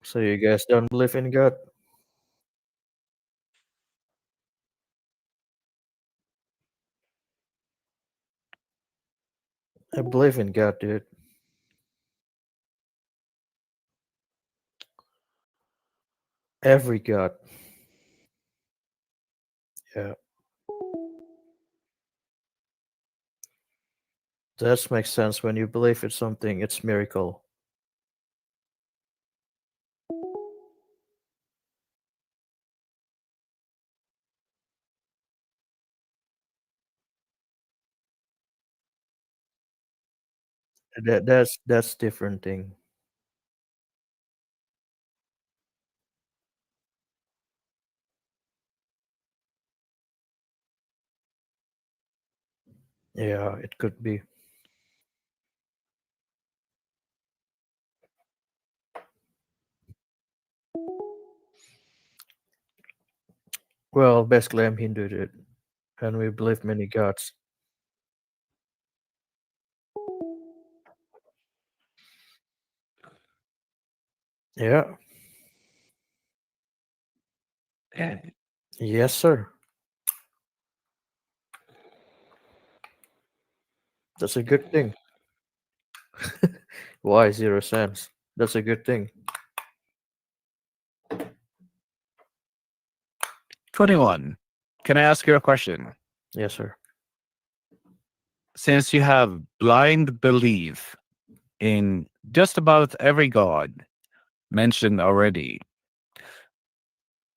So you guys don't believe in God? I believe in God, dude. Every God. Yeah. That makes sense. When you believe in something, it's miracle. That's different thing. Yeah, it could be. Well, basically, I'm Hindu, dude, and we believe many gods. Yeah. Yes, sir. That's a good thing. Why 0 cents? That's a good thing. 21. Can I ask you a question? Yes, sir. Since you have blind belief in just about every god mentioned already,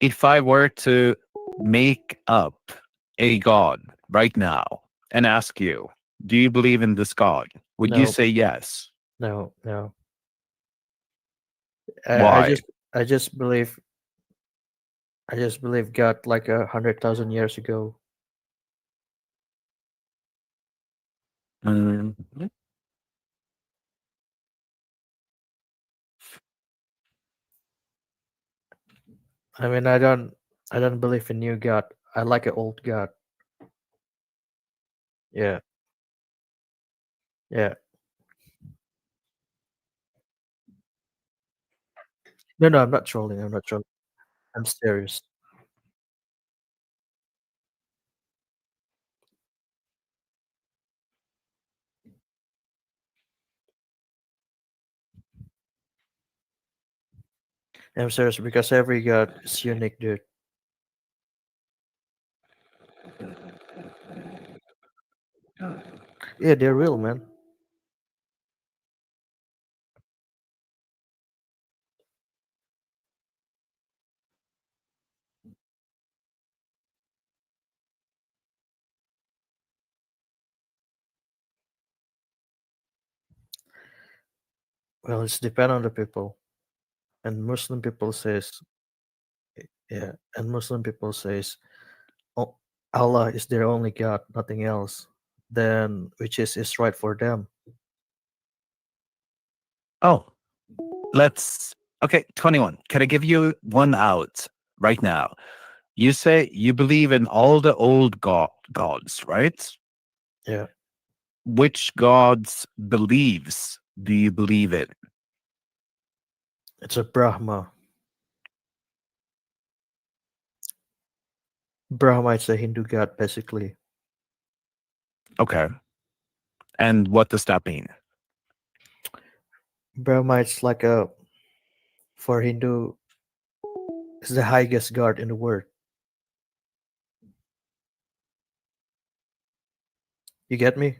if I were to make up a god right now and ask you, do you believe in this god? Would you No, say yes? no, no. I Why? just, I just believe, I just believe God like 100,000 years ago. Mm, I mean, I don't believe in new God. I like an old God. Yeah, yeah. No, no, I'm not trolling. I'm not trolling. I'm serious. I'm serious because every God is unique, dude. Yeah, they're real, man. Well, it's depend on the people. And Muslim people says, yeah, and Muslim people says, oh, Allah is their only God, nothing else. Then which is right for them. oh, let's. Okay, 21. Can I give you one out right now? You say you believe in all the old gods, right? Yeah, Which gods beliefs do you believe in? it's a Brahma. Brahma is a Hindu god, basically. Okay. And what does that mean? Brahma is like a for Hindu is the highest god in the world. You get me?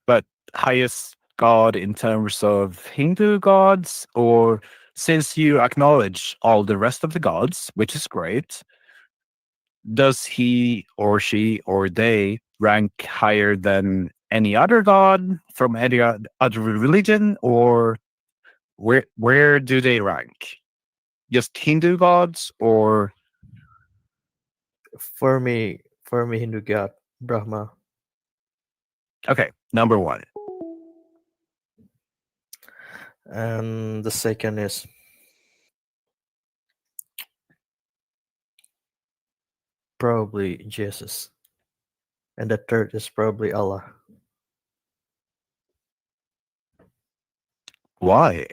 But highest god in terms of Hindu gods, or since you acknowledge all the rest of the gods, which is great, does he or she or they rank higher than any other god from any other religion, or where do they rank? Just Hindu gods, or For me, Hindu god Brahma, okay, number one. and the second is probably Jesus, and the third is probably Allah. Why?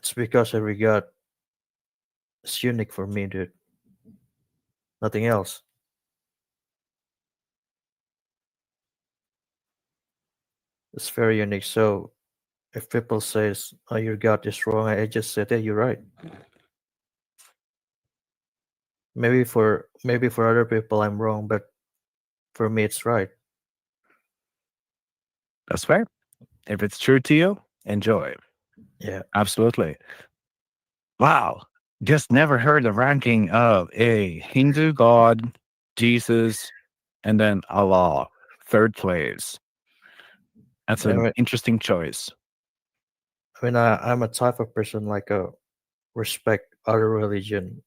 It's because every god is unique for me, dude. Nothing else. It's very unique. So if people says, "Oh, your god is wrong," I just said, "Yeah, you're right." Maybe for other people I'm wrong, but for me it's right. That's fair. If it's true to you, enjoy. Yeah. Absolutely. Wow. Just never heard the ranking of a Hindu god, Jesus, and then Allah, third place. That's I an mean, interesting choice. I'm a type of person like respect other religion.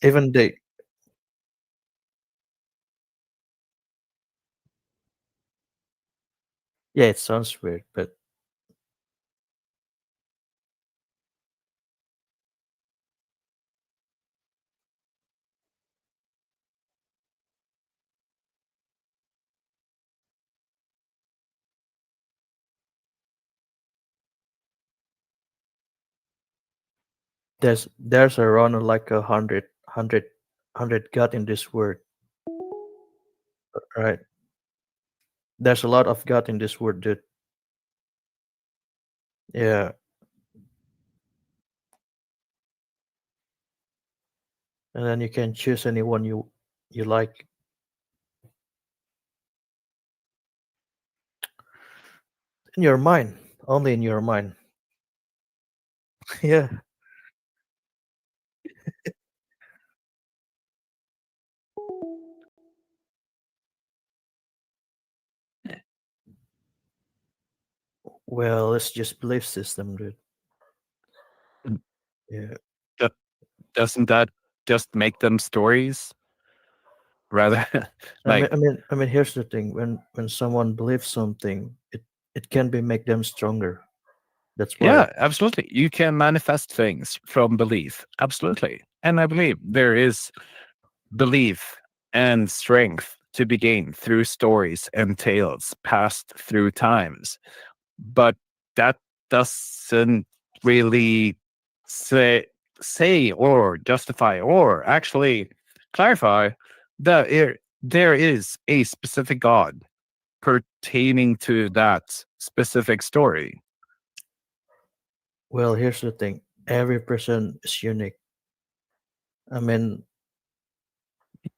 Even they, yeah, it sounds weird, but there's around like 100 God in this world, right? There's a lot of God in this world, dude. Yeah, and then you can choose anyone you like in your mind, only in your mind. Yeah. Well, it's just belief system, dude. Mm, Yeah. do- Doesn't that just make them stories rather like Here's the thing: when someone believes something, it can be make them stronger. That's why. yeah, absolutely. You can manifest things from belief. Absolutely. And I believe there is belief and strength to be gained through stories and tales passed through times. But that doesn't really say say or justify or actually clarify that there is a specific God pertaining to that specific story. Well, here's the thing: every person is unique. I mean,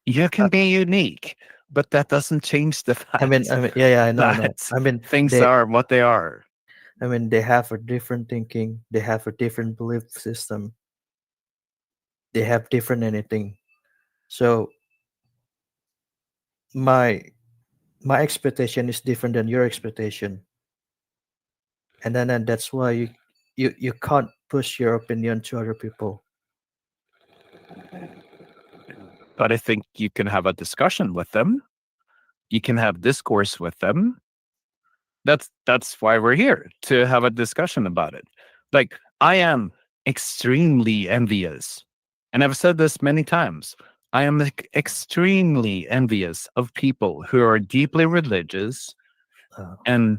You I, can be unique, but that doesn't change the fact yeah, yeah, I know. that things They, are what they are. they have a different thinking. They have a different belief system. They have different anything. So my my expectation is different than your expectation, and that's why you can't push your opinion to other people. But I think you can have a discussion with them. You can have discourse with them. That's why we're here to have a discussion about it. Like I am extremely envious, and I've said this many times. I am extremely envious of people who are deeply religious Uh, and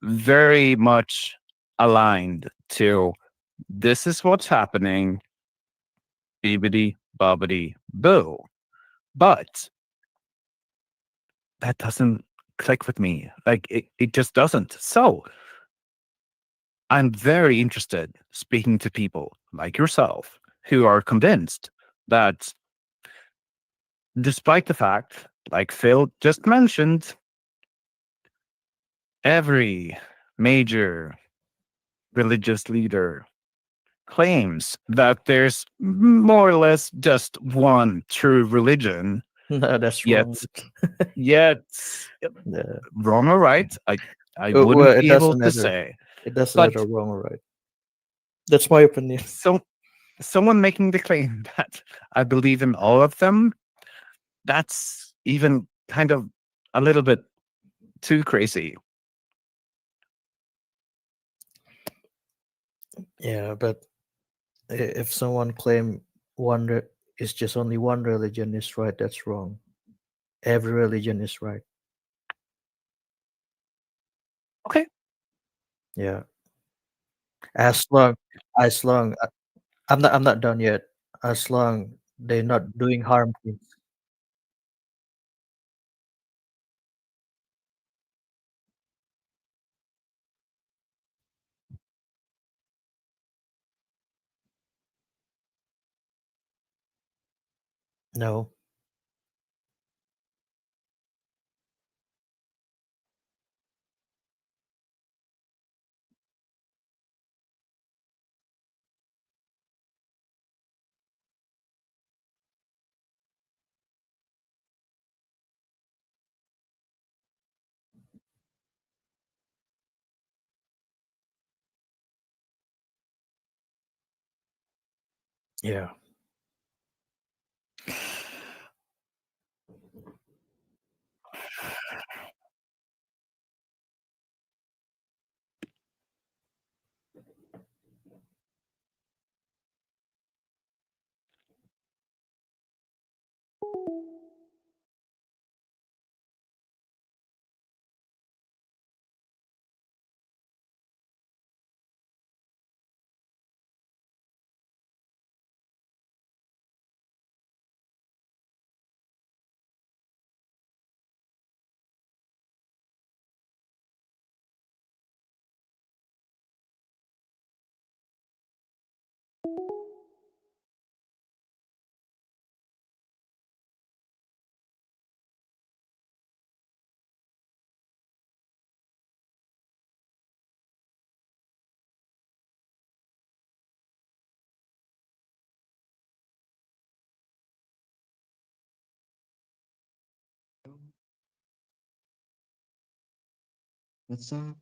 very much aligned to this is what's happening, bibbity bobbity boo. But that doesn't click with me. Like it just doesn't. So I'm very interested speaking to people like yourself who are convinced that despite the fact, like Phil just mentioned, every major religious leader claims that there's more or less just one true religion, no, that's wrong. yet yet Yeah. wrong or right, I Well, wouldn't it be able doesn't to matter. say. It doesn't matter But wrong or right. That's my opinion. so someone making the claim that I believe in all of them, that's even kind of a little bit too crazy. Yeah, but if someone claim is just only one religion is right, that's wrong. Every religion is right. Okay. Yeah. As long as long I'm not done yet. As long they're not doing harm things. No. Yeah. What's up?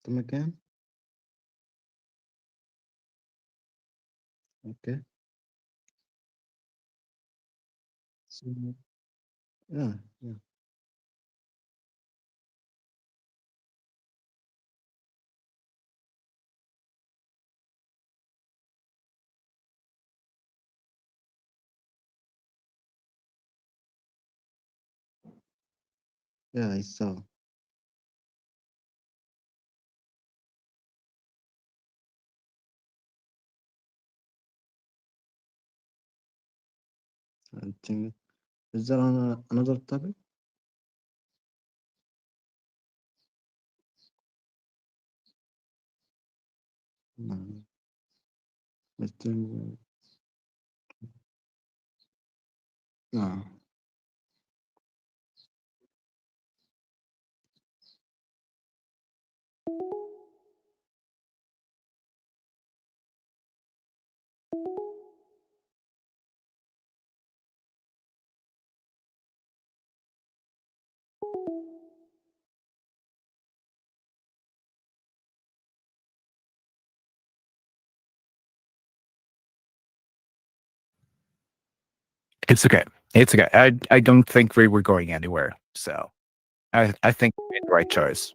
Come again? Okay. So, yeah, yeah, yeah, I saw. I think, is there on another topic? No, I think, no. It's okay. It's okay. I don't think we were going anywhere. So I think we made the right choice.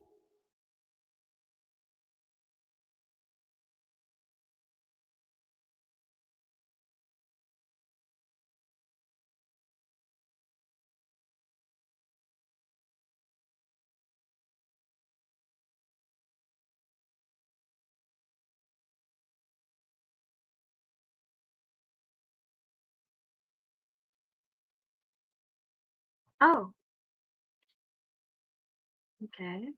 Oh, okay.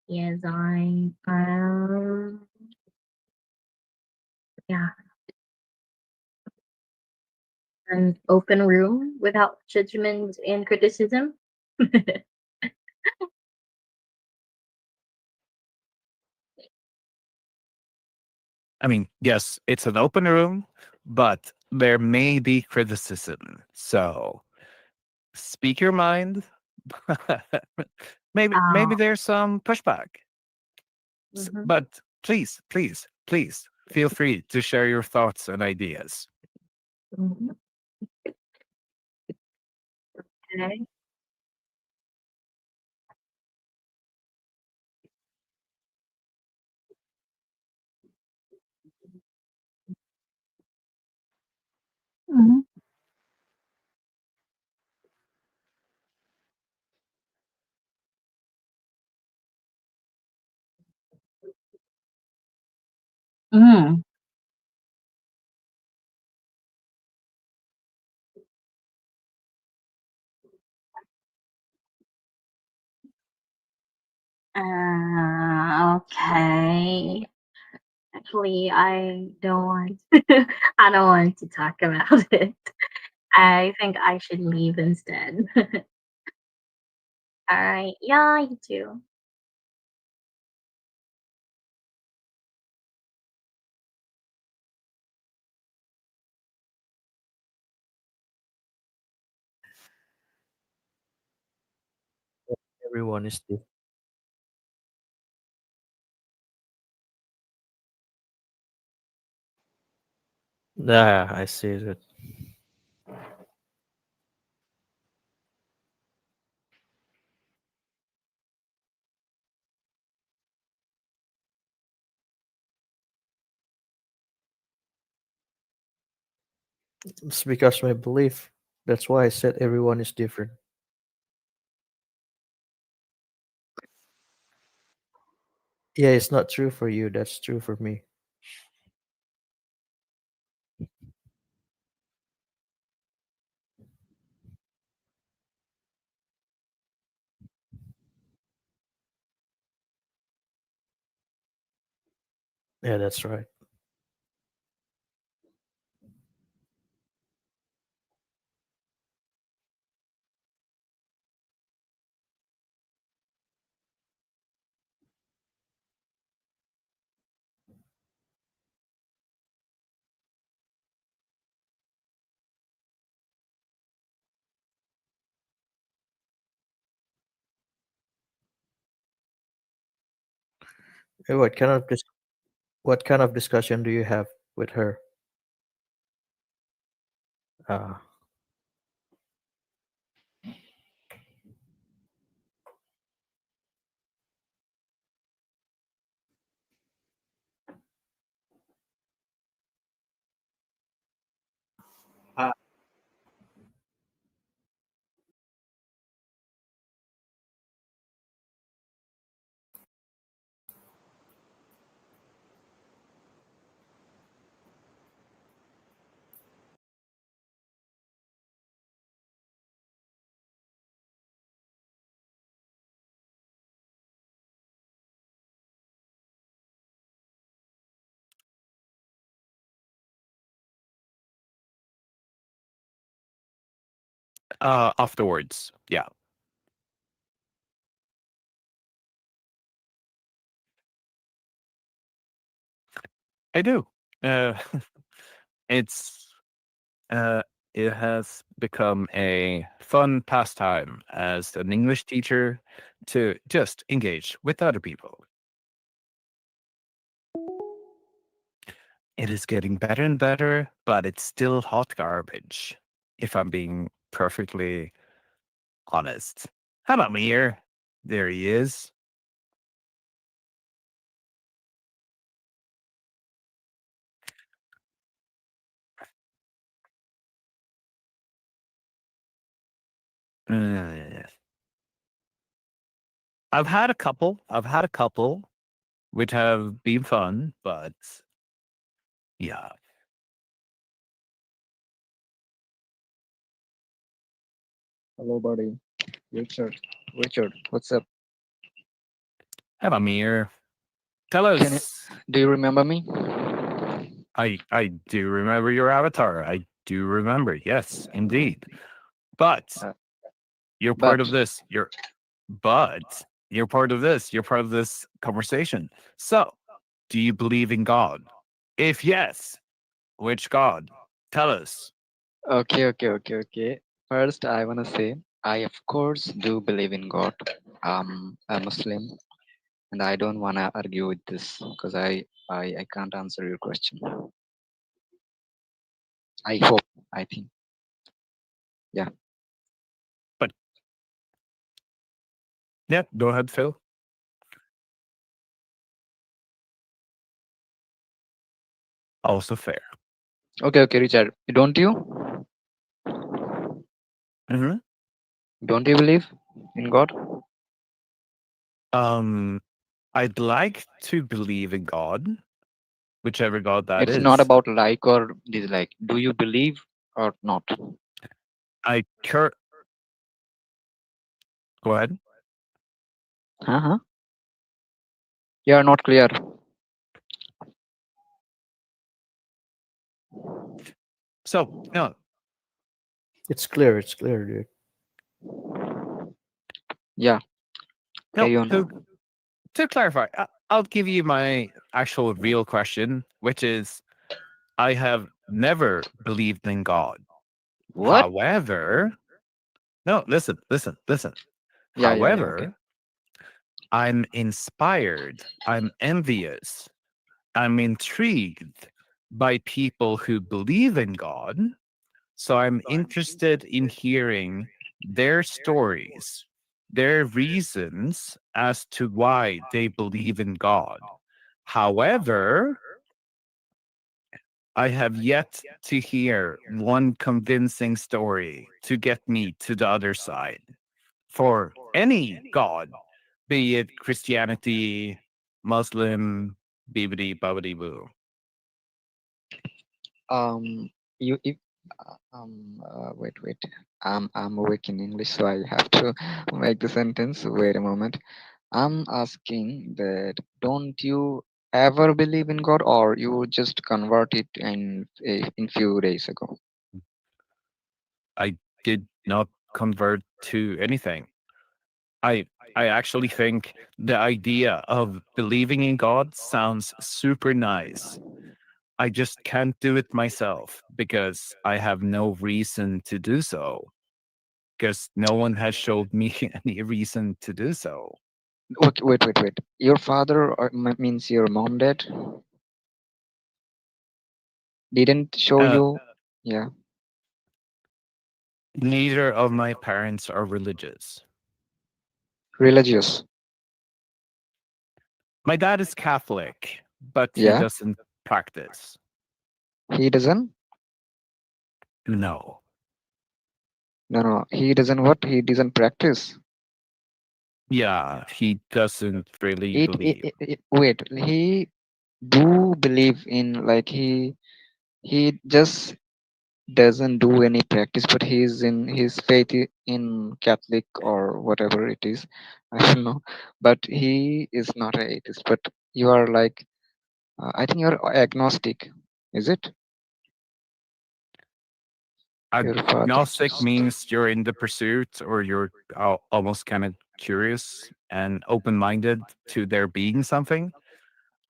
Yes, yeah, an open room without judgment and criticism. I mean, yes, it's an open room, but there may be criticism. So speak your mind. Maybe Oh, there's some pushback. mhm, But please feel free to share your thoughts and ideas. mhm, okay. Mhm. Mm. Okay. Actually, I don't want. I don't want to talk about it. I think I should leave instead. All right. Yeah, you too. Everyone is different. Yeah, I see that. It's because my belief. That's why I said everyone is different. Yeah, it's not true for you. That's true for me. Yeah, that's right. Hey, what kind of discussion do you have with her? Uh, Afterwards, yeah, I do. Uh, it's uh, it has become a fun pastime as an English teacher to just engage with other people. It is getting better and better, but it's still hot garbage. If I'm being perfectly honest. How about me here? There he is. Uh, I've had a couple. I've had a couple which have been fun, but yeah. Hello, buddy. Richard. Richard, what's up? How about me here? Tell Can you, us. do you remember me? I do remember your avatar. I do remember. Yes, indeed. But Uh, you're part of but this. But you're part of this. You're part of this conversation. So, do you believe in God? If yes, which God? Tell us. okay. First, I wanna say I of course do believe in God. A Muslim, and I don't wanna argue with this because I can't answer your question. I hope. I think. Yeah. But yeah, go ahead, Phil. Also fair. Okay, Richard. Don't you? Mhm. Don't you believe in God? Um, I'd like to believe in God, whichever God that It's not is. about like or dislike. Do you believe or not? I cur- Go ahead. Uh-huh. You are not clear. So no, It's clear. It's clear, dude. Yeah, no. carry on. To clarify, I'll give you my actual real question, which is, I have never believed in God. What? However, no, listen. Yeah, okay. However, I'm inspired, I'm envious, I'm intrigued by people who believe in God. So I'm interested in hearing their stories, their reasons as to why they believe in God. However, I have yet to hear one convincing story to get me to the other side for any God, be it Christianity, Muslim, bibbidi bobbidi boo. You if wait. I'm awake in English, so I have to make the sentence. Wait a moment. I'm asking that don't you ever believe in God, or you just convert it in few days ago? I did not convert to anything. I I actually think the idea of believing in God sounds super nice. I just can't do it myself because I have no reason to do so. Because no one has showed me any reason to do so. Okay, wait. Your father means your mom, dad, didn't show Uh, you. Yeah, Neither of my parents are religious. religious. My dad is Catholic, but he Yeah, doesn't practice. he doesn't. No. No. He doesn't what? He doesn't practice. Yeah, he doesn't really believe. Wait. He do believe in, like, he just doesn't do any practice, but he's in his faith in Catholic or whatever it is. I don't know, but he is not a atheist. But you are like, I think you're agnostic. Is it? Your father Agnostic just. means you're in the pursuit or you're almost kind of curious and open minded to there being something.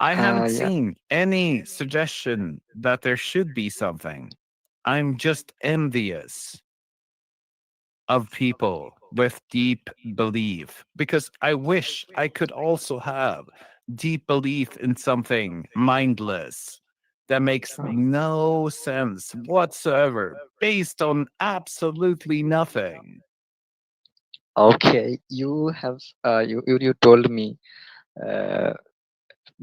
I haven't Yeah. seen any suggestion that there should be something. I'm just envious of people with deep belief because I wish I could also have deep belief in something mindless that makes no sense whatsoever based on absolutely nothing. Okay, you have you told me uh,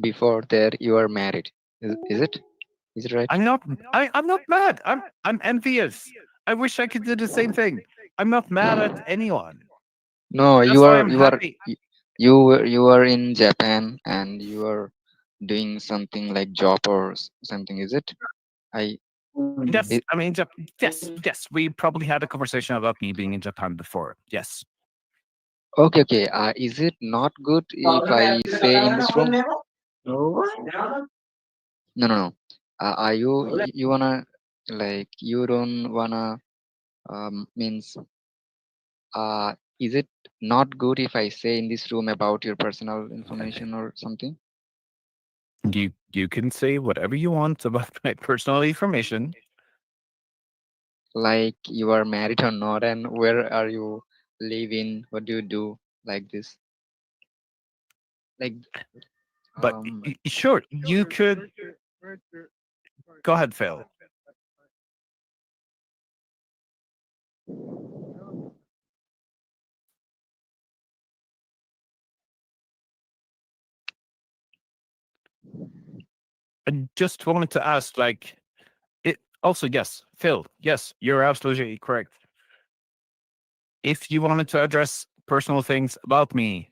before that you are married. Is it? Is it right? I'm not mad. I'm envious. I wish I could do the same thing. I'm not mad at anyone. No, That's why I'm happy. you are in Japan and you are doing something like job or something. Is it? I Yes, it, I mean, yes. We probably had a conversation about me being in Japan before. Yes, okay. Is it not good if I say in this room? No. Are you wanna, like, you don't wanna, means, is it not good if I say in this room about your personal information or something? you can say whatever you want about my personal information. Like you are married or not, and where are you living? What do you do? Like this. Like, But um. sure, you could go ahead, Phil. I just wanted to ask, like, it also, yes, Phil, yes, you're absolutely correct. If you wanted to address personal things about me,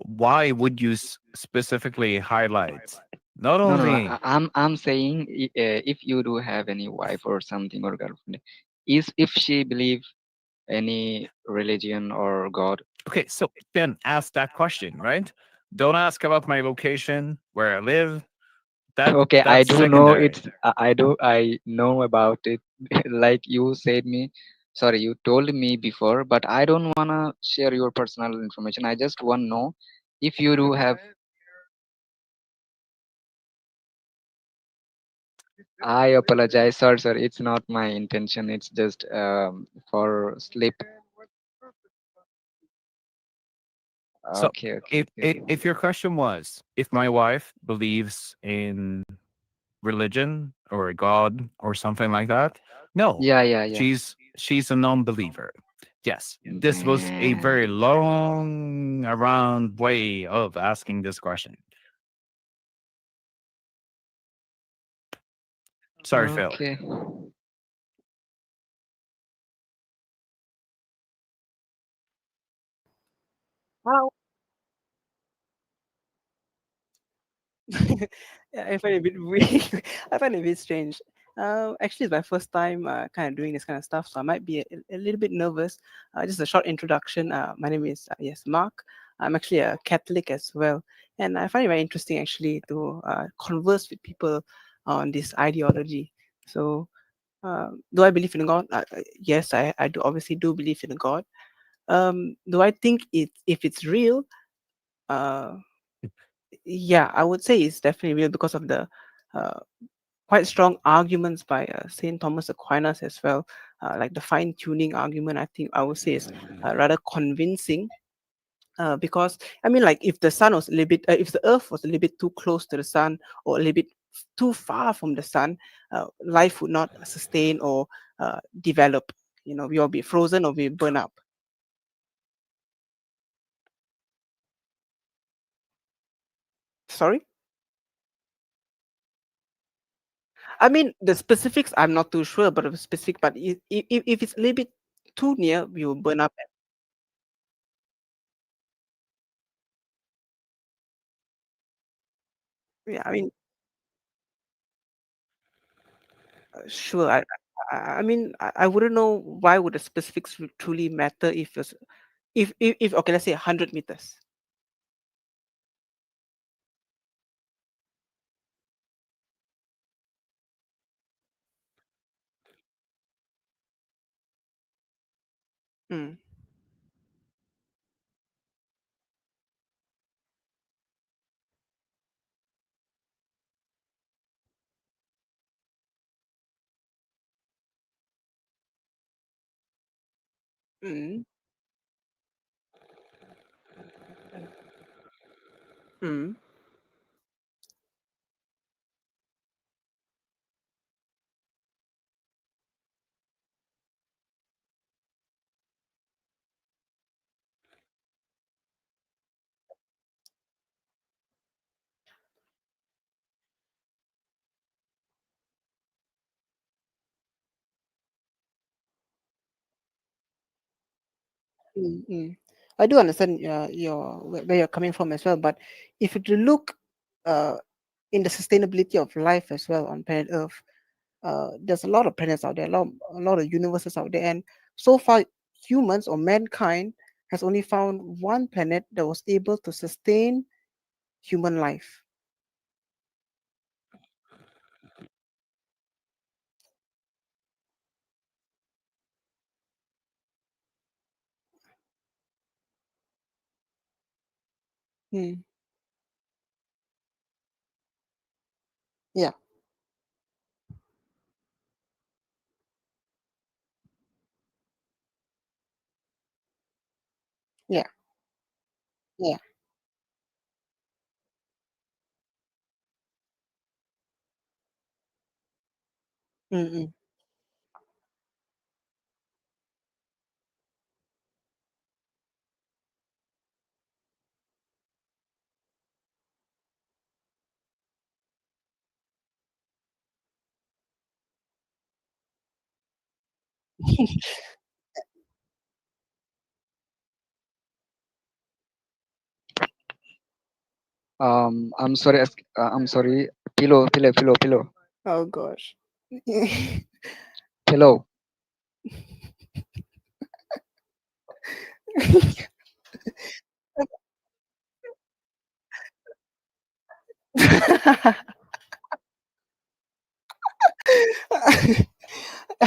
why would you specifically highlight Not No, no, no. only I'm saying if you do have any wife or something or girlfriend, is if she believe any religion or God. okay, so then ask that question, right? Don't ask about my location, where I live. Okay, I That's do know secondary. it's I know about it. Like you said me, sorry, you told me before, but I don't wanna share your personal information. I just want to know if you do have. I apologize, sir. It's not my intention. It's just for sleep. So Okay, okay, if okay. if your question was if my wife believes in religion or a god or something like that, no, Yeah, yeah, yeah. she's a non-believer. Yes, this was a Damn. very long around way of asking this question. Sorry, Phil. Okay. Wow. Yeah, I find it a bit weird. I find it a bit strange. Actually, it's my first time kind of doing this kind of stuff, so I might be a little bit nervous. Just a short introduction. My name is yes, Mark. I'm actually a Catholic as well, and I find it very interesting actually to converse with people on this ideology. So, do I believe in God? Yes, I do obviously do believe in God. Do I think if it's real? Uh, yeah, I would say it's definitely real because of the uh, quite strong arguments by Saint Thomas Aquinas as well. Like the fine tuning argument, I think I would say is rather convincing. Because I mean, like if the sun was a little bit, if the Earth was a little bit too close to the sun or a little bit too far from the sun, life would not sustain or develop. You know, we all be frozen or we burn up. Sorry. I mean, the specifics I'm not too sure about the specific, but if it's a little bit too near, we will burn up. Yeah, I mean, sure. I mean, I wouldn't know why would the specifics truly matter if it's, if okay, let's say 100 meters. Mm, mm, mm, mm. I do understand your where you're coming from as well, but if you look uh, in the sustainability of life as well on planet Earth, there's a lot of planets out there, a lot of universes out there, and so far humans or mankind has only found one planet that was able to sustain human life. Mm, yeah, yeah, yeah. Mm-mm. I'm sorry. I'm sorry. Pillow. Oh gosh. Pillow.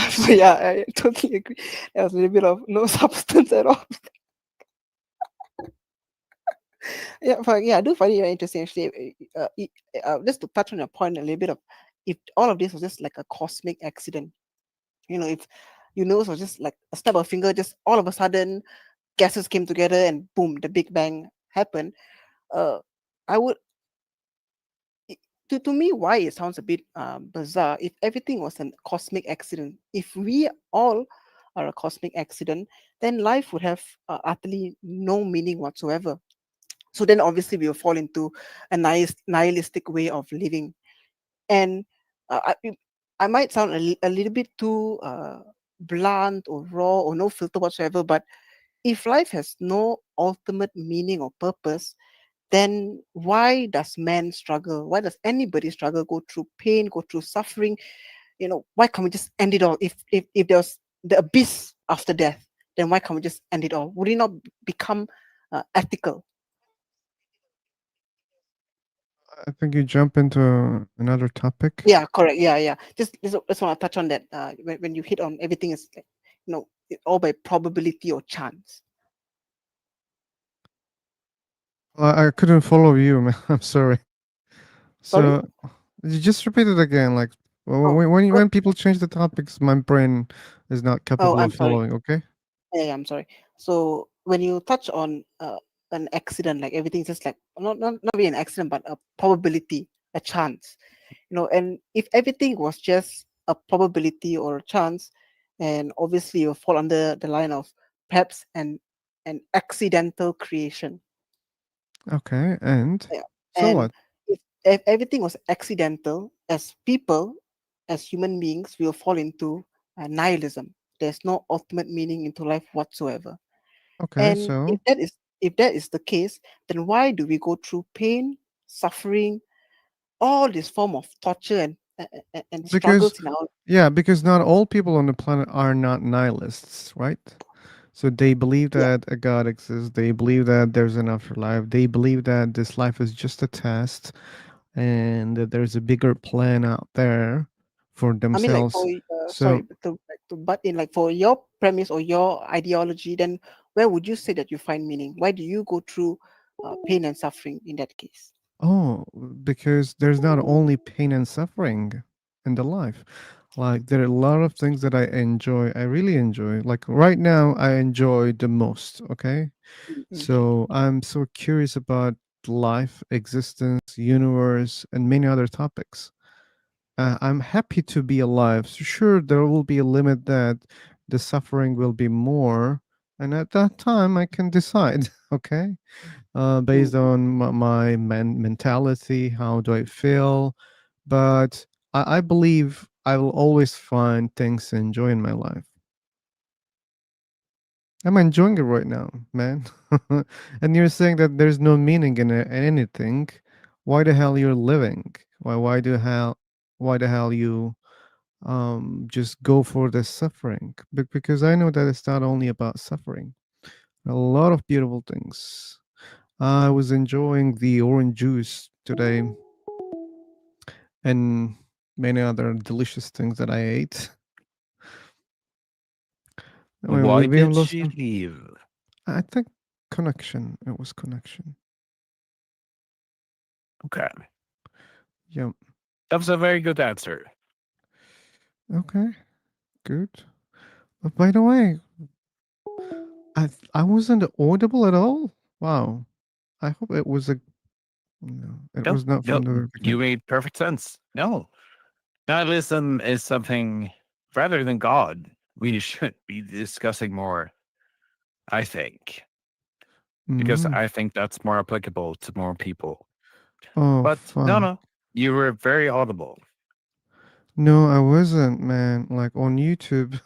So yeah, I totally agree. There was a little bit of no substance at all. Yeah, but yeah, I do find it very interesting actually. Just to touch on your point a little bit of, if all of this was just like a cosmic accident, if universe was just like a snap of a finger, just all of a sudden gases came together and boom, the Big Bang happened. Uh, I would to me why it sounds a bit bizarre if everything was a cosmic accident. If we all are a cosmic accident, then life would have utterly no meaning whatsoever. So then obviously we will fall into a nihilistic way of living. And I might sound a little bit too blunt or raw or no filter whatsoever, but if life has no ultimate meaning or purpose, then why does man struggle? Why does anybody struggle, go through pain, go through suffering? Why can't we just end it all? If there's the abyss after death, then why can't we just end it all? Would it not become ethical? I think you jump into another topic. Yeah, correct. Yeah, yeah. Just want to touch on that. When you hit on everything is like, all by probability or chance. I couldn't follow you, man. I'm sorry. Sorry. So you just repeat it again. Like Oh, when people change the topics, my brain is not oh, capable I'm of sorry. following. Okay. Yeah, I'm sorry. So when you touch on an accident, like everything's just like not really an accident, but a probability, a chance. And if everything was just a probability or a chance, and obviously you fall under the line of perhaps an accidental creation. Okay. And Yeah. so And what? if everything was accidental, as people, as human beings, we will fall into nihilism. There's no ultimate meaning into life whatsoever. Okay. And So if that is the case, then why do we go through pain, suffering, all this form of torture and because struggles in our because not all people on the planet are not nihilists, right? So they believe yeah. that a God exists. They believe that there's an afterlife. They believe that this life is just a test and that there's a bigger plan out there for I mean, like themselves. for So, sorry, to butt in, like for your premise or your ideology, then where would you say that you find meaning? Why do you go through pain and suffering in that case? oh, because there's not only pain and suffering in the life. Like there are a lot of things that I enjoy. I really enjoy. Like right now, I enjoy the most. Okay, Mm. so I'm so curious about life, existence, universe, and many other topics. I'm happy to be alive. So sure, there will be a limit that the suffering will be more, and at that time, I can decide. Okay, based Mm. on my mentality, how do I feel? But I believe I will always find things to enjoy in my life. I'm enjoying it right now, man. And you're saying that there's no meaning in anything. Why the hell you're living? Why the hell you just go for the suffering? Because I know that it's not only about suffering. A lot of beautiful things. I was enjoying the orange juice today and many other delicious things that I ate. Why We have did lost she some. leave? I think connection. It was connection. Okay. Yeah. That was a very good answer. Okay. Good. But by the way, I wasn't audible at all. Wow. I hope it was a no. It No, was not no, from the very you beginning. made perfect sense. No, nihilism is something rather than God we should be discussing more, I think, because Mm. I think that's more applicable to more people. Oh But no, fuck. no, you were very audible. No, I wasn't, man. Like on YouTube,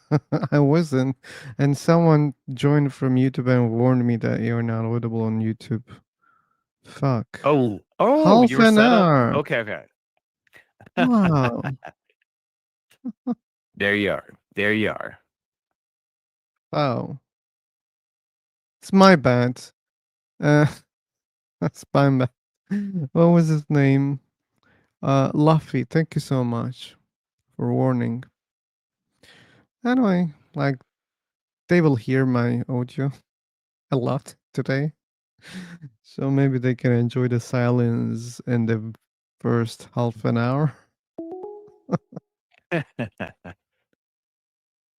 I wasn't. And someone joined from YouTube and warned me that you're not audible on YouTube. Fuck. Oh, Half you were an set up. hour. Okay, okay. Wow. There you are. There you are. Wow. It's my bad. Uh, that's my bad. What was his name? Luffy. Thank you so much for warning. Anyway, like they will hear my audio a lot today, so maybe they can enjoy the silence in the first half an hour.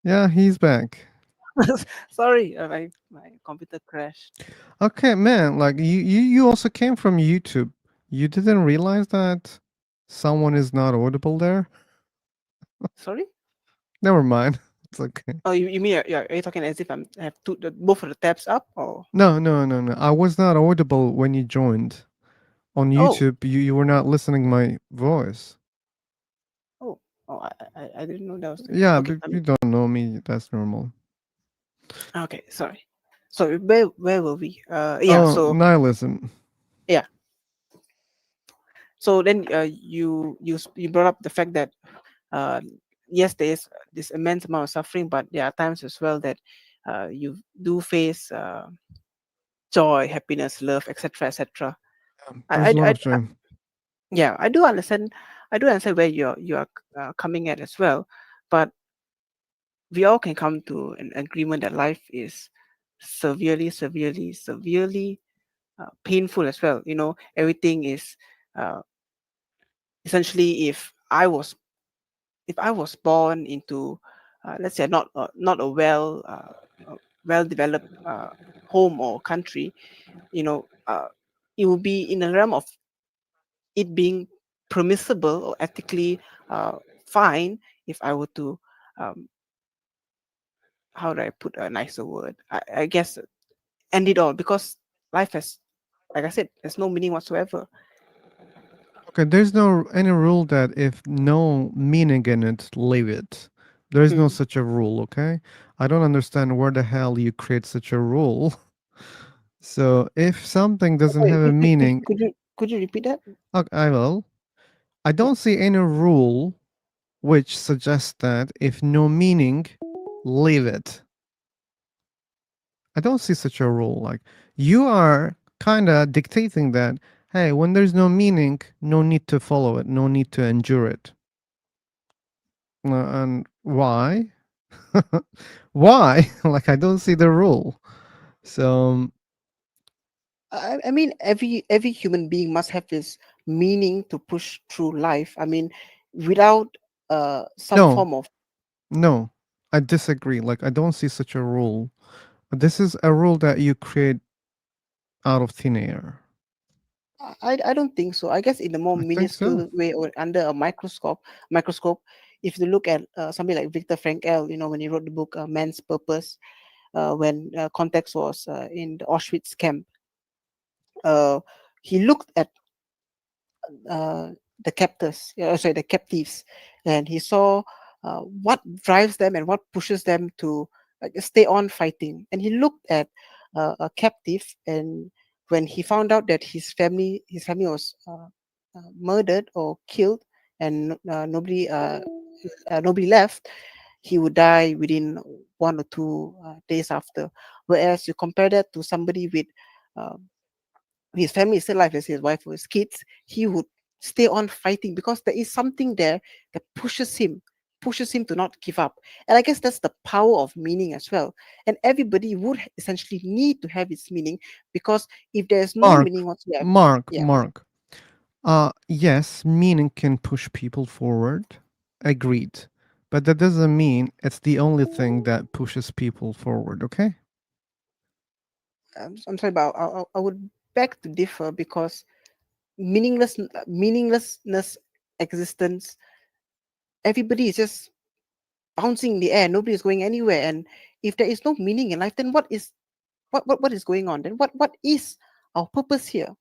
Yeah, he's back. Sorry, my computer crashed. Okay, man. Like you also came from YouTube. You didn't realize that someone is not audible there. Sorry. Never mind. It's okay. Oh, you mean are you talking as if I have both of the tabs up or? No, no, no, no. I was not audible when you joined. On Oh, YouTube, you were not listening my voice. oh, oh! I didn't know that was the case. Yeah, Okay, but you don't know me. That's normal. okay. Sorry. So where were we? Yeah. Oh, So nihilism. yeah. So then you brought up the fact that uh, yes, there is this immense amount of suffering, but there are times as well that you do face joy, happiness, love, etc., etc. There's a lot of I joy. yeah, I do understand. I do understand where you are coming at as well, but we all can come to an agreement that life is severely, severely, severely painful as well. Everything is uh, essentially if I was born into let's say not a well developed home or country, it would be in the realm of it being permissible or ethically fine if I were to um, how do I put a nicer word? I guess end it all because life has, like I said, there's no meaning whatsoever. Okay, there's no any rule that if no meaning in it, leave it. There is no Mm. such a rule. Okay, I don't understand where the hell you create such a rule. So if something doesn't Sorry, have a meaning, could you repeat that? okay, I will. I Yeah. don't see any rule which suggests that if no meaning, leave it. I don't see such a rule. Like you are kind of dictating that, hey, when there's no meaning, no need to follow it, no need to endure it. And why? Why? Like I don't see the rule. So I mean, every human being must have this meaning to push through life. I mean, without some no, form of no, I disagree. Like I don't see such a rule. This is a rule that you create out of thin air. I don't think so. I guess in a more I think so. minuscule way or under a microscope, if you look at somebody like Viktor Frankl, when he wrote the book Man's Purpose, when context was in the Auschwitz camp, uh, he looked at uh, the captives, and he saw what drives them and what pushes them to stay on fighting. And he looked at a captive, and when he found out that his family was murdered or killed, and nobody left, he would die within 1 or 2 days after. Whereas you compare that to somebody with uh, his family is still alive, as his wife or his kids, he would stay on fighting because there is something there that pushes him to not give up. And I guess that's the power of meaning as well. And everybody would essentially need to have its meaning, because if there's no Mark, meaning whatsoever, Mark, yeah, Mark. Yes, meaning can push people forward. Agreed. But that doesn't mean it's the only thing that pushes people forward, okay? I'm sorry, but I would beg to differ, because meaninglessness existence, everybody is just bouncing in the air, nobody is going anywhere. And if there is no meaning in life, then what is going on? Then what is our purpose here?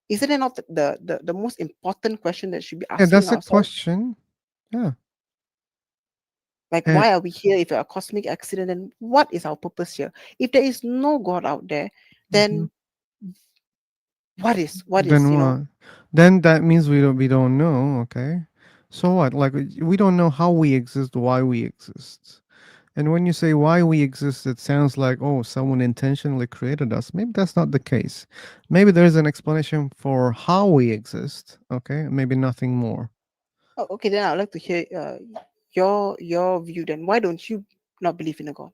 Isn't it not the most important question that should be Yeah, asking that's a ourselves? question. Yeah. Like, And why are we here? If a cosmic accident, then what is our purpose here? If there is no God out there, mhm. then what is, Then you know? what? Then that means we don't know. Okay. So what? Like we don't know how we exist, why we exist. And when you say why we exist, it sounds like, oh, someone intentionally created us. Maybe that's not the case. Maybe there's an explanation for how we exist. Okay. Maybe nothing more. Oh, okay, then I'd like to hear your view. Then why don't you not believe in a God?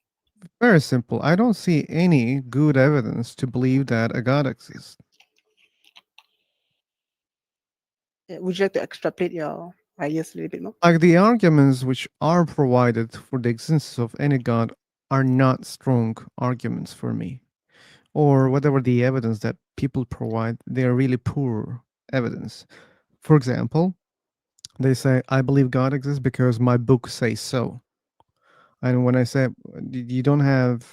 Very simple. I don't see any good evidence to believe that a God exists. Would you like to extrapolate your ideas a little bit more? Like the arguments which are provided for the existence of any God are not strong arguments for me. Or whatever the evidence that people provide, they are really poor evidence. For example, they say, I believe God exists because my book says so. And when I say you don't have,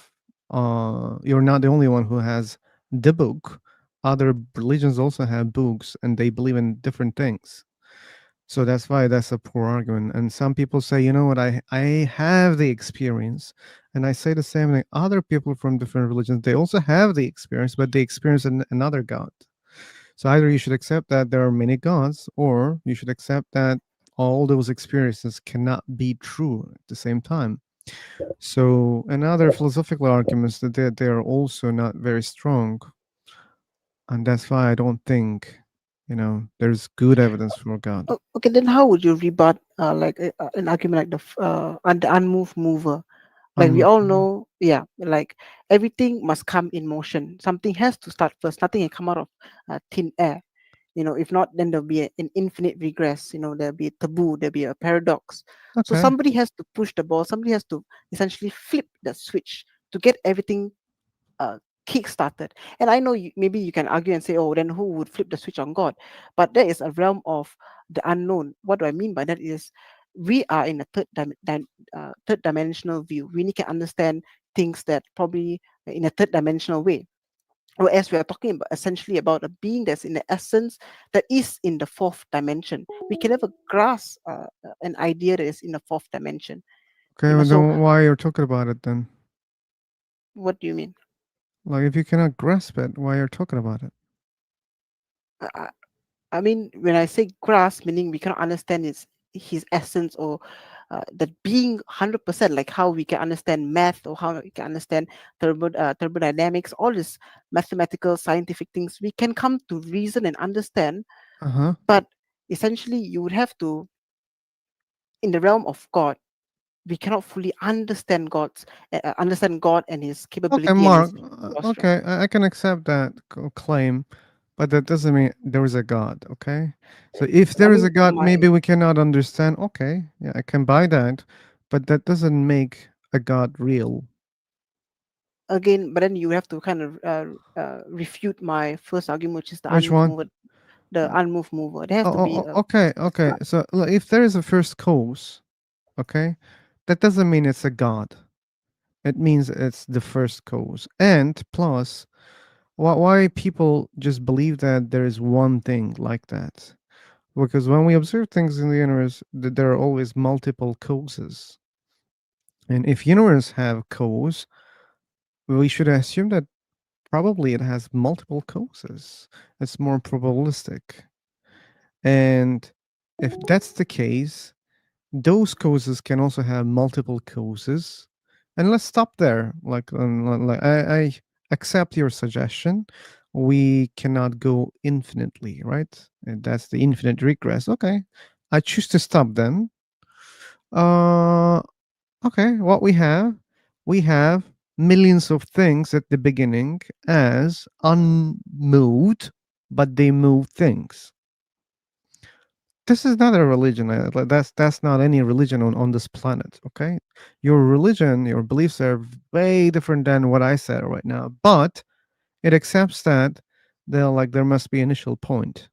you're not the only one who has the book. Other religions also have books and they believe in different things. So that's why that's a poor argument. And some people say, you know what, I have the experience. And I say the same thing. Other people from different religions, they also have the experience, but they experience another God. So either you should accept that there are many gods, or you should accept that all those experiences cannot be true at the same time. So another philosophical arguments that they're also not very strong. And that's why I don't think, there's good evidence for God. Oh, okay, then how would you rebut like an argument like the unmoved mover? Like we all Um, know, yeah, like everything must come in motion. Something has to start first. Nothing can come out of thin air. If not, then there'll be an infinite regress. There'll be a taboo. There'll be a paradox. So okay. somebody has to push the ball. Somebody has to essentially flip the switch to get everything uh, kick-started. And I know maybe you can argue and say, oh, then who would flip the switch on God? But there is a realm of the unknown. What do I mean by that is we are in a third dimensional view. We need to understand things that probably in a third dimensional way. Whereas we are talking about essentially about a being that's in the essence that is in the fourth dimension. We can never grasp an idea that is in the fourth dimension. Okay, well So then why you're talking about it then? what do you mean? Like if you cannot grasp it, why you're talking about it? I, I mean, when I say grasp, meaning we cannot understand his essence or that being 100%, like how we can understand math or how we can understand thermodynamics, all these mathematical, scientific things, we can come to reason and understand. Uh-huh. But essentially, you would have to, in the realm of God, we cannot fully understand God and His Okay, capability and Mark. His strength. Okay, I can accept that claim, but that doesn't mean there is a God. Okay, so if I there is mean, a God, maybe we cannot understand. Okay, yeah, I can buy that, but that doesn't make a God real. again, but then you have to kind of refute my first argument, which is the Which unmoved one? mover. The unmoved mover. There has to be a Okay, okay. So if there is a first cause, okay, that doesn't mean it's a God. It means it's the first cause, and plus, why people just believe that there is one thing like that? Because when we observe things in the universe, there are always multiple causes. And if universe have cause, we should assume that probably it has multiple causes. It's more probabilistic. And if that's the case, those causes can also have multiple causes. And let's stop there. Like I accept your suggestion. We cannot go infinitely, right? And that's the infinite regress. Okay. I choose to stop then. Uh okay, what we have millions of things at the beginning as unmoved, but they move things. This is not a religion. Like, that's not any religion on this planet. Okay, your religion, your beliefs are way different than what I said right now. But it accepts that there must be initial point,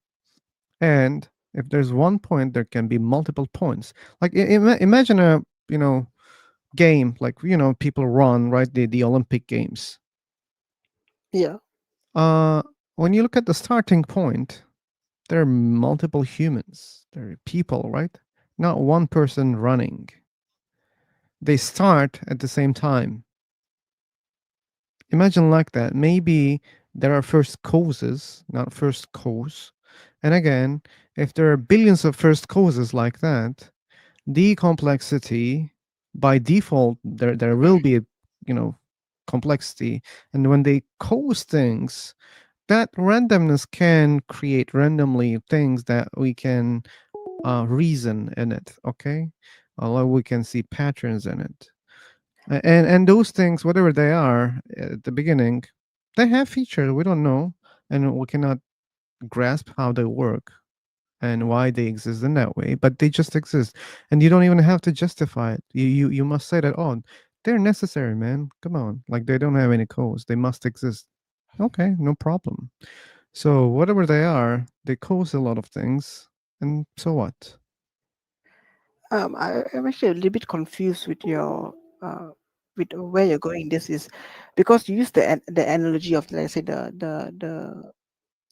and if there's one point, there can be multiple points. Like imagine a game like people run right the Olympic Games. yeah. Uh, when you look at the starting point, there are multiple humans. There are people, right? Not one person running. They start at the same time. Imagine like that. Maybe There are first causes, not first cause. And again, if there are billions of first causes like that, the complexity by default there will be a, you know, complexity. And when they cause things, that randomness can create randomly things that we can reason in it. Okay, although we can see patterns in it. And those things, whatever they are at the beginning, they have features we don't know, and we cannot grasp how they work and why they exist in that way, but they just exist, and you don't even have to justify it. You must say that, oh, they're necessary, man. Come on, like they don't have any cause. They must exist. Okay, no problem. So whatever they are, they cause a lot of things, and so what? I'm actually a little bit confused with your with where you're going. This is because you use the analogy of, let's say, the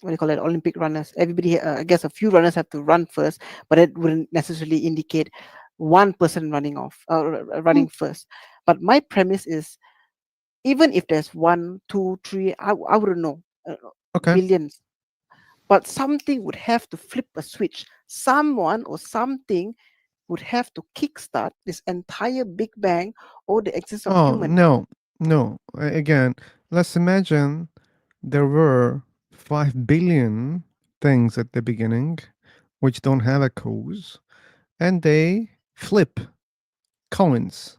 what do you call it, Olympic runners. Everybody, I guess, a few runners have to run first, but it wouldn't necessarily indicate one person running first. But my premise is, even if there's one, two, three, I wouldn't know, Okay. billions, but something would have to flip a switch. Someone or something would have to kickstart this entire Big Bang or the existence of Oh, human. no, no. Again, let's imagine there were 5 billion things at the beginning which don't have a cause, and they flip coins,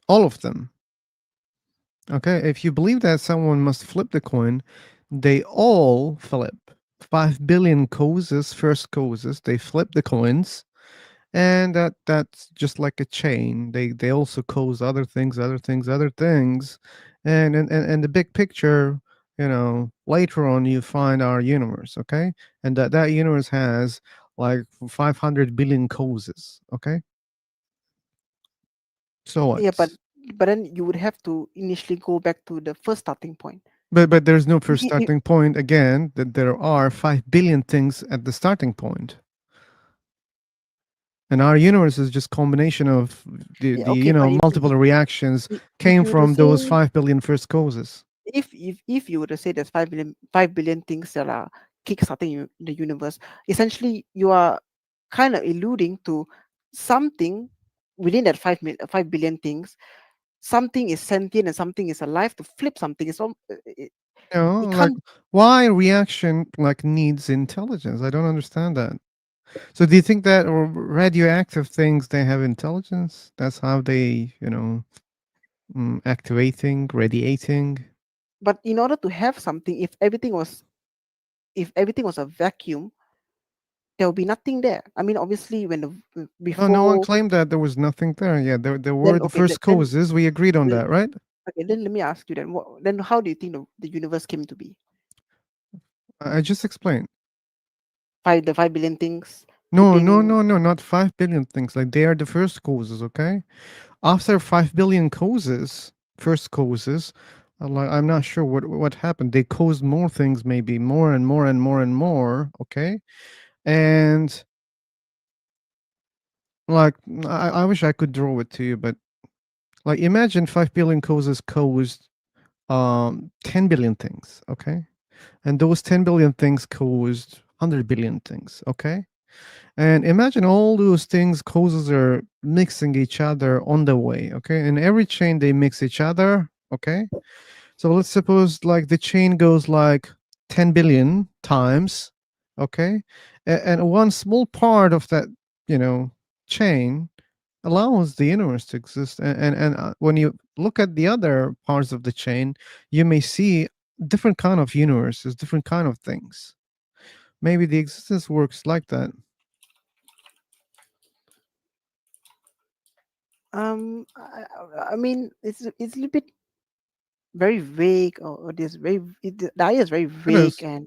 all of them. Okay, if you believe that someone must flip the coin, they all flip. 5 billion causes, first causes, they flip the coins, and that's just like a chain. They also cause other things, other things, other things, and the big picture, you know, later on you find our universe. Okay, and that universe has like 500 billion causes. Okay, so Yeah, what? but then you would have to initially go back to the first starting point. But there's no first I- starting point. Again, that there are 5 billion things at the starting point, and our universe is just combination of yeah, the okay, but multiple reactions if came you were to from those say, 5 billion first causes. if you were to say there's 5 billion things that are kickstarting the universe, essentially you are kind of alluding to something within that 5 billion things. Something is sentient and something is alive. To flip something is You know, it like can't. why reaction like needs intelligence? I don't understand that. So do you think that radioactive things they have intelligence? That's how they, activating, radiating. But in order to have something, if everything was a vacuum, there will be nothing there. I mean, obviously, when No, no one before, claimed that there was nothing there. Yeah, there were then the okay, first causes. We agreed on then that, right? okay, then let me ask you then. Then how do you think the universe came to be? I just explained. The 5 billion things No, no, flipping. no, no, not 5 billion things. Like they are the first causes, okay? After 5 billion causes, first causes, like I'm not sure what happened. They caused more things, maybe more and more and more and more, okay? And like I wish I could draw it to you, but like imagine 5 billion causes caused 10 billion things, okay? And those 10 billion things caused 100 billion things, okay? And imagine all those things causes are mixing each other on the way, okay? In every chain they mix each other, okay? So let's suppose like the chain goes like 10 billion times, okay? And one small part of that, chain allows the universe to exist. And when you look at the other parts of the chain, you may see different kind of universes, different kind of things. Maybe the existence works like that. I mean, it's a little bit very vague, or the idea is very It vague, is. and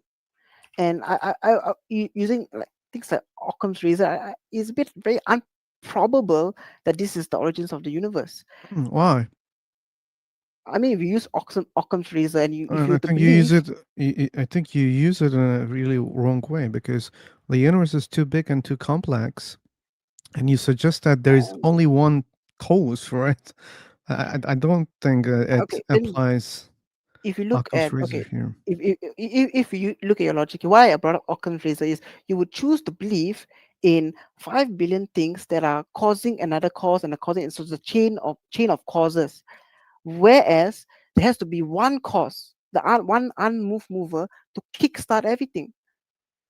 using like things like Occam's razor is a bit very improbable that this is the origins of the universe. Why? I mean, if you use Occam's razor, and if you I were to think you use believe, it. I think you use it in a really wrong way because the universe is too big and too complex, and you suggest that there is um, only one cause for it. I don't think it okay, then applies. if you look Occam's at, razor okay, here. if you look at your logic, why I brought up Occam's razor is you would choose to believe in 5 billion things that are causing another cause and a causing, and so it's a chain of causes. Whereas there has to be one cause, one unmoved mover to kickstart everything.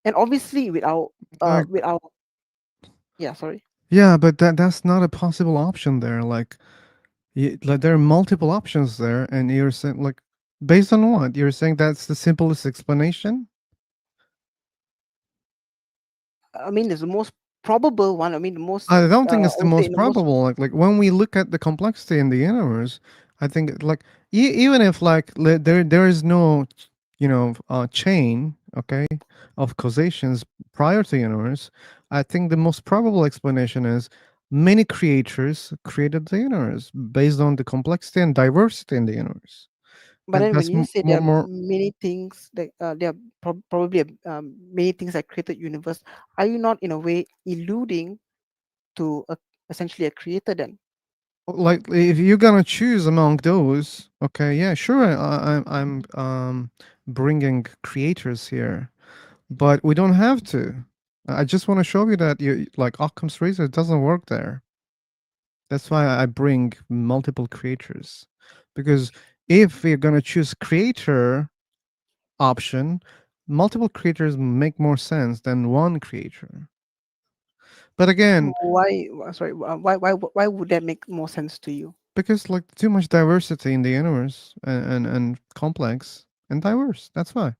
And obviously Like, with our yeah, sorry. yeah, but that's not a possible option there. Like there are multiple options there, and you're saying like, based on what? You're saying that's the simplest explanation? I mean, it's the most probable one. I mean, the most I don't think I it's the would say most in the most probable. Like when we look at the complexity in the universe, I think like even if like there is no chain, okay, of causations prior to the universe, I think the most probable explanation is many creatures created the universe based on the complexity and diversity in the universe. But then when That's you say there are more many things that there are probably many things that created universe, are you not in a way alluding to essentially a creator then? like if you're gonna choose among those, okay, yeah, sure, I'm bringing creators here, but we don't have to. I just want to show you that you like Occam's razor doesn't work there. That's why I bring multiple creators, because if we're gonna choose creator option, multiple creators make more sense than one creator. But again, Why? Sorry. Why would that make more sense to you? because like too much diversity in the universe and complex and diverse. That's why.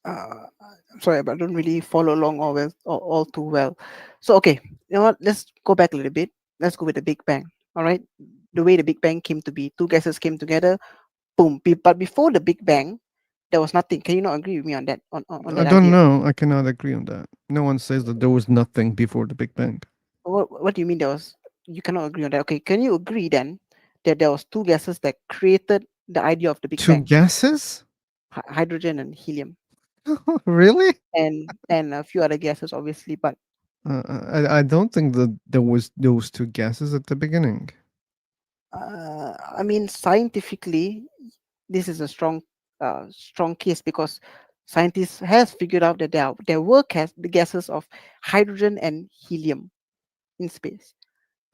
I'm sorry, but I don't really follow along all too well. So okay, you know what? Let's go back a little bit. Let's go with the Big Bang. All right, the way the Big Bang came to be, two gases came together, boom. But before the Big Bang, there was nothing. Can you not agree with me on that on I that don't idea? know. I cannot agree on that. No one says that there was nothing before the Big Bang. What do you mean there was? You cannot agree on that. Okay, can you agree then that there was two gases that created the idea of the Big Two Bang, gases? hydrogen and helium, Really? and a few other gases, obviously. But I don't think that there was those two gases at the beginning. I mean, scientifically, this is a strong case because scientists has figured out that there were the gases of hydrogen and helium in space.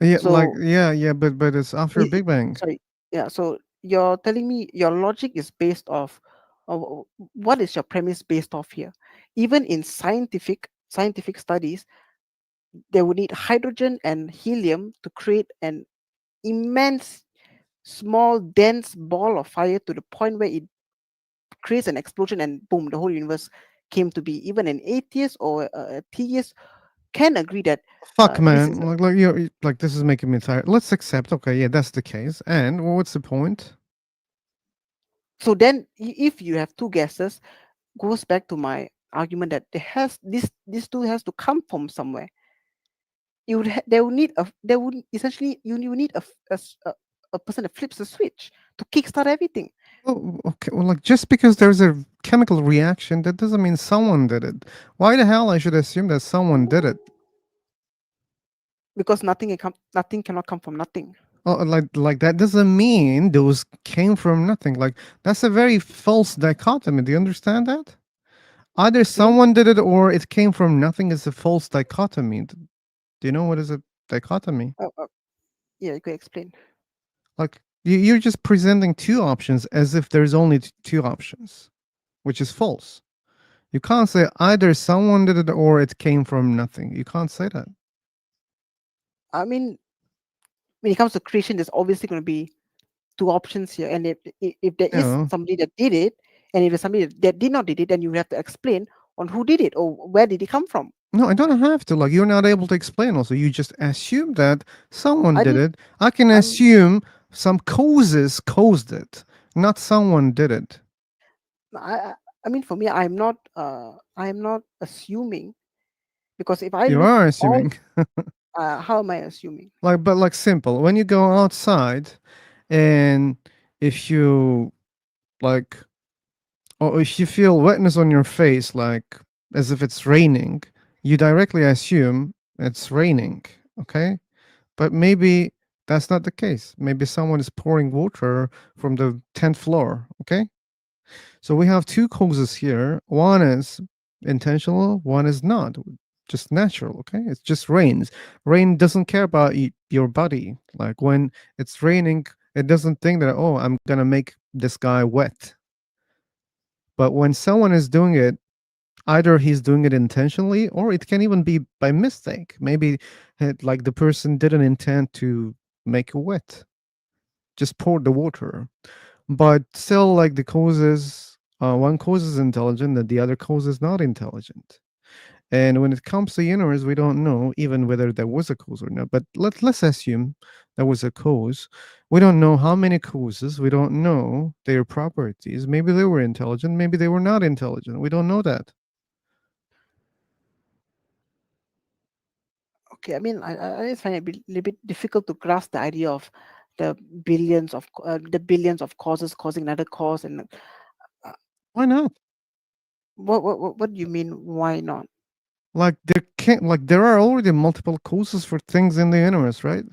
Yeah, like So yeah, but it's after i- Big Bang. sorry, yeah. So you're telling me your logic is based off. What is your premise based off here? Even in scientific studies, they would need hydrogen and helium to create an immense, small, dense ball of fire to the point where it creates an explosion and boom, the whole universe came to be. Even an atheist or a theist can agree that Fuck, this man. is Like like this is making me tired. Let's accept. Okay, yeah, that's the case. And what's the point? so. Then, if you have two gases, goes back to my argument that there has this two has to come from somewhere. They would need they would essentially you need a person that flips the switch to kickstart everything Oh, okay. Well, like just because there's a chemical reaction, that doesn't mean someone did it. Why the hell I should assume that someone did it? because nothing cannot come from nothing. Oh, like that doesn't mean those came from nothing. Like that's a very false dichotomy. Do you understand that? Either Explain. someone did it or it came from nothing is a false dichotomy. Do you know what is a dichotomy? Yeah, you could explain. Like you're just presenting two options as if there's only two options, which is false. You can't say either someone did it or it came from nothing. You can't say that. I mean, when it comes to creation, there's obviously going to be two options here, and if there You is know, somebody that did it, and if there's somebody that did not did it, then you have to explain on who did it or where did it come from. no, I don't have to. Like, you're not able to explain. Also, you just assume that someone I did did. it. I can I'm. assume some causes caused it, not someone did it. I. I mean, for me, I'm not. I am not assuming because if I You look are all, assuming. how am I assuming? Like, but like simple. When you go outside, and if you like, or if you feel wetness on your face, like as if it's raining, you directly assume it's raining. Okay, but maybe That's not the case. Maybe someone is pouring water from the 10th floor. Okay. So we have two causes here. One is intentional, one is not. Just natural. Okay. It just rains. Rain doesn't care about your body. Like when it's raining, it doesn't think that, oh, I'm going to make this guy wet. But when someone is doing it, either he's doing it intentionally or it can even be by mistake. Maybe like the person didn't intend to make you wet, just poured the water. But still, like the causes, one cause is intelligent and the other cause is not intelligent. And when it comes to universe, we don't know even whether there was a cause or not. But let's assume there was a cause. We don't know how many causes. We don't know their properties. Maybe they were intelligent. Maybe they were not intelligent. We don't know that. Okay, I mean, I just find it a little bit difficult to grasp the idea of the billions of causes causing another cause, and Why not? what do you mean? Why not? Like there can't like there are already multiple causes for things in the universe, right?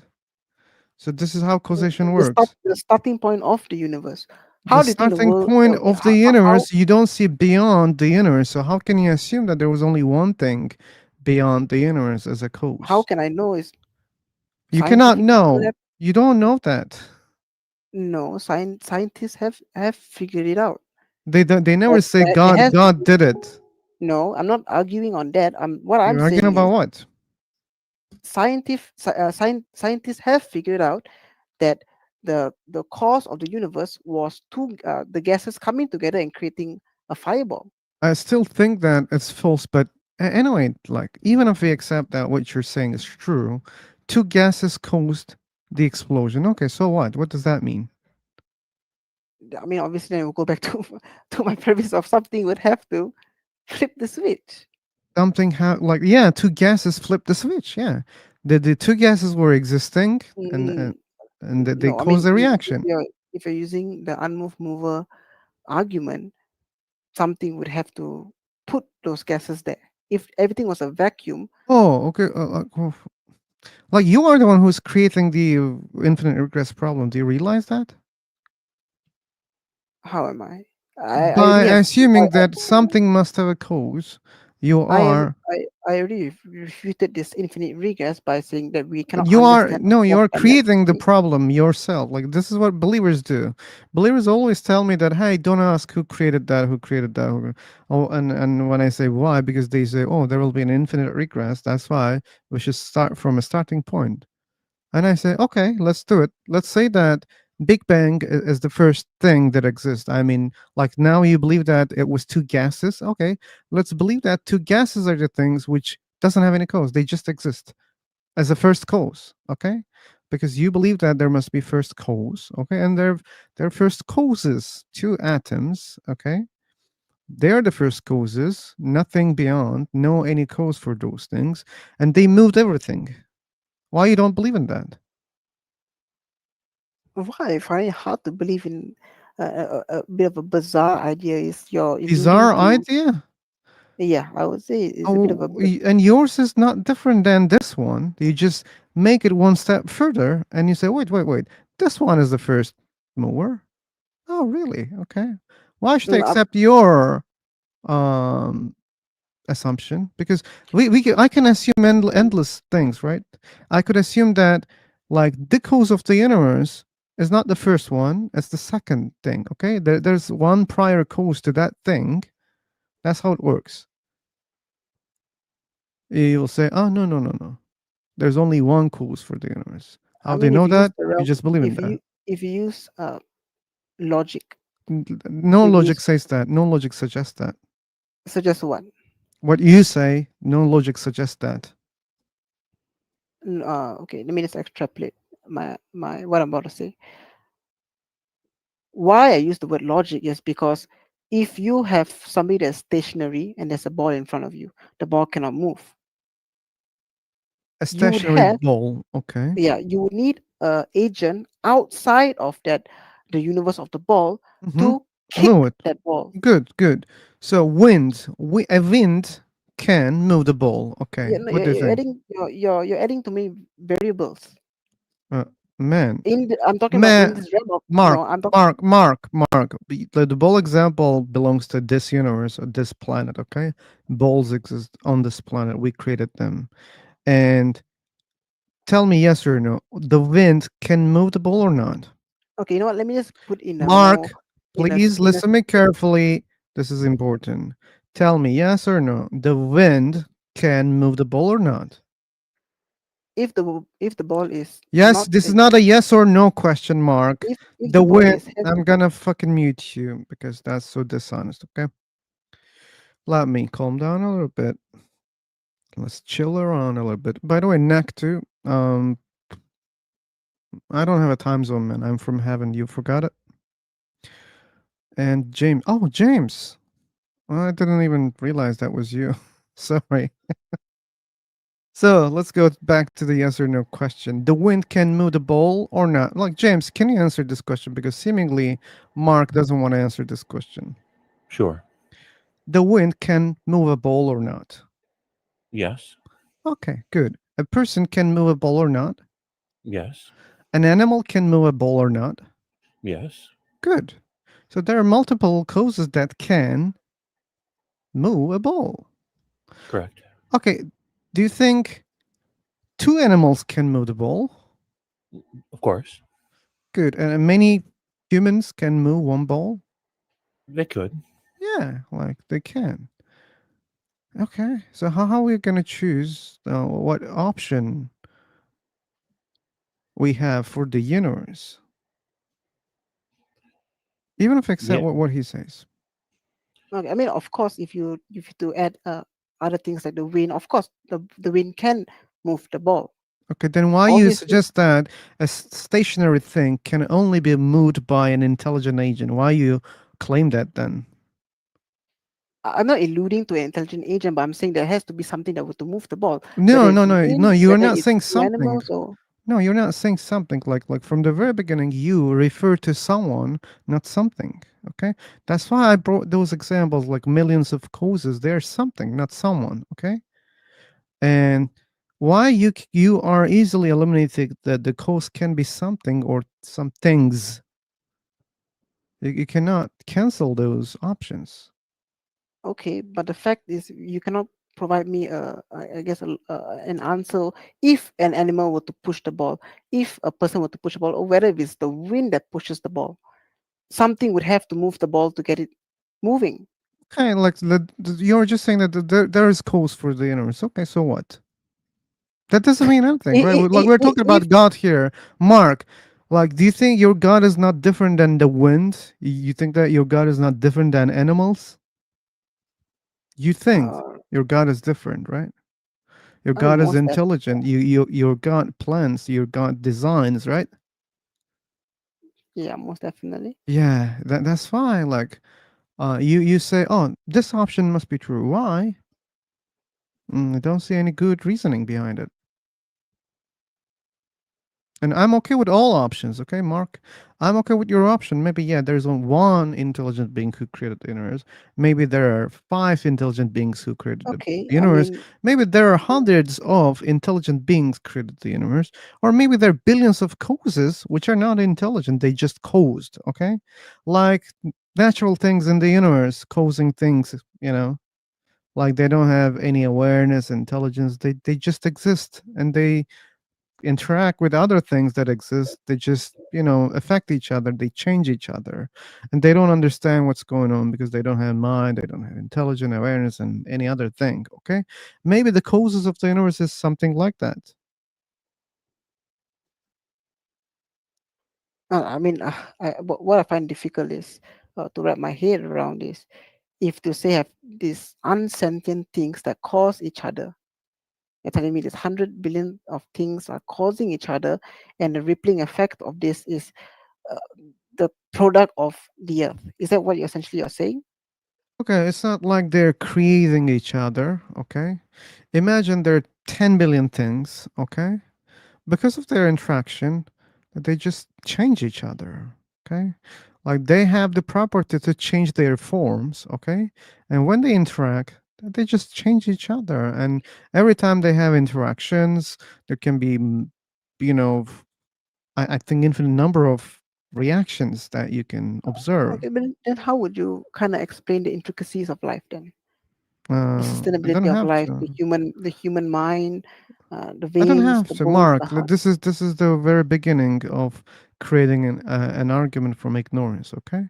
So this is how causation works. The starting point of the universe. The How do you think the starting world? point of the How universe, you don't see beyond the universe. So how can you assume that there was only one thing beyond the universe as a how cause? can I know? Is You cannot scientific people know. have You don't know that. no scientists have figured it out. They don't, they never say There has God did it. no. I'm not arguing on that. What I'm You're arguing saying about is what? scientists have figured out that the cause of the universe was the gases coming together and creating a fireball. I still think that it's false, but anyway, like even if we accept that what you're saying is true, two gases caused the explosion. Okay, so what? What does that mean? I mean, obviously, then we'll go back to to my premise of something would have to flip the switch. Something like yeah, two gases flipped the switch. Yeah, the two gases were existing, and Mm, they no, I caused mean, a if reaction. you're using the unmoved mover argument, something would have to put those gases there. If everything was a vacuum, Oh, okay. Like you are the one who's creating the infinite regress problem. Do you realize that? how am I? I By already have assuming that something must have a cause, you are I already refuted this infinite regress by saying that we cannot you are understand no, you cause are and creating the effect. problem yourself. Like this is what believers do. Believers always tell me that, hey, don't ask who created that, who created that. Oh, and when I say why, because they say, oh, there will be an infinite regress. That's why we should start from a starting point. And I say, okay, let's do it. Let's say that Big Bang is the first thing that exists. I mean, like now you believe that it was two gases. Okay, let's believe that two gases are the things which doesn't have any cause. They just exist as a first cause. Okay, because you believe that there must be first cause. Okay, and their first causes, two atoms. Okay, they're the first causes, nothing beyond, no any cause for those things, and they moved everything. Why you don't believe in that? Why I find it hard to believe in a bit of a bizarre idea is you're alluding Bizarre to. idea. Yeah, I would say it's a bit of a Oh, and yours is not different than this one. You just make it one step further, and you say, "Wait, wait, wait! This one is the first mover." Oh, really? Okay. Why should I mm, accept your um assumption? Because I can assume endless things, right? I could assume that like the cause of the universe is not the first one; it's the second thing. Okay, there's one prior cause to that thing. That's how it works. You will say, "Oh, no, no, no, no. There's only one cause for the universe." I How do you mean, if know you use that? the You realm, just believe in that. if you use logic, No if you logic use says that. No logic suggests that. suggest what? What you say, no logic suggests that. Okay, let me just extrapolate my what I'm about to say. Why I use the word logic is because if you have somebody that's stationary and there's a ball in front of you, the ball cannot move. A You would stationary have ball. Okay. yeah, you would need a agent outside of that the universe of the ball Mm-hmm. to Move kick it. that ball. Good, good. So a wind can move the ball. Okay. Yeah, no, What do you you're think? adding you're adding to me variables. Uh, Man, I'm talking about in man, this realm of Mark, no. I'm talking. Mark. The ball example belongs to this universe or this planet. Okay, balls exist on this planet. We created them. And tell me yes or no. The wind can move the ball or not? Okay, you know what? Let me just put in a more Mark, please in a listen me carefully. This is important. Tell me yes or no. The wind can move the ball or not? if the ball is Yes, not this is in, not a yes or no question, Mark. if The the ball wind, is has, I'm gonna fucking mute you because that's so dishonest, okay? Let me calm down a little bit. Let's chill around a little bit. By the way, neck too. I don't have a time zone, man. I'm from heaven. You forgot it? And James. Oh, James. I didn't even realize that was you. Sorry. So let's go back to the yes or no question. The wind can move the ball or not? Like, James, can you answer this question? Because seemingly Mark doesn't want to answer this question. Sure. The wind can move a ball or not? Yes. Okay, good. A person can move a ball or not? Yes. An animal can move a ball or not? Yes. Good. So there are multiple causes that can move a ball. Correct. Okay, do you think two animals can move the ball? Of course. Good. And many humans can move one ball? They could. Yeah, like they can. Okay, so how are we going to choose what option we have for the universe? Even if I accept Yeah. what he says. okay, I mean, of course, if you to add other things like the wind, of course, the wind can move the ball. Okay, then why you Obviously, suggest that a stationary thing can only be moved by an intelligent agent? Why you claim that then? I'm not alluding to an intelligent agent, but I'm saying there has to be something that would to move the ball, whether No, it's no, no, no. wind, You're whether not it's saying two something. animals, or No, you're not saying something like from the very beginning. You refer to someone, not something. Okay, that's why I brought those examples like millions of causes. They're something, not someone. Okay, and why you are easily eliminating that the cause can be something or some things. You cannot cancel those options. okay. But the fact is, you cannot provide me I guess an answer if an animal were to push the ball, if a person were to push the ball, or whether it's the wind that pushes the ball. Something would have to move the ball to get it moving. Okay, like you're just saying that there is cause for the universe. Okay, so what? That doesn't mean anything, right? Like we're talking If about God here, Mark. Like, do you think your God is not different than the wind? You think that your God is not different than animals? You think uh, your God is different, right? Your I mean, God is most def- intelligent. Your God plans. Your God designs, right? yeah, most definitely. Yeah, that's fine. Like, you say, oh, this option must be true. Why? I don't see any good reasoning behind it. And I'm okay with all options, okay, Mark? I'm okay with your option. Maybe, yeah, there's only one intelligent being who created the universe. Maybe there are five intelligent beings who created the Okay, I universe. mean, Maybe there are hundreds of intelligent beings created the universe. Or maybe there are billions of causes which are not intelligent. They just caused, okay? Like natural things in the universe causing things, like they don't have any awareness, intelligence. They just exist and they interact with other things that exist. They just affect each other, they change each other, and they don't understand what's going on because they don't have mind, they don't have intelligent awareness and any other thing. Okay, maybe the causes of the universe is something like that. I mean, what I find difficult is to wrap my head around is if to say have these unsentient things that cause each other. You're telling me there's 100 billion of things are causing each other, and the rippling effect of this is uh, the product of the earth. Is that what you're saying? Okay, it's not like they're creating each other. Okay, imagine there are 10 billion things. Okay, because of their interaction, they just change each other. Okay, like they have the property to change their forms. Okay, and when they interact, they just change each other. And every time they have interactions, there can be, you know, I think infinite number of reactions that you can observe. Okay, but then how would you kind of explain the intricacies of life then? The I don't sustainability of have life, to. the human mind, the I don't veins, have the to, bones, the Mark. heart. This is the very beginning of creating an argument from ignorance. Okay,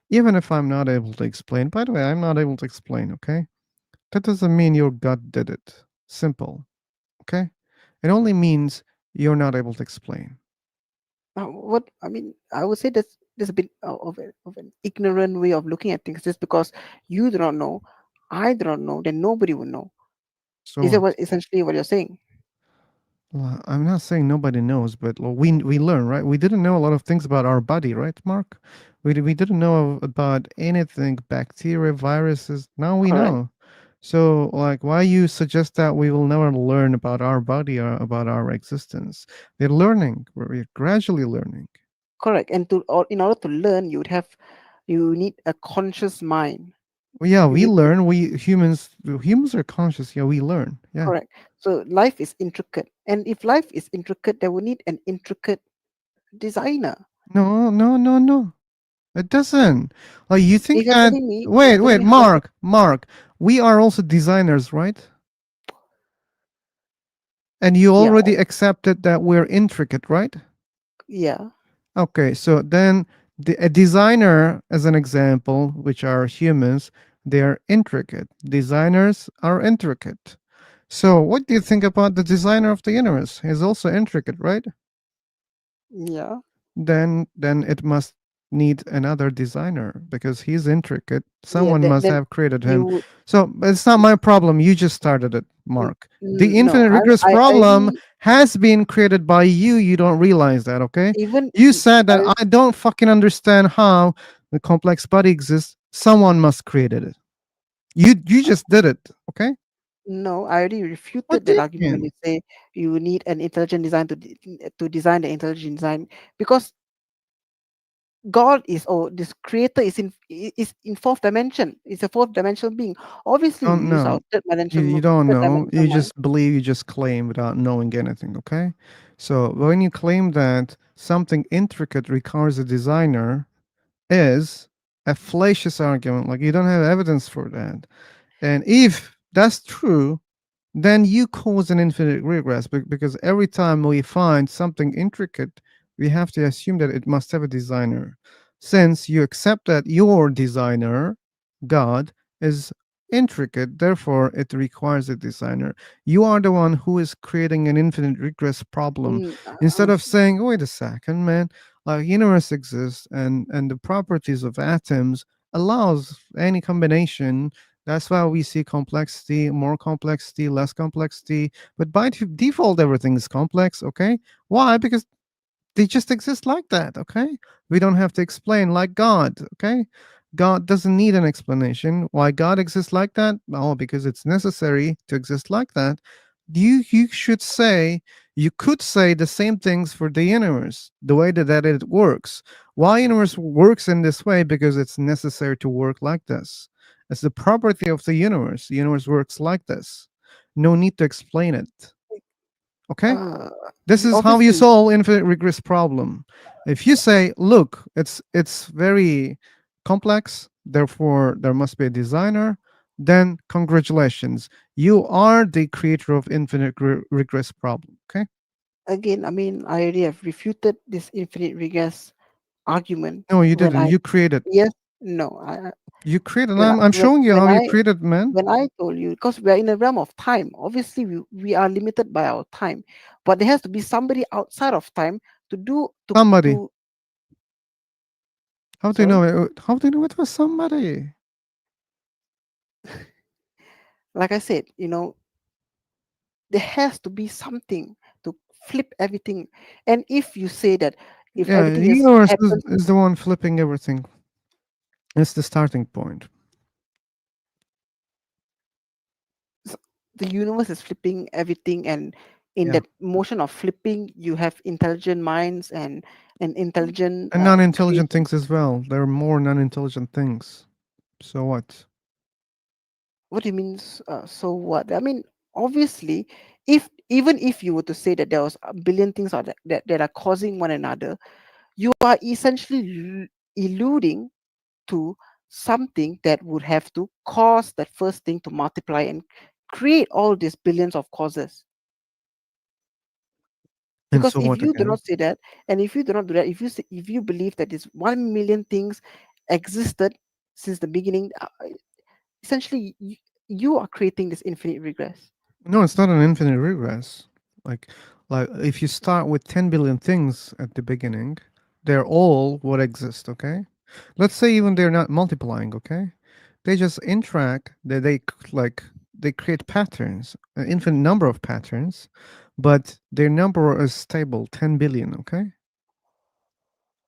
even if I'm not able to explain. By the way, I'm not able to explain. Okay, that doesn't mean your gut did it. Simple. Okay, it only means you're not able to explain. What I mean, I would say that's there's a bit of an ignorant way of looking at things. Just because you do not know, I do not know, then nobody will know. So Is that what? what essentially what you're saying? Well, I'm not saying nobody knows, but well, we learn, right? We didn't know a lot of things about our body, right, Mark? We didn't know about anything, bacteria, viruses. Now we Correct. know. So, like, why you suggest that we will never learn about our body or about our existence? We're learning. We're gradually learning. Correct. And or in order to learn, you need a conscious mind. Well, yeah, You we need to learn. Humans are conscious. Yeah, we learn. Yeah. correct. So life is intricate, and if life is intricate, they will need an intricate designer. No, no, no, no. It doesn't. Like you If think you're that? telling me, if Wait, you're telling wait, me how life, Mark. We are also designers, right? And you yeah, already accepted that we're intricate, right? yeah, Okay, so then a designer, as an example, which are humans, they are intricate. Designers are intricate. So, what do you think about the designer of the universe? He's also intricate, right? yeah, Then it must need another designer because he's intricate. yeah. Someone must Then have created you him. would So it's not my problem. You just started it, Mark. The no. infinite regress I problem already has been created by you. You don't realize that, okay? even You said that I I don't fucking understand how the complex body exists. Someone must created it. You just did it, okay? no. I already What refuted do that you argument when mean? you say you need an intelligent design to design the intelligent design because God is or this creator is in fourth dimension. It's a fourth dimensional being. Obviously, we Don't use our know. You don't third know. dimensional You mind. just believe, you just claim without knowing anything, okay? So when you claim that something intricate requires a designer is a fallacious argument. Like you don't have evidence for that. And if that's true, then you cause an infinite regress because every time we find something intricate, we have to assume that it must have a designer. Since you accept that your designer, God, is intricate, therefore it requires a designer. You are the one who is creating an infinite regress problem. Mm, Instead of saying, wait a second, man, like universe exists and the properties of atoms allows any combination. That's why we see complexity, more complexity, less complexity. But by default, everything is complex. Okay. Why? Because they just exist like that. Okay. We don't have to explain like God. Okay. God doesn't need an explanation. Why God exists like that? Oh, because it's necessary to exist like that. You should say, you could say the same things for the universe, the way that it works. Why universe works in this way? Because it's necessary to work like this. It's the property of the universe. The universe works like this. No need to explain it. Okay? uh, This is how you obviously, solve infinite regress problem. If you say, look, it's very complex, therefore there must be a designer, then congratulations, you are the creator of infinite regress problem. Okay? again, I mean, I already have refuted this infinite regress argument No, you when didn't. I You created. yes, no, You created. when I, I'm showing you how you I created, man. when I told you because we are in the realm of time. Obviously, we are limited by our time, but there has to be somebody outside of time to do Somebody. to How do you sorry, know it? How do you know it was somebody? like I said, there has to be something to flip everything. And if you say that if Yeah, everything the just universe happens, is the one flipping everything. It's the starting point. the universe is flipping everything, and in Yeah. that motion of flipping, you have intelligent minds and intelligent And non-intelligent creation. things as well. There are more non-intelligent things. So what? What do you mean? So what? I mean, obviously, if even if you were to say that there was a billion things that are causing one another, you are essentially alluding to something that would have to cause that first thing to multiply and create all these billions of causes. And Because so if what you do again? not say that, and if you do not do that, if you believe that this 1 million things existed since the beginning, essentially you are creating this infinite regress. No, it's not an infinite regress. Like, like if you start with 10 billion things at the beginning, they're all what exist. Okay, let's say even they're not multiplying. Okay, they just interact. Like they create patterns, an infinite number of patterns, but their number is stable, 10 billion. Okay,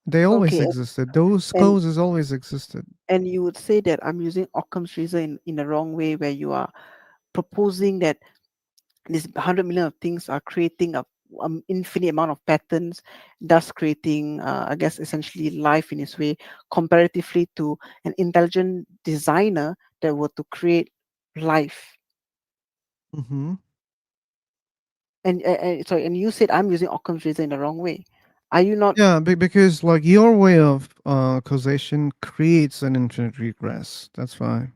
they always Okay, existed. Those and causes always existed. and you would say that I'm using Occam's razor in the wrong way, where you are proposing that this 100 million of things are creating a infinite amount of patterns, thus creating, I guess, essentially life in its way, comparatively to an intelligent designer that were to create life. Hmm. And sorry, and you said I'm using Occam's razor in the wrong way. Are you not? Yeah, because like your way of causation creates an infinite regress. That's why.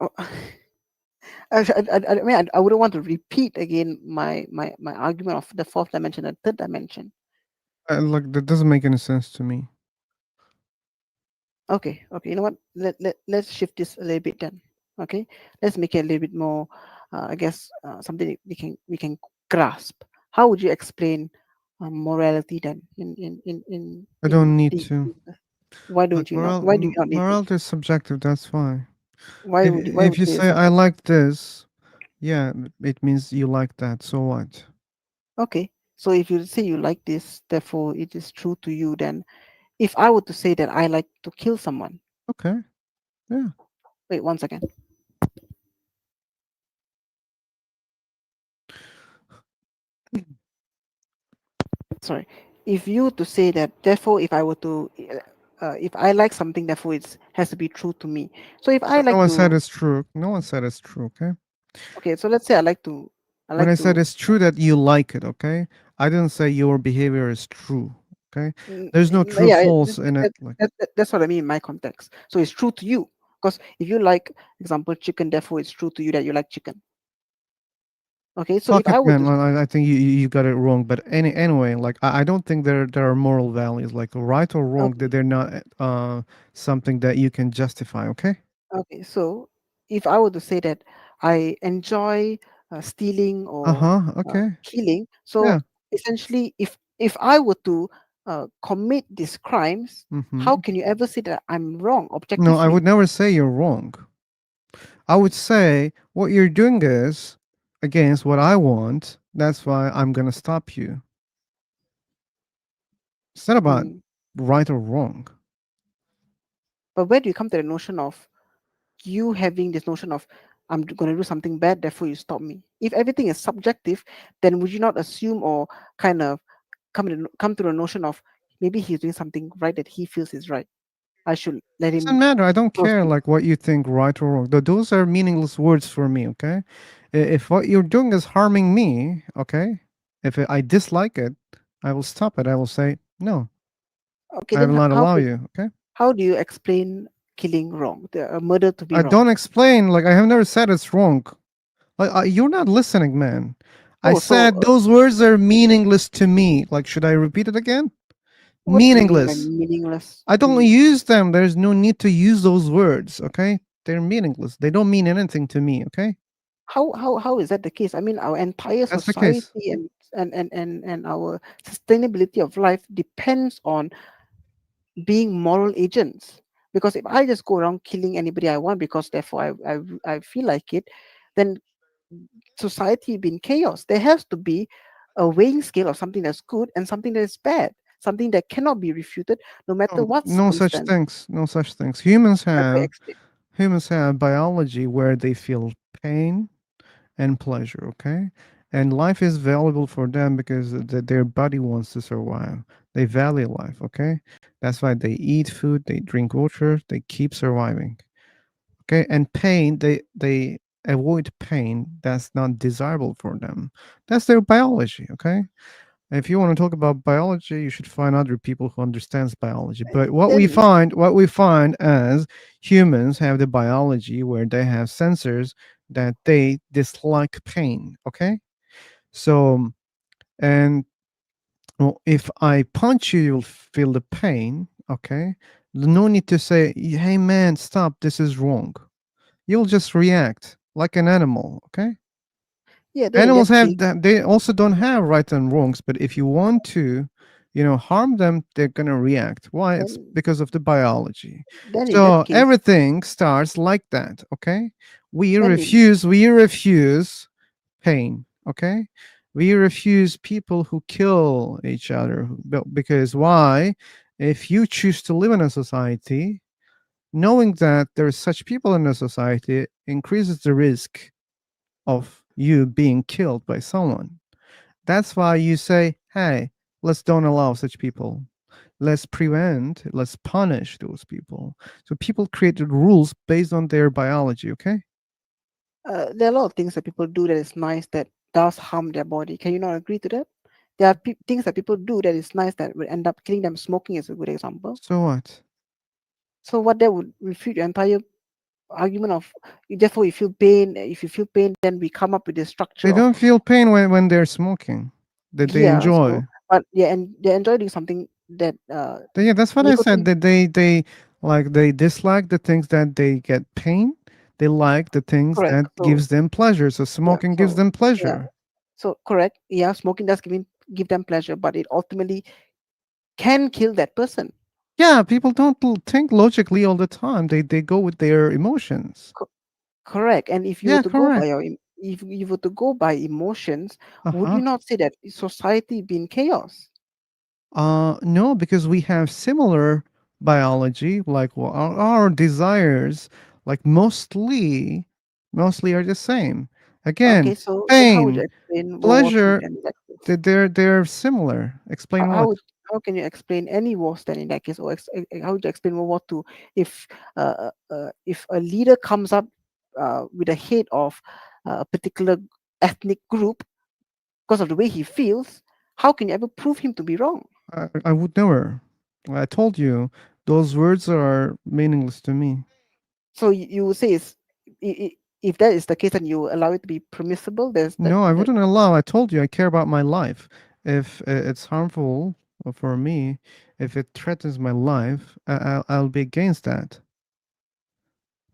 Oh, I mean, I wouldn't want to repeat again my argument of the fourth dimension and third dimension. Like that doesn't make any sense to me. Okay. You know what? Let's shift this a little bit then. Okay, let's make it a little bit more. I guess something that we can grasp. How would you explain morality then? I In don't need the to. why don't Like you not? Why do you not need to? morality is subjective. That's why. Why If would you you say say it's I subjective? like this, yeah, it means you like that. So what? Okay, so if you say you like this, therefore it is true to you. Then, if I were to say that I like to kill someone, Okay. Yeah. wait one second. Sorry, if you were to say that, therefore if I were to if I like something, therefore it has to be true to me. So if I No like one said to, it's true. No one said it's true. Okay. okay, so let's say I When like I said to it's true that you like it, okay, I didn't say your behavior is true. Okay. There's no true yeah, false in it. Like that's what I mean in my context. So it's true to you, because if you like, example, chicken, therefore it's true to you that you like chicken. Okay, so if fuck it, I were man. to, I think you got it wrong. But anyway, like I don't think there are moral values like right or wrong. That okay, they're not something that you can justify. Okay. okay, so if I were to say that I enjoy stealing Uh or huh. Okay. killing, so Yeah. essentially, if I were to commit these crimes, how Mm-hmm. can you ever say that I'm wrong No, I objectively? would never say you're wrong. I would say what you're doing is against what I want. That's why I'm gonna stop you. It's not about Hmm. right or wrong. But where do you come to the notion of you having this notion of I'm going to do something bad, therefore you stop me? If everything is subjective, then would you not assume or kind of come to the notion of maybe he's doing something right that he feels is right? I should let Doesn't him matter. I don't care proceed. like what you think right or wrong. Those are meaningless words for me. Okay. If what you're doing is harming me, okay. If I dislike it, I will stop it. I will say no. Okay, I will then not allow you. Okay. how do you explain killing wrong, the murder to be I wrong? don't explain. Like I have never said it's wrong. Like you're not listening, man. I Oh, so said those words are meaningless to me. Like should I repeat it again? what do you mean by Meaningless. meaningless I to don't you? use them. There's no need to use those words. Okay. They're meaningless. They don't mean anything to me. Okay. How is that the case? I mean, our entire That's the case. society and our sustainability of life depends on being moral agents. Because if I just go around killing anybody I want because therefore I feel like it, then society will be in chaos. There has to be a weighing scale of something that's good and something that is bad, something that cannot be refuted no matter No, what no such circumstance. things. No such things. Okay, explain. Humans have biology where they feel pain and pleasure. Okay, and life is valuable for them because their body wants to survive. They value life. Okay, that's why they eat food, they drink water, they keep surviving. Okay, and pain, they avoid pain that's not desirable for them. That's their biology, okay? If you want to talk about biology, you should find other people who understands biology. But Then what we find as humans have the biology where they have sensors that they dislike pain, okay? So, and well, if I punch you, you'll feel the pain, okay? No need to say, "Hey man, stop, this is wrong." You'll just react like an animal, okay? yeah, then in Animals that case, have that, they also don't have right and wrongs, but if you want to, harm them, they're gonna react. Why? It's then because of the biology. then in that So case, everything starts like that, okay? we then in refuse we refuse pain, okay? We refuse people who kill each other because why? If you choose to live in a society, knowing that there's such people in a society increases the risk of you being killed by someone. That's why you say, hey, let's don't allow such people. Let's punish those people. So people created rules based on their biology, okay? there are a lot of things that people do that is nice that does harm their body. Can you not agree to that? There are things that people do that is nice that will end up killing them. Smoking is a good example. So what? So what that would refute your entire argument of therefore you feel pain. If you feel pain, then we come up with this structure They of don't feel pain when they're smoking. That they yeah. So enjoy. but yeah, and they enjoy doing something that Yeah, that's what I said. nicotine. That they dislike the things that they get pain. They like the things Correct. that So gives them pleasure. So yeah. smoking gives So them yeah. pleasure. So correct. Yeah, smoking does give them pleasure, but it ultimately can kill that person. Yeah, people don't think logically all the time. They go with their emotions. Correct. And if you were Yeah, to go by correct. your if you were to go by emotions, would Uh-huh. you not say that society be in chaos? No, because we have similar biology, like our desires, like mostly are the same. Okay, Again, so then how would you pain, explain World War II pleasure, then in that case? they're similar. Explain what? How can you explain any wars then in that case, or how would you explain World War II if a leader comes up with a hate of a particular ethnic group because of the way he feels? How can you ever prove him to be wrong? I would never. I told you those words are meaningless to me. So you would say if that is the case, then you allow it to be permissible. There's No, I that wouldn't allow. I told you I care about my life. If it's harmful for me, if it threatens my life, I'll be against that.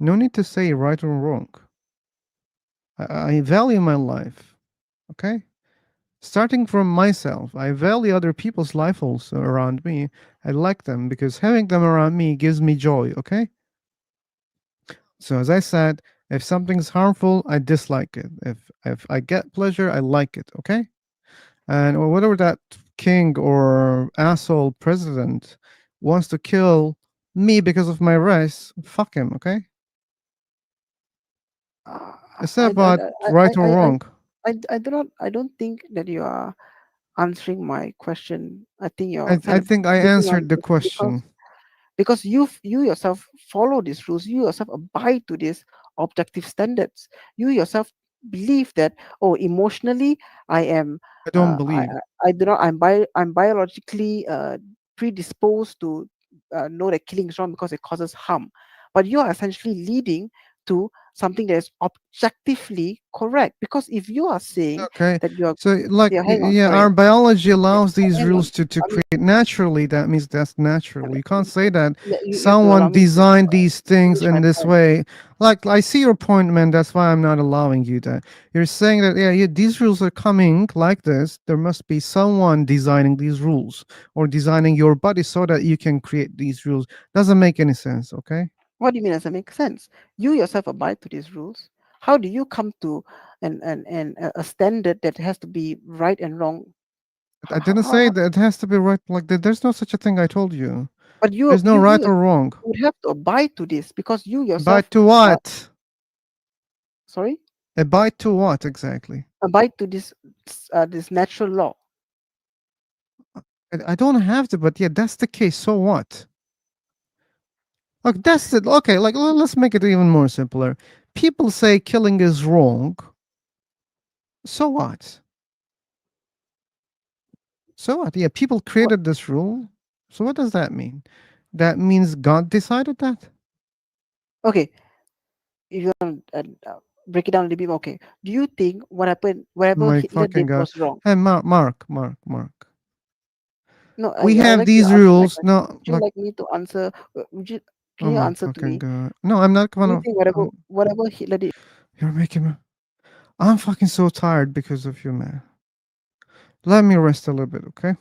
No need to say right or wrong. I value my life. Okay? Starting from myself, I value other people's life also around me. I like them because having them around me gives me joy. Okay? So as I said, if something's harmful, I dislike it. If I get pleasure, I like it. Okay? And whatever that king or asshole president wants to kill me because of my race, fuck him. Okay? uh, It's not about I, right or wrong. I don't think that you are answering my question. I think I you're kind I of think I beating around answered the the bush question. because you yourself follow these rules. You yourself abide to these objective standards. You yourself believe that oh, emotionally I am I don't believe. I do not I'm biologically predisposed to know that killing is wrong because it causes harm, but you are essentially leading to something that is objectively correct. Because if you are saying Okay. that you're So like yeah, hang on, yeah, sorry, our biology yeah, allows these hang on. rules to I mean, create naturally. That means that's natural. You can't say that you have to allow someone me to designed these things finish my in this point. way. Like I see your point, man. That's why I'm not allowing you that. You're saying that yeah, these rules are coming like this. There must be someone designing these rules or designing your body so that you can create these rules. Doesn't make any sense. Okay. What do you mean does it make sense? You yourself abide to these rules. How do you come to a standard that has to be right and wrong? I didn't say that it has to be right. Like there's no such a thing. I told you. But There's no right or wrong. would have to abide to this because you Abide yourself, to uh, what? sorry, Abide to what exactly? abide to this natural law. I don't have to, but yeah, that's the case. So what? Look, that's it. Okay, like let's make it even more simpler. people say killing is wrong. So what? So what? Yeah, people What? created this rule. So what does that mean? That means God decided that? Okay, if you want to break it down a little bit more, okay. Do you think what happened, whatever My Hitler fucking did God. was wrong? Hey, Mark. No, We I would have like you to these answer my rules. question. No, Would you like, like me to answer? Can oh you my answer to fucking me? God. No, I'm not Do you gonna. think I'm, whatever Hitler did? you're making me. I'm fucking so tired because of you, man. Let me rest a little bit, okay?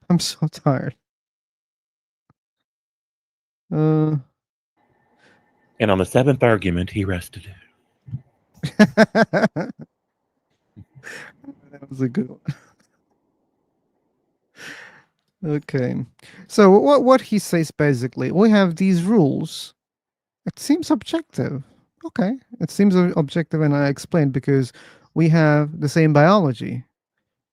I'm so tired. Uh, And on the seventh argument, he rested. that was a good one. Okay. So what he says basically, we have these rules. It seems objective. Okay. It seems objective, and I explained because we have the same biology.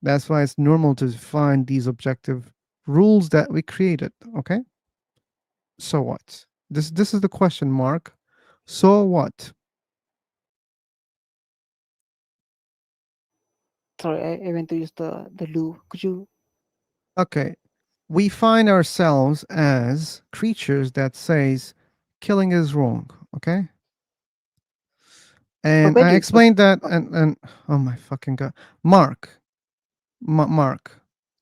That's why it's normal to find these objective rules that we created. Okay. So what? This is the question mark. So what? Sorry, I went to use the loo. Could you? Okay. We find ourselves as creatures that says killing is wrong. Okay. But And where I do you? explained that, and oh my fucking God, Mark, Mark,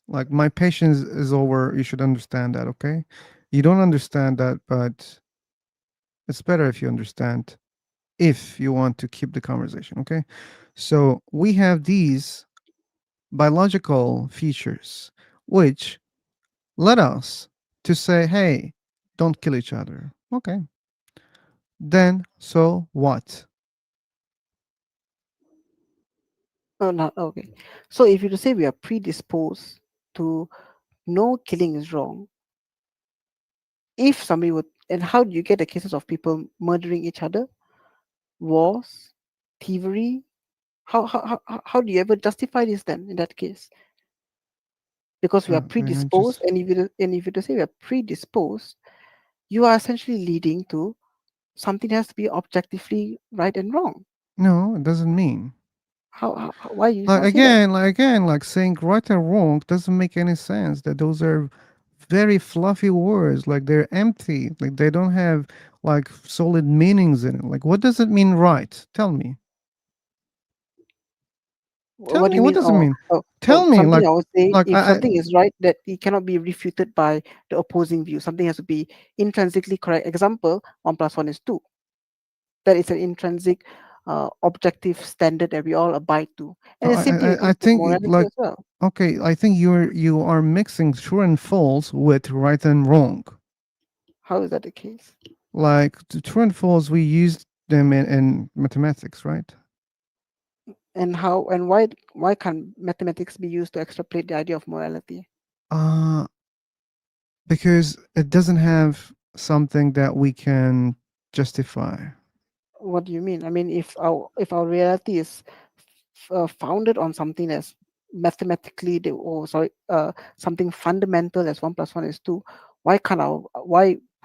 like my patience is over. You should understand that, okay? You don't understand that, but it's better if you understand if you want to keep the conversation, okay? So we have these biological features which led us to say, hey, don't kill each other. Okay. Then, so what? Oh, no. Okay. So if you to say we are predisposed to know killing is wrong, if somebody would, and how do you get the cases of people murdering each other, wars, thievery? How do you ever justify this then in that case? Because we are I predisposed, just, and if you to say we are predisposed, you are essentially leading to something has to be objectively right and wrong. no, it doesn't mean. Why you not say that? Like saying right or wrong doesn't make any sense. That those are very fluffy words. Like they're empty. Like they don't have like solid meanings in it. Like what does it mean right? Tell me. Tell What do me you what mean? does it mean? Oh, Tell me something I would say, like if something is right, that it cannot be refuted by the opposing view. Something has to be intrinsically correct. Example: 1 + 1 is 2. That is an intrinsic, objective standard that we all abide to. And the same thing when it I comes to think morality like as well. okay, I think you are mixing true and false with right and wrong. How is that the case? Like the true and false, we use them in mathematics, right? And how and why can't mathematics be used to extrapolate the idea of morality? Uh because it doesn't have something that we can justify. What do you mean? I mean, if our reality is founded on something that's mathematically or sorry, something fundamental as 1 + 1 is 2, why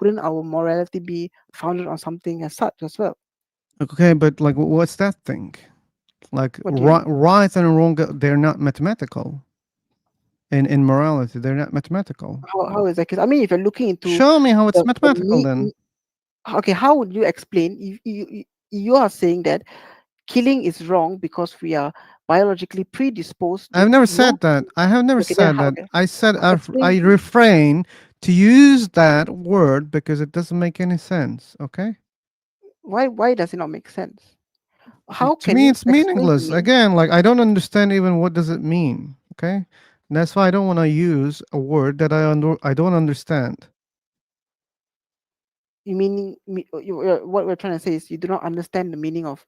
wouldn't our morality be founded on something as such as well? Okay, but like, what's that thing? Like, What do you mean? right and wrong, they're not mathematical. In morality, they're not mathematical. How is that? Because I mean, if you're looking into Show me how it's the mathematical need, then. okay, how would you explain? You are saying that killing is wrong because we are biologically predisposed I've to never know. said that. I have never Okay, then said how? that. Okay, I said explain I to me. refrain to use that word because it doesn't make any sense. Okay. Why does it not make sense? How To can me you it's explain to meaningless. me? Again, like I don't understand even what does it mean. Okay. And that's why I don't want to use a word that I don't understand. You meaning what we're trying to say is you do not understand the meaning of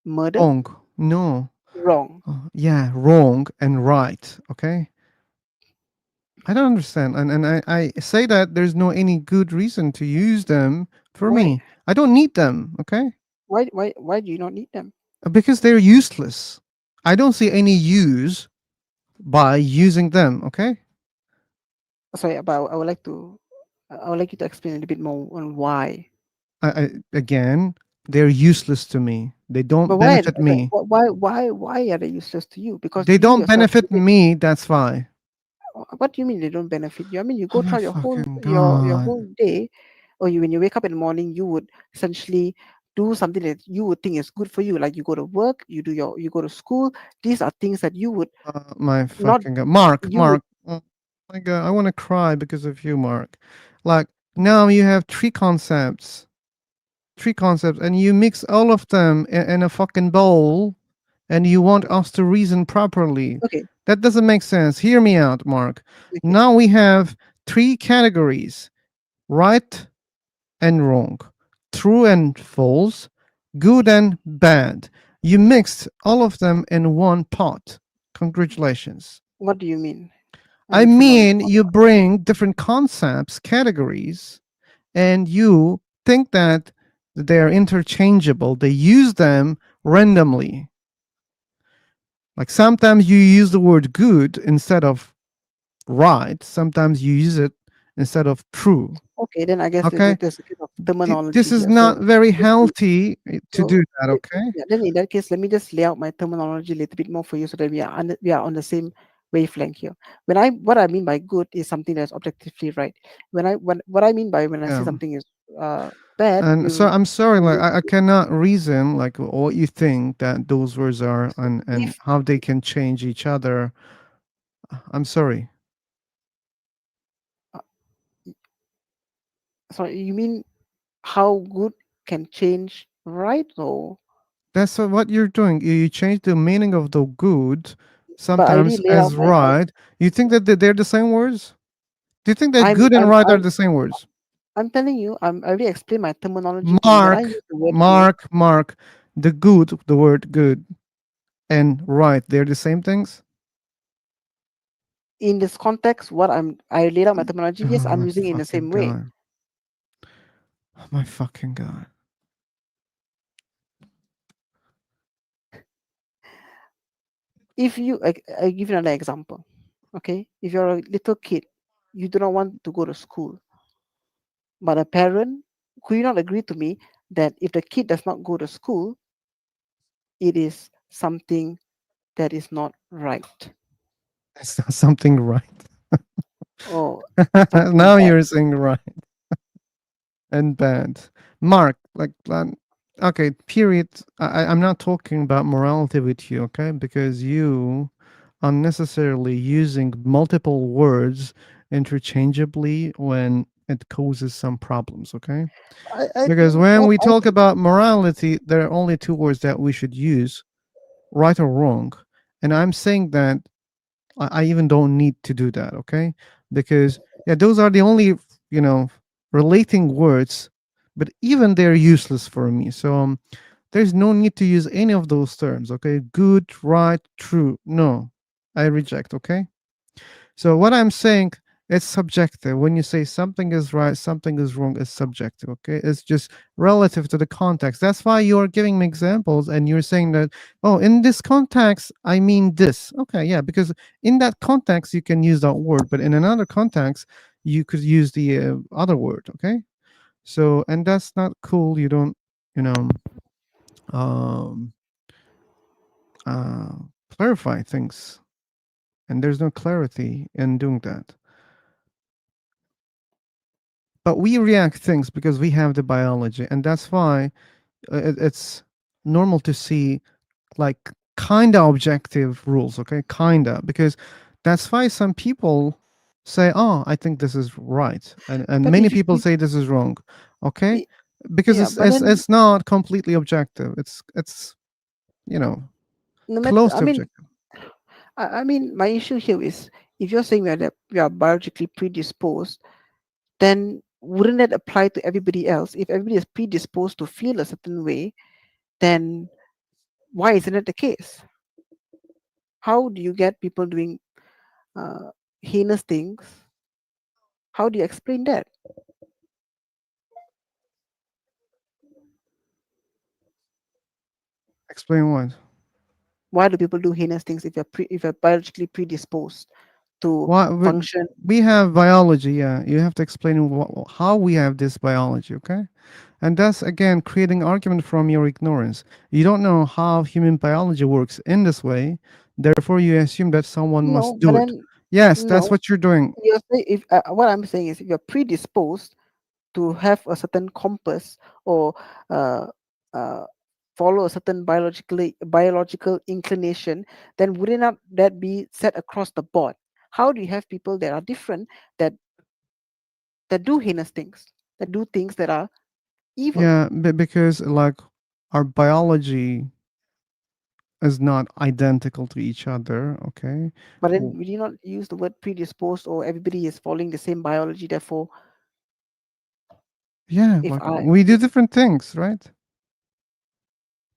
murder. Wrong. No. Wrong. Yeah, wrong and right. Okay. I don't understand. And I say that there's no any good reason to use them for Why? me. I don't need them. Okay. Why do you not need them? Because they're useless. I don't see any use by using them. Okay. Sorry, but I would like you to explain a little bit more on why. Again, they're useless to me. They don't But why? benefit me. Why are they useless to you? Because They you don't yourself. benefit me. That's why. What do you mean they don't benefit you? I mean, you Oh go my throughout fucking your god! whole day, or you when you wake up in the morning, you would essentially do something that you would think is good for you. Like you go to work, you go to school. These are things that you would My not fucking god, Mark, you would. Oh my god, I want to cry because of you, Mark. Like now you have three concepts, and you mix all of them in a fucking bowl, and you want us to reason properly. Okay, That doesn't make sense. Hear me out, Mark. okay. Now we have three categories: right and wrong, true and false, good and bad. You mixed all of them in one pot. Congratulations. What do you mean? I I need to know mean, more. you bring different concepts, categories, and you think that they're interchangeable. They use them randomly. Like sometimes you use the word good instead of right, sometimes you use it instead of true. Okay, then I guess Okay? there's a bit of terminology This is here. not So very just healthy to so do that, le- okay? yeah, then in that case, let me just lay out my terminology a little bit more for you so that we are on the same wavelength here. What I mean by good is something that's objectively right. What I mean by when I say Yeah. something is bad, And so you I'm sorry, like you I cannot reason like what you think that those words are and if how they can change each other. I'm sorry. uh, sorry, you mean how good can change right or That's what you're doing. You change the meaning of the good but I already sometimes laid out as my right. You think that they're the same words? Do you think that I'm good and I'm right are I'm the same words? I'm telling you, I already explained my terminology to you. When I Mark, use the word good, Mark. The good, the word good and right, they're the same things? in this context, I laid out my terminology. Yes, Oh I'm my using it in the fucking same way. god. Oh my fucking god. If you, I give you another example. Okay, if you're a little kid, you do not want to go to school, but a parent, could you not agree to me that if the kid does not go to school, it is something that is not right That's not something right. or something Now bad? you're saying right and bad. Mark, okay, period. I'm not talking about morality with you, okay? Because you unnecessarily using multiple words interchangeably when it causes some problems, okay? I Because think when what we I talk think about morality, there are only two words that we should use, right or wrong. And I'm saying that I even don't need to do that, okay? Because yeah, those are the only you know relating words, but even they're useless for me. So there's no need to use any of those terms, okay? Good, right, true. No, I reject, okay? So what I'm saying, it's subjective. When you say something is right, something is wrong, it's subjective. Okay, it's just relative to the context. That's why you're giving me examples and you're saying that, oh, in this context, I mean this. Okay, yeah, because in that context you can use that word, but in another context you could use the other word. Okay, so and that's not cool. You don't, you know, um, uh, clarify things, and there's no clarity in doing that. But we react things because we have the biology, and that's why it's normal to see like kinda objective rules, okay, kinda, because that's why some people say, oh, I think this is right, and but many people say this is wrong, okay, i- because yeah, it's but it's, then it's not completely objective. It's you know no matter, close to objective. I mean, my issue here is if you're saying we are biologically predisposed, then wouldn't that apply to everybody else? If everybody is predisposed to feel a certain way, then why isn't it the case? How do you get people doing uh, heinous things? How do you explain that? Explain what? Why do people do heinous things if you're biologically predisposed to Why function. we have biology? Yeah, you have to explain how we have this biology. Okay, and that's again creating argument from your ignorance. You don't know how human biology works in this way. Therefore, you assume that someone No, must but do it. then Yes, that's no. what you're doing. You're saying if what I'm saying is if you're predisposed to have a certain compass or uh, uh, follow a certain biological inclination, then would it not that be set across the board? How do you have people that are different that do heinous things, that do things that are evil? Yeah, because like our biology is not identical to each other. Okay. But then W- we do not use the word predisposed or everybody is following the same biology. Therefore, Yeah, if like I we do different things, right?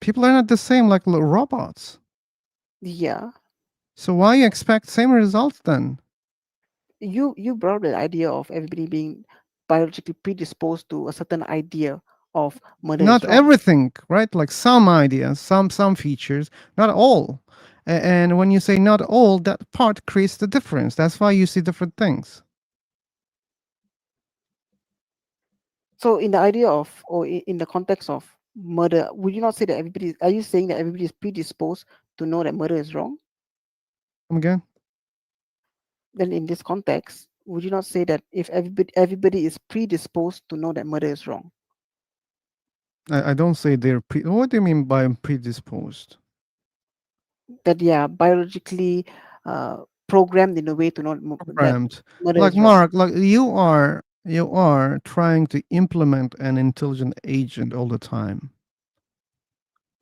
People are not the same like robots. yeah, So why you expect same results then? you brought the idea of everybody being biologically predisposed to a certain idea of murder Not is wrong. everything, right? Like some ideas, some features, not all. And when you say not all, that part creates the difference. That's why you see different things. So in the idea of or in the context of murder, would you not say that everybody are you saying that everybody is predisposed to know that murder is wrong? Come again? Then in this context, would you not say that if everybody is predisposed to know that murder is wrong? I don't say they're what do you mean by predisposed? That they are biologically programmed in a way to know that Programmed. murder Like is wrong. Mark, like you are trying to implement an intelligent agent all the time.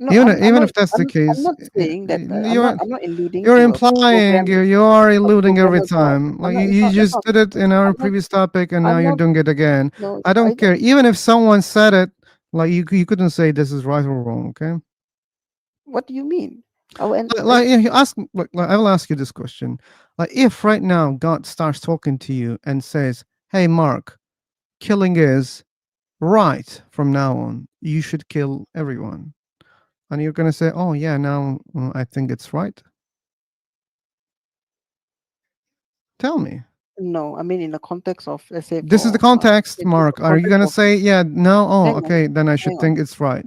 No, Even if that's the I'm case, not saying that you're I'm not alluding you're to a implying program you are a eluding every programmer God. time. I'm Like not. It's you not. That's just not. did it in our I'm not. previous topic, and now I'm you're not. doing it again. No, I don't care. Even if someone said it, like you couldn't say this is right or wrong. Okay. what do you mean? Oh, and Like you ask, like, I will ask you this question: like, if right now God starts talking to you and says, "Hey, Mark, killing is right from now on. You should kill everyone," and you're gonna say, "Oh yeah, now I think it's right." Tell me. no, I mean in the context of let's say This is the for context, in Mark. the Are you context gonna of say, yeah, no? Oh, hang on, okay, then I should hang on, think it's right.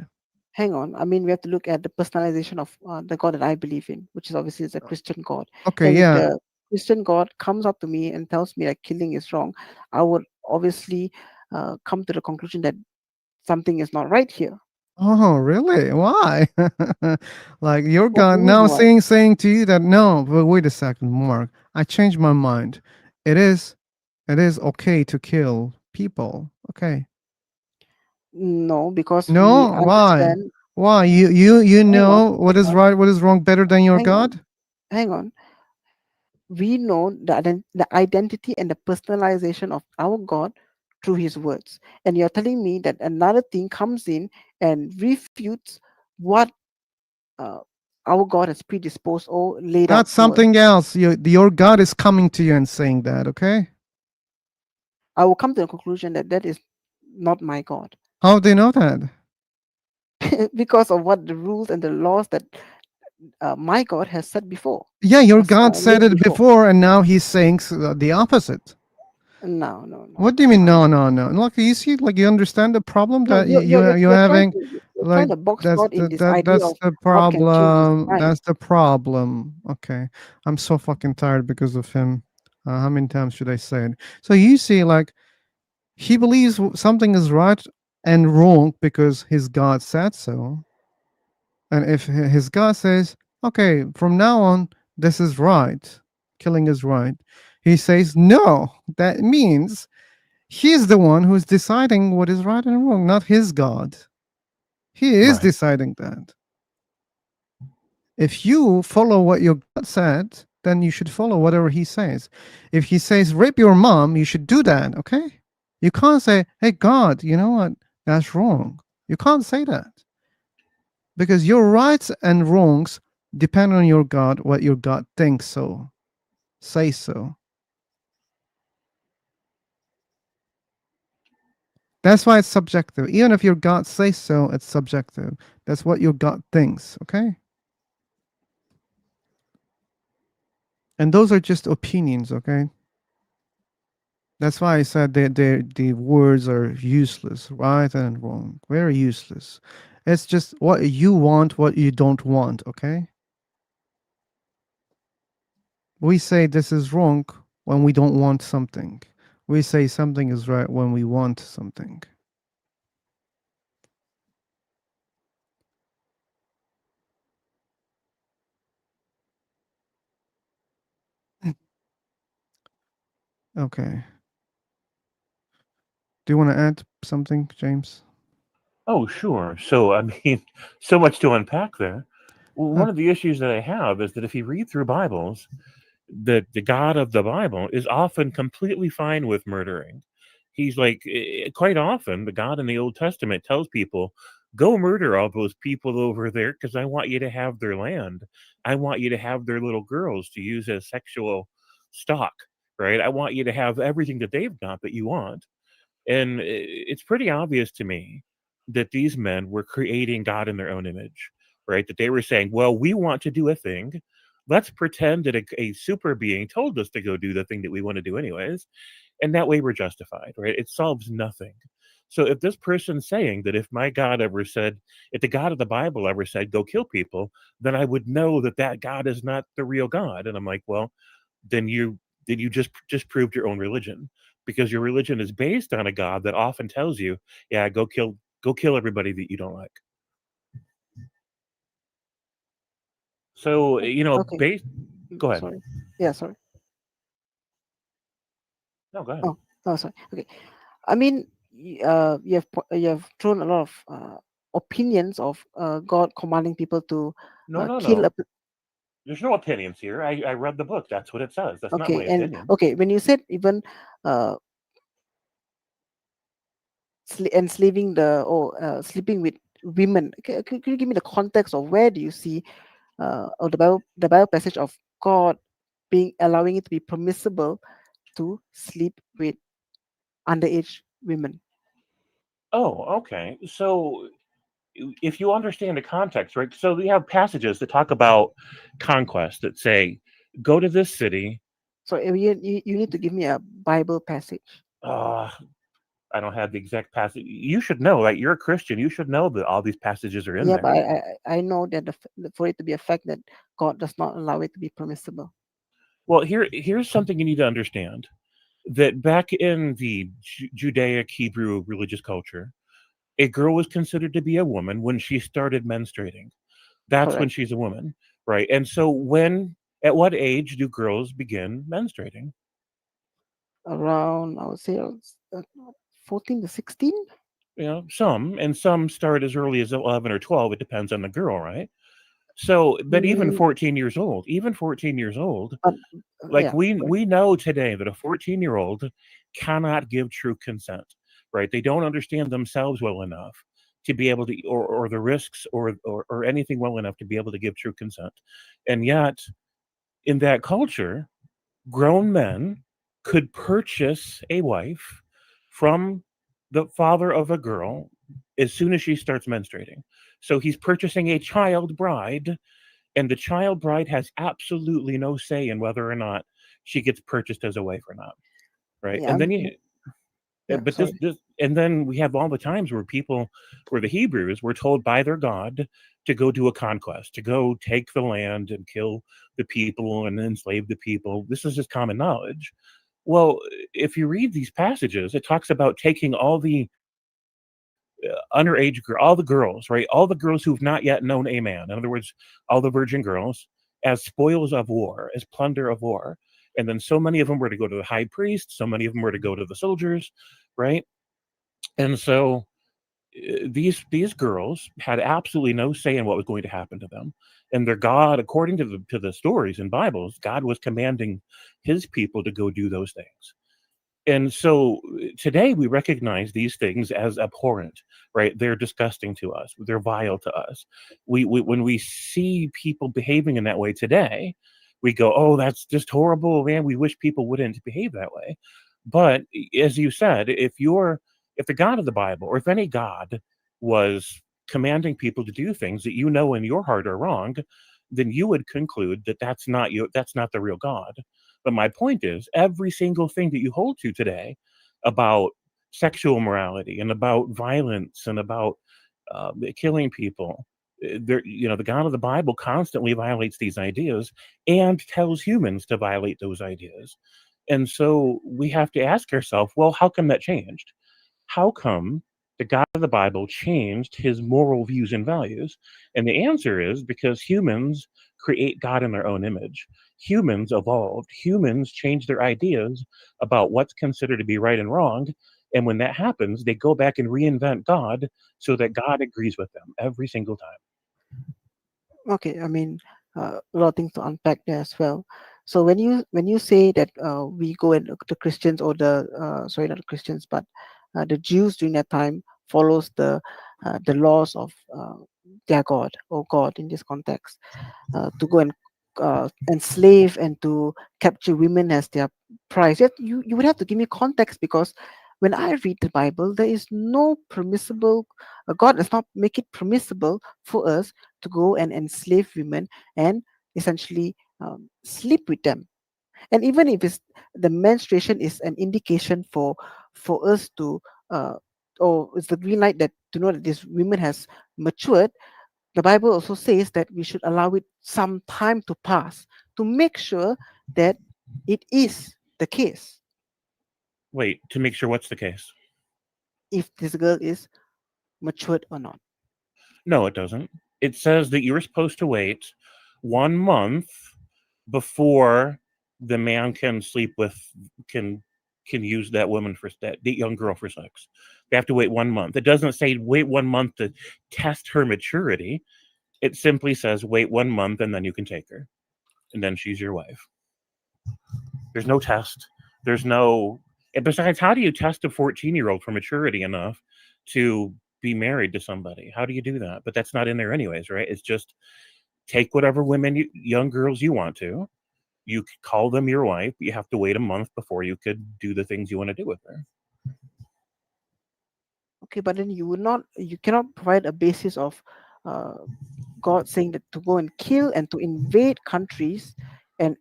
hang on. I mean we have to look at the personalization of the God that I believe in, which is obviously is a Christian God. Okay, And if yeah. the Christian God comes up to me and tells me that killing is wrong, I would obviously come to the conclusion that something is not right here. Oh, really? Why? Like you're What do God you mean now why? saying to you that no, but wait a second, Mark. I changed my mind. It is it is okay to kill people. Okay. No, because we No, why? understand. Why? You Hang on, know what hang is on, right, what is wrong better than your hang on, God? hang on. We know the identity and the personalization of our God through His words. And you're telling me that another thing comes in and refutes what uh, our God has predisposed or laid Not out to us. something else. Your God is coming to you and saying that, okay? I will come to the conclusion that that is not my God How do you know that? because of what the rules and the laws that my God has set before, Yeah, your has God said laid it before. before, and now he's saying the opposite. No, no, no, What do you no. mean? No, no, no. Like you see, like you understand the problem No, that you're having. you're trying Like to box that's God in this idea that's of the God can change His problem. mind. That's the problem. Okay, I'm so fucking tired because of him. How many times should I say it? So you see, like he believes something is right and wrong because his God said so. And if his God says, okay, from now on, this is right, killing is right, he says, no, that means he's the one who's deciding what is right and wrong, not his God. He is Right. deciding that. If you follow what your God said, then you should follow whatever he says. If he says, rape your mom, you should do that, okay? You can't say, hey, God, you know what? That's wrong. You can't say that. Because your rights and wrongs depend on your God, what your God thinks so, say so. That's why it's subjective. Even if your God says so, it's subjective. That's what your God thinks, okay? And those are just opinions, okay? That's why I said the words are useless, right and wrong, very useless. It's just what you want, what you don't want, okay? We say this is wrong when we don't want something. We say something is right when we want something. Okay. Do you want to add something, James? Oh, sure. So, I mean, so much to unpack there. Uh, One of the issues that I have is that if you read through Bibles, the God of the Bible is often completely fine with murdering. He's like, quite often, the God in the Old Testament tells people, go murder all those people over there because I want you to have their land. I want you to have their little girls to use as sexual stock, right? I want you to have everything that they've got that you want. And it's pretty obvious to me that these men were creating God in their own image, right? That they were saying, well, we want to do a thing. Let's pretend that a super being told us to go do the thing that we want to do anyways. And that way we're justified, right? It solves nothing. So if this person's saying that if my God ever said, if the God of the Bible ever said, go kill people, then I would know that that God is not the real God. And I'm like, well, then you just proved your own religion because your religion is based on a God that often tells you, yeah, go kill everybody that you don't like. So Okay. go ahead. Sorry. Yeah, sorry. No, go ahead. Oh, sorry. Okay. I mean, you have thrown a lot of opinions of God commanding people to kill No. a. There's no opinions here. I read the book. That's what it says. That's not my Okay, and opinion. okay, when you said even uh, enslaving sleeping with women, could you give me the context of where do you see of the Bible passage of God being allowing it to be permissible to sleep with underage women? Oh, okay. So if you understand the context, right? So we have passages that talk about conquest that say, go to this city. So you need to give me a Bible passage. Uh, I don't have the exact passage. You should know, right? You're a Christian. You should know that all these passages are in Yeah, but there. I know that for it to be a fact that God does not allow it to be permissible. Well, here's something you need to understand that back in the Judaic Hebrew religious culture, a girl was considered to be a woman when she started menstruating. That's when Correct. she's a woman, right? And so at what age do girls begin menstruating? Around, I would say, 14 to 16. Some start as early as 11 or 12. It depends on the girl, right? So, but even Mm, 14 years old, but, like yeah, we know today that a 14-year-old cannot give true consent, right? They don't understand themselves well enough to be able to, or the risks, or anything well enough to be able to give true consent. And yet, in that culture, grown men could purchase a wife from the father of a girl as soon as she starts menstruating. So he's purchasing a child bride, and the child bride has absolutely no say in whether or not she gets purchased as a wife or not, right? yeah, And then yeah. but Sorry. this and then we have all the times where the Hebrews were told by their God to go do a conquest, to go take the land and kill the people and enslave the people. This is just common knowledge. Well, if you read these passages, it talks about taking all the all the girls, right? All the girls who've not yet known a man. In other words, all the virgin girls as spoils of war, as plunder of war. And then so many of them were to go to the high priest, so many of them were to go to the soldiers, right? And so these girls had absolutely no say in what was going to happen to them. And their God, according to the stories in Bibles, God was commanding his people to go do those things. And so today we recognize these things as abhorrent, right? They're disgusting to us. They're vile to us. We when we see people behaving in that way today, we go, "Oh, that's just horrible, man. We wish people wouldn't behave that way." But as you said, if the God of the Bible, or if any God was commanding people to do things that you know in your heart are wrong, then you would conclude that that's not you, that's not the real God. But my point is, every single thing that you hold to today about sexual morality and about violence and about killing people, there, the God of the Bible constantly violates these ideas and tells humans to violate those ideas. And so we have to ask ourselves, well, how come that changed? How come the God of the Bible changed his moral views and values? And the answer is because humans create God in their own image. Humans evolved. Humans change their ideas about what's considered to be right and wrong. And when that happens, they go back and reinvent God so that God agrees with them every single time. Okay, I mean, a lot of things to unpack there as well. So when you say that we go and the Christians or the sorry, not the Christians, but the Jews during that time follows the laws of their God or God in this context, to go and enslave and to capture women as their prize. You would have to give me context, because when I read the Bible, there is no permissible. God does not make it permissible for us to go and enslave women and essentially sleep with them. And even if the menstruation is an indication for us to or it's the green light that to know that this woman has matured, the Bible also says that we should allow it some time to pass to make sure that it is the case. Wait, to make sure what's the case? If this girl is matured or not. No, it doesn't. It says that you're supposed to wait 1 month before the man can sleep with can use that woman for that young girl for sex. They have to wait 1 month. It doesn't say wait 1 month to test her maturity. It simply says wait 1 month and then you can take her, and then she's your wife. There's no test. There's no. And besides, how do you test a 14-year-old for maturity enough to be married to somebody? How do you do that? But that's not in there anyways, right? It's just take whatever young girls you want to. You call them your wife. You have to wait a month before you could do the things you want to do with her. Okay, but then you cannot provide a basis of uh, God saying that to go and kill and to invade countries and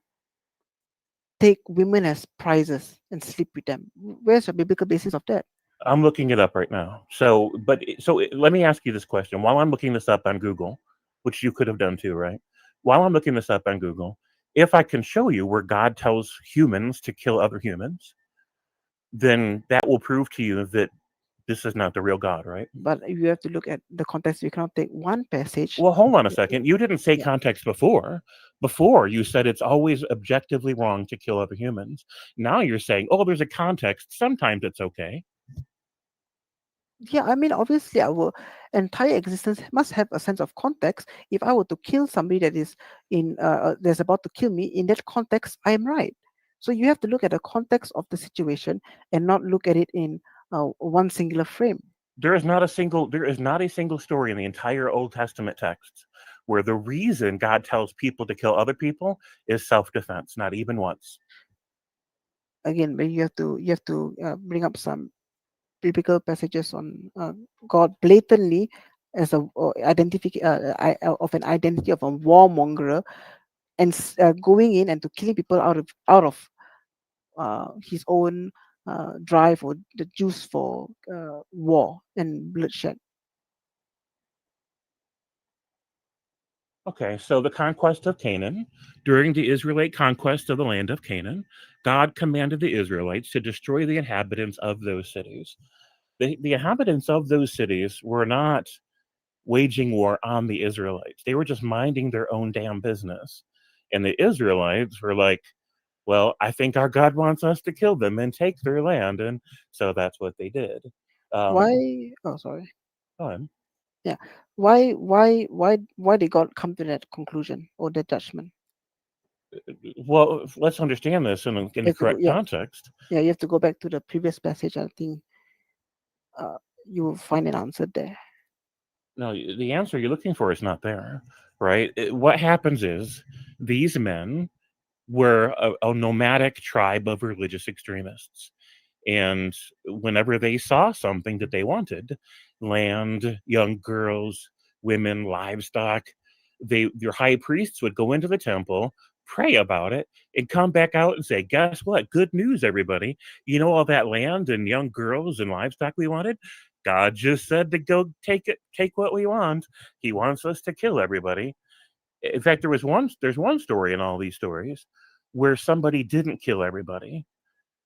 take women as prizes and sleep with them. Where's the biblical basis of that? I'm looking it up right now. Let me ask you this question. While I'm looking this up on Google, which you could have done too, right? While I'm looking this up on Google, if I can show you where God tells humans to kill other humans, then that will prove to you that this is not the real God, right? But you have to look at the context. You cannot take one passage. Well, hold on a second. You didn't say Yeah. context before. Before you said it's always objectively wrong to kill other humans. Now you're saying, oh, there's a context. Sometimes it's okay. Yeah, I mean, obviously, our entire existence must have a sense of context. If I were to kill somebody that is that's about to kill me, in that context, I am right. So you have to look at the context of the situation and not look at it in one singular frame. There is not a single story in the entire Old Testament texts where the reason God tells people to kill other people is self-defense. Not even once. Again, but you have to bring up some biblical passages on God blatantly as a of an identity of a warmonger and going in and to killing people out of his own drive or the juice for war and bloodshed. Okay, so the conquest of Canaan. During the Israelite conquest of the land of Canaan, God commanded the Israelites to destroy the inhabitants of those cities. The inhabitants of those cities were not waging war on the Israelites. They were just minding their own damn business. And the Israelites were like, well, I think our God wants us to kill them and take their land. And so that's what they did. Why? Oh, sorry. Go ahead. Yeah. Why did God come to that conclusion or that judgment? Well, let's understand this in the You have to go, correct context. yeah, you have to go back to the previous passage. I think you will find an answer there. No, the answer you're looking for is not there, right? What happens is these men were a nomadic tribe of religious extremists. And whenever they saw something that they wanted, land, young girls, women, livestock, Your high priests would go into the temple, pray about it, and come back out and say, "Guess what? Good news, everybody! You know all that land and young girls and livestock we wanted? God just said to go take what we want. He wants us to kill everybody." In fact, there's one story in all these stories where somebody didn't kill everybody,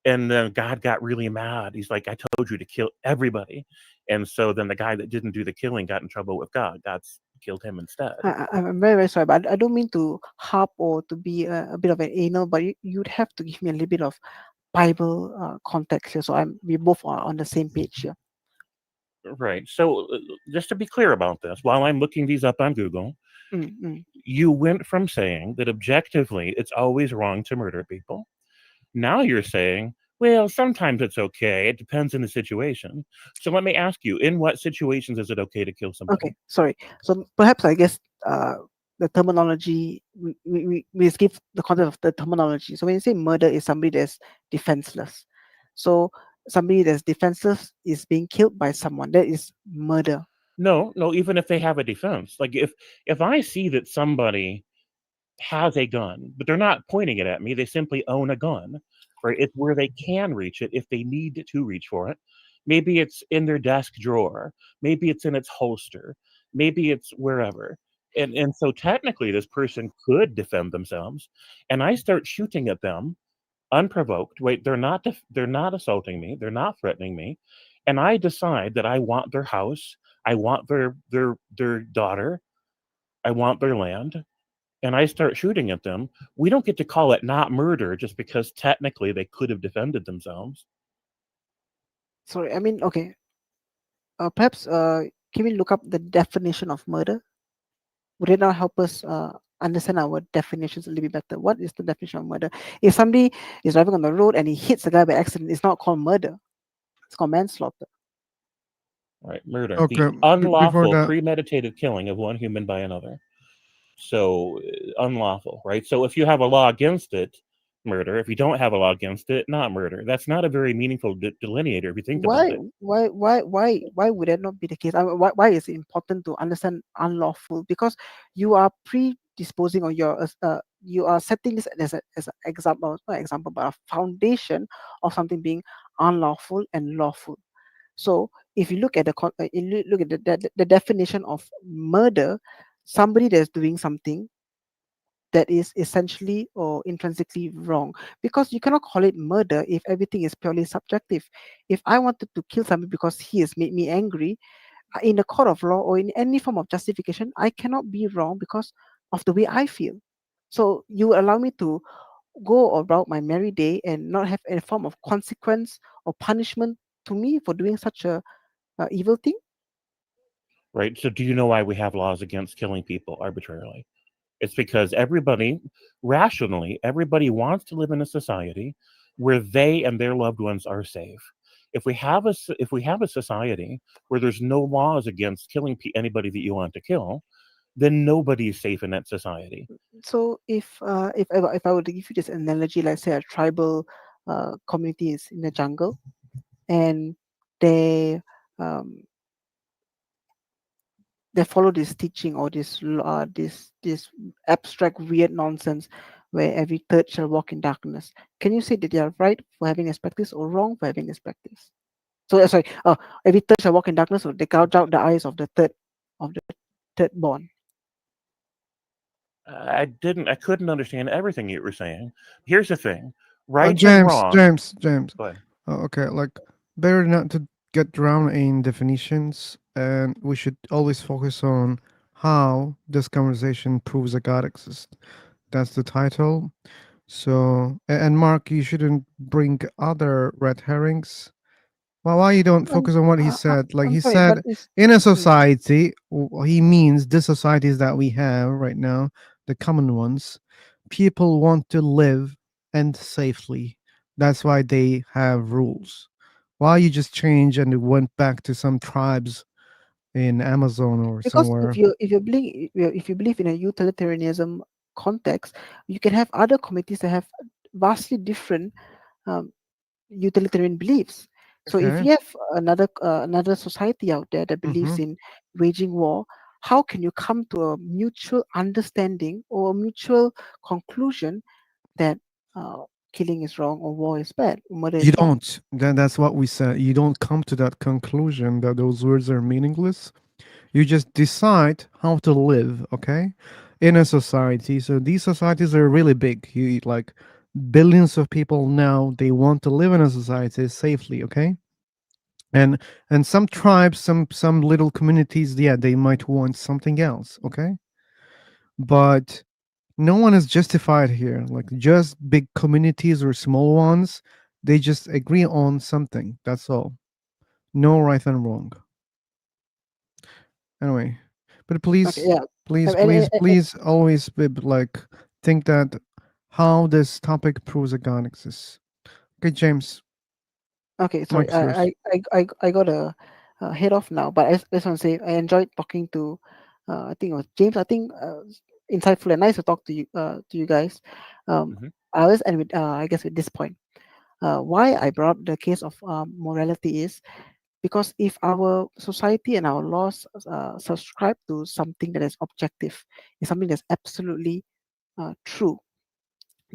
and then God got really mad. He's like, "I told you to kill everybody," and so then the guy that didn't do the killing got in trouble with God. God's killed him instead. I'm very, very sorry, but I don't mean to harp or to be a bit of an anal, but you'd have to give me a little bit of Bible context here, so we both are on the same page here. Right. So just to be clear about this, while I'm looking these up on Google, you went from saying that objectively it's always wrong to murder people. Now you're saying, well, sometimes it's okay. It depends on the situation. So let me ask you, in what situations is it okay to kill somebody? Okay, sorry. So perhaps I guess the terminology, we skip the concept of the terminology. So when you say murder is somebody that's defenseless. So somebody that's defenseless is being killed by someone. That is murder. No, even if they have a defense. Like if I see that somebody has a gun, but they're not pointing it at me, they simply own a gun, right? It's where they can reach it if they need to reach for it. Maybe it's in their desk drawer, maybe it's in its holster, maybe it's wherever. And so technically this person could defend themselves, and I start shooting at them unprovoked. Wait, they're not assaulting me, they're not threatening me, and I decide that I want their house, I want their daughter, I want their land, and I start shooting at them. We don't get to call it not murder just because technically they could have defended themselves. Sorry, I mean, okay. Perhaps can we look up the definition of murder? Would it not help us understand our definitions a little bit better? What is the definition of murder? If somebody is driving on the road and he hits a guy by accident, it's not called murder. It's called manslaughter. Right, murder. Okay, The before unlawful, that, premeditated killing of one human by another. So unlawful, right? So if you have a law against it, murder. If you don't have a law against it, not murder. That's not a very meaningful delineator if you think about it. Why would that not be the case? I mean, why is it important to understand unlawful? Because you are predisposing, or you are setting this as an example, not example, but a foundation of something being unlawful and lawful. So if you look at look at the definition of murder, somebody that's doing something that is essentially or intrinsically wrong, because you cannot call it murder if everything is purely subjective. If I wanted to kill somebody because he has made me angry, in the court of law or in any form of justification, I cannot be wrong because of the way I feel. So you allow me to go about my merry day and not have any form of consequence or punishment to me for doing such a evil thing? Right? So do you know why we have laws against killing people arbitrarily? It's because everybody, rationally, everybody wants to live in a society where they and their loved ones are safe. If we have a society where there's no laws against killing anybody that you want to kill, then nobody is safe in that society. So if I were to give you this analogy, let's say a tribal community is in the jungle, and they um, they follow this teaching or this abstract weird nonsense where every third shall walk in darkness. Can you say that they are right for having this practice or wrong for having this practice? So sorry, every third shall walk in darkness, or they gouge out the eyes of the third born. I couldn't understand everything you were saying. Here's the thing: right and James, wrong. James. Go ahead. Okay, like better not to get drowned in definitions, and we should always focus on how this conversation proves that God exists. That's the title. So, and Mark, you shouldn't bring other red herrings. Well, why you don't focus on what he said? Like I'm he sorry, but said, it's in a society, he means the societies that we have right now, the common ones. People want to live and safely. That's why they have rules. Why you just change and it went back to some tribes in Amazon or because somewhere? if you believe in a utilitarianism context, you can have other communities that have vastly different um, utilitarian beliefs. So if Okay. you have another society out there that believes Mm-hmm. in waging war, how can you come to a mutual understanding or a mutual conclusion that uh, killing is wrong or war is bad, murder You is wrong? don't. That's what we said. You don't come to that conclusion that those words are meaningless. You just decide how to live, okay? In a society. So these societies are really big. You like billions of people now they want to live in a society safely, okay? And some tribes, some little communities, yeah, they might want something else, okay? But no one is justified here. Like just big communities or small ones, they just agree on something. That's all. No right and wrong. Anyway, but Okay, yeah. please always like think that how this topic proves a God exists. Okay, James, Okay, sorry. Mike's yours. I got a head off now, but I just want to say I enjoyed talking to, I think it was James. I think insightful and nice to talk to you guys. Mhm. I always end with I guess with this point. Why I brought up the case of morality is because if our society and our laws subscribe to something that is objective, is something that's absolutely true,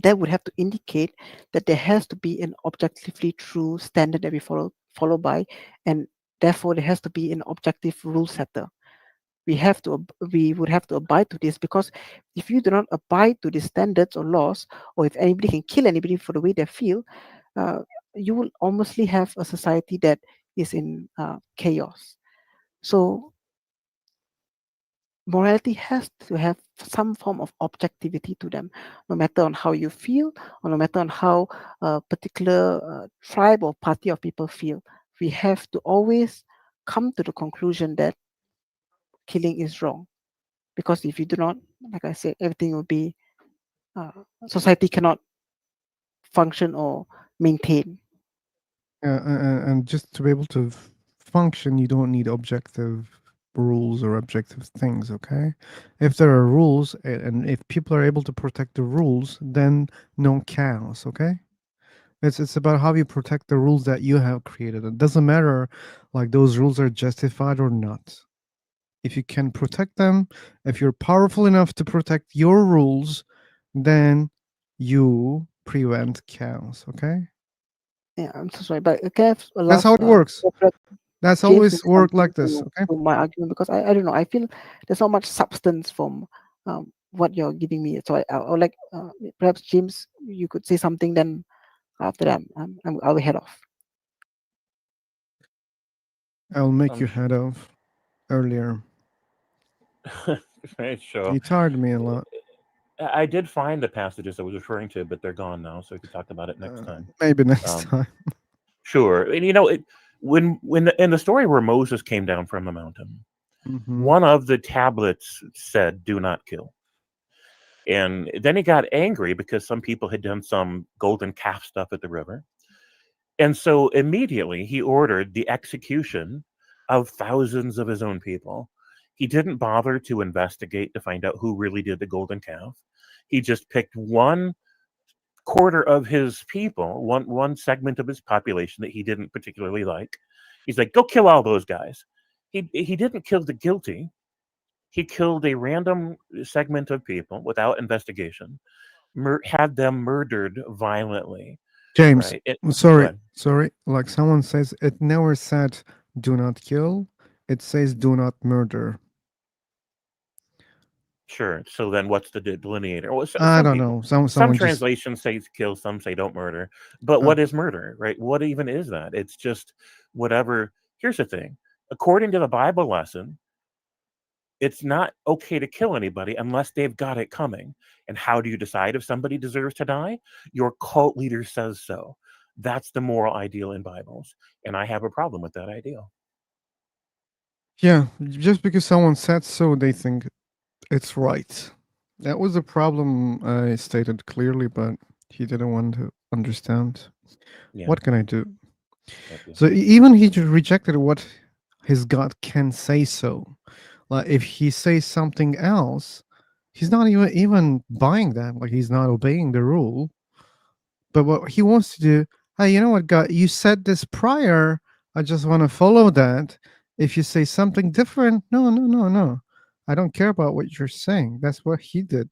that would have to indicate that there has to be an objectively true standard that we follow by, and therefore there has to be an objective rule setter. We would have to abide to this, because if you do not abide to these standards or laws, or if anybody can kill anybody for the way they feel, uh, you will almostly have a society that is in chaos. So morality has to have some form of objectivity to them, no matter on how you feel, or no matter on how a particular tribe or party of people feel. We have to always come to the conclusion that killing is wrong, because if you do not, like I said, everything will be uh, society cannot function or maintain. And just to be able to function, you don't need objective rules or objective things, okay? If there are rules and if people are able to protect the rules, then no chaos, okay? It's about how you protect the rules that you have created. It doesn't matter like those rules are justified or not. If you can protect them, if you're powerful enough to protect your rules, then you prevent chaos, okay? Yeah, I'm so sorry, but can I have a That's how last it works. perhaps That's James to always say worked something like this, okay? to my argument, because I don't know. I feel there's not much substance from what you're giving me. So I would like perhaps James, you could say something. Then after that, I will head off. I'll make I'm you head off earlier. right, sure. You tired me a lot. I did find the passages I was referring to, but they're gone now, so we could talk about it next time. Maybe next Um, time. sure, and in the story where Moses came down from the mountain, Hmm. one of the tablets said, "Do not kill." And then he got angry because some people had done some golden calf stuff at the river. And so immediately he ordered the execution of thousands of his own people. He didn't bother to investigate to find out who really did the golden calf. He just picked one quarter of his people, one segment of his population that he didn't particularly like. He's like, go kill all those guys. He didn't kill the guilty. He killed a random segment of people without investigation, had them murdered violently. James, Right? Go sorry, ahead. sorry. Like someone says, it never said do not kill. It says do not murder. Sure. So then, what's the delineator? Well, I some don't know. people, some Someone just translations say kill, some say don't murder. But uh, what is murder, right? What even is that? It's just whatever. Here's the thing: according to the Bible lesson, it's not okay to kill anybody unless they've got it coming. And how do you decide if somebody deserves to die? Your cult leader says so. That's the moral ideal in Bibles, and I have a problem with that ideal. yeah. Just because someone said so, they think it's right. That was a problem I stated clearly, but he didn't want to understand. Yeah. What can I do? Okay. So even he rejected what his God can say so. Like if he says something else, he's not even buying that. Like he's not obeying the rule. But what he wants to do, hey, you know what, God, you said this prior. I just want to follow that. If you say something different, no, no, no, no. I don't care about what you're saying. That's what he did.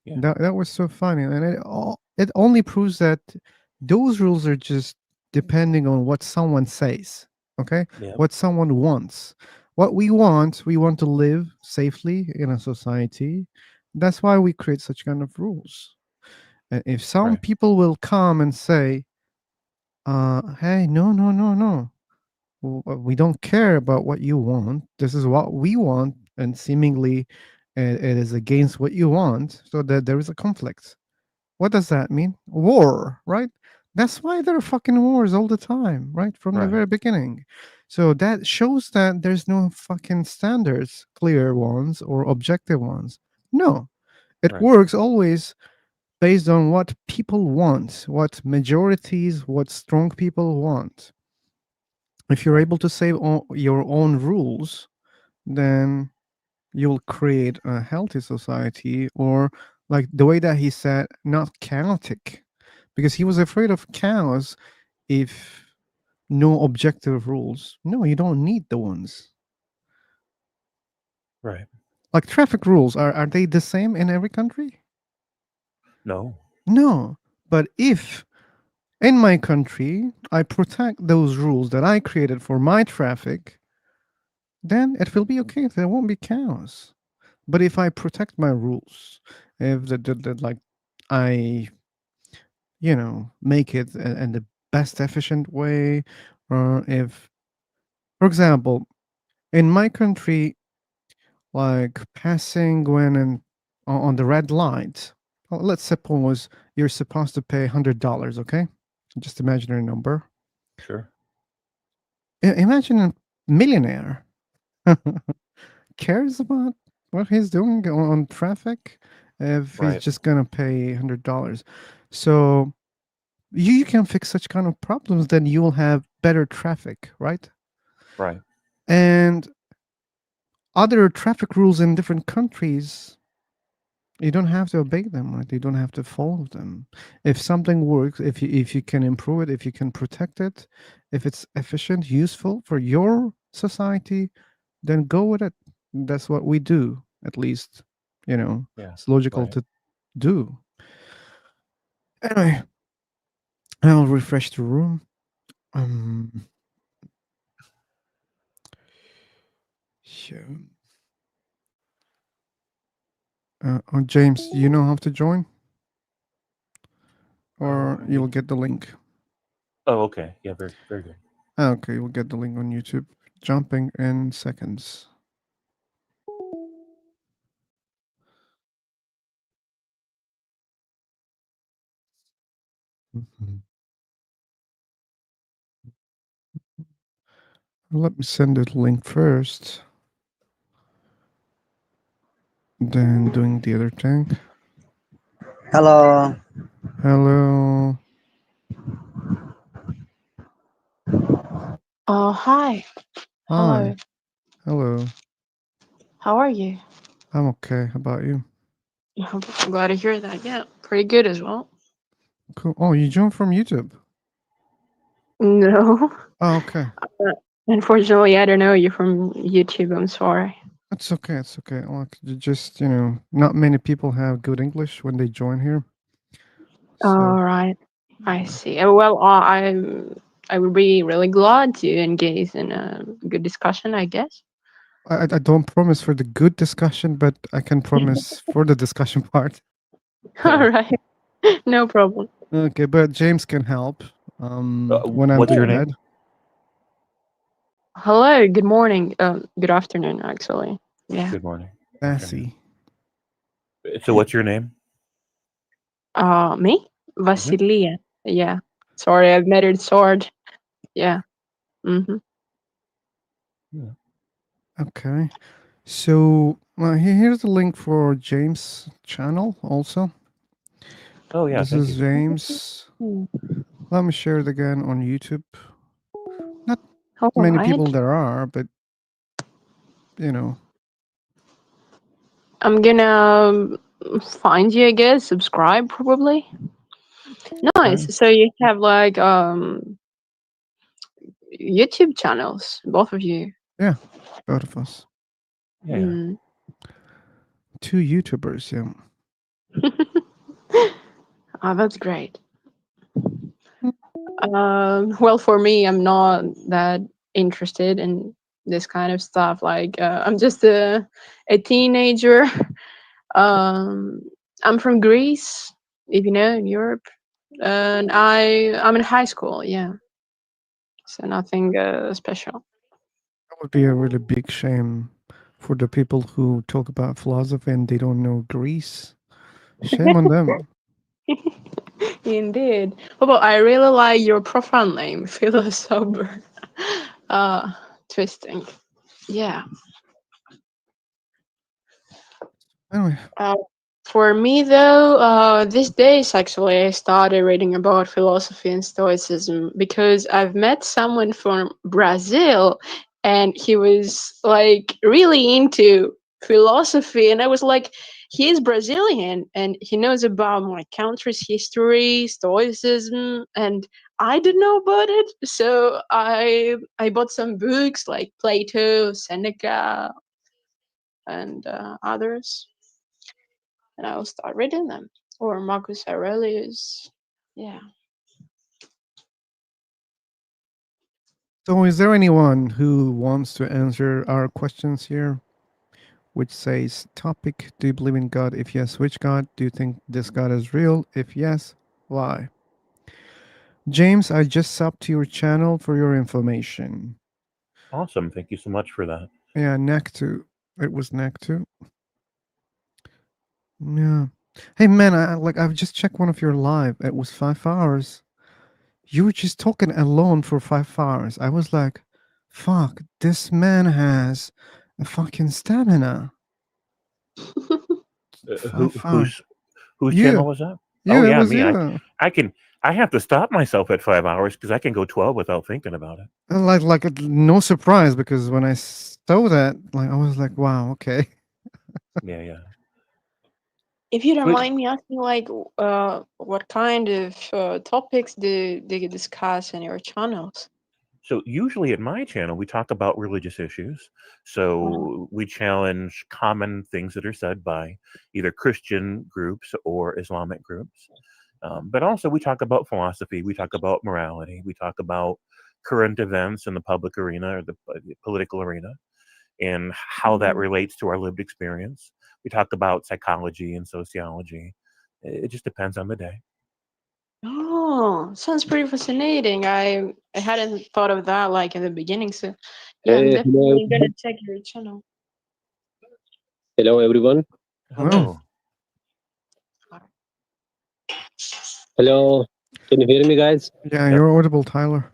Yeah. That was so funny, and it only proves that those rules are just depending on what someone says. Okay, Yeah. what someone wants. What we want to live safely in a society. That's why we create such kind of rules. And if some Right. people will come and say, "Hey, no, no, no, no, we don't care about what you want. This is what we want," and seemingly it is against what you want, so that there is a conflict. What does that mean? War, right? That's why there are fucking wars all the time, right? From the Right. very beginning. So that shows that there's no fucking standards, clear ones or objective ones. No, it Right. works always based on what people want, what majorities, what strong people want. If you're Right. able to say your own rules, then you'll create a healthy society, or like the way that he said, not chaotic, because he was afraid of chaos if no objective rules. No, you don't need the ones. Right. Like traffic rules, are they the same in every country? No. No. But if in my country I protect those rules that I created for my traffic, then it will be okay. There won't be chaos. But if I protect my rules, if like I, make it in the best efficient way, or if, for example, in my country, like passing when on the red light, well, let's suppose you're supposed to pay $100. Okay, just imaginary number. Sure. Imagine a millionaire cares about what he's doing on traffic if he's Right. just gonna pay $100. So you can fix such kind of problems, then you will have better traffic, right? Right. And other traffic rules in different countries, you don't have to obey them, right? You don't have to follow them. If something works, if you can improve it, if you can protect it, if it's efficient, useful for your society, then go with it. That's what we do, at least. Yeah. It's logical Right. to do. Anyway, I'll refresh the room. Um, so, James, you know how to join, or Yeah. you'll get the link. Oh, okay. Yeah. Very. Very good. Okay, you'll get the link on YouTube. Jumping in seconds. Mhm. Let me send the link first, then doing the other thing. Hello. Hello. Oh, hi. Hello. Hi. Hello. How are you? I'm okay. How about you? I'm glad to hear that. Yeah, pretty good as well. Cool. Oh, you joined from YouTube. No, Oh, okay. unfortunately, I don't know you from YouTube. I'm sorry. It's okay. It's okay. Like, just not many people have good English when they join here. So All right, I see. Well, I would be really glad to engage in a good discussion, I guess. I don't promise for the good discussion, but I can promise for the discussion part. All right, no problem. Okay, but James can help. When I'm What's the your head. name? Hello, good morning. Good afternoon, actually. Yeah. Good morning. Sassy. So, what's your name? Me, Vasilia. Yeah. Sorry, I've made it sword. Yeah. Mm-hmm. Yeah. Okay. So here's the link for James' channel also. Oh yeah. This Thank is you. James. Let me share it again on YouTube. Not All many right. people there are, but I'm gonna find you, I guess. Subscribe, probably. okay. Nice. So you have like YouTube channels, both of you. Yeah, both of us. Yeah. Mm. Two YouTubers, yeah. Oh, that's great. Well, for me, I'm not that interested in this kind of stuff. Like, I'm just a teenager. Um, I'm from Greece, if you know, in Europe, and I'm in high school. Yeah, so nothing special. That would be a really big shame for the people who talk about philosophy and they don't know Greece. Shame on them. Indeed. Oh, but I really like your profile name, Philosopher. Twisting. Yeah. Anyway, For me, though, these days actually I started reading about philosophy and Stoicism because I've met someone from Brazil and he was like really into philosophy. And I was like, he's Brazilian and he knows about my country's history, Stoicism, and I didn't know about it. So I bought some books like Plato, Seneca, and others, and I'll start reading them. Or Marcus Aurelius. Yeah. so is there anyone who wants to answer our questions here? Which says, topic, do you believe in God? If yes, which God? Do you think this God is real? If yes, why? James, I just subbed to your channel for your information. Awesome. Thank you so much for that. Yeah, Nectu. It was Nectu. Yeah. Hey man, I've just checked one of your live. It was 5 hours. You were just talking alone for 5 hours. I was like, fuck, this man has a fucking stamina. Who 5 hours. whose You. channel was that? Oh It yeah, was me. you. I have to stop myself at 5 hours because I can go 12 without thinking about it. No surprise because when I saw that, like I was like, wow, okay. Yeah, yeah. If you don't Sweet. mind me asking, like, what kind of topics do you discuss in your channels? So usually at my channel we talk about religious issues. So we challenge common things that are said by either Christian groups or Islamic groups. But also we talk about philosophy, we talk about morality, we talk about current events in the public arena or the political arena and how that relates to our lived experience. We talk about psychology and sociology. It just depends on the day. Oh, sounds pretty fascinating. I hadn't thought of that like in the beginning, so yeah, I'm Hello, definitely gonna check your channel. hello everyone. Hello. Hello. Hello, can you hear me, guys? Yeah, Yep. you're audible, Tyler.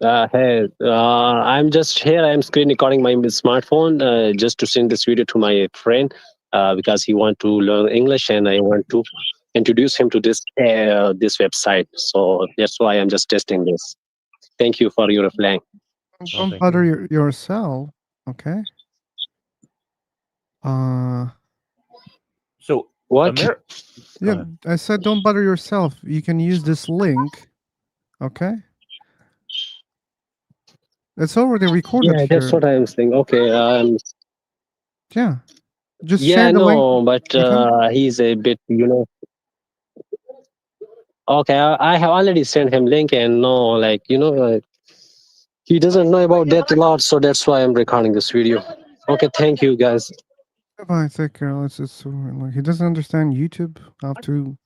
Hey, I'm just here. I'm screen recording my smartphone just to send this video to my friend because he want to learn English and I want to introduce him to this website. So that's why I'm just testing this. Thank you for your reply. Don't thank bother you. yourself, okay? So What? Go Yeah, ahead. I said don't bother yourself. You can use this link, okay? It's already recorded Yeah, that's here. what I'm saying. Okay. Yeah, just Yeah, share the link. no, but Okay. he's a bit, Okay, I have already sent him link and no, like he doesn't know about that a lot, so that's why I'm recording this video. Okay, thank you guys. Bye. Take care. Let's just like he doesn't understand YouTube. I have to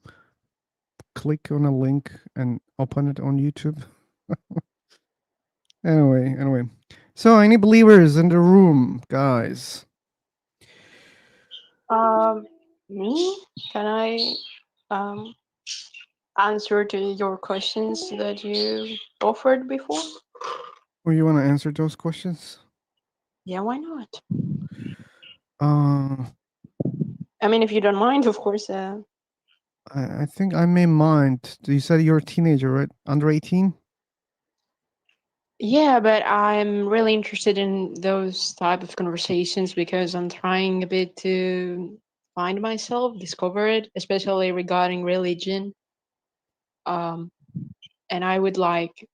click on a link and open it on YouTube. Anyway. So, any believers in the room, guys? Me? Can I answer to your questions that you offered before? Or you want to answer those questions? Yeah, why not? Uh, I mean, if you don't mind, of course. I think I may mind. You said you're a teenager, right? Under 18? Yeah, but I'm really interested in those type of conversations because I'm trying a bit to find myself, discover it, especially regarding religion. And I would like,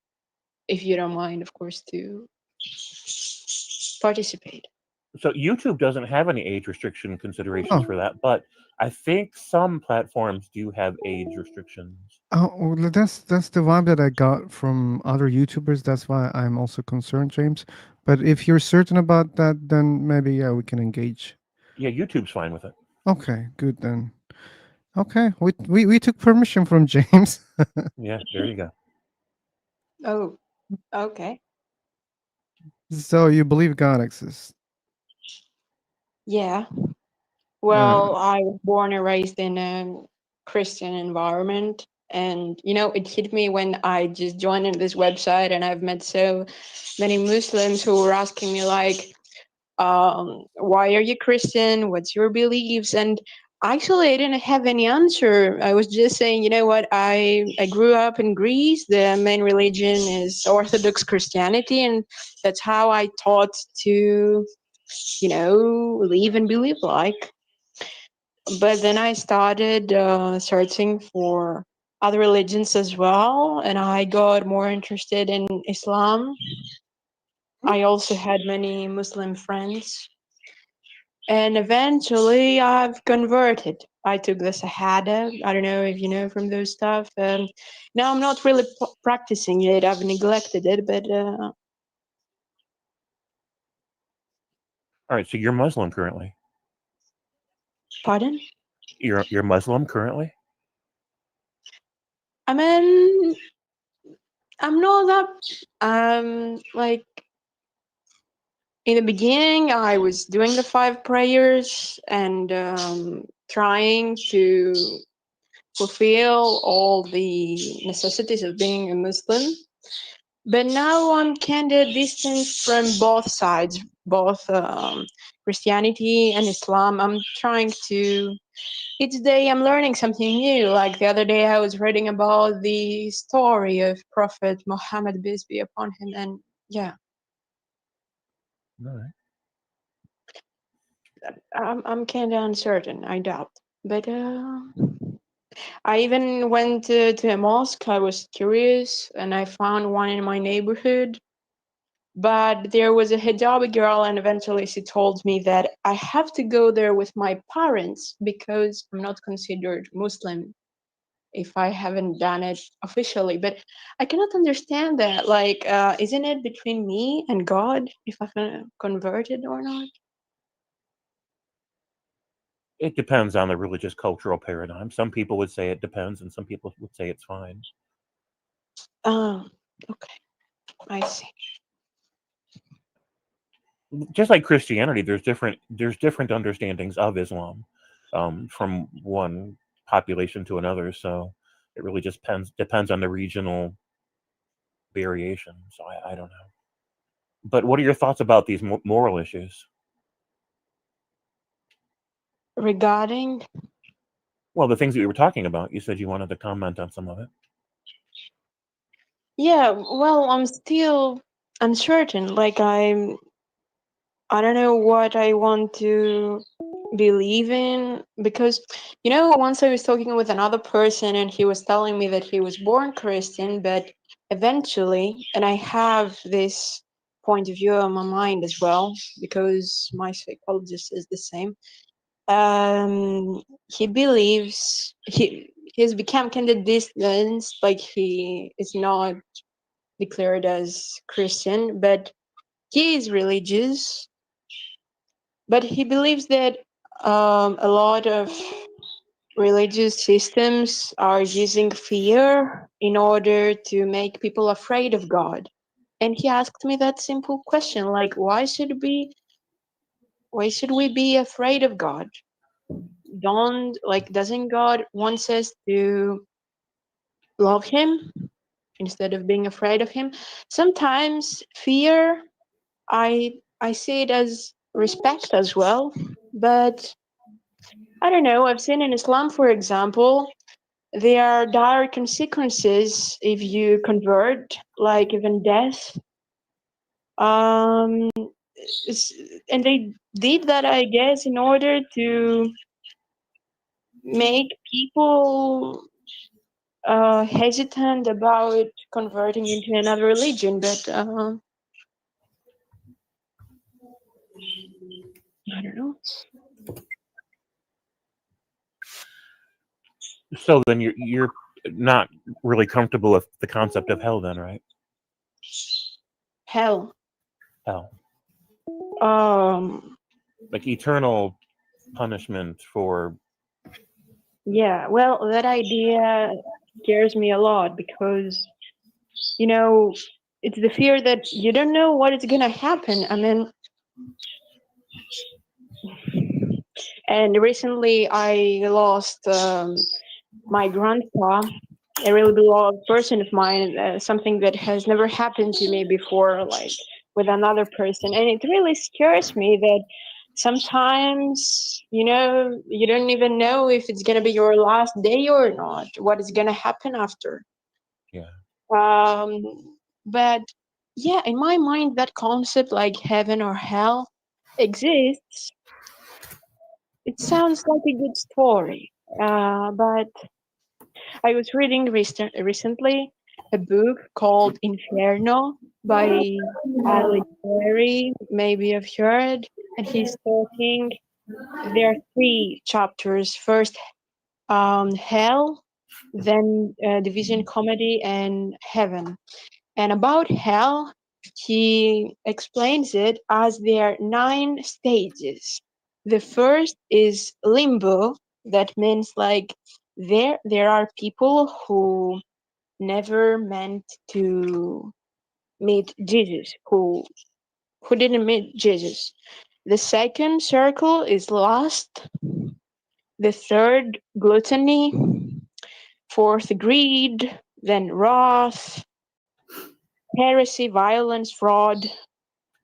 if you don't mind, of course, to participate. So YouTube doesn't have any age restriction considerations Oh, for that, but I think some platforms do have age restrictions. oh, well, that's the vibe that I got from other YouTubers. That's why I'm also concerned, James. But if you're certain about that, then maybe yeah, we can engage. Yeah, YouTube's fine with it. Okay, good then. Okay, we took permission from James. Yeah, there you go. Oh, okay. So you believe God exists? Yeah. Uh, Well, I was born and raised in a Christian environment. And, it hit me when I just joined in this website and I've met so many Muslims who were asking me, like, why are you Christian? What's your beliefs? And actually, I didn't have any answer. I was just saying, you know what? I grew up in Greece. The main religion is Orthodox Christianity. And that's how I taught to, live and believe like. But then I started searching for other religions as well, and I got more interested in Islam. I also had many Muslim friends, and eventually I've converted. I took the Shahada. I don't know if you know from those stuff. Now I'm not really practicing it. I've neglected it, but All right, so you're Muslim currently. pardon? You're Muslim currently? I mean, I'm not that like in the beginning, I was doing the 5 prayers and trying to fulfill all the necessities of being a Muslim. But now I'm kind of distant from both sides, both Christianity and Islam. I'm trying to, each day I'm learning something new. Like the other day, I was reading about the story of Prophet Muhammad, peace be upon him. And yeah, All right. I'm kind of uncertain, I doubt. But I even went to a mosque. I was curious, and I found one in my neighborhood. But there was a hijabi girl, and eventually she told me that I have to go there with my parents because I'm not considered Muslim if I haven't done it officially. But I cannot understand that. Like, isn't it between me and God if I've converted or not? It depends on the religious cultural paradigm. Some people would say it depends, and some people would say it's fine. Oh, okay, I see. Just like Christianity, there's different understandings of Islam from one population to another. So it really just depends on the regional variation. So I don't know. But what are your thoughts about these moral issues? Regarding, Well, the things that we were talking about, you said you wanted to comment on some of it. yeah, well, I'm still uncertain. Like, I don't know what I want to believe in because, once I was talking with another person and he was telling me that he was born Christian, but eventually, and I have this point of view on my mind as well because my psychologist is the same. He believes he's become kind of distanced, like he is not declared as Christian, but he is religious. But he believes that a lot of religious systems are using fear in order to make people afraid of God. And he asked me that simple question, like, why should we be afraid of God? Doesn't God want us to love him instead of being afraid of him? Sometimes fear, I see it as respect as well, but I don't know. I've seen in Islam, for example, there are dire consequences if you convert, like even death. Um, and they did that, I guess, in order to make people hesitant about converting into another religion. But So then you're not really comfortable with the concept of hell, then, right? Hell. Hell, Um. like eternal punishment for. Yeah. Well, that idea scares me a lot because, you know, it's the fear that you don't know what is gonna happen. I mean, and recently I lost my grandpa, a really beloved person of mine, something that has never happened to me before, like with another person. And it really scares me that sometimes, you know, you don't even know if it's going to be your last day or not, what is going to happen after. Yeah. But yeah, in my mind, that concept like heaven or hell exists. It sounds like a good story. But I was reading recently a book called Inferno by Alighieri. Maybe you've heard. And he's talking. There are three chapters. First, hell, then division comedy, and heaven. And about hell, he explains it as there are 9 stages. The first is limbo. That means like there are people who never meant to meet Jesus, who didn't meet Jesus. The second circle is lust. The third, gluttony. Fourth, greed. Then wrath, heresy, violence, fraud.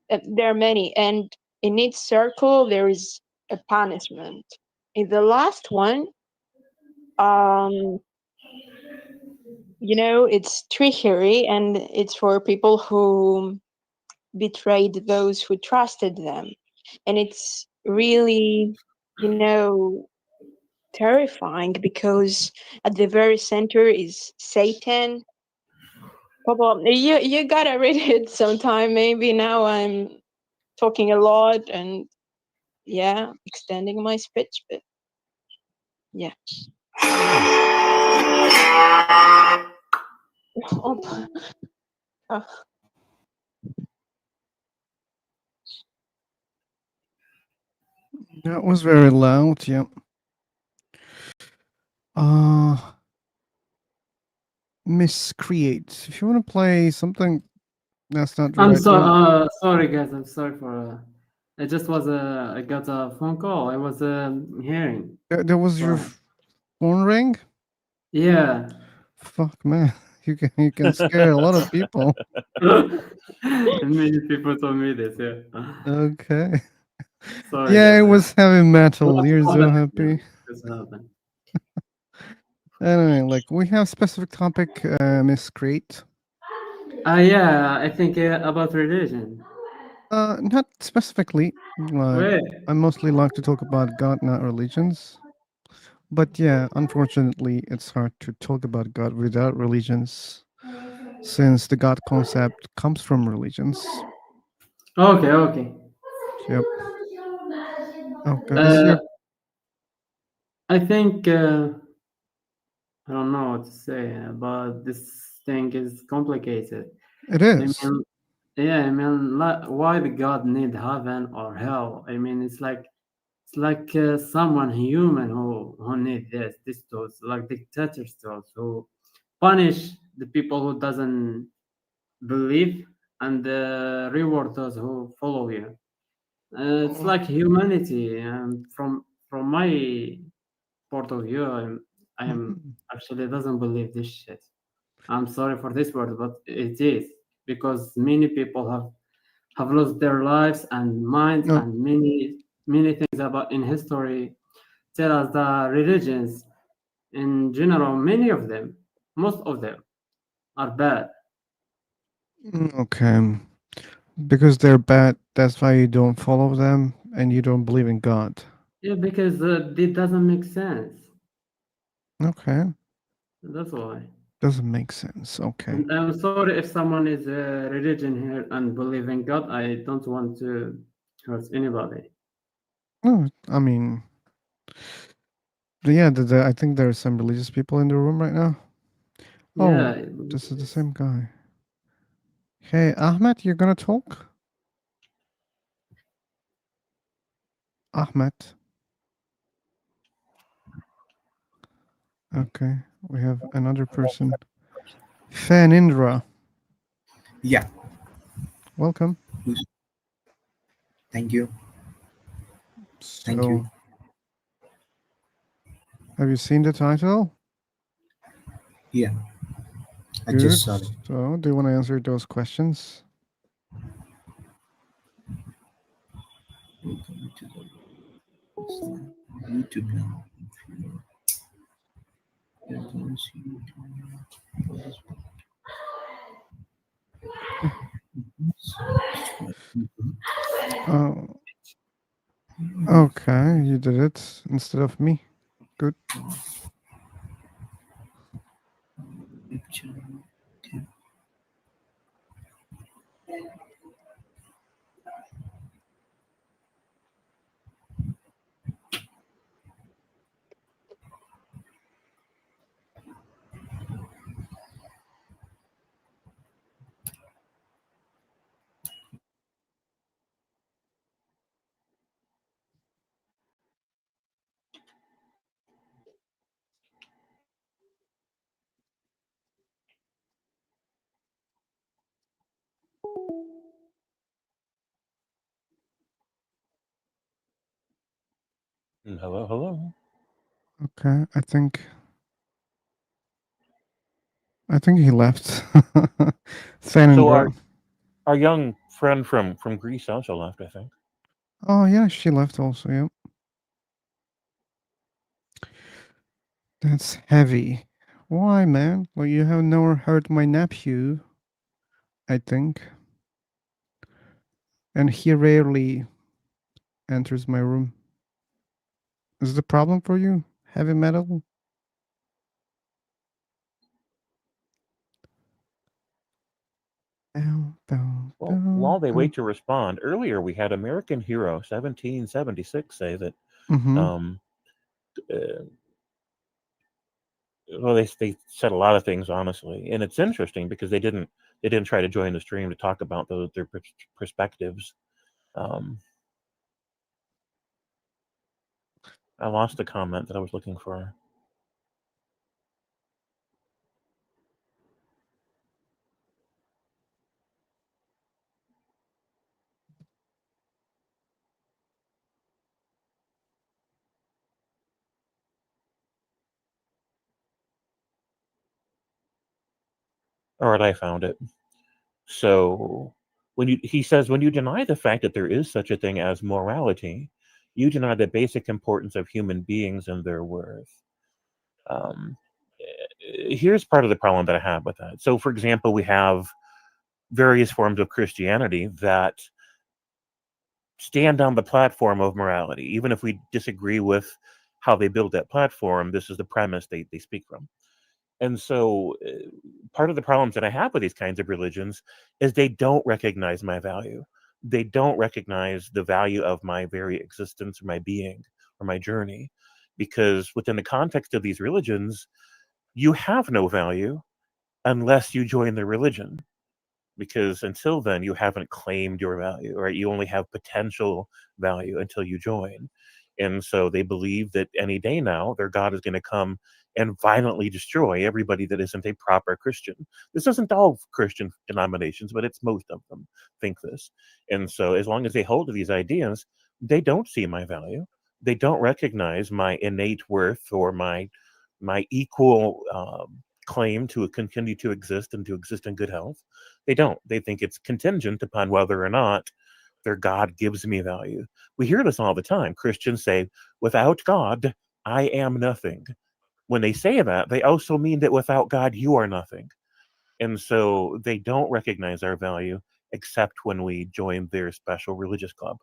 There are many, and in each circle there is a punishment. In the last one, um, you know, it's trickery, and it's for people who betrayed those who trusted them, and it's really, you know, terrifying because at the very center is Satan. Papa, you gotta read it sometime. Maybe now I'm talking a lot and yeah, extending my speech, but yeah. Oh, oh. That was very loud. Yeah. Miscreate. If you want to play something that's not I'm right now. sorry guys. I'm sorry for. It just was I got a phone call. I was hearing. There was your Sorry. phone ring. Yeah. Fuck man, you can scare a lot of people. Many people told me this. Yeah. Okay. Sorry Yeah, guys. it was heavy metal. What's You're so happening now? happy. What's happening? Anyway, like we have specific topic, miscreate. Yeah, I think about religion. Not specifically. Like Wait. I mostly like to talk about God, not religions. But yeah, unfortunately, it's hard to talk about God without religions, since the God concept comes from religions. Okay. Okay. Yep. Oh, guys, Uh, you're. I think I don't know what to say, but this thing is complicated. It I is. mean, yeah, I mean, why the God need heaven or hell? I mean, it's like someone human who need this tools, like dictators tools who punish the people who doesn't believe and reward those who follow you. It's like humanity. From my point of view, I am actually doesn't believe this shit. I'm sorry for this word, but it is because many people have lost their lives and minds, No. and many things about in history tell us that religions in general, many of them, most of them, are bad. Okay. Because they're bad, that's why you don't follow them and you don't believe in God. Yeah, because it doesn't make sense. Okay. That's why. Doesn't make sense. Okay. And I'm sorry if someone is a religion here and believe in God. I don't want to hurt anybody. No, I mean, Yeah, I think there are some religious people in the room right now. Oh, Yeah, this is the same guy. Hey, Ahmed, you're gonna talk? Ahmed. Okay, we have another person. Fanindra. Yeah, Welcome. thank you. Thank you. So, have you seen the title? Yeah, I just Good. saw it. So, do you want to answer those questions? Welcome to the YouTube now. Oh, okay. You did it instead of me. Good. Hello, hello. Okay. I think he left. So Fanindra. our young friend from Greece also left, I think. Oh yeah, she left also. Yeah. That's heavy. Why, man? Well, you have never heard my nephew, I think. And he rarely enters my room. Is the problem for you? Heavy metal? Bow, bow, Well, bow, while they bow. wait to respond, earlier we had American Hero 1776 say that Mm-hmm. um, uh, well, they said a lot of things honestly, and it's interesting because they didn't try to join the stream to talk about their perspectives. Um, I lost the comment that I was looking for. All right, I found it. So he says when you deny the fact that there is such a thing as morality, you deny the basic importance of human beings and their worth. Um, Here's part of the problem that I have with that. So, for example, we have various forms of Christianity that stand on the platform of morality. Even if we disagree with how they build that platform, this is the premise they speak from. And so, part of the problems that I have with these kinds of religions is they don't recognize my value. They don't recognize the value of my very existence or my being or my journey. Because within the context of these religions, you have no value unless you join the religion, because until then you haven't claimed your value, right? You only have potential value until you join. And so they believe that any day now their God is going to come and violently destroy everybody that isn't a proper Christian. This isn't all Christian denominations, but it's most of them think this. And so as long as they hold to these ideas, they don't see my value. They don't recognize my innate worth or my equal claim to continue to exist and to exist in good health. They don't. They think it's contingent upon whether or not their God gives me value. We hear this all the time. Christians say, without God, I am nothing. When they say that, they also mean that without God, you are nothing. And so they don't recognize our value except when we join their special religious club.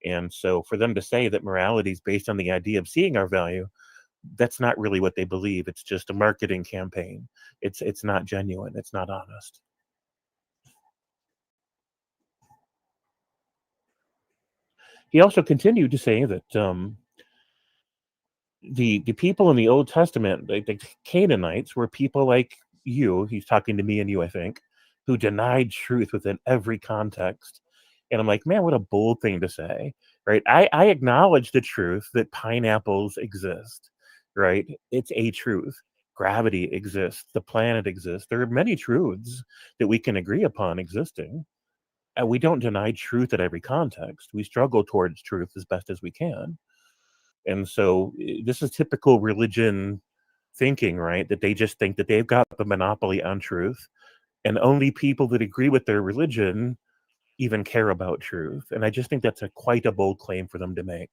And so for them to say that morality is based on the idea of seeing our value, that's not really what they believe. It's just a marketing campaign. It's not genuine. It's not honest. He also continued to say that the people in the Old Testament, the Canaanites, were people like you. He's talking to me and you, I think, who denied truth within every context. And I'm like, man, what a bold thing to say, right? I acknowledge the truth that pineapples exist, right? It's a truth. Gravity exists. The planet exists. There are many truths that we can agree upon existing. And we don't deny truth at every context. We struggle towards truth as best as we can. And so this is typical religion thinking, right? That they just think that they've got the monopoly on truth, and only people that agree with their religion even care about truth. And I just think that's quite a bold claim for them to make.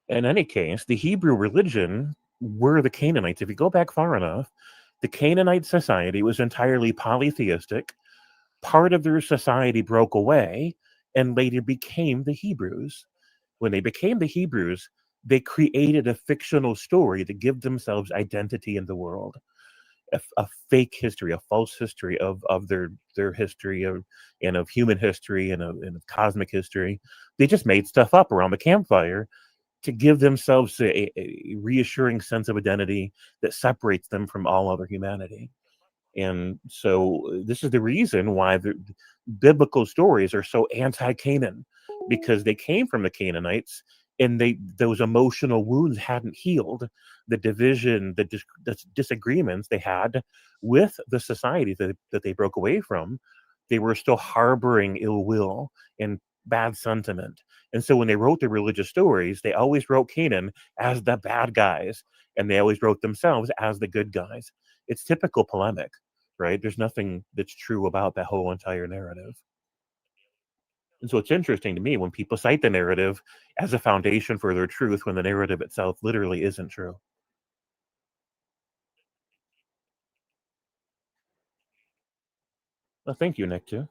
In any case, the Hebrew religion were the Canaanites. If you go back far enough, the Canaanite society was entirely polytheistic. Part of their society broke away and later became the Hebrews. When they became the Hebrews, they created a fictional story to give themselves identity in the world, a fake history, a false history of their history and of human history and of cosmic history. They just made stuff up around the campfire to give themselves a reassuring sense of identity that separates them from all other humanity. And so this is the reason why the biblical stories are so anti-Canaan, because they came from the Canaanites and those emotional wounds hadn't healed. The division, the disagreements they had with the society that they broke away from, they were still harboring ill will and bad sentiment. And so when they wrote the religious stories, they always wrote Canaan as the bad guys, and they always wrote themselves as the good guys. It's typical polemic, right? There's nothing that's true about that whole entire narrative. And so it's interesting to me when people cite the narrative as a foundation for their truth when the narrative itself literally isn't true. Well, thank you, Nick, too.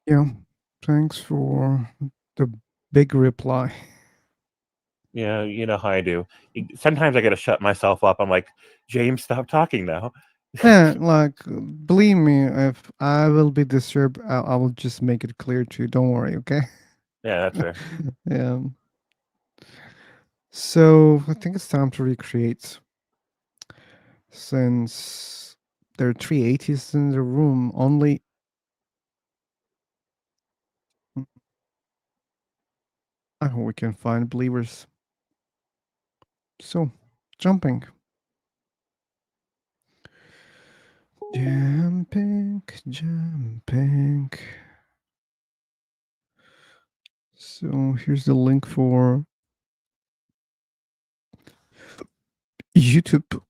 Yeah. Thanks for the big reply. Yeah, you know how I do. Sometimes I got to shut myself up. I'm like, James, stop talking now. Yeah, like believe me, if I will be disturbed, I will just make it clear to you. Don't worry, okay? Yeah, that's fair. Yeah. So I think it's time to recreate. Since there are three atheists in the room, only I hope we can find believers. So, jumping. Jumping, jumping. So here's the link for YouTube.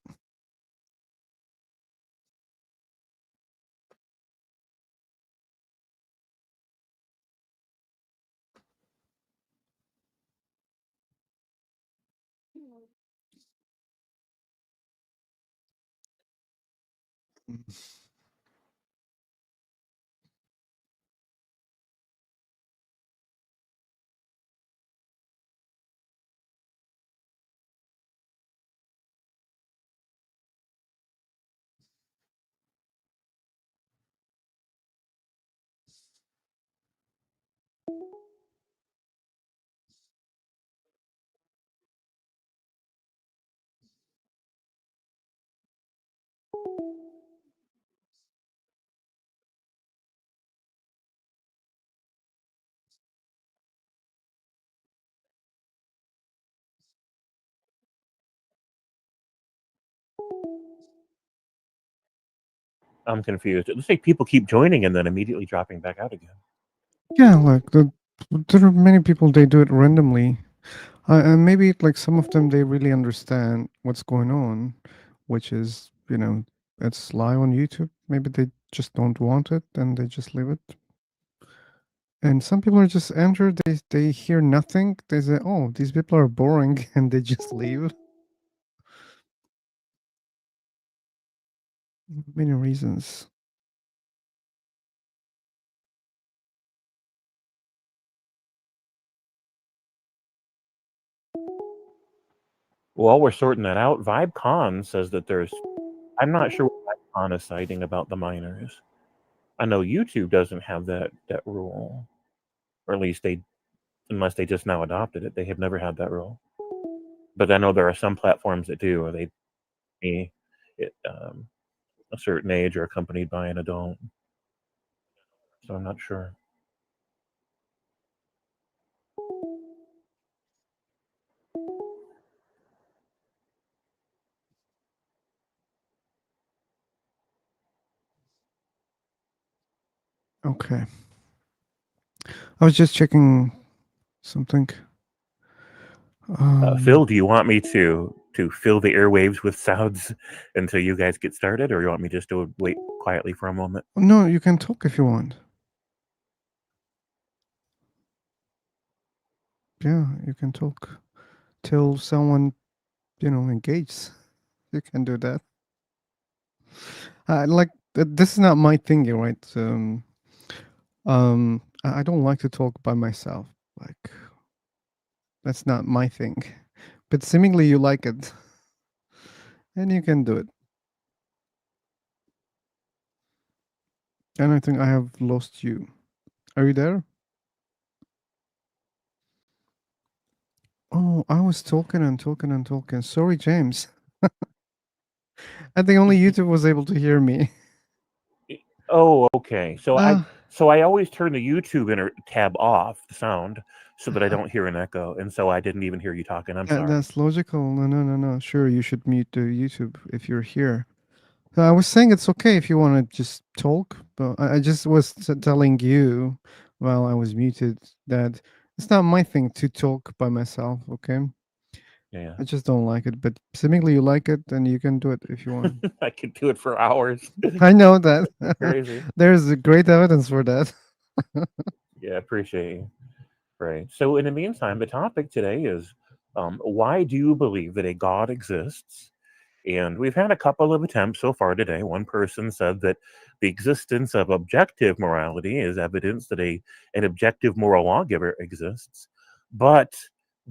I'm confused. It looks like people keep joining and then immediately dropping back out again. Yeah, like there are many people they do it randomly, and maybe like some of them they really understand what's going on, which is it's live on YouTube. Maybe they just don't want it and they just leave it. And some people are just enter, they hear nothing, they say, "Oh, these people are boring," and they just leave. Many reasons. While we're sorting that out, VibeCon says that there's. I'm not sure what VibeCon is citing about the minors. I know YouTube doesn't have that rule, or at least unless they just now adopted it, they have never had that rule. But I know there are some platforms that do, or they a certain age or accompanied by an adult. So I'm not sure. Okay. I was just checking something. Phil, do you want me to fill the airwaves with sounds until you guys get started, or you want me just to wait quietly for a moment? No, you can talk if you want. Yeah, you can talk till someone, engages. You can do that. This is not my thing, right? I don't like to talk by myself. Like, that's not my thing. But seemingly you like it, and you can do it. And I think I have lost you. Are you there? Oh, I was talking and talking and talking. Sorry, James. I think only YouTube was able to hear me. Oh, okay. So Ah. I always turn the YouTube tab off, the sound, so that I don't hear an echo, and so I didn't even hear you talking. I'm sorry. That's logical. No. Sure, you should mute the YouTube if you're here. So I was saying it's okay if you want to just talk, but I just was telling you while I was muted that it's not my thing to talk by myself, okay? Yeah. I just don't like it, but seemingly you like it, and you can do it if you want. I could do it for hours. I know that. Crazy. There's great evidence for that. Yeah, appreciate you. Right. So in the meantime, the topic today is why do you believe that a God exists? And we've had a couple of attempts so far today. One person said that the existence of objective morality is evidence that an objective moral lawgiver exists. But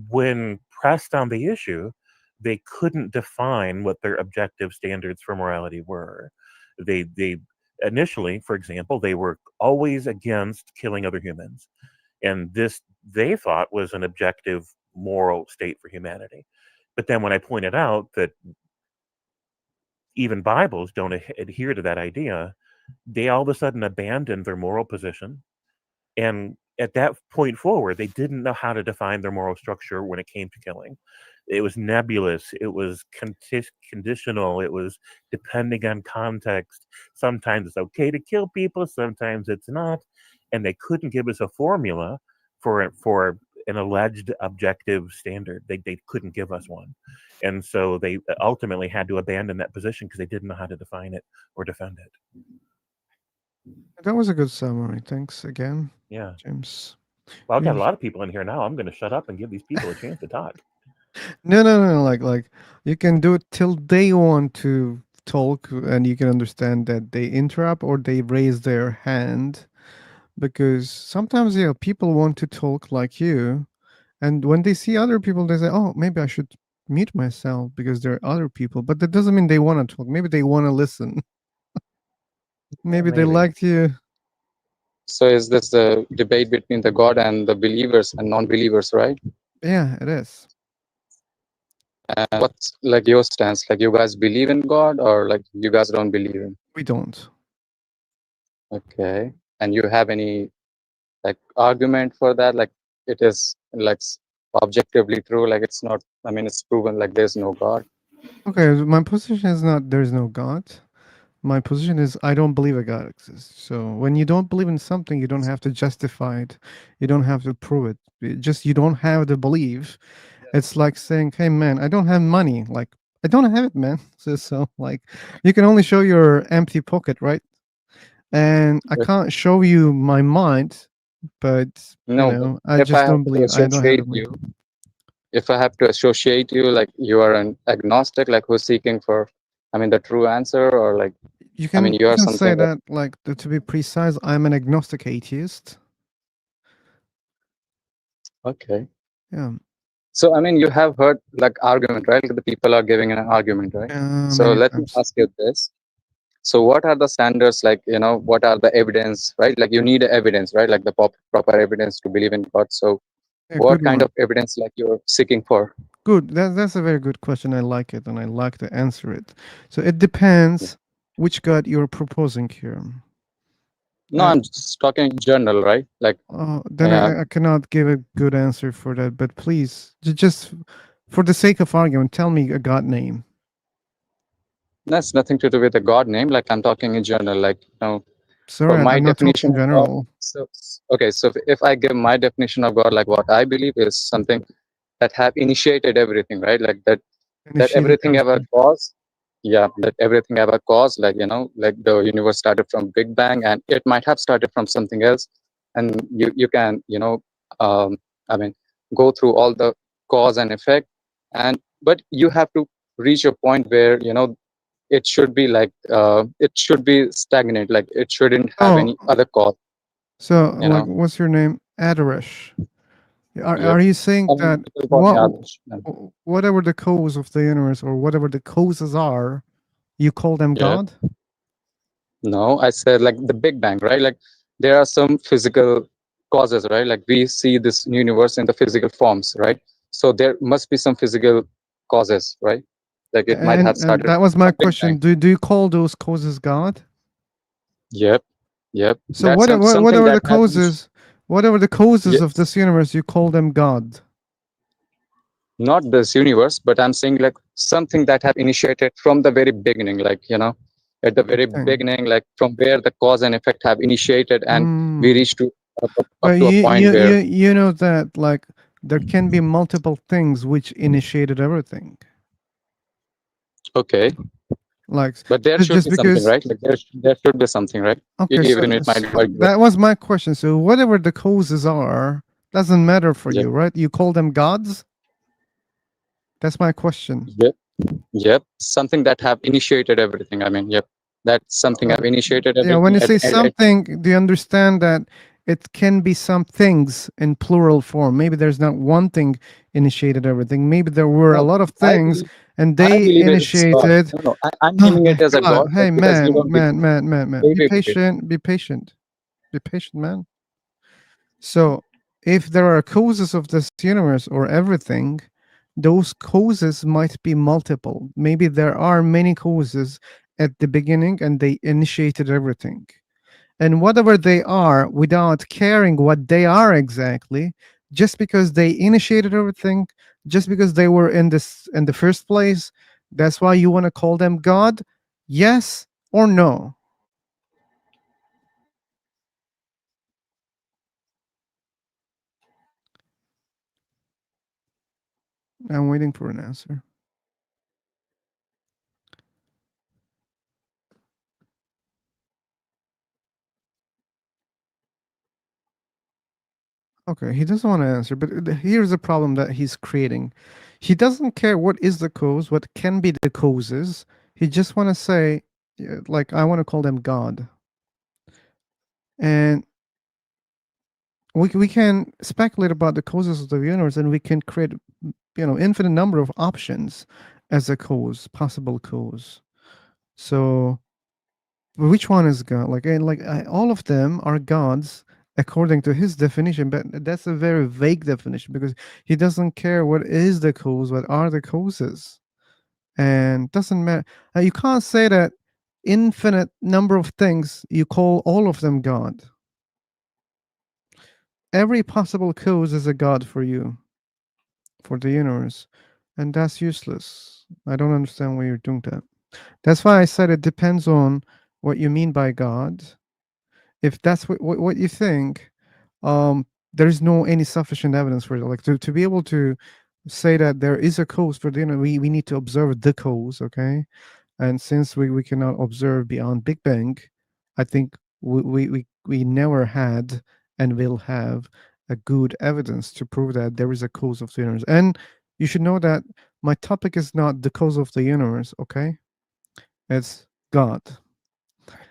when pressed on the issue, they couldn't define what their objective standards for morality were. They initially, for example, they were always against killing other humans. And this they thought was an objective moral state for humanity. But then when I pointed out that even Bibles don't adhere to that idea, they all of a sudden abandoned their moral position. And at that point forward, they didn't know how to define their moral structure when it came to killing. It was nebulous. It was conditional. It was depending on context. Sometimes it's okay to kill people. Sometimes it's not. And they couldn't give us a formula for an alleged objective standard. They couldn't give us one. And so they ultimately had to abandon that position because they didn't know how to define it or defend it. That was a good summary. Thanks again. Yeah. James. Well, I've got a lot of people in here now. I'm going to shut up and give these people a chance to talk. No. Like you can do it till they want to talk, and you can understand that they interrupt or they raise their hand, because sometimes people want to talk like you, and when they see other people, they say, "Oh, maybe I should mute myself because there are other people." But that doesn't mean they want to talk. Maybe they want to listen. maybe they liked you. So is this the debate between the God and the believers and non-believers, right? Yeah, it is. And what's like your stance? Like you guys believe in God or like you guys don't believe in? We don't. Okay. And you have any like argument for that? Like it is like objectively true, like it's not, I mean, it's proven like there's no God. Okay, my position is not there's no God. My position is I don't believe a God exists. So when you don't believe in something, you don't have to justify it. You don't have to prove it. You don't have to believe. It's like saying, "Hey man, I don't have money." Like, I don't have it, man. So like you can only show your empty pocket, right? And I can't show you my mind, but No, I if I just have don't to believe. I don't have associate the money. you, if I have to associate you, like you are an agnostic, like who's seeking for, I mean, the true answer, or like, You I can mean, you are say something that, like, to be precise, I'm an agnostic atheist. okay. Yeah. So I mean, you have heard like argument, right? Like the people are giving an argument, right? So Many let me times. ask you this. So what are the standards, like, you know, what are the evidence, right? Like you need evidence, right? Like the proper evidence to believe in God. So A what good kind one. of evidence like you're seeking for? Good. That's a very good question. I like it, and I like to answer it. So it depends which God you're proposing here. No, I'm just talking in general, right? Like, Then I cannot give a good answer for that. But please, just for the sake of argument, tell me a God name. that's nothing to do with the God name. Like I'm talking in general, like, you know, Sorry, my I'm not definition talking of God. general. So, okay, so if I give my definition of God, like what I believe is something that have initiated everything, right? Like that Initiated everything ever everything. caused, yeah, that everything ever caused, like, you know, like the universe started from Big Bang, and it might have started from something else, and you can, you know, I mean, go through all the cause and effect, and but you have to reach a point where, you know, it should be like it should be stagnant, like it shouldn't have Oh, any other cause, so you like, know. what's your name? Adarish. Yep. Are you saying that People call me Adarsh. whatever the cause of the universe or whatever the causes are, you call them Yeah. God? No, I said like the Big Bang, right? Like there are some physical causes, right? Like we see this universe in the physical forms, right? So there must be some physical causes, right? Like it might have And started that was my from Big Bang. question. Do you call those causes God? Yep. Yep. So That's something whatever the that have whatever the causes of yes, this universe, you call them God. not this universe, but I'm saying like something that have initiated from the very beginning, like, you know, at the very Thing. beginning, like from where the cause and effect have initiated, and we Mm. reach to But up to a point where you know that like there can be multiple things which initiated everything. okay. Like But there should just be something, because right? Like there should be something, right? okay, Even it might be so argued. that was my question. So whatever the causes are, doesn't matter for Yep. you, right? You call them gods? That's my question. Yep. Yep. Something that have initiated everything. I mean, yep. That's something have initiated Yeah, when everything you say at something, do you understand that it can be some things in plural form? Maybe there's not one thing initiated everything. Maybe there were a no, lot of I things believe and I they believe it's God. initiated. No, I'm Oh naming my it as a God. God, Hey, like because you man, don't believe. Be Wait, wait, wait, wait. patient, be patient. Be patient, man. So if there are causes of this universe or everything, those causes might be multiple. Maybe there are many causes at the beginning and they initiated everything. And whatever they are, without caring what they are exactly, just because they initiated everything, just because they were in the first place, that's why you want to call them God? Yes or no? I'm waiting for an answer. Okay, he doesn't want to answer, but here's the problem that he's creating. He doesn't care what is the cause, what can be the causes. He just want to say, like, I want to call them God. And we can speculate about the causes of the universe and we can create, infinite number of options as a cause, possible cause. So which one is God? All of them are gods according to his definition, but that's a very vague definition because he doesn't care what is the cause, what are the causes, and doesn't matter. You can't say that infinite number of things you call all of them God. Every possible cause is a god for you, for the universe, and that's useless. I don't understand why you're doing that. That's why I said it depends on what you mean by God. If that's what you think, there's no any sufficient evidence for it. Like to be able to say that there is a cause for the we need to observe the cause, okay? And since we cannot observe beyond Big Bang, I think we never had and will have a good evidence to prove that there is a cause of the universe. And you should know that my topic is not the cause of the universe, okay? It's God.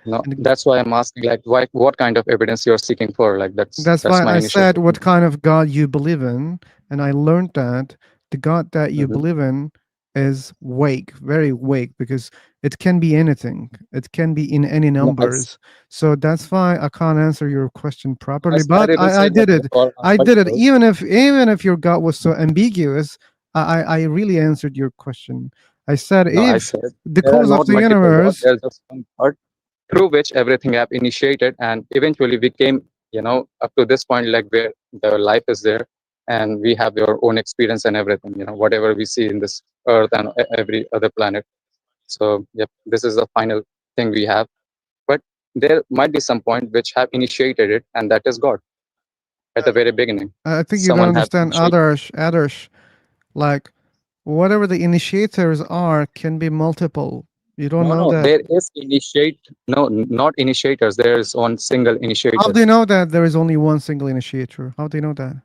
No, And that's why I'm asking, like, what kind of evidence you're seeking for? Like that's that's why my I initial said question. what kind of God you believe in, and I learned that the God that you Mhm. believe in is vague, very vague, because it can be anything. It can be in any No, numbers. So that's why I can't answer your question I properly. said But even I said that did it. God are I did it. multiple. Even if your God was so ambiguous, I really answered your question. I said No, I if said the there are cause of not the multiple gods. universe. There's just one God through which everything have initiated, and eventually we came, up to this point, like where the life is there, and we have your own experience and everything. Whatever we see in this Earth and every other planet. So, yep, this is the final thing we have. But there might be some point which have initiated it, and that is God at the very beginning. I think you don't Someone have understand initiated. Adarsh. Like whatever the initiators are can be multiple. You don't No, know no, that. there is initiate. No, not initiators. There is one single How initiator. do you know that there is only one single initiator? How do you know that?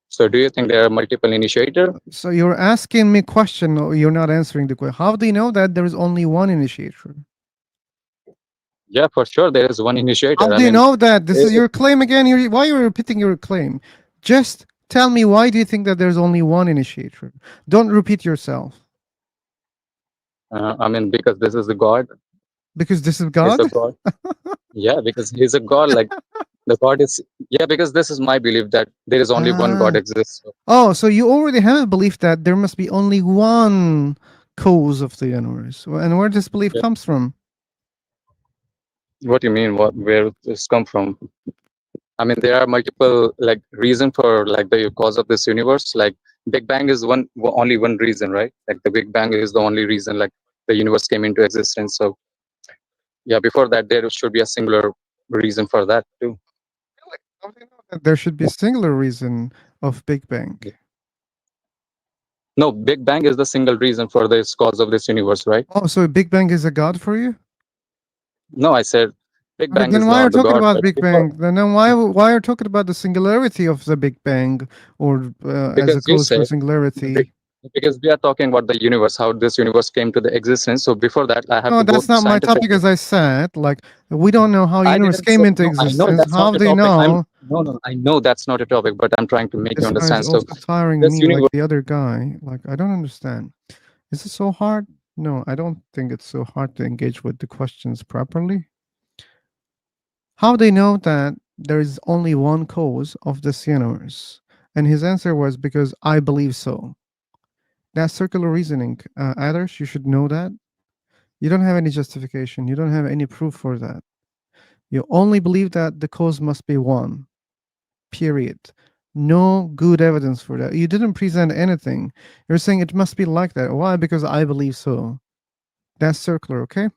So, do you think there are multiple initiator? So you're asking me question, or you're not answering the question. How do you know that there is only one initiator? Yeah, for sure, there is one How initiator. I do you mean, know that? This is it, your claim again. Why are you repeating your claim? Just tell me, why do you think that there's only one initiator? Don't repeat yourself. I mean, because this is the God. Because this is He's God? a God. Yeah, because he's a God. Like the God is. Yeah, because this is my belief that there is only one God Ah. exists. So, Oh, so you already have a belief that there must be only one cause of the universe. And where this belief yeah. comes from? What do you mean? Where this come from? I mean, there are multiple like reason for like the cause of this universe. Like Big Bang is only one reason, right? Like the Big Bang is the only reason like the universe came into existence. So yeah, before that there should be a singular reason for that too. How do you know that there should be a singular reason of Big Bang? No, Big Bang is the single reason for this cause of this universe, right? Oh, so Big Bang is a god for you? No, I said Big Okay, Bang then is why are you not the talking God, about but Big before, Bang? Then why are you talking about the singularity of the Big Bang, or as a because you cause for said singularity? because we are talking about the universe, how this universe came to the existence. So before that, I have No, to go that's not my topic. scientifically. As I said, like we don't know how I universe didn't say came into no. I know existence. that's not How a do you topic. know? No. I know that's not a topic, but I'm trying to make you This guy is understand. So also tiring this me like universe. the other guy. Like I don't understand. Is it so hard? No, I don't think it's so hard to engage with the questions properly. How they know that there is only one cause of this universe? And his answer was because I believe so. That's circular reasoning. Others, you should know that. You don't have any justification. You don't have any proof for that. You only believe that the cause must be one. Period. No good evidence for that. You didn't present anything. You're saying it must be like that. Why? Because I believe so. That's circular, okay?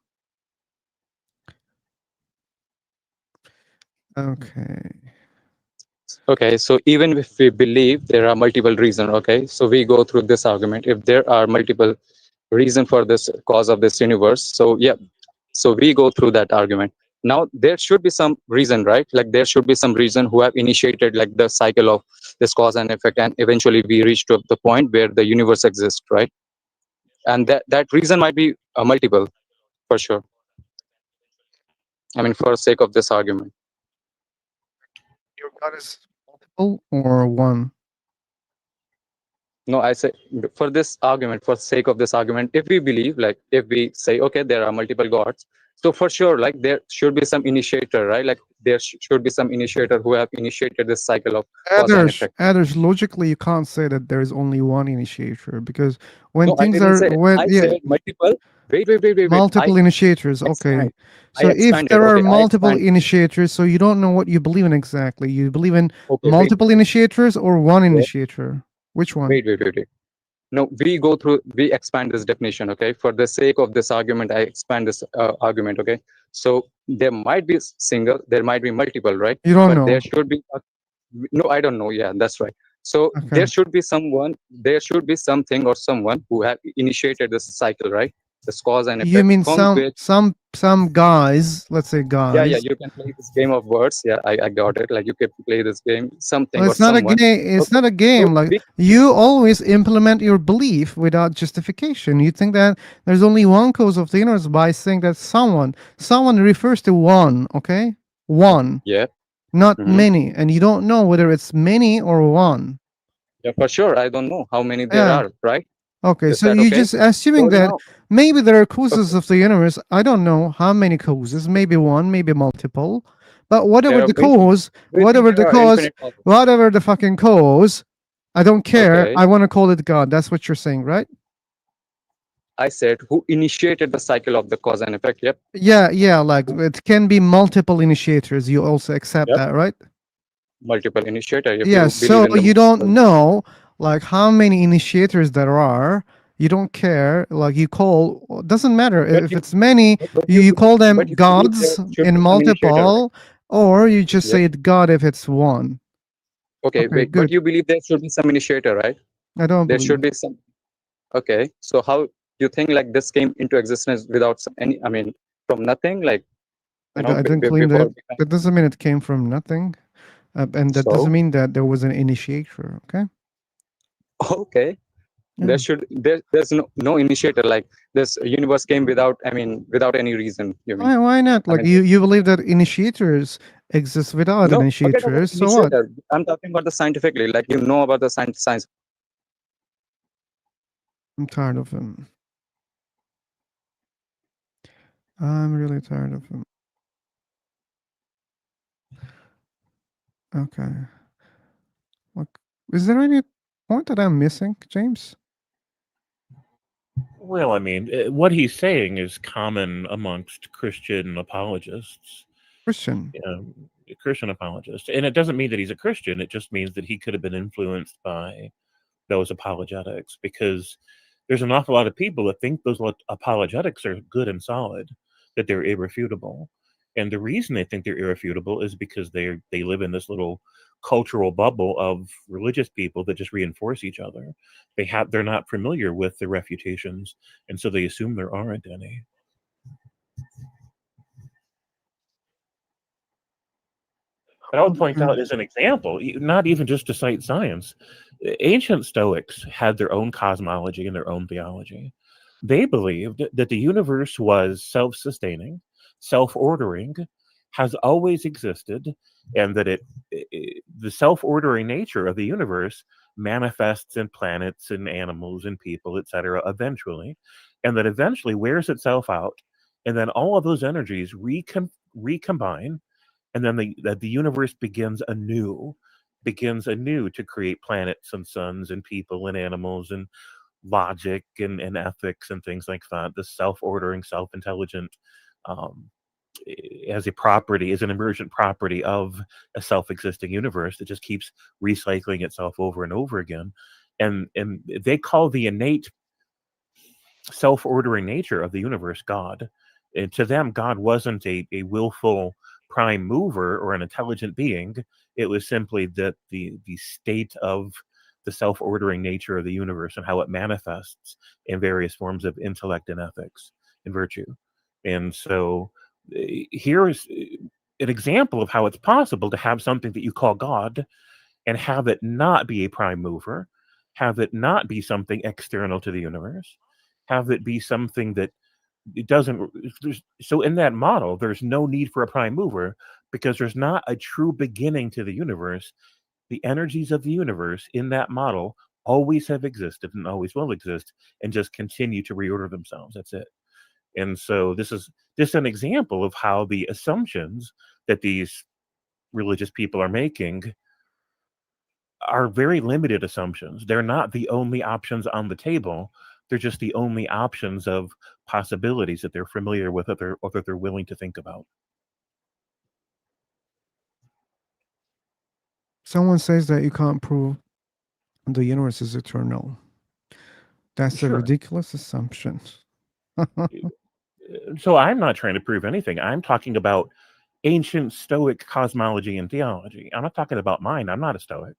Okay. Okay, so even if we believe there are multiple reasons, okay, so we go through this argument. If there are multiple reasons for this cause of this universe, so yeah, so we go through that argument. Now there should be some reason, right? Like there should be some reason who have initiated like the cycle of this cause and effect, and eventually we reach to the point where the universe exists, right? And that reason might be multiple for sure. I mean, for sake of this argument. Your God is multiple or one? No, I say for this argument, for sake of this argument, if we believe, like if we say, okay, there are multiple gods, so for sure, like there should be some initiator, right? Like there should be some initiator who have initiated this cycle of cause and effect. Others, logically, you can't say that there is only one initiator because when No, I things didn't are say. when I yeah, said multiple. Wait. I multiple initiators. Okay, expand. I so if expanded. there are Okay, I multiple expanded. initiators, so you don't know what you believe in exactly. You believe in Okay, multiple initiators or one wait. initiator? Which one? Wait. No, we expand this definition, okay? For the sake of this argument, I expand this argument, okay? So there might be single, there might be multiple, right? You don't But know. there should be, no, I don't know. Yeah, that's right. So Okay. there should be something or someone who have initiated this cycle, right? This cause and You effect mean from which, some guys? Let's say yeah, guys. you can play this game of words. Yeah, I got it. Like you can play this game, something Well, or it's not a someone. game. It's Okay. not a So game. Like you always implement your belief without justification. You think that there's only one cause of the universe by saying that someone refers to one. Okay, one, yeah. not Mhm. many, and you don't know whether it's many or one. Yeah, for sure. I don't know how many there Yeah. are, right? Okay, Is so that you're okay? just assuming So that now, maybe there are causes okay, of the universe. I don't know how many causes, maybe one, maybe multiple, but there whatever are the infinite. cause, Do you think there are infinite causes? whatever the fucking cause, I don't care. Okay, I want to call it God. That's what you're saying, right? I said who initiated the cycle of the cause and effect? Yep. Yeah, yeah, like Who- it can be multiple initiators. You also accept Yep. that, right? Multiple initiator. If Yeah, you believe so in the you don't multiple, know like how many initiators there are. You don't care. Like you call, doesn't matter but if you, it's many. but You call but them you believe there gods should in be some initiator, right? multiple, or you just Yep. say it God if it's one. Okay, Okay, wait, but good. you believe there should be some initiator, right? I don't There should believe. be some. Okay, so how you think like this came into existence without any? I mean, from nothing, like I don't claim before that. it became. That doesn't mean it came from nothing, and that doesn't So mean that there was an initiator. Okay. okay, Yeah. there's no initiator. Like this universe came without. I mean, without any reason. You mean? Why not? I Like mean, you believe that initiators exist without no. Forget about initiators. So what? initiator. I'm talking about the scientifically. Like you know about the science. I'm tired of him. I'm really tired of him. Okay. Look, is there any point that I'm missing, James? Well, I mean, what he's saying is common amongst Christian apologists. Christian. Christian apologists. And it doesn't mean that he's a Christian. It just means that he could have been influenced by those apologetics, because there's an awful lot of people that think those apologetics are good and solid, that they're irrefutable. And the reason they think they're irrefutable is because they live in this little cultural bubble of religious people that just reinforce each other. They're not familiar with the refutations, and so they assume there aren't any. But I would point out as an example, not even just to cite science, ancient Stoics had their own cosmology and their own theology. They believed that the universe was self sustaining, self ordering, has always existed, and that the self ordering nature of the universe manifests in planets and animals and people, etc., eventually, and that eventually wears itself out. And then all of those energies recombine, and then the universe begins anew to create planets and suns and people and animals and logic and ethics and things like that. The self-ordering, self-intelligent, um, as a property, as an emergent property of a self-existing universe that just keeps recycling itself over and over again. And they call the innate self-ordering nature of the universe God. And to them, God wasn't a willful prime mover or an intelligent being. It was simply that the state of the self-ordering nature of the universe and how it manifests in various forms of intellect and ethics and virtue. And so here is an example of how it's possible to have something that you call God and have it not be a prime mover, have it not be something external to the universe, have it be something that it doesn't. So in that model, there's no need for a prime mover because there's not a true beginning to the universe. The energies of the universe in that model always have existed and always will exist and just continue to reorder themselves. That's it. And so this is just an example of how the assumptions that these religious people are making are very limited assumptions. They're not the only options on the table. They're just the only options of possibilities that they're familiar with, or that they're willing to think about. Someone says that you can't prove the universe is eternal. That's a Sure. ridiculous assumption. So I'm not trying to prove anything. I'm talking about ancient Stoic cosmology and theology. I'm not talking about mine. I'm not a Stoic.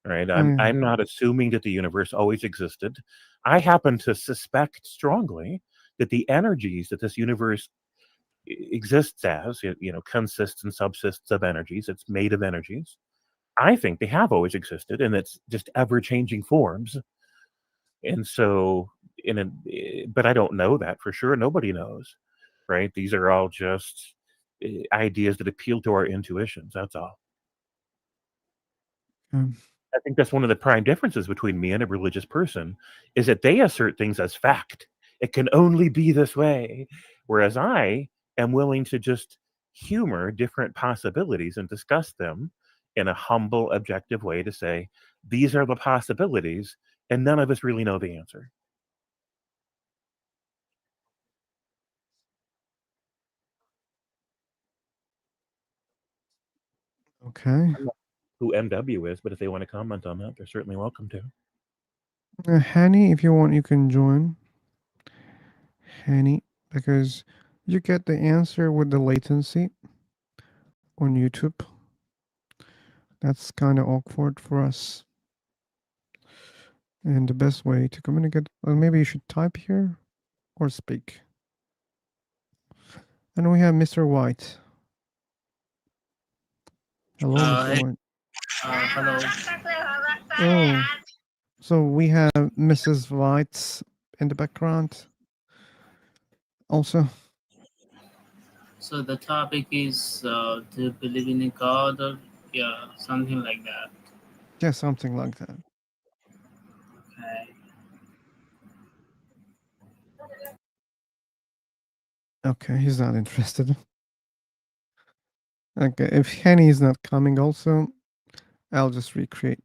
Right? I'm not assuming that the universe always existed. I happen to suspect strongly that the energies that this universe exists as, consists and subsists of energies. It's made of energies. I think they have always existed, and it's just ever-changing forms. And so, but I don't know that for sure. Nobody knows, right? These are all just ideas that appeal to our intuitions. That's all. I think that's one of the prime differences between me and a religious person is that they assert things as fact. It can only be this way. Whereas I am willing to just humor different possibilities and discuss them in a humble, objective way to say, these are the possibilities, and none of us really know the answer. Okay. I don't know who MW is, but if they want to comment on that, they're certainly welcome to. Hanny, if you want, you can join. Hanny, because you get the answer with the latency on YouTube. That's kind of awkward for us. And the best way to communicate, well, maybe you should type here or speak. And we have Mr. White. Hello, Mr. White. Hello. Oh, so we have Mrs. White in the background also. So the topic is do you believe in a God or something like that. Yeah, something like that. Okay. Okay, he's not interested. Okay, if Henny is not coming also, I'll just recreate.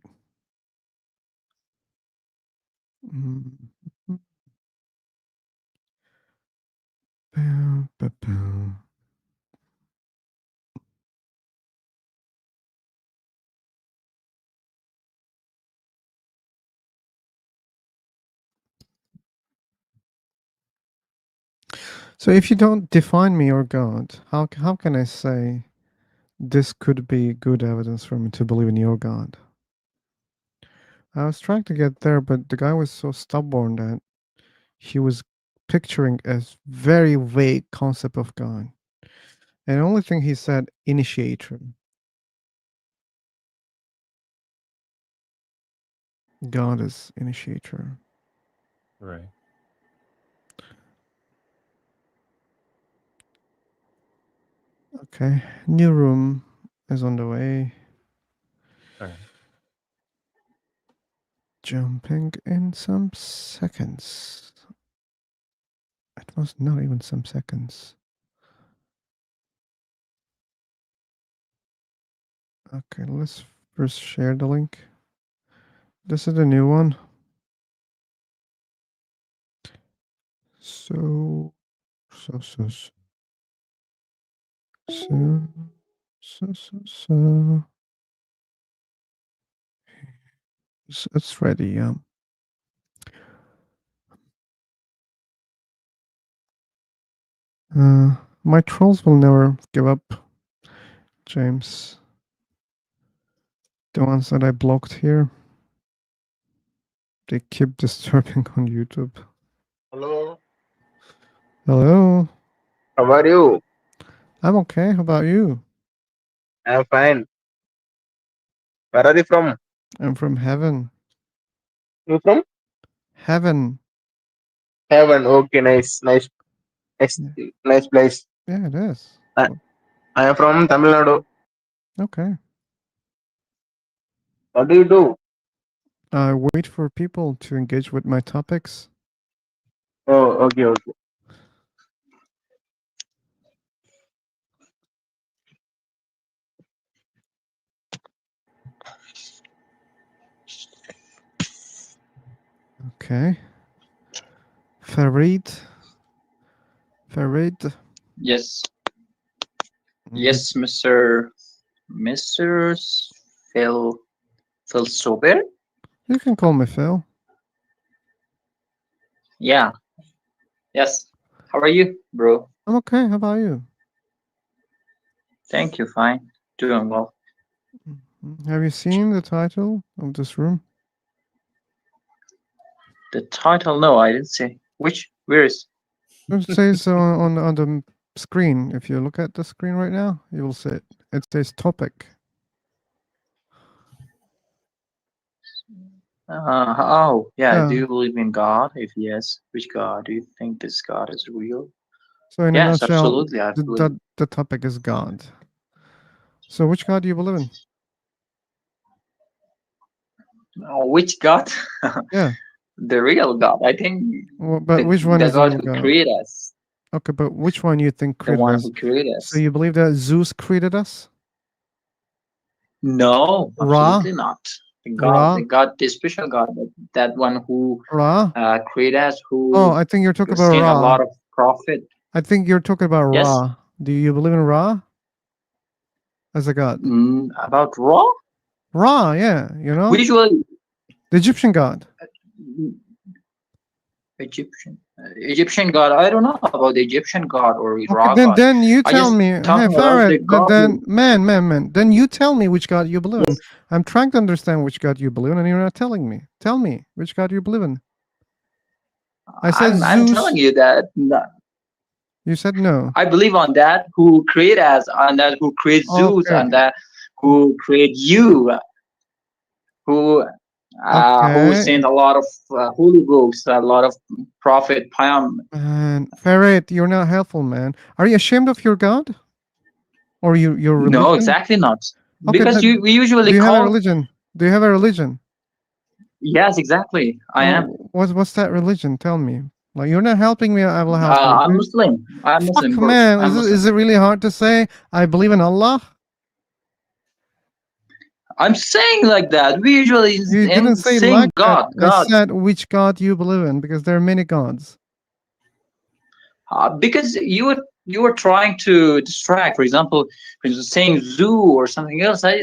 So if you don't define me or God, how can I say this could be good evidence for me to believe in your God? I was trying to get there, but the guy was so stubborn that he was picturing a very vague concept of God. And the only thing he said, initiator. God is initiator. Right. Okay, new room is on the way. All right. Jumping in some seconds. It was not even some seconds. Okay, let's first share the link. This is the new one. So. It's ready, yeah. My trolls will never give up, James. The ones that I blocked here, they keep disturbing on YouTube. Hello. Hello. How are you? I'm okay. How about you? I'm fine. Where are you from? I'm from heaven. You from? Heaven. Heaven. Okay, nice, nice, nice, nice place. Yeah, it is. I am from Tamil Nadu. Okay. What do you do? I wait for people to engage with my topics. Oh, okay, okay. Okay. Farid. Farid. Yes. Yes, Mr. Phil Sober. You can call me Phil. Yeah. Yes. How are you, bro? I'm okay. How about you? Thank you. Fine. Doing well. Have you seen the title of this room? The title? No, I didn't see. Which? Where is? It says on the screen. If you look at the screen right now, you will see it. It says topic. Oh, yeah. Do you believe in God? If yes, which God? Do you think this God is real? So in a Yes, nutshell, absolutely. I believe. the topic is God. So which God do you believe in? Which God? Yeah. The real God. I think But which one the is the God real who God? created us. Okay, but which one you think The created one us? who created So us. you believe that Zeus created us? No, Ra? absolutely not. The God, the special God, that one who Ra? created us, Oh, who I think you're talking about sent a Ra. lot of prophet. I think you're talking about Yes. Ra. Do you believe in Ra as a god? About Ra? Ra, yeah, you know? We usually The Egyptian god. Egyptian God. I don't know about the Egyptian God or Ra Okay, God. then you I tell just me. Hey, talking about Farad, the God then who. man. Then you tell me which god you believe in. Yes. I'm trying to understand which god you believe in, and you're not telling me. Tell me which god you believe in. I said I'm telling Zeus. you that You said no. I believe on that who create us, and that who create Zeus, Okay. and that who create you, who Okay. sent a lot of holy books, a lot of prophet Payam. And Farad, you're not helpful, man. Are you ashamed of your god or your religion? No, exactly not. Okay, Because we usually do you have a call. religion? Do you have a religion? Yes, exactly. I am. What's that religion? Tell me. Like you're not helping me. I will help you. I'm Okay? Muslim. I'm Fuck, Muslim, bro. man. I'm Muslim. Is it really hard to say I believe in Allah? I'm saying like that. We usually You didn't say saying like God, that. I God, said which God you believe in because there are many gods. because you were trying to distract. For example, saying zoo or something else. I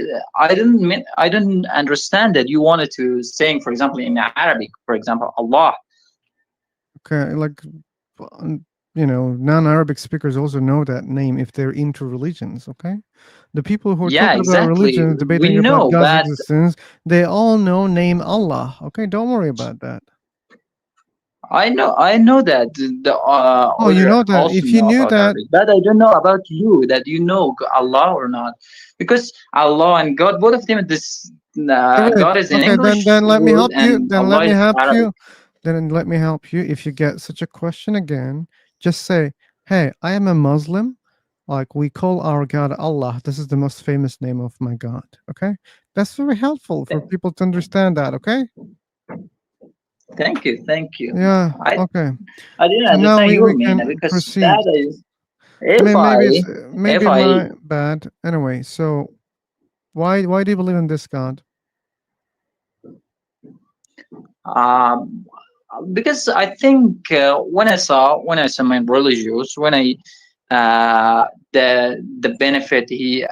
didn't understand that you wanted to saying, for example, in Arabic, for example, Allah. Okay, like non-Arabic speakers also know that name if they're into religions. Okay, the people who are Yeah, talking about exactly. religions, We debating about know, God's but existence, they all know name Allah. Okay, don't worry about that. I know that the Oh, you other know that. also If you know knew about that, Arabic, but I don't know about you that you know Allah or not, because Allah and God, both of them, this Alright, God is in okay, English then let me word help you. and Then let Allah me is help Arabic. you. Then let me help you. If you get such a question again, just say, "Hey, I am a Muslim. Like we call our God Allah. This is the most famous name of my God." Okay, that's very helpful for people to understand that. Okay. Thank you, thank you. Yeah. Okay. I didn't So now understand your we meaning can because proceed. that is if Maybe I it's if maybe I my bad. Anyway, so why do you believe in this God? um because I think when I saw my religious when I the benefit he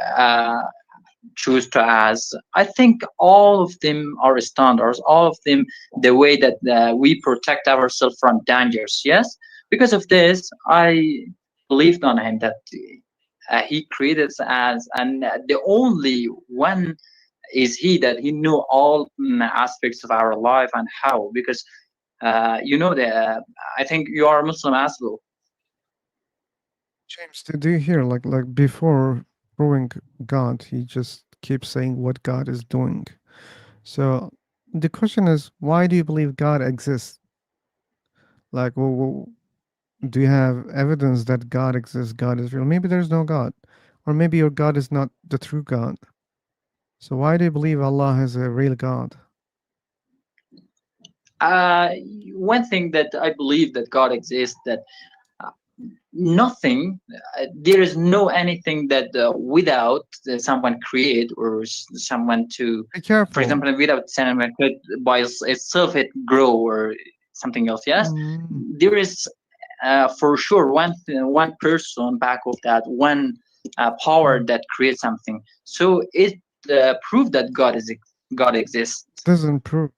choose to as I think all of them are standards, all of them the way that we protect ourselves from dangers. Yes, because of this I believed on him that he created us as, and the only one is he that he knew all aspects of our life and how, because I think you are a Muslim as well. James, do you hear like before proving God, he just keeps saying what God is doing. So the question is, why do you believe God exists? Like, do you have evidence that God exists? God is real. Maybe there's no God, or maybe your God is not the true God. So why do you believe Allah is a real God? uh, One thing that I believe that God exists, that nothing there is no anything that without someone create or someone to, Be for careful. example, without someone could by itself it grow or something else. Yes, there is for sure one person back of that one power that creates something, so it proved that God exists. Doesn't prove.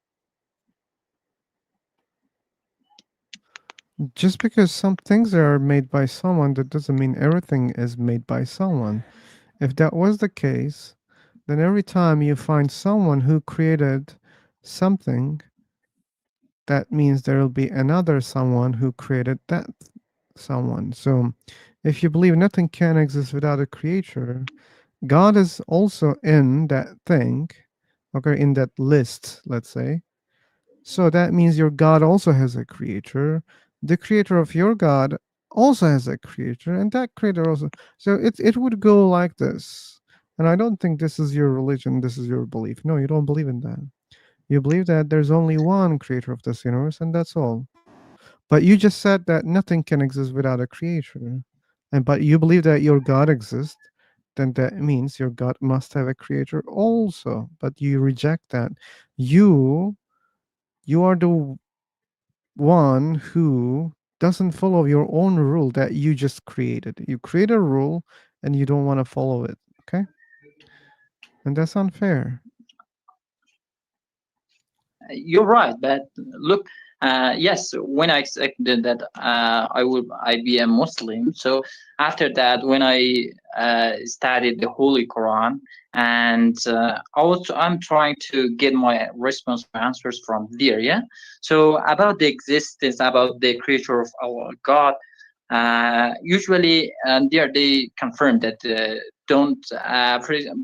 Just because some things are made by someone, that doesn't mean everything is made by someone. If that was the case, then every time you find someone who created something, that means there will be another someone who created that someone. So if you believe nothing can exist without a creator, God is also in that thing, okay, in that list, let's say. So that means your God also has a creator. The creator of your God also has a creator, and that creator also. So it would go like this. And I don't think this is your religion, this is your belief. No, you don't believe in that. You believe that there's only one creator of this universe, and that's all. But you just said that nothing can exist without a creator. And but you believe that your God exists, then that means your God must have a creator also. But you reject that. You you are the one who doesn't follow your own rule that you just created. You create a rule and you don't want to follow it. Okay? And that's unfair. You're right, but look, yes, when I accepted that I be a Muslim, so after that, when I studied the Holy Quran, and I'm trying to get my response answers from there, yeah. So about the existence, about the creature of our God, usually there they confirm that don't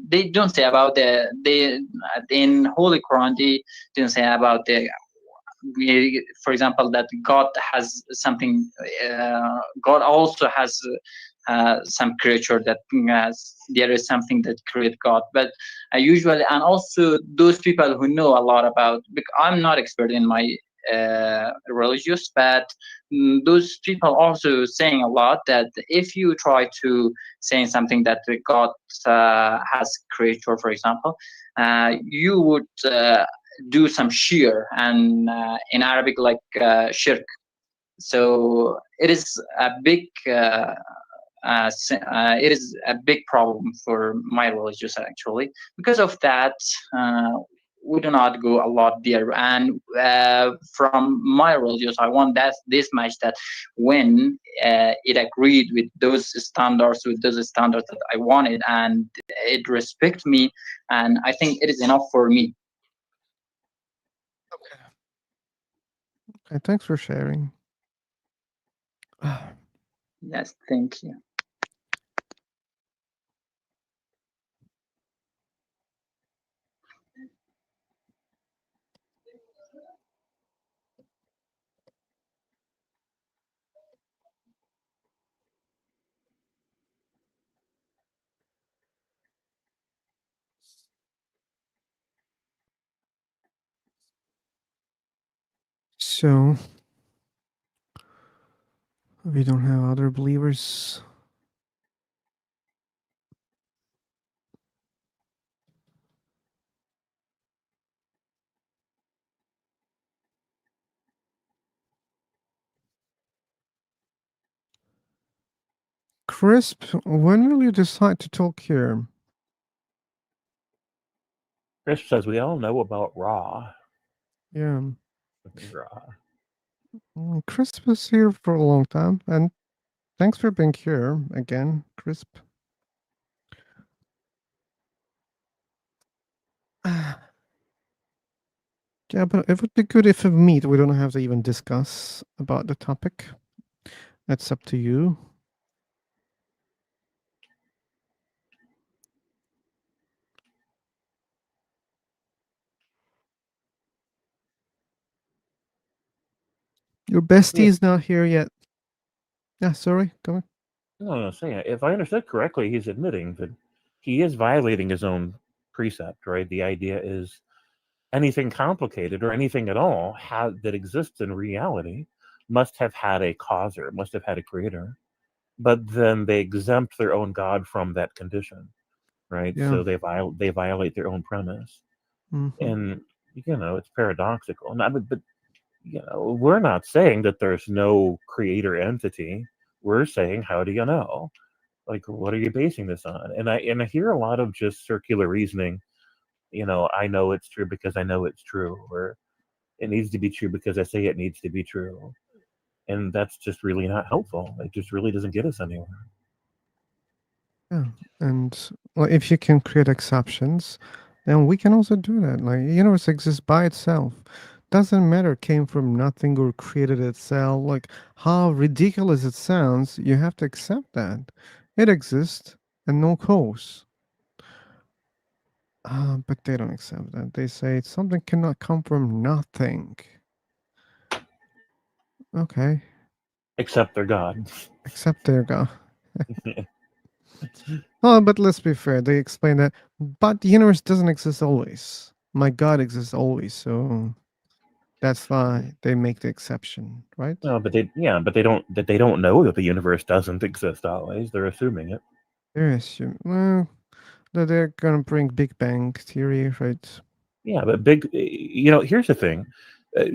they don't say about they in Holy Quran they didn't say about for example, that God has something. God also has some creature that there is something that create God. But usually, and also those people who know a lot about. I'm not expert in my religious, but those people also saying a lot that if you try to saying something that God has creator, for example, you would do some sheer and in Arabic like shirk. So it is a big it is a big problem for my religious actually. Because of that, we do not go a lot there. And from my religious, I want that this much that when it agreed with those standards that I wanted, and it respect me, and I think it is enough for me. Okay, thanks for sharing. Yes, thank you. So we don't have other believers. Crisp, when will you decide to talk here? Chris says we all know about Ra. Yeah. Ra. Crisp is here for a long time, and thanks for being here again, Crisp. Yeah, but it would be good if we meet. We don't have to even discuss about the topic. That's up to you. Your bestie is not here yet. Yeah, sorry, go on. No, saying if I understood correctly, he's admitting that he is violating his own precept, right? The idea is anything complicated or anything at all that exists in reality must have had a causer, must have had a creator. But then they exempt their own God from that condition, right? Yeah. So they violate their own premise, and it's paradoxical. But we're not saying that there's no creator entity. We're saying, how do you know? Like, what are you basing this on? And I hear a lot of just circular reasoning. I know it's true because I know it's true, or it needs to be true because I say it needs to be true. And that's just really not helpful. It just really doesn't get us anywhere. Yeah, and if you can create exceptions, then we can also do that. Like, universe exists by itself. Doesn't matter came from nothing or created itself. Like, how ridiculous it sounds, you have to accept that it exists and no cause. But they don't accept that. They say something cannot come from nothing. Okay. Except their God. Except their God. Oh, but let's be fair. They explain that, but the universe doesn't exist always. My God exists always, so that's why they make the exception, right? No, but they don't know that the universe doesn't exist always. They're assuming it. Well, that they're gonna bring Big Bang theory, right? Yeah, but here's the thing.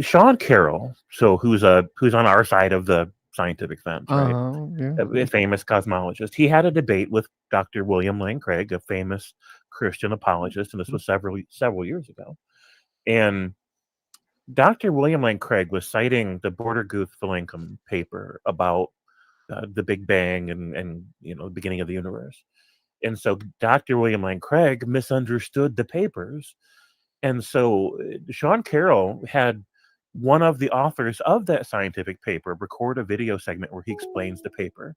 Sean Carroll, so who's on our side of the scientific fence, right? Yeah. A famous cosmologist. He had a debate with Dr. William Lane Craig, a famous Christian apologist, and this was several years ago. And Dr. William Lane Craig was citing the Border-Guth-Vilenkum paper about the Big Bang and the beginning of the universe. And so Dr. William Lane Craig misunderstood the papers. And so Sean Carroll had one of the authors of that scientific paper record a video segment where he explains the paper.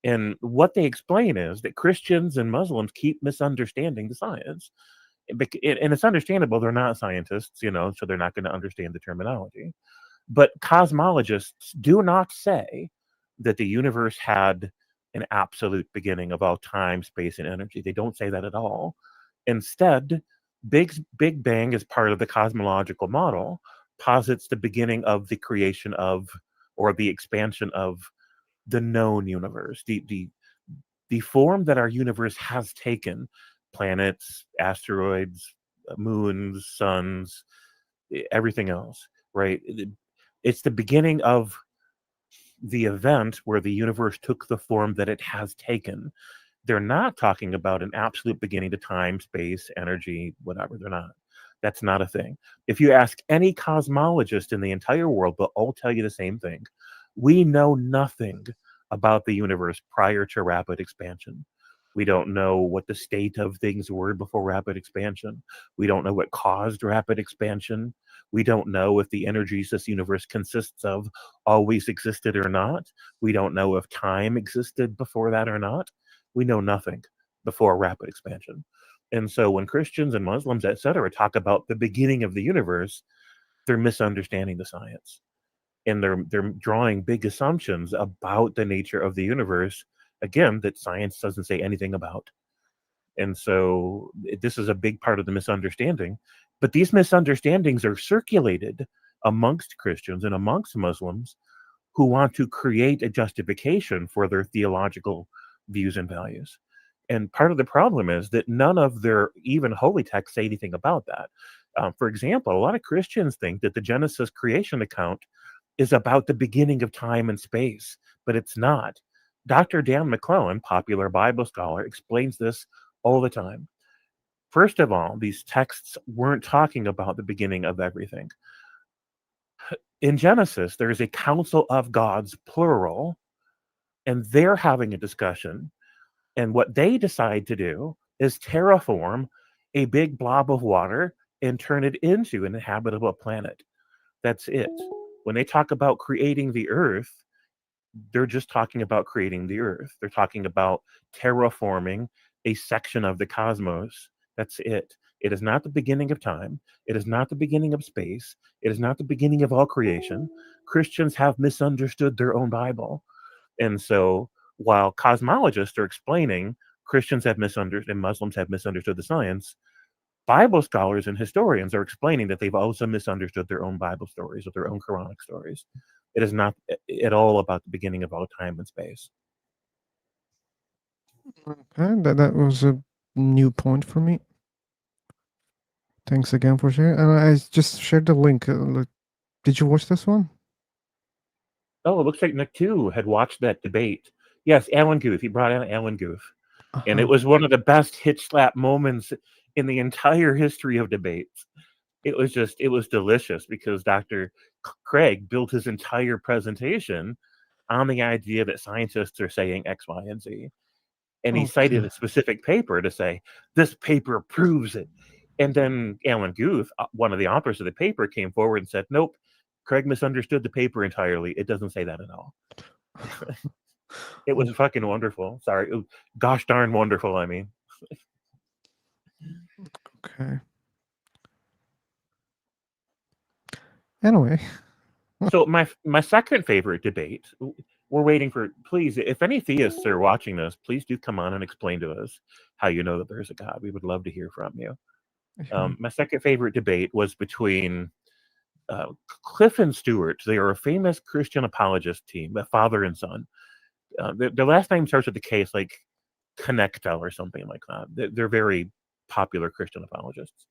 And what they explain is that Christians and Muslims keep misunderstanding the science. And it's understandable, they're not scientists, so they're not going to understand the terminology. But cosmologists do not say that the universe had an absolute beginning of all time, space, and energy. They don't say that at all. Instead, Big Bang, as part of the cosmological model, posits the beginning of the creation of, or the expansion of, the known universe, the form that our universe has taken: planets, asteroids, moons, suns, everything else, right? It's the beginning of the event where the universe took the form that it has taken. They're not talking about an absolute beginning to time, space, energy, whatever. They're not. That's not a thing. If you ask any cosmologist in the entire world, they'll all tell you the same thing. We know nothing about the universe prior to rapid expansion. We don't know what the state of things were before rapid expansion. We don't know what caused rapid expansion. We don't know if the energies this universe consists of always existed or not. We don't know if time existed before that or not. We know nothing before rapid expansion. And so when Christians and Muslims, etc., talk about the beginning of the universe, they're misunderstanding the science. And they're drawing big assumptions about the nature of the universe, again, that science doesn't say anything about. And so this is a big part of the misunderstanding. But these misunderstandings are circulated amongst Christians and amongst Muslims who want to create a justification for their theological views and values. And part of the problem is that none of their even holy texts say anything about that. For example, a lot of Christians think that the Genesis creation account is about the beginning of time and space, but it's not. Dr. Dan McClellan, popular Bible scholar, explains this all the time. First of all, these texts weren't talking about the beginning of everything. In Genesis, there is a council of gods, plural, and they're having a discussion. And what they decide to do is terraform a big blob of water and turn it into an habitable planet. That's it. When they talk about creating the earth, they're just talking about creating the earth. They're talking about terraforming a section of the cosmos. That's it. It is not the beginning of time. It is not the beginning of space. It is not the beginning of all creation. Christians have misunderstood their own Bible. And so while cosmologists are explaining Christians have misunderstood and Muslims have misunderstood the science, Bible scholars and historians are explaining that they've also misunderstood their own Bible stories or their own Quranic stories. It is not at all about the beginning of all time and space. Okay, that was a new point for me. Thanks again for sharing. And I just shared the link. Did you watch this one? Oh, it looks like Nick too had watched that debate. Yes, Alan Guth. He brought in Alan Guth. And it was one of the best hitch slap moments in the entire history of debates. It was delicious because Dr. Craig built his entire presentation on the idea that scientists are saying X, Y, and Z. And he cited a specific paper to say, this paper proves it. And then Alan Guth, one of the authors of the paper, came forward and said, nope, Craig misunderstood the paper entirely. It doesn't say that at all. It was fucking wonderful. Sorry. Gosh darn wonderful, I mean. Okay. Anyway. So my second favorite debate, we're waiting for, please, if any theists are watching this, please do come on and explain to us how you know that there's a God. We would love to hear from you. Sure. My second favorite debate was between Cliff and Stewart. They are a famous Christian apologist team, a father and son. Their last name starts with the K, it's like Connecta or something like that. They're very popular Christian apologists.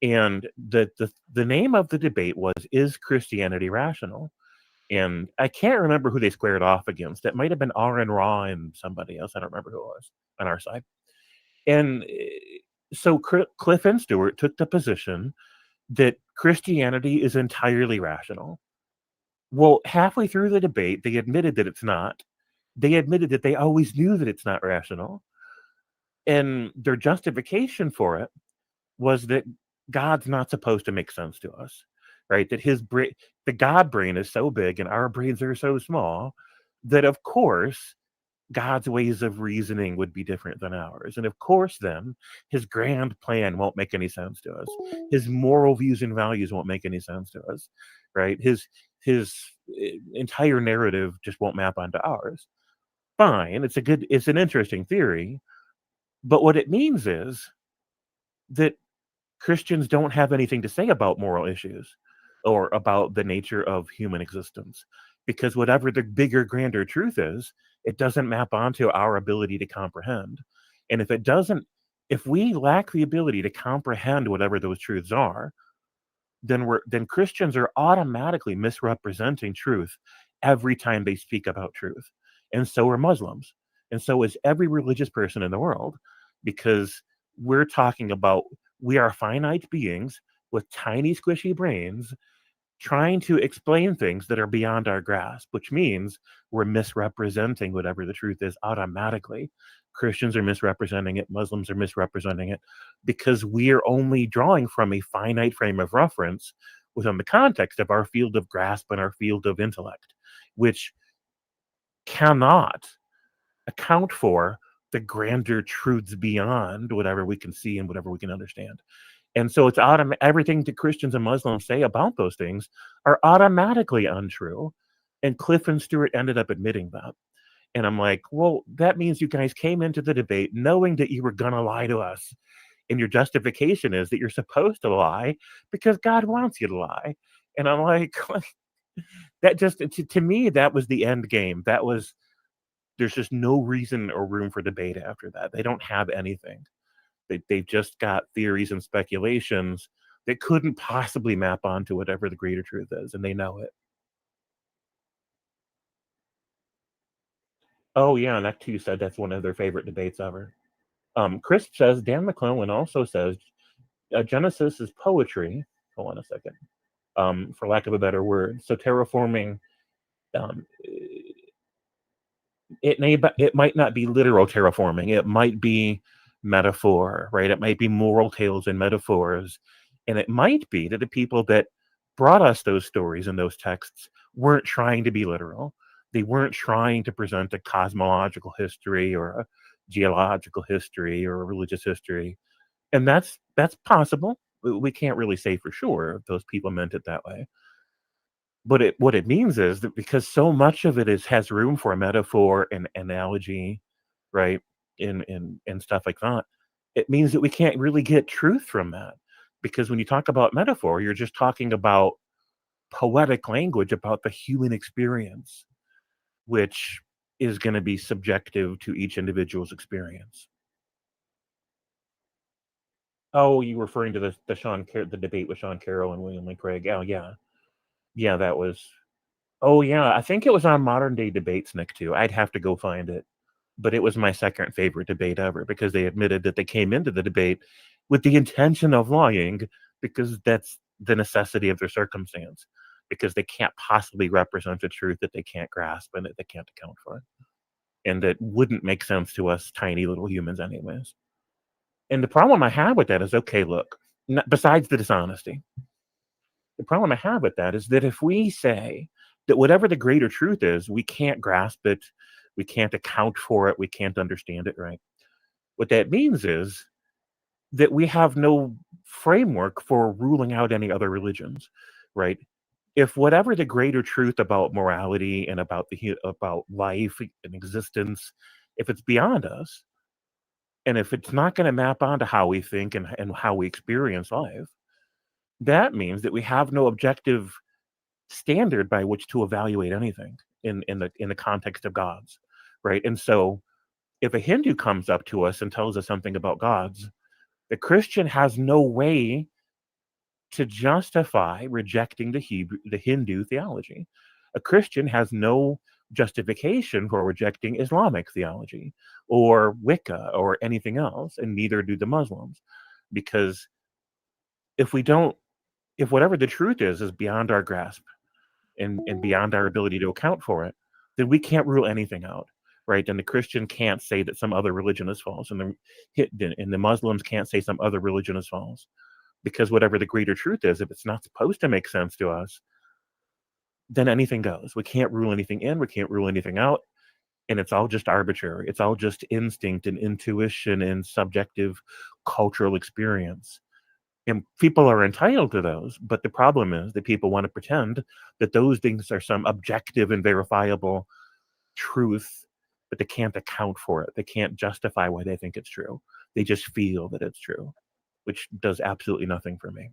And the name of the debate was, "Is Christianity rational?" And I can't remember who they squared off against. It might have been Aaron Raw and somebody else. I don't remember who it was on our side. And so Cliff and Stewart took the position that Christianity is entirely rational. Well, halfway through the debate, they admitted that it's not. They admitted that they always knew that it's not rational. And their justification for it was that God's not supposed to make sense to us, right? That the God brain is so big and our brains are so small that, of course, God's ways of reasoning would be different than ours. And of course, then, his grand plan won't make any sense to us. His moral views and values won't make any sense to us, right? His entire narrative just won't map onto ours. Fine, it's an interesting theory, but what it means is that Christians don't have anything to say about moral issues or about the nature of human existence, because whatever the bigger, grander truth is, it doesn't map onto our ability to comprehend. And if we lack the ability to comprehend whatever those truths are, then Christians are automatically misrepresenting truth every time they speak about truth. And so are Muslims. And so is every religious person in the world, because we are finite beings with tiny, squishy brains trying to explain things that are beyond our grasp, which means we're misrepresenting whatever the truth is automatically. Christians are misrepresenting it, Muslims are misrepresenting it, because we are only drawing from a finite frame of reference within the context of our field of grasp and our field of intellect, which cannot account for the grander truths beyond whatever we can see and whatever we can understand. And so it's everything that Christians and Muslims say about those things are automatically untrue. And Cliff and Stewart ended up admitting that. And I'm like, well, that means you guys came into the debate knowing that you were going to lie to us. And your justification is that you're supposed to lie because God wants you to lie. And I'm like, that just, to me, that was the end game. There's just no reason or room for debate after that. They don't have anything. They've just got theories and speculations that couldn't possibly map onto whatever the greater truth is, and they know it. Oh yeah, and Act Two said that's one of their favorite debates ever. Crisp says Dan McClellan also says Genesis is poetry. Hold on a second. For lack of a better word, so terraforming. Um, it might not be literal terraforming. It might be metaphor, right? It might be moral tales and metaphors, and it might be that the people that brought us those stories and those texts weren't trying to be literal. They weren't trying to present a cosmological history or a geological history or a religious history, and that's possible. We can't really say for sure if those people meant it that way. But what it means is that because so much of it has room for a metaphor and analogy, right, and stuff like that, it means that we can't really get truth from that. Because when you talk about metaphor, you're just talking about poetic language about the human experience, which is going to be subjective to each individual's experience. Oh, you referring to the debate with Sean Carroll and William Lane Craig? Oh yeah, that was. Oh yeah, I think it was on Modern Day Debates, Nick, too. I'd have to go find it. But it was my second favorite debate ever because they admitted that they came into the debate with the intention of lying because that's the necessity of their circumstance, because they can't possibly represent a truth that they can't grasp and that they can't account for. And that wouldn't make sense to us tiny little humans anyways. And the problem I have with that is, okay, look, besides the dishonesty, the problem I have with that is that if we say that whatever the greater truth is, we can't grasp it, we can't account for it, we can't understand it, right? What that means is that we have no framework for ruling out any other religions, right? If whatever the greater truth about morality and about life and existence, if it's beyond us, And if it's not going to map onto how we think and how we experience life, that means that we have no objective standard by which to evaluate anything in the context of gods, right? And so if a Hindu comes up to us and tells us something about gods, the Christian has no way to justify rejecting the Hindu theology. A Christian has no justification for rejecting Islamic theology or Wicca or anything else, and neither do the Muslims. Because if we don't, if whatever the truth is beyond our grasp and beyond our ability to account for it, then we can't rule anything out, right? And the Christian can't say that some other religion is false, and the Muslims can't say some other religion is false, because whatever the greater truth is, if it's not supposed to make sense to us, then anything goes. We can't rule anything in, we can't rule anything out, and it's all just arbitrary. It's all just instinct and intuition and subjective cultural experience. And people are entitled to those, but the problem is that people want to pretend that those things are some objective and verifiable truth, but they can't account for it. They can't justify why they think it's true. They just feel that it's true, which does absolutely nothing for me.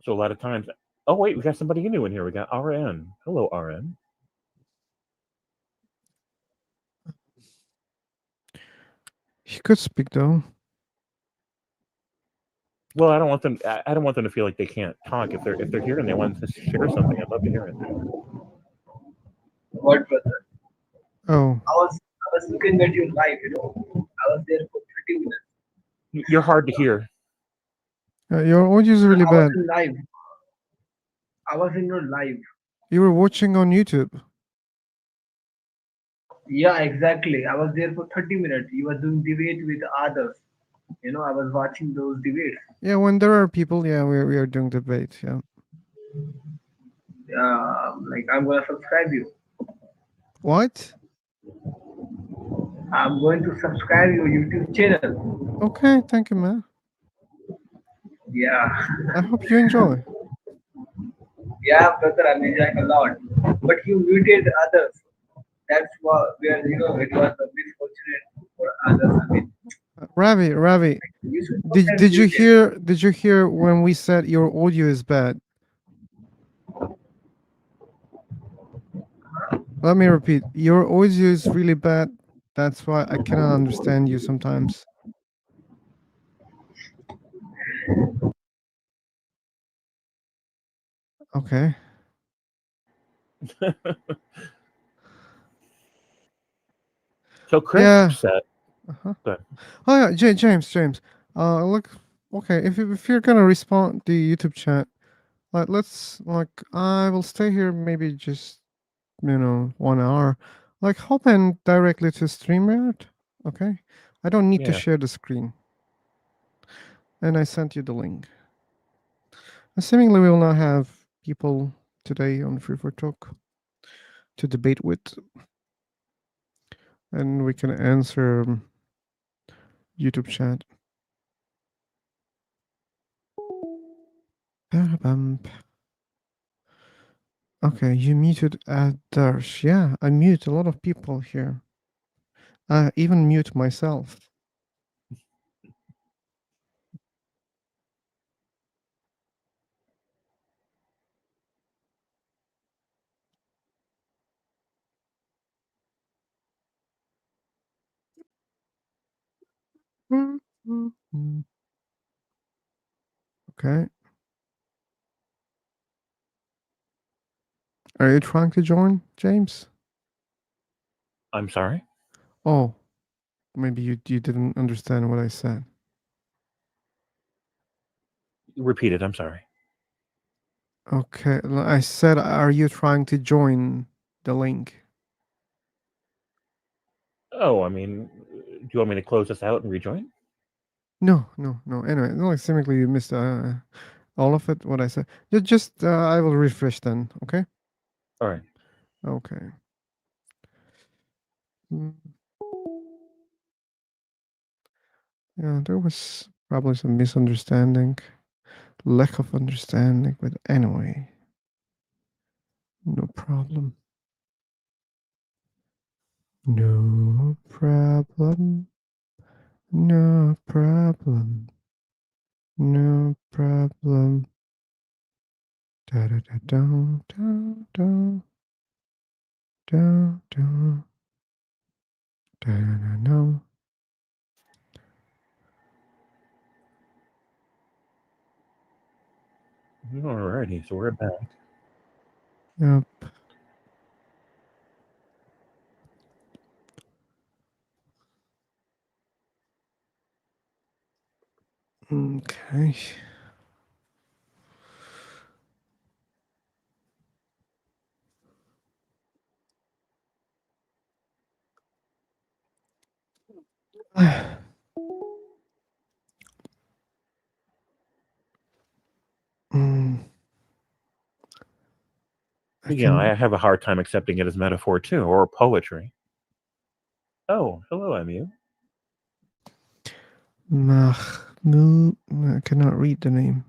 So a lot of times, oh wait, we got somebody new in here. We got RN. Hello, RN. He could speak though. Well, I don't want them. I don't want them to feel like they can't talk. If they're here and they want to share something, I'd love to hear it. What, brother? Oh, I was looking at you live. I was there for 30 minutes. You're hard to hear. your audio is really I bad. was in live. I was in your live. You were watching on YouTube. Yeah, exactly. I was there for 30 minutes. You were doing debate with others. I was watching those debates. Yeah, when there are people, yeah, we are doing debate. Yeah. Like, I'm gonna subscribe you. What? I'm going to subscribe your YouTube channel. Okay, thank you, man. Yeah. I hope you enjoy. Yeah, brother, I'm enjoying a lot. But you muted others. That's where it was a misfortunate for others. I mean, Ravi, you should not have did you muted. hear? Did you hear when we said your audio is bad? Let me repeat. Your audio is really bad. That's why I cannot understand you sometimes. Okay. So Chris Yeah. said, Uh-huh. good. Oh yeah, James. Look. Okay, if you're gonna respond to YouTube chat, I will stay here maybe just 1 hour. Like hop in directly to StreamYard. Okay, I don't need to Yeah. share the screen. And I sent you the link. Assumingly, we will not have people today on Free for Talk to debate with, and we can answer YouTube chat. Ba-da-bum. Okay, you muted Darsh. Yeah, I mute a lot of people here. I even mute myself. Okay. Are you trying to join, James? I'm sorry. Oh, maybe you didn't understand what I said. Repeat it. I'm sorry. Okay, I said, are you trying to join the link? Oh, I mean, do you want me to close this out and rejoin? No. Anyway, no, seemingly you missed all of it. What I said. Just I will refresh then. Okay. All right. Okay. Yeah, there was probably some misunderstanding, lack of understanding, but anyway. No problem. No problem. No problem. No problem. Da da da da da da da da da da da. Alrighty, so we're back. Yep. Okay. Mm, Yeah, I have a hard time accepting it as metaphor too, or poetry. Oh, hello, Emu. Mahmoud. I cannot read the name.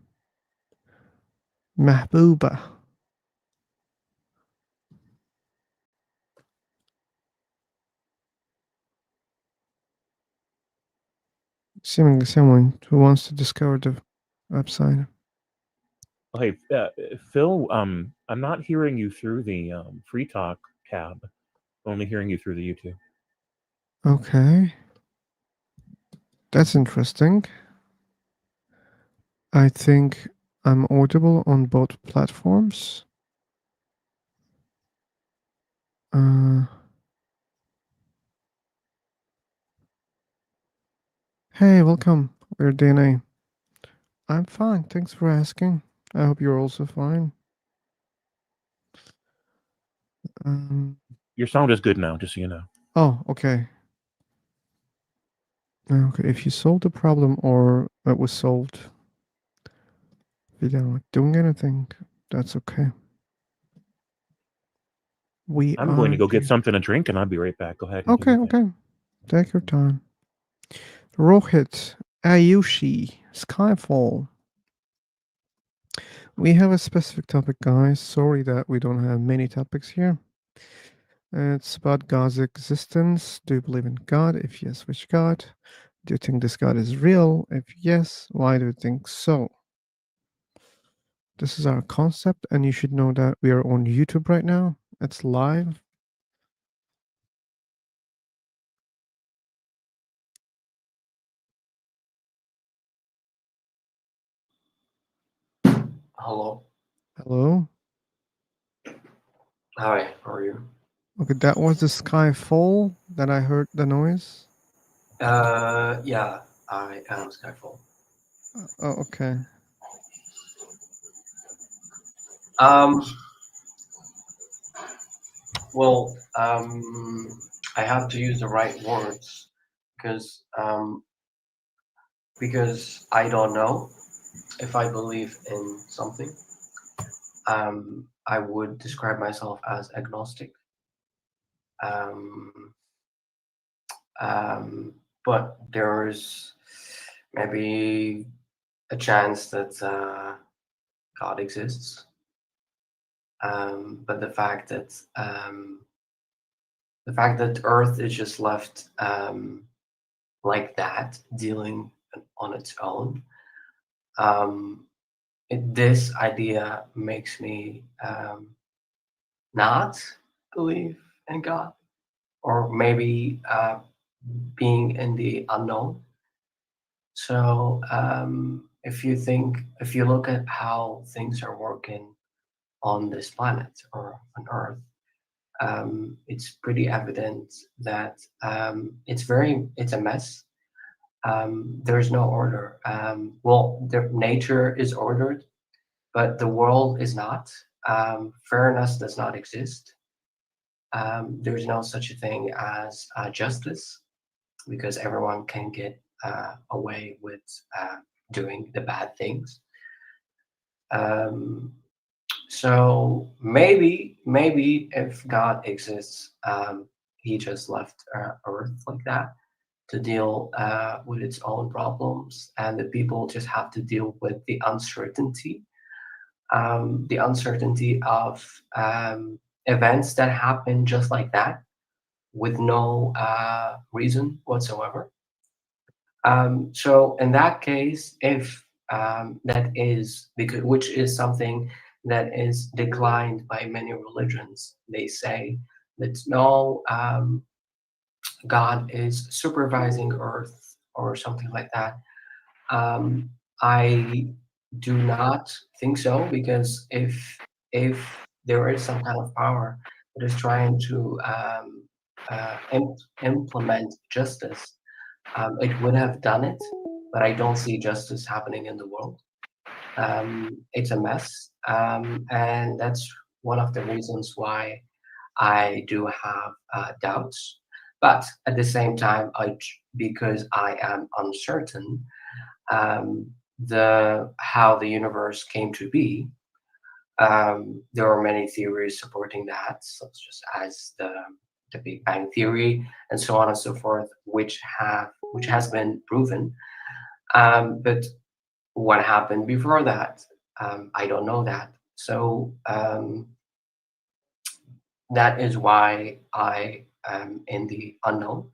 Mahbooba. Seemingly someone who wants to discover the website. Oh, hey, Phil. I'm not hearing you through the free talk tab. Only hearing you through the YouTube. Okay. That's interesting. I think I'm audible on both platforms. Hey, welcome. We're DNA. I'm fine. Thanks for asking. I hope you're also fine. Your sound is good now, just so you know. Oh, okay. Okay, if you solved the problem or it was solved without doing anything, that's okay. I'm going to go get something to drink, and I'll be right back. Go ahead. Okay, okay. Take your time. Rohit, Ayushi, Skyfall. We have a specific topic, guys. Sorry that we don't have many topics here. It's about God's existence. Do you believe in God? If yes, which God? Do you think this God is real? If yes, why do you think so? This is our concept, and you should know that we are on YouTube right now. It's live. Hello. Hello. Hi, how are you? Okay, that was the Skyfall that I heard the noise. Yeah, I am Skyfall. Oh, okay. Um, well, I have to use the right words because I don't know if I believe in something. I would describe myself as agnostic. Um, but there's maybe a chance that God exists. But the fact that Earth is just left like that, dealing on its own, this idea makes me not believe in God, or maybe being in the unknown. So if you look at how things are working on this planet or on Earth, it's pretty evident that it's a mess. There's no order. Well, nature is ordered, but the world is not. Fairness does not exist. There's no such a thing as justice, because everyone can get away with doing the bad things. So maybe if God exists, he just left Earth like that to deal with its own problems, and the people just have to deal with the uncertainty. the uncertainty of events that happen just like that with no reason whatsoever. So in that case, if that is because which is something that is declined by many religions, they say that no, God is supervising Earth or something like that. Um, I do not think so, because if there is some kind of power that is trying to implement justice, it would have done it, but I don't see justice happening in the world. It's a mess, and that's one of the reasons why I do have doubts. But at the same time, because I am uncertain, the how the universe came to be. There are many theories supporting that, such as the Big Bang theory and so on and so forth, which has been proven. But what happened before that? I don't know that. So that is why I am in the unknown.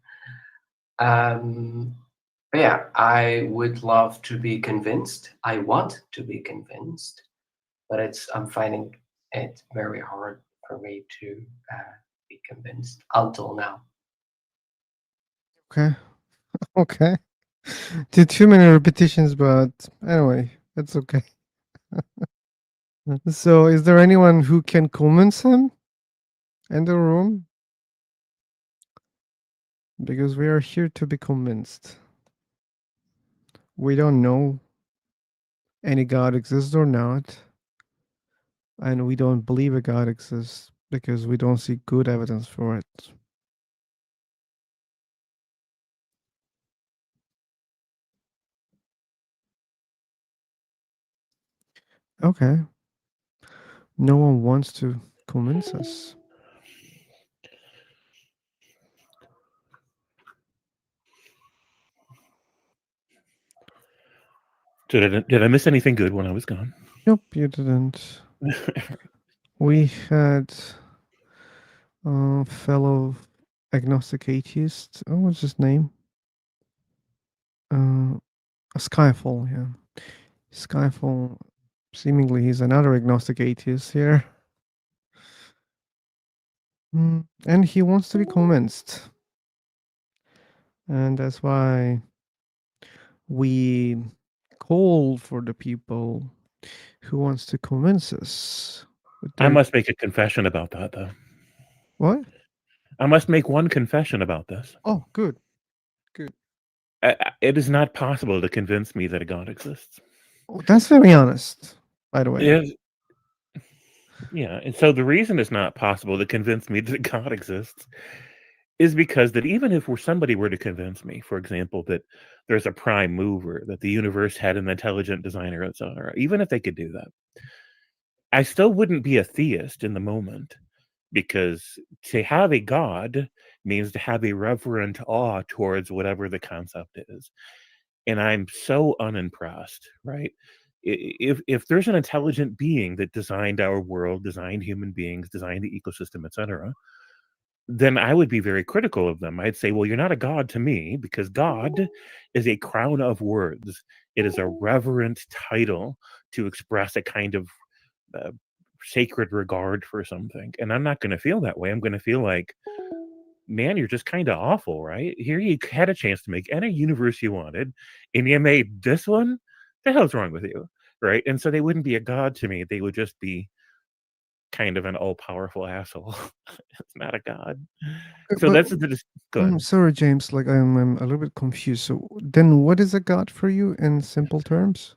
But yeah, I would love to be convinced. I want to be convinced, but I'm finding it very hard for me to be convinced until now. Okay. Okay. Did too many repetitions, but anyway, it's okay. So, is there anyone who can convince him in the room? Because we are here to be convinced. We don't know any God exists or not, and we don't believe a God exists because we don't see good evidence for it. Okay. No one wants to convince us. So did I miss anything good when I was gone? Nope, you didn't. We had fellow agnostic atheist. Oh, what's his name? Skyfall, yeah. Skyfall. Seemingly, he's another agnostic atheist here. And he wants to be convinced. And that's why we call for the people who wants to convince us. I must make a confession about that, though. What? I must make one confession about this. Oh, good. Good. It is not possible to convince me that a God exists. Oh, that's very honest, by the way. Yeah, and so the reason it's not possible to convince me that God exists is because that even if somebody were to convince me, for example, that there's a prime mover, that the universe had an intelligent designer, etc., even if they could do that, I still wouldn't be a theist in the moment, because to have a God means to have a reverent awe towards whatever the concept is. And I'm so unimpressed, right? If there's an intelligent being that designed our world, designed human beings, designed the ecosystem, etc., then I would be very critical of them. I'd say, well, you're not a God to me, because God is a crown of words. It is a reverent title to express a kind of sacred regard for something. And I'm not going to feel that way. I'm going to feel like, man, you're just kind of awful, right? Here you had a chance to make any universe you wanted, and you made this one. The hell's wrong with you, right? And so they wouldn't be a god to me. They would just be kind of an all-powerful asshole. It's not a god. So that's the good. Sorry, James. Like I'm a little bit confused. So then, what is a God for you in simple terms?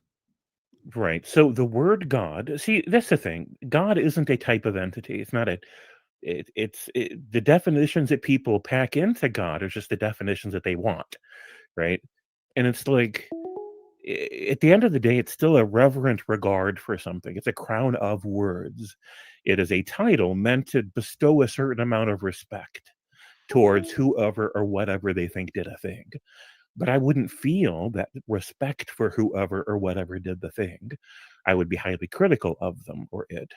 Right. So the word God. See, that's the thing. God isn't a type of entity. It's not a. The definitions that people pack into God are just the definitions that they want, right? And it's like, at the end of the day, it's still a reverent regard for something. It's a crown of words. It is a title meant to bestow a certain amount of respect towards whoever or whatever they think did a thing. But I wouldn't feel that respect for whoever or whatever did the thing. I would be highly critical of them or it.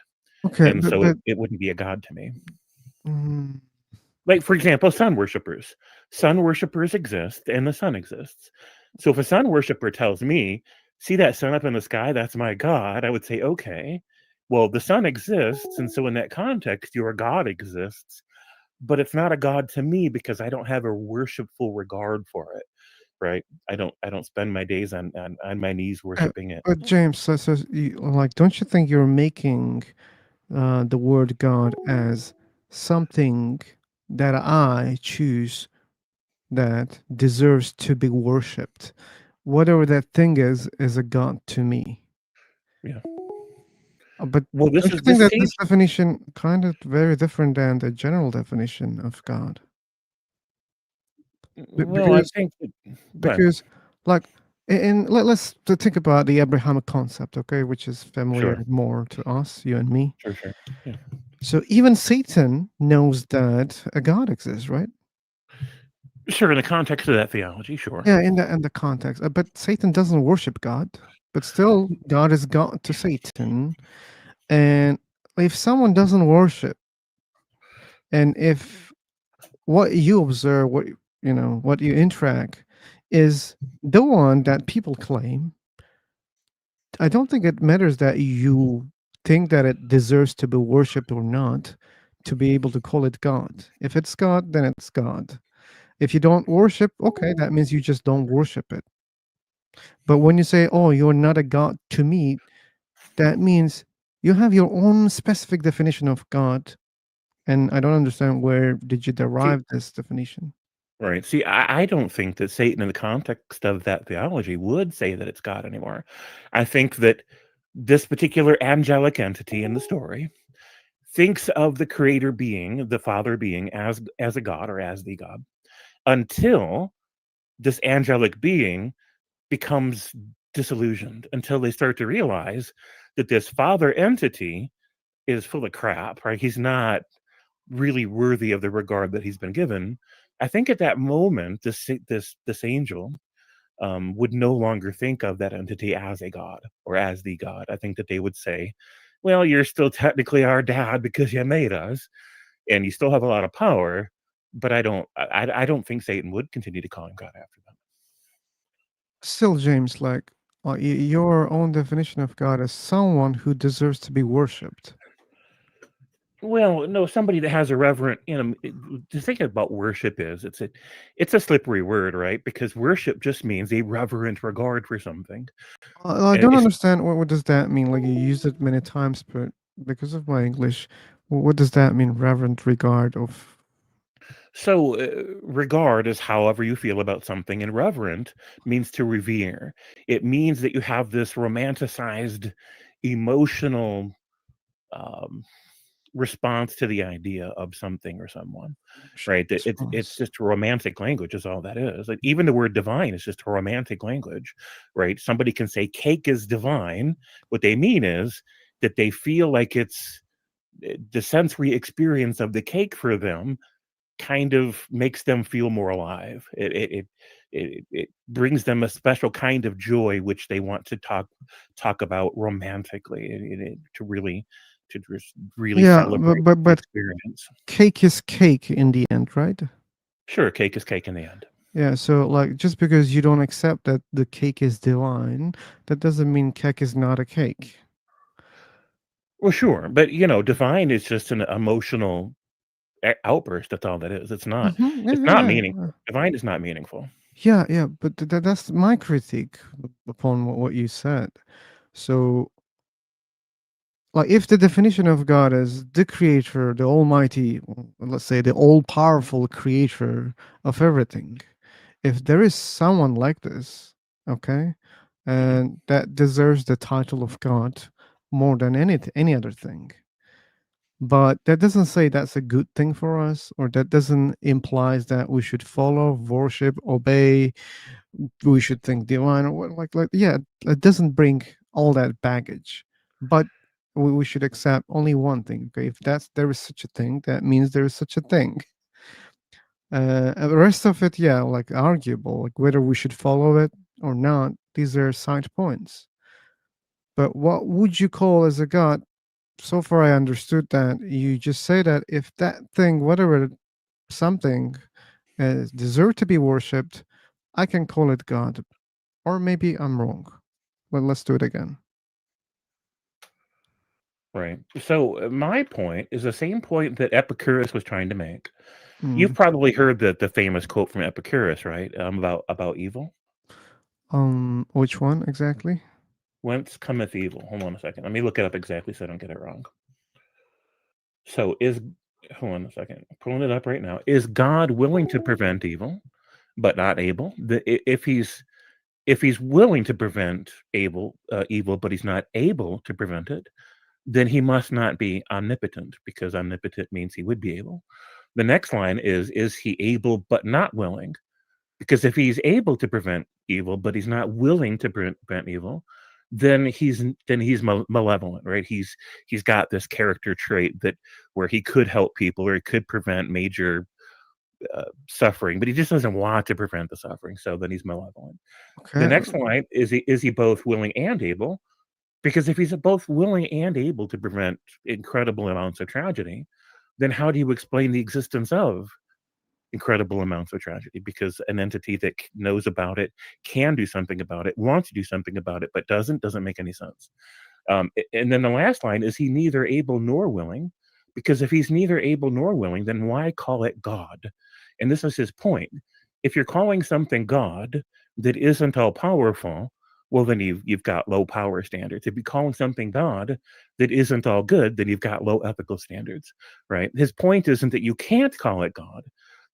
Okay, And so it wouldn't be a God to me. mm, Like, for example, sun worshippers. Sun worshippers exist and the sun exists. So if a sun worshipper tells me, see that sun up in the sky, that's my God, I would say, okay, well, the sun exists. And so in that context, your God exists, but it's not a God to me because I don't have a worshipful regard for it. Right. I don't spend my days on my knees worshiping it. but James, like, don't you think you're making the word God as something that I choose that deserves to be worshipped? Whatever that thing is a God to me. Yeah. But Well, don't you think that this definition kind of very different than the general definition of God? Well, I think Because like and let's think about the Abrahamic concept, okay, which is familiar Sure. more to us, you and me. Sure. Yeah. So even Satan knows that a God exists, right? Sure, in the context of that theology, sure. Yeah, in the context. But Satan doesn't worship God, but still God is God to Satan. And if someone doesn't worship, and if what you observe, what you interact is the one that people claim, I don't think it matters that you think that it deserves to be worshipped or not to be able to call it God. If it's God, then it's God. If you don't worship, okay, that means you just don't worship it. But when you say, "Oh, you're not a God to me," that means you have your own specific definition of God, and I don't understand where did you derive this definition? Right. See, I don't think that Satan, in the context of that theology, would say that it's God anymore. I think that this particular angelic entity in the story thinks of the creator being, the father being, as a God or as the God, until this angelic being becomes disillusioned, until they start to realize that this father entity is full of crap, right? He's not really worthy of the regard that he's been given. I think at that moment, this angel would no longer think of that entity as a god or as the god. I think that they would say, "Well, you're still technically our dad because you made us, and you still have a lot of power." But I don't think Satan would continue to call him God after that. Still, James, like your own definition of God as someone who deserves to be worshipped. Well, no, somebody that has a reverent, the thing about worship is it's a slippery word, right? Because worship just means a reverent regard for something. I And don't it's understand what does that mean. Like you used it many times, but because of my English, what does that mean? Reverent regard of. so regard is however you feel about something, and reverent means to revere. It means that you have this romanticized, emotional um, response to the idea of something or someone, right? That it's just romantic language is all that is. Like even the word divine is just a romantic language, right? Somebody can say cake is divine. What they mean is that they feel like it's the sensory experience of the cake for them kind of makes them feel more alive. It brings them a special kind of joy which they want to talk about romantically to really to just really Yeah, celebrate the but experience. cake is cake in the end, right? Sure, cake is cake in the end. Yeah, so like just because you don't accept that the cake is divine, that doesn't mean cake is not a cake. Well, sure, but divine is just an emotional outburst. That's all that is. It's not. Mhm, yeah, It's yeah, not yeah, meaningful. Divine is not meaningful. yeah, but that's my critique upon what you said. So, like, if the definition of God is the creator, the almighty, let's say the all-powerful creator of everything, if there is someone like this, okay, and that deserves the title of God more than any other thing. But that doesn't say that's a good thing for us, or that doesn't implies that we should follow, worship, obey, we should think divine, or what, yeah, it doesn't bring all that baggage. But we should accept only one thing, okay? If there is such a thing, that means there is such a thing. The rest of it, yeah, like arguable, like whether we should follow it or not. These are side points. But what would you call as a god? So far, I understood that you just say that if that thing, whatever something, deserve to be worshipped, I can call it God. Or maybe I'm wrong. Well, let's do it again. Right. So my point is the same point that Epicurus was trying to make. You've Mm. probably heard the famous quote from Epicurus, right? About evil. Which one exactly? Whence cometh evil? Hold on a second. Let me look it up exactly so I don't get it wrong. So hold on a second. I'm pulling it up right now. Is God willing to prevent evil, but not able? If he's willing to prevent evil, but he's not able to prevent it, then he must not be omnipotent, because omnipotent means he would be able. The next line is he able but not willing? Because if he's able to prevent evil, but he's not willing to prevent evil, then he's malevolent, right? He's got this character trait that where he could help people or he could prevent major suffering, but he just doesn't want to prevent the suffering. So then he's malevolent. The Okay. next line is he both willing and able? Because if he's both willing and able to prevent incredible amounts of tragedy, then how do you explain the existence of incredible amounts of tragedy? Because an entity that knows about it, can do something about it, wants to do something about it, but doesn't make any sense. And then the last line is he neither able nor willing, because if he's neither able nor willing, then why call it God? And this is his point. If you're calling something God that isn't all powerful, well, then you've got low power standards. If you're calling something God that isn't all good, then you've got low ethical standards, right? His point isn't that you can't call it God.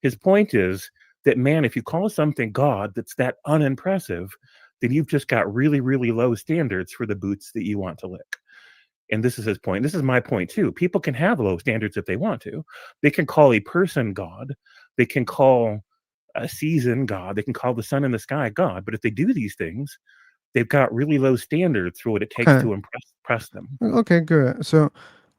His point is that, man, if you call something God that's that unimpressive, then you've just got really, really low standards for the boots that you want to lick. And this is his point. This is my point too. People can have low standards if they want to. They can call a person God. They can call a season God. They can call the sun in the sky God. But if they do these things, they've got really low standards for what it takes Okay. to impress them. Okay, good. So,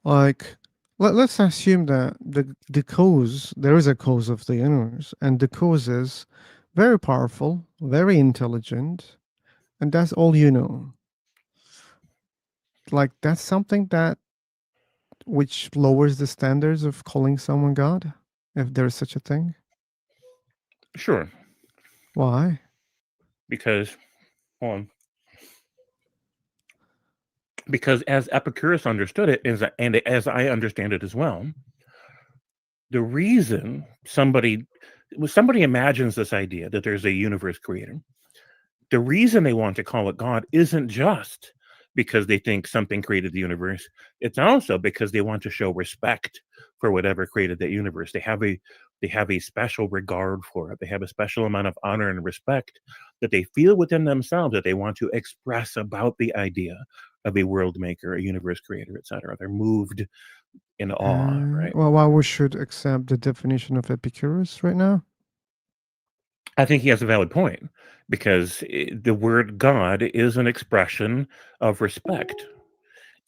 like, let's assume that the cause, there is a cause of the universe, and the cause is very powerful, very intelligent, and that's all you know. Like, that's something that which lowers the standards of calling someone God, if there is such a thing. Sure. Why? Because, hold on. Because as Epicurus understood it, and as I understand it as well, the reason somebody imagines this idea that there's a universe creator, the reason they want to call it God isn't just because they think something created the universe. It's also because they want to show respect for whatever created that universe. They have a special regard for it. They have a special amount of honor and respect that they feel within themselves that they want to express about the idea of a world maker, a universe creator, etc. They're moved in awe, right? Well, why we should accept the definition of Epicurus right now? I think he has a valid point, because the word God is an expression of respect.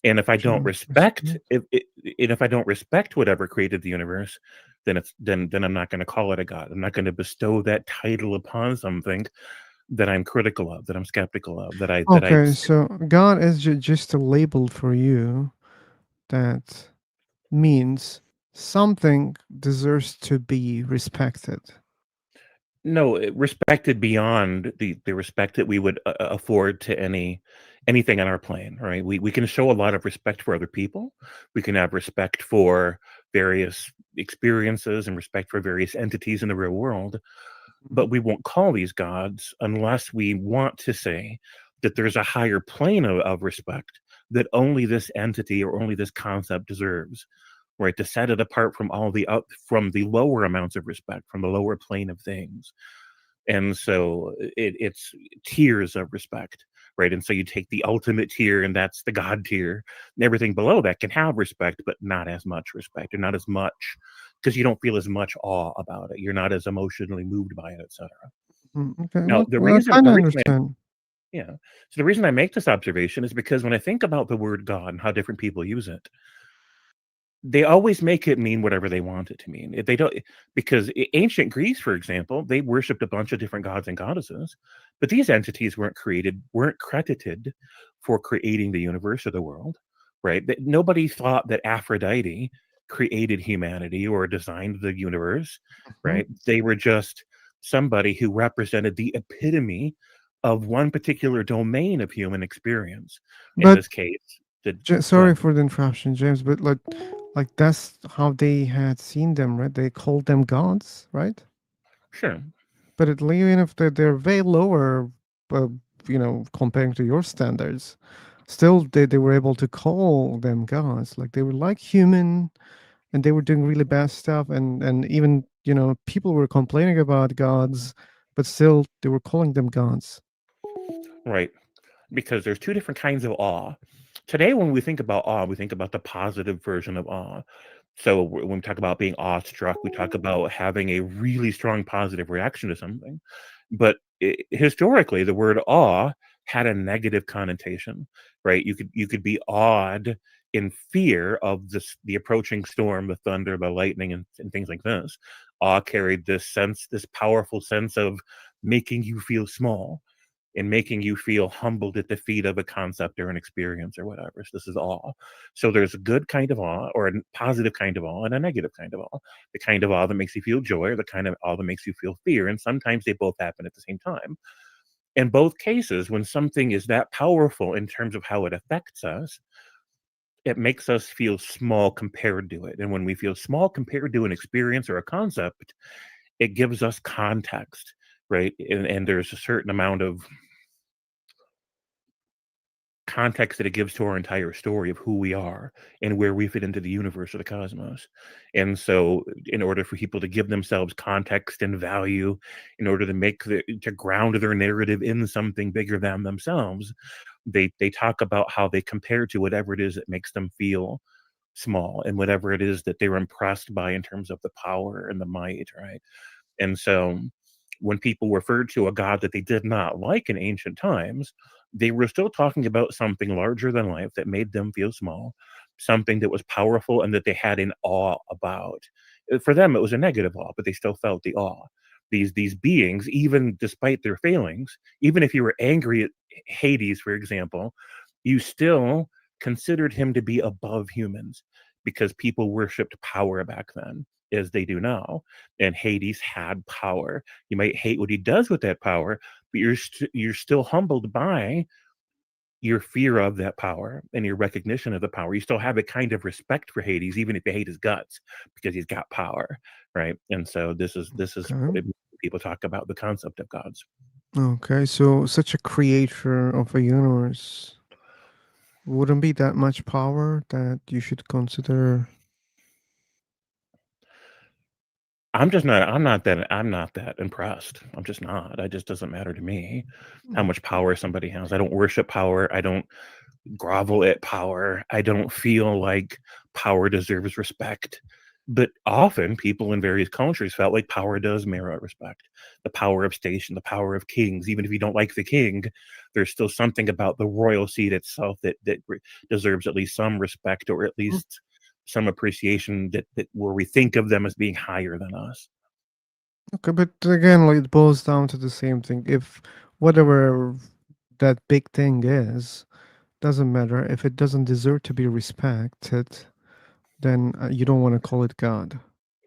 And if I don't respect if I don't respect whatever created the universe, then I'm not going to call it a God. I'm not going to bestow that title upon something that I'm critical of, that I'm skeptical of, that I Okay, so God is just a label for you that means something deserves to be respected. No, respected beyond the respect that we would afford to anything on our plane, right? We can show a lot of respect for other people. We can have respect for various experiences and respect for various entities in the real world, but we won't call these gods unless we want to say that there's a higher plane of respect that only this entity or only this concept deserves, right? To set it apart from from the lower amounts of respect, from the lower plane of things. And so it's tiers of respect, right? And so you take the ultimate tier, and that's the God tier, and everything below that can have respect, but not as much respect, or not as much, because you don't feel as much awe about it. You're not as emotionally moved by it, etc. Okay, Now, well, I kind of understand. yeah. So the reason I make this observation is because when I think about the word God and how different people use it, they always make it mean whatever they want it to mean. They don't, because ancient Greece, for example, they worshipped a bunch of different gods and goddesses, but these entities weren't credited for creating the universe or the world, right? Nobody thought that Aphrodite created humanity or designed the universe, right? They were just somebody who represented the epitome of one particular domain of human experience. In But this case, go sorry ahead. for the interruption, James, but like that's how they had seen them, right? They called them gods, right? Sure. But even if they're way lower, uh, comparing to your standards, still they were able to call them gods. Like they were like human, and they were doing really bad stuff, and even people were complaining about gods, but still they were calling them gods. Right. Because there's two different kinds of awe. Today, when we think about awe, we think about the positive version of awe. So when we talk about being awestruck, we talk about having a really strong positive reaction to something. But historically, the word awe had a negative connotation, right? You could be awed in fear of the approaching storm, the thunder, the lightning, and things like this. Awe carried this powerful sense of making you feel small and making you feel humbled at the feet of a concept or an experience or whatever. So this is awe. So there's a good kind of awe or a positive kind of awe and a negative kind of awe. The kind of awe that makes you feel joy or the kind of awe that makes you feel fear. And sometimes they both happen at the same time. In both cases, when something is that powerful in terms of how it affects us, it makes us feel small compared to it. And when we feel small compared to an experience or a concept, it gives us context, right? And there's a certain amount of context that it gives to our entire story of who we are and where we fit into the universe or the cosmos. And so in order for people to give themselves context and value, in order to ground their narrative in something bigger than themselves, they talk about how they compare to whatever it is that makes them feel small and whatever it is that they're impressed by in terms of the power and the might, right? And so when people referred to a god that they did not like in ancient times, they were still talking about something larger than life that made them feel small, something that was powerful and that they had an awe about. For them, it was a negative awe, but they still felt the awe. These beings, even despite their failings, even if you were angry at Hades, for example, you still considered him to be above humans because people worshipped power back then as they do now. And Hades had power. You might hate what he does with that power, but you're still humbled by your fear of that power and your recognition of the power. You still have a kind of respect for Hades, even if you hate his guts, because he's got power, right? And so this is Okay. people talk about the concept of gods. Okay, so such a creator of a universe wouldn't be that much power that you should consider. I'm not that impressed. I'm just not. It just doesn't matter to me how much power somebody has. I don't worship power. I don't grovel at power. I don't feel like power deserves respect. But often people in various cultures felt like power does merit respect. The power of station, the power of kings. Even if you don't like the king, there's still something about the royal seat itself that deserves at least some respect or at least some appreciation that where we think of them as being higher than us. Okay, but again, like it boils down to the same thing. If whatever that big thing is doesn't matter, if it doesn't deserve to be respected, then you don't want to call it God.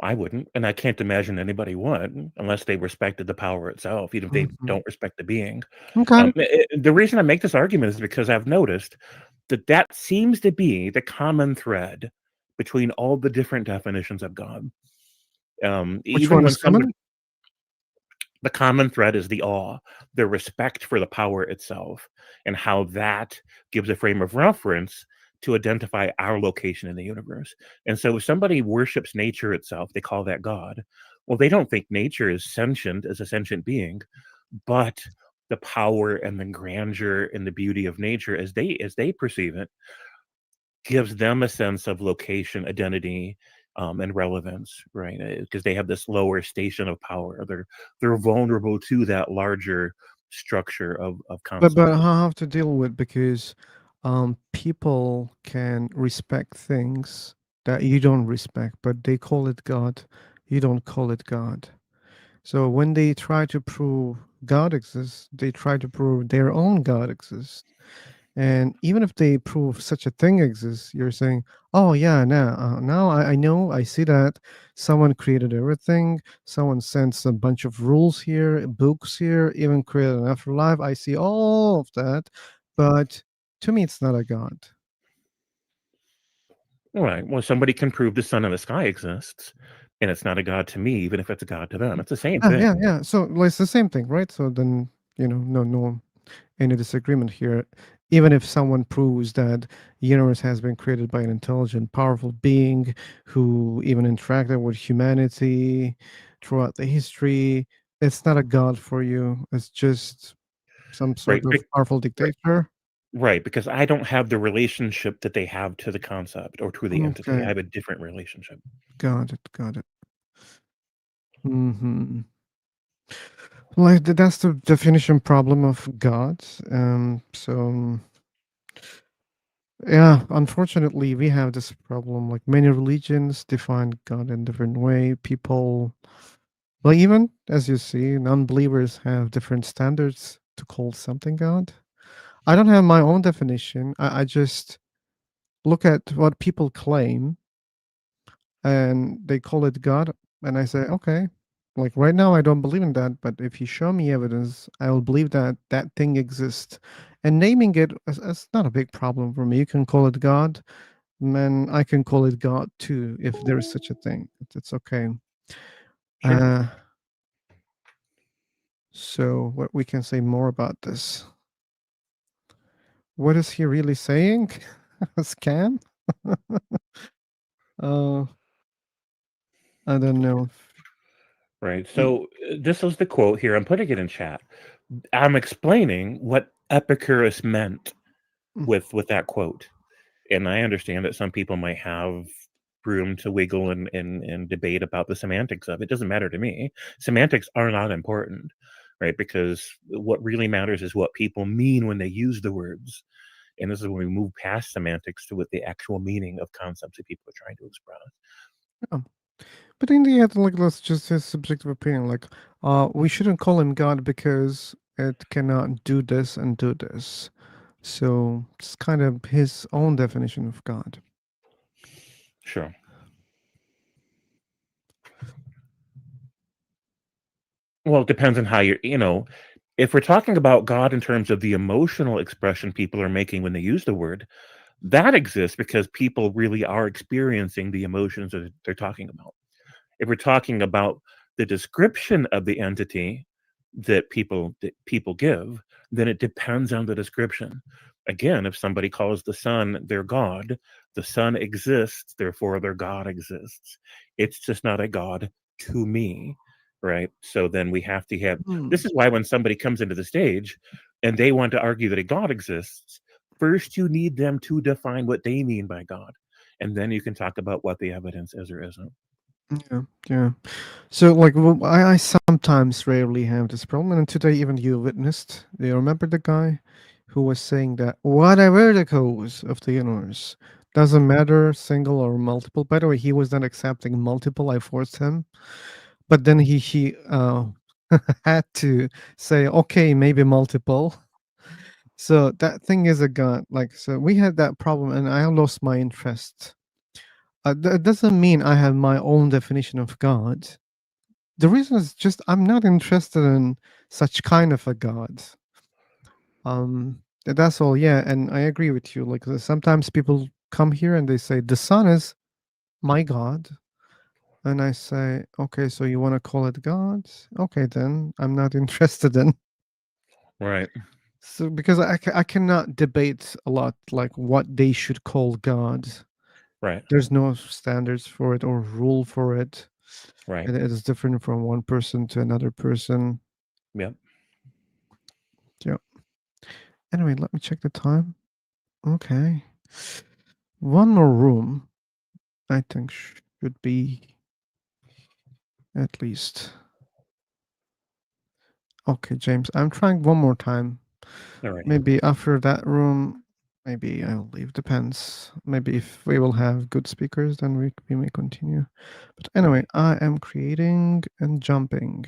I wouldn't, and I can't imagine anybody would unless they respected the power itself, even if they Mhm. don't respect the being. Okay. The reason I make this argument is because I've noticed that seems to be the common thread between all the different definitions of God. Which Even one when is somebody, common? the common thread is the awe, the respect for the power itself, and how that gives a frame of reference to identify our location in the universe. And so if somebody worships nature itself, they call that God. Well, they don't think nature is sentient as a sentient being, but the power and the grandeur and the beauty of nature as they perceive it gives them a sense of location, identity, and relevance, right? Because they have this lower station of power. They're vulnerable to that larger structure of But concept. I have to deal with because people can respect things that you don't respect, but they call it God. You don't call it God. So when they try to prove God exists, they try to prove their own God exists. And even if they prove such a thing exists, you're saying, "Oh yeah, now I know, I see that someone created everything. Someone sent a bunch of rules here, books here, even created an afterlife. I see all of that, but to me, it's not a God." Right. Well, somebody can prove the sun in the sky exists, and it's not a god to me, even if it's a god to them. It's the same Yeah, yeah, thing. yeah. So well, it's the same thing, right? So then, no any disagreement here. Even if someone proves that the universe has been created by an intelligent, powerful being who even interacted with humanity throughout the history, it's not a god for you. It's just some Right. sort of powerful Right. dictator. Right. Because I don't have the relationship that they have to the concept or to the entity. I Okay, have a different relationship. got it, got it. Hmm. Like that's the definition problem of God. So yeah, unfortunately, we have this problem. Like many religions define God in different way. People, like even as you see, non-believers have different standards to call something God. I don't have my own definition. I just look at what people claim and they call it God, and I say, okay, like right now I don't believe in that, but if you show me evidence, I will believe that that thing exists. And naming it is not a big problem for me. You can call it God, man. I can call it God too, if there is such a thing. It's okay. Sure. So what we can say more about this? What is he really saying? A scam? uh, I don't know. Right. So this was the quote here. I'm putting it in chat. I'm explaining what Epicurus meant with that quote. And I understand that some people might have room to wiggle and debate about the semantics of it. It doesn't matter to me. Semantics are not important, right? Because what really matters is what people mean when they use the words. And this is when we move past semantics to what the actual meaning of concepts that people are trying to express. Yeah. But in the end, like that's just his subjective opinion. Like, we shouldn't call him God because it cannot do this and do this. So it's kind of his own definition of God. Sure. Well, it depends on how if we're talking about God in terms of the emotional expression people are making when they use the word, that exists because people really are experiencing the emotions that they're talking about. If we're talking about the description of the entity that people give, then it depends on the description. Again, if somebody calls the sun their god, the sun exists, therefore their god exists. It's just not a god to me, right? So then we have to have this is why when somebody comes into the stage and they want to argue that a god exists, first you need them to define what they mean by God. And then you can talk about what the evidence is or isn't. Yeah, yeah. So, like, I sometimes rarely have this problem, and today even you witnessed. Do you remember the guy who was saying that whatever the cause of the universe doesn't matter, single or multiple. By the way, he was not accepting multiple. I forced him, but then he had to say, okay, maybe multiple. So that thing is a god. Like, so we had that problem, and I lost my interest. That doesn't mean I have my own definition of God. The reason is just I'm not interested in such kind of a God. That's all. Yeah, and I agree with you. Like sometimes people come here and they say the sun is my God, and I say, okay, so you want to call it God? Okay, then I'm not interested in. Right. So because I cannot debate a lot like what they should call God. Right. There's no standards for it or rule for it. Right. It is different from one person to another person. Yep. Yeah. Anyway, let me check the time. Okay. One more room, I think, should be at least. Okay, James, I'm trying one more time. All right. Maybe after that room, Maybe I'll leave. Depends. Maybe if we will have good speakers, then we may continue. But anyway, I am creating and jumping.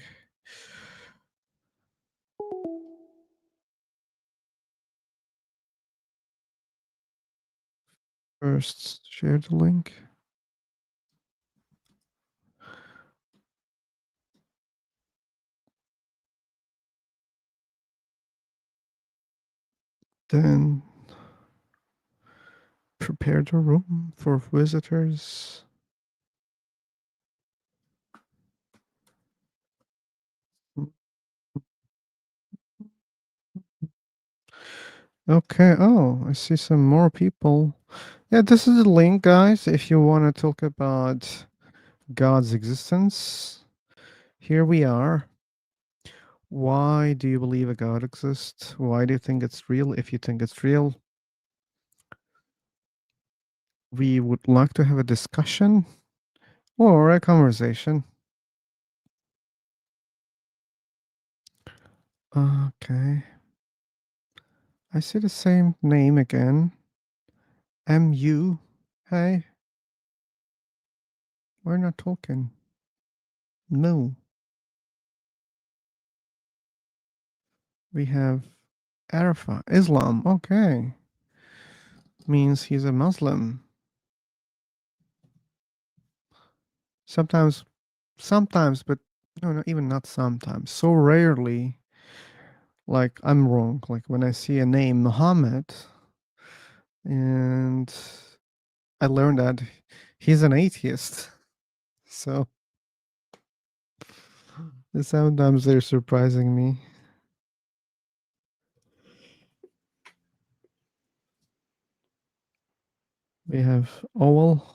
First, share the link. Then prepare the room for visitors. Okay. Oh, I see some more people. Yeah, this is the link, guys. If you want to talk about God's existence, here we are. Why do you believe a God exists? Why do you think it's real? If you think it's real, we would like to have a discussion or a conversation. Okay. I see the same name again. MU. Hey. We're not talking. No. We have Arafat. Islam. Okay. Means he's a Muslim. Sometimes, but no, even not sometimes. So rarely, like I'm wrong. Like when I see a name Muhammad, and I learned that he's an atheist. So sometimes they're surprising me. We have Owl.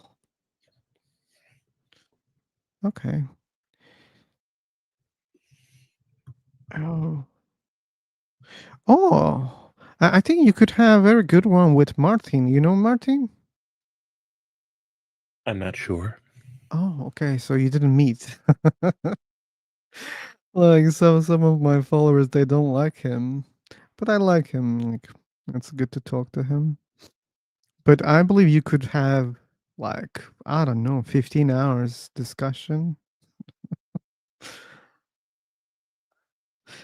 Okay. Oh. Oh. I think you could have a very good one with Martin. You know Martin? I'm not sure. Oh, okay. So you didn't meet. Like some of my followers, they don't like him, but I like him. Like it's good to talk to him. But I believe you could have like I don't know, 15 hours discussion.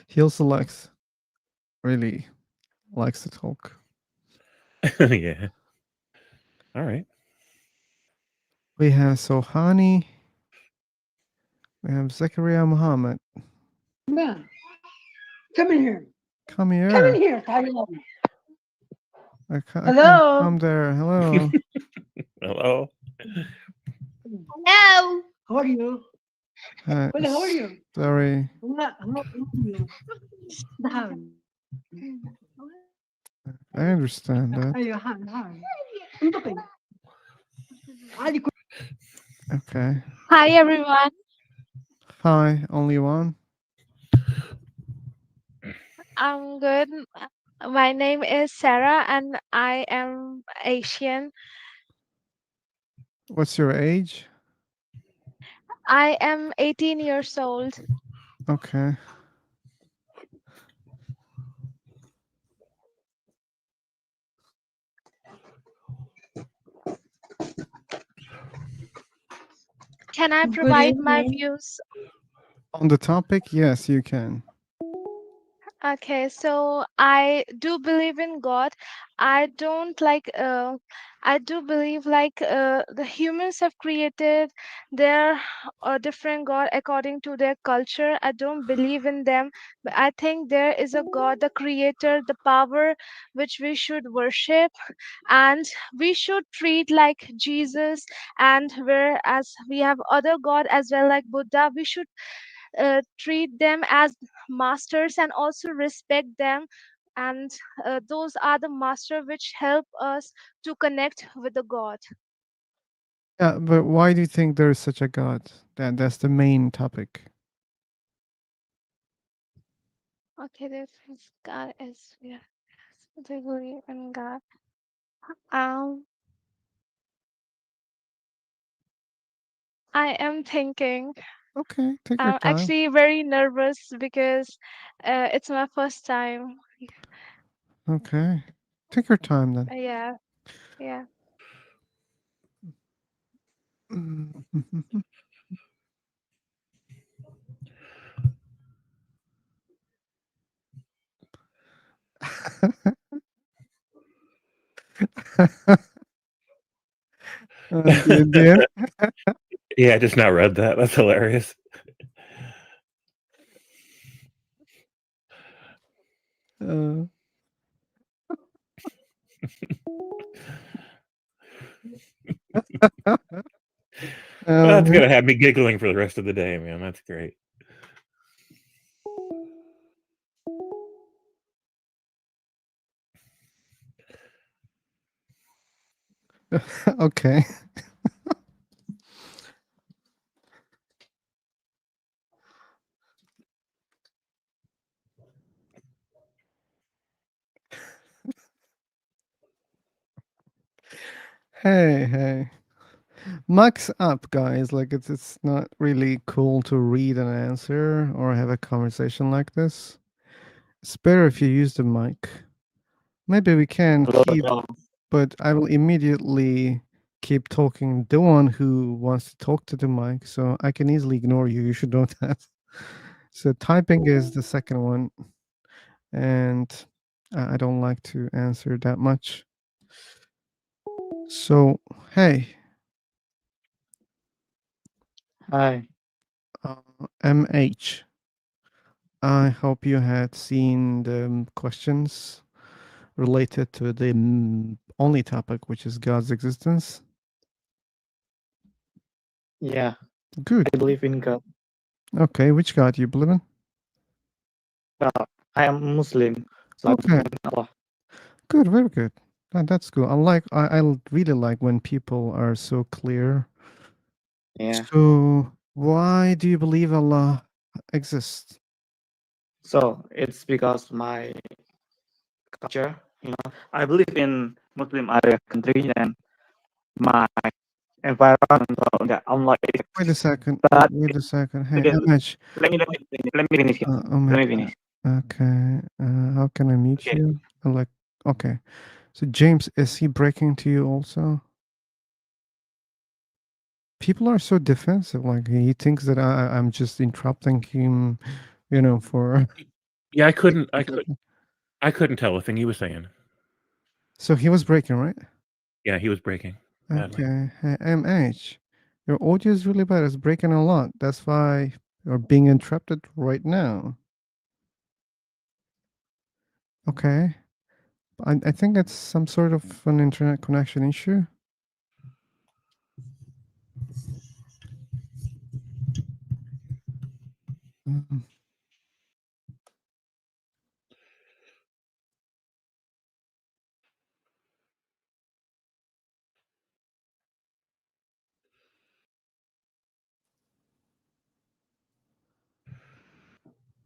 He also really likes to talk. Yeah. All right. We have Sohani. We have Zakaria Muhammad. Man, come in here. Come here. Come in here, Tyler. I Hello. come there. Hello. Hello. Hello. How are you? Hi. Well, how are you? Sorry. How are you? How are you? I understand that. أيوة هاي انطقي عادي Okay. Hi everyone. Hi, only one. I'm good. My name is Sarah and I am Asian. What's your age? I am 18 years old. Okay. Can I Good provide my evening. views? On the topic, yes, you can. Okay, so I do believe in God. I don't like I do believe the humans have created their different God according to their culture. I don't believe in them, but I think there is a God, the creator, the power which we should worship, and we should treat like Jesus. And whereas we have other God as well, like Buddha, we should treat them as masters and also respect them, and those are the master which help us to connect with the God. Yeah, but why do you think there is such a God? That's the main topic. Okay, this is God is, yeah, they believe in God. um I am thinking. Okay, take your I'm time. actually very nervous because it's my first time. Okay. Take your time then. Yeah, yeah. Dear. Yeah, I just now read that. That's hilarious. Uh, That's um, gonna have me giggling for the rest of the day, man. That's great. okay. Hey. Max up, guys. Like it's not really cool to read an answer or have a conversation like this. It's better if you use the mic. Maybe we can keep, but I will immediately keep talking the one who wants to talk to the mic, so I can easily ignore you. You should know that. So typing is the second one, and I don't like to answer that much. So hey, Hi. MH. I hope you had seen the questions related to the only topic, which is God's existence. Yeah. Good. I believe in God. Okay, which God you believe in? I am Muslim, so I Okay. believe in Allah. Good, very good. That's good. I really like when people are so clear. Yeah. So why do you believe Allah exists? So it's because my culture, I believe in Muslim area country and my environment. So yeah, Allah is. Wait a second. But Wait a second. Hey, okay, MH. let me finish. Let me finish. Okay. How can I mute Okay. you? Okay. So James, is he breaking to you also? People are so defensive. Like he thinks that I'm just interrupting him, for. Yeah, I couldn't tell a thing he was saying. So he was breaking, right? Yeah, he was breaking badly. Okay. Hey, MH, your audio is really bad. It's breaking a lot. That's why you're being interrupted right now. Okay. I think it's some sort of an internet connection issue. Mm.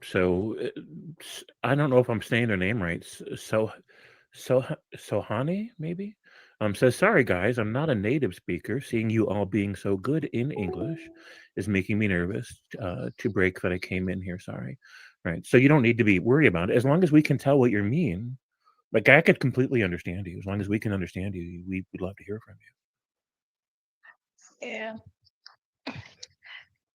So I don't know if I'm saying their name right. So Sohani maybe says sorry guys, I'm not a native speaker. Seeing you all being so good in English is making me nervous to break that I came in here. Sorry. Right. So you don't need to be worried about it as long as we can tell what you mean. Like I could completely understand you as long as we can understand you. We would love to hear from you. Yeah.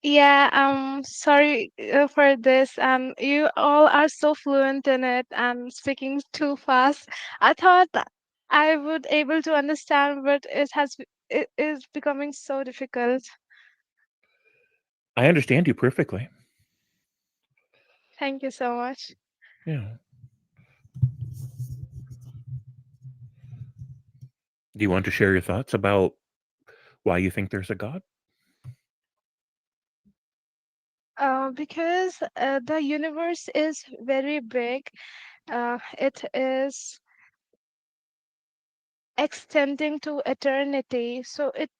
Yeah, sorry for this. You all are so fluent in it and speaking too fast. I thought that I would able to understand, but it is becoming so difficult. I understand you perfectly. Thank you so much. Yeah. Do you want to share your thoughts about why you think there's a God? Because the universe is very big. It is extending to eternity, so it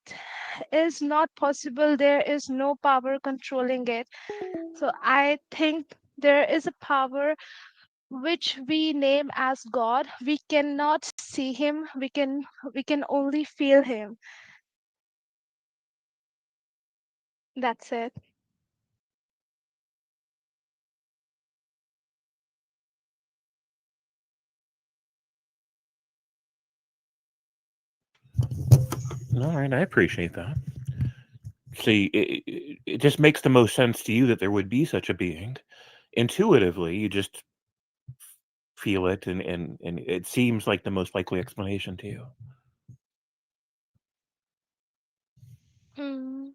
is not possible. There is no power controlling it. So I think there is a power which we name as God. We cannot see him. We can only feel him. That's it. All right, I appreciate that. See, it just makes the most sense to you that there would be such a being. Intuitively, you just feel it, and it seems like the most likely explanation to you. Mm,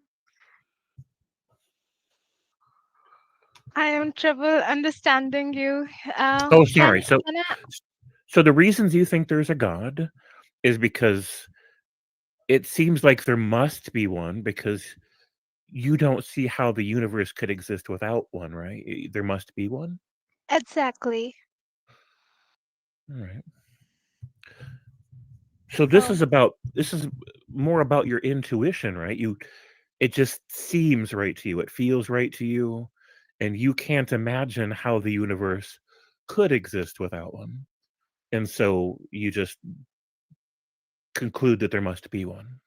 I am trouble understanding you. Oh, Can sorry. So, can I? so the reasons you think there's a God is because it seems like there must be one because you don't see how the universe could exist without one, right? There must be one. Exactly. All right. So Oh, this is more about your intuition, right? It just seems right to you. It feels right to you, and you can't imagine how the universe could exist without one. And so you just conclude that there must be one.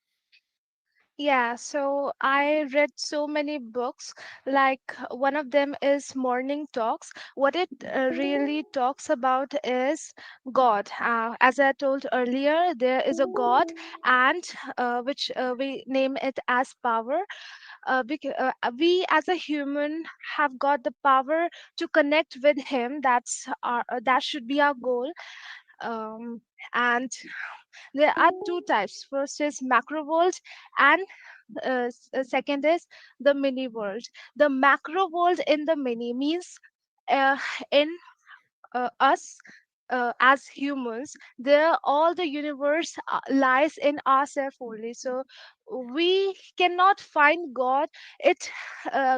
yeah. So I read so many books. Like one of them is Morning Talks. What it really talks about is God. As I told earlier, there is a God, and which we name it as power. We as a human have got the power to connect with Him. That should be our goal. Um, and there are two types. First is macro world, and second is the mini world. The macro world in the mini means uh, in us as humans, there all the universe lies in ourselves only. So we cannot find God. It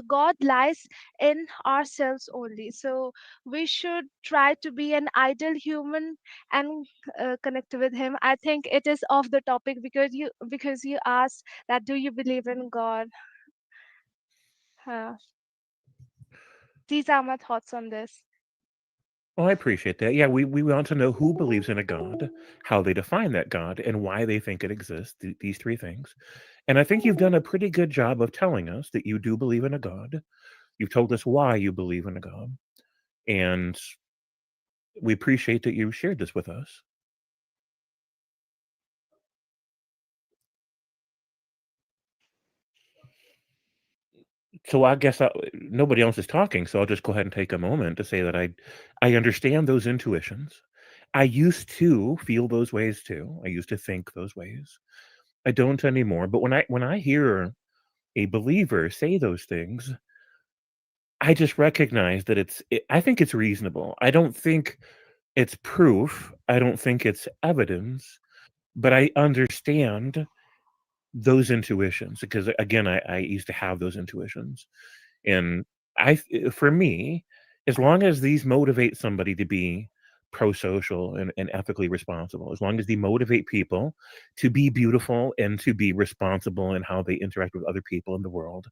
God lies in ourselves only. So we should try to be an ideal human and connect with Him. I think it is off the topic because you asked that do you believe in God. uh, these are my thoughts on this. Well, I appreciate that. Yeah, we want to know who believes in a God, how they define that God, and why they think it exists. These three things. And I think you've done a pretty good job of telling us that you do believe in a God. You've told us why you believe in a God. And we appreciate that you shared this with us. So I guess nobody else is talking, so I'll just go ahead and take a moment to say that I understand those intuitions. I used to feel those ways too. I used to think those ways. I don't anymore. But when I hear a believer say those things, I just recognize that I think it's reasonable. I don't think it's proof. I don't think it's evidence, but I understand those intuitions because again, I used to have those intuitions. And for me, as long as these motivate somebody to be pro-social and ethically responsible, as long as they motivate people to be beautiful and to be responsible in how they interact with other people in the world,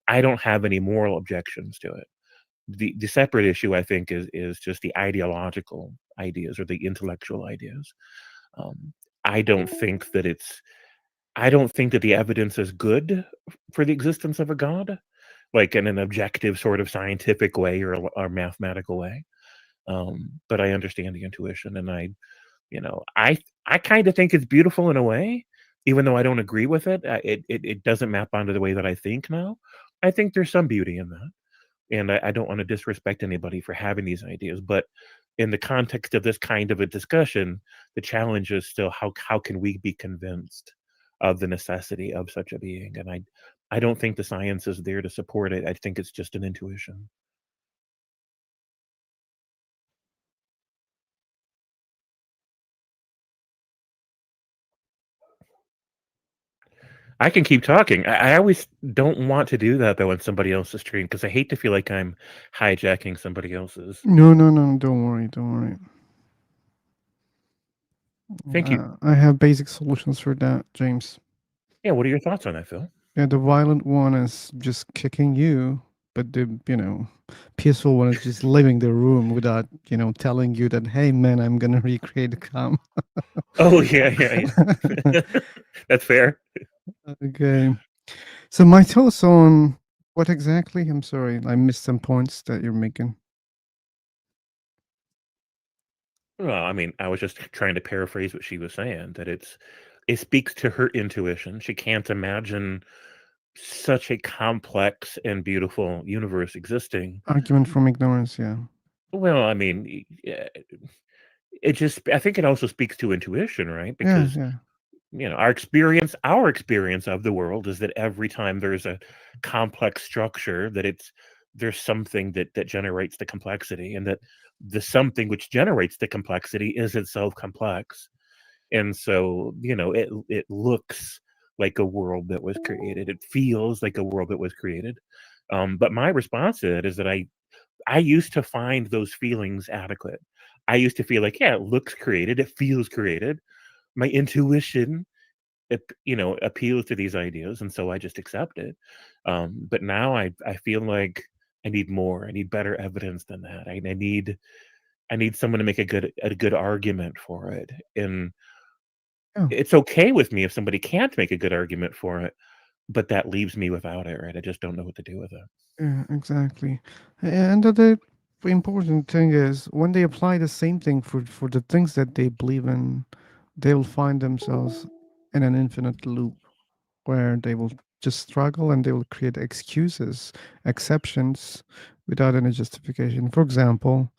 I don't have any moral objections to it. The separate issue I think is just the ideological ideas or the intellectual ideas. Um, I don't think that it's I don't think that the evidence is good for the existence of a God, like in an objective sort of scientific way or mathematical way. But I understand the intuition, and you know, I kind of think it's beautiful in a way, even though I don't agree with it. It doesn't map onto the way that I think now. I think there's some beauty in that, and I don't want to disrespect anybody for having these ideas, but in the context of this kind of a discussion, the challenge is still how can we be convinced of the necessity of such a being? And I don't think the science is there to support it. I think it's just an intuition. I can keep talking. I always don't want to do that though on somebody else's stream because I hate to feel like I'm hijacking somebody else's. No, no, no, don't worry, don't worry. Thank you. I have basic solutions for that, James. Yeah, what are your thoughts on that, Phil? Yeah, the violent one is just kicking you, but the peaceful one is just leaving the room without telling you that, hey man, I'm gonna recreate the calm. Oh yeah. That's fair. Okay. So my thoughts on what exactly? I'm sorry, I missed some points that you're making. Well, I mean, I was just trying to paraphrase what she was saying, that it's it speaks to her intuition. She can't imagine such a complex and beautiful universe existing. Argument from ignorance, yeah. Well, I mean, it just, I think it also speaks to intuition, right? Yeah, Because, yeah. our experience of the world is that every time there's a complex structure, that there's something that generates the complexity, and that the something which generates the complexity is itself complex. And so, it looks like a world that was created. It feels like a world that was created. But my response to it is that I used to find those feelings adequate. I used to feel like, yeah, it looks created, it feels created. My intuition, appeals to these ideas, and so I just accept it. But now I feel like I need more. I need better evidence than that. I need someone to make a good argument for it. And Yeah. it's okay with me if somebody can't make a good argument for it, but that leaves me without it, right? I just don't know what to do with it. Yeah, exactly. And the important thing is when they apply the same thing for the things that they believe in, they will find themselves in an infinite loop where they will just struggle and they will create excuses, exceptions without any justification. For example,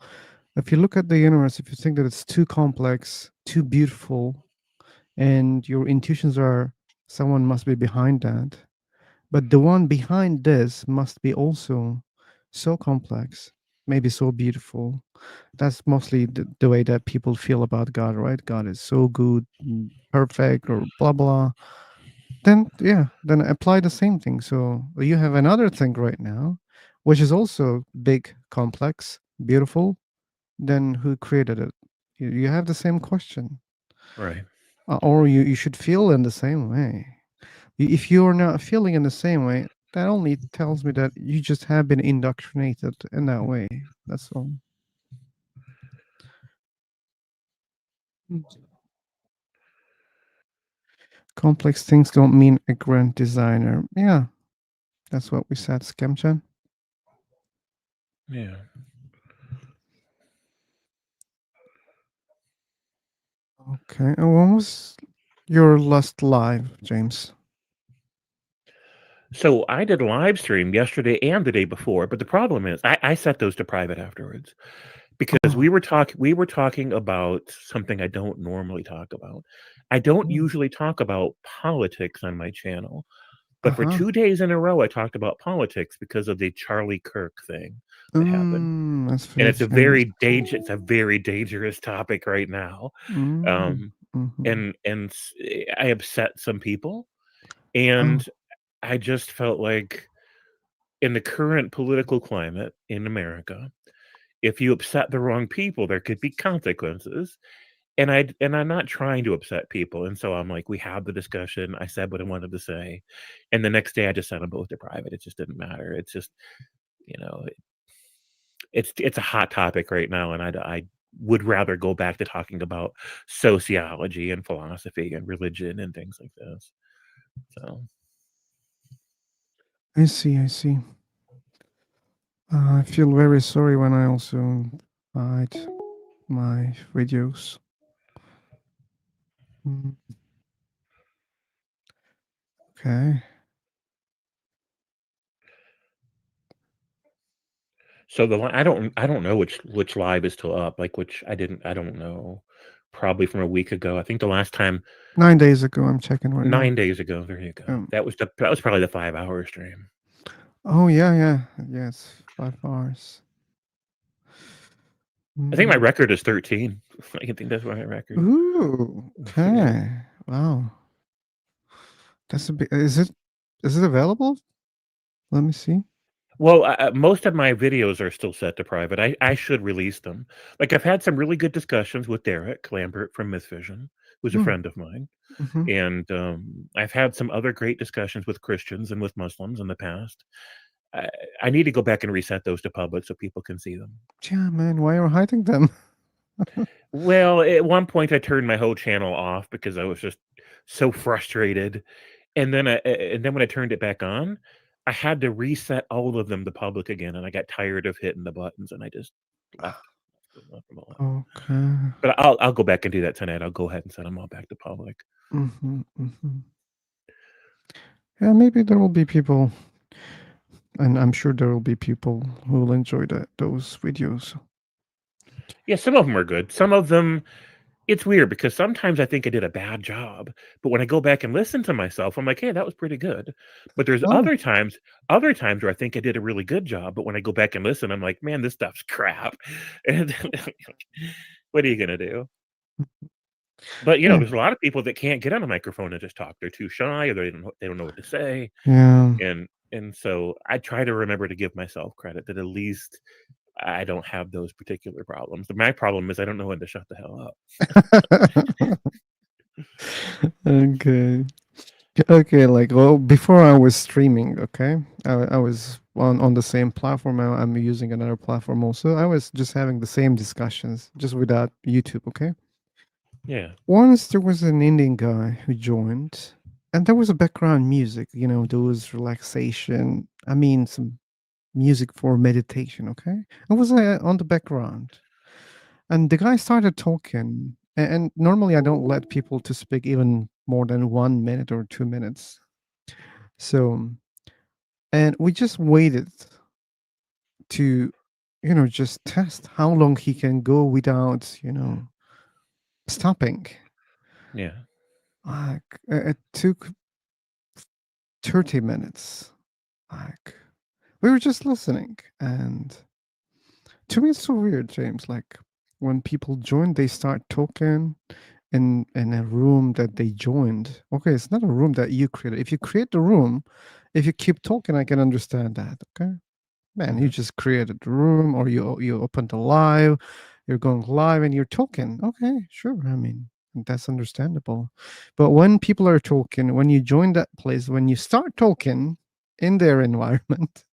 if you look at the universe, if you think that it's too complex, too beautiful, and your intuitions are someone must be behind that, but the one behind this must be also so complex, maybe so beautiful. That's mostly the way that people feel about God, right? God is so good, perfect, or blah blah. Then yeah, then apply the same thing. So you have another thing right now, which is also big, complex, beautiful. Then who created it? You have the same question, Right. or you should feel in the same way. If you're not feeling in the same way, that only tells me that you just have been indoctrinated in that way. That's all. Complex things don't mean a grand designer. Yeah, that's what we said, Skemchan. Yeah. Okay, and when was your last live, James? So I did a live stream yesterday and the day before, but the problem is I set those to private afterwards because we were talking about something I don't normally talk about. I don't usually talk about politics on my channel, but for 2 days in a row I talked about politics because of the Charlie Kirk thing that happened. That's And very it's a very dangerous topic right now. Um and I upset some people, and I just felt like in the current political climate in America, if you upset the wrong people, there could be consequences. And I'm not trying to upset people. And so I'm like, we had the discussion. I said what I wanted to say. And the next day I just sent them both to private. It just didn't matter. It's just, you know, it's a hot topic right now. And I would rather go back to talking about sociology and philosophy and religion and things like this. So I see, I see. I feel very sorry when I also hide my videos. Okay. So I don't know which live is still up, like I don't know. Probably from a week ago. I think the last time 9 days ago, I'm checking right now. 9 days ago. There you go. That was probably the 5-hour stream. Oh yeah. Yes, 5 hours. I think my record is 13. I think that's my record. Ooh, okay. Wow. That's a big. Is it available? Let me see. Well, most of my videos are still set to private. I should release them. Like I've had some really good discussions with Derek Lambert from Mythvision, who's a friend of mine, and I've had some other great discussions with Christians and with Muslims in the past. I need to go back and reset those to public so people can see them. Yeah, man. Why are you hiding them? Well, at one point I turned my whole channel off because I was just so frustrated, and then when I turned it back on, I had to reset all of them to public again, and I got tired of hitting the buttons, and I just left. left them alone. Okay. But I'll go back and do that tonight. I'll go ahead and set them all back to public. Yeah, maybe there will be people, and I'm sure there will be people who will enjoy those videos. Yeah, some of them are good. Some of them, it's weird because sometimes I think I did a bad job, but when I go back and listen to myself, I'm like, hey, that was pretty good. But there's Oh. other times where I think I did a really good job, but when I go back and listen, I'm like, man, this stuff's crap. And what are you gonna do? But Yeah. there's a lot of people that can't get on a microphone and just talk. They're too shy, or they don't know what to say. Yeah. And so I try to remember to give myself credit that at least I don't have those particular problems. My problem is I don't know when to shut the hell up. Okay. Okay, like, well, before I was streaming, okay, I was on the same platform. I'm using another platform also. I was just having the same discussions, just without YouTube, okay? Yeah. Once there was an Indian guy who joined, and there was a background music, those relaxation, some music for meditation, okay? It was on the background. And the guy started talking, and normally I don't let people to speak even more than 1 minute or 2 minutes. So, and we just waited to, just test how long he can go without, stopping. Yeah. Like, it took 30 minutes. Like, we were just listening. And to me, it's so weird, James. Like, when people join, they start talking in a room that they joined. Okay, it's not a room that you created. If you create the room, if you keep talking, I can understand that. Okay, man, you just created the room, or you opened the live, you're going live and you're talking. Okay, sure. That's understandable. But when people are talking, when you join that place, when you start talking in their environment,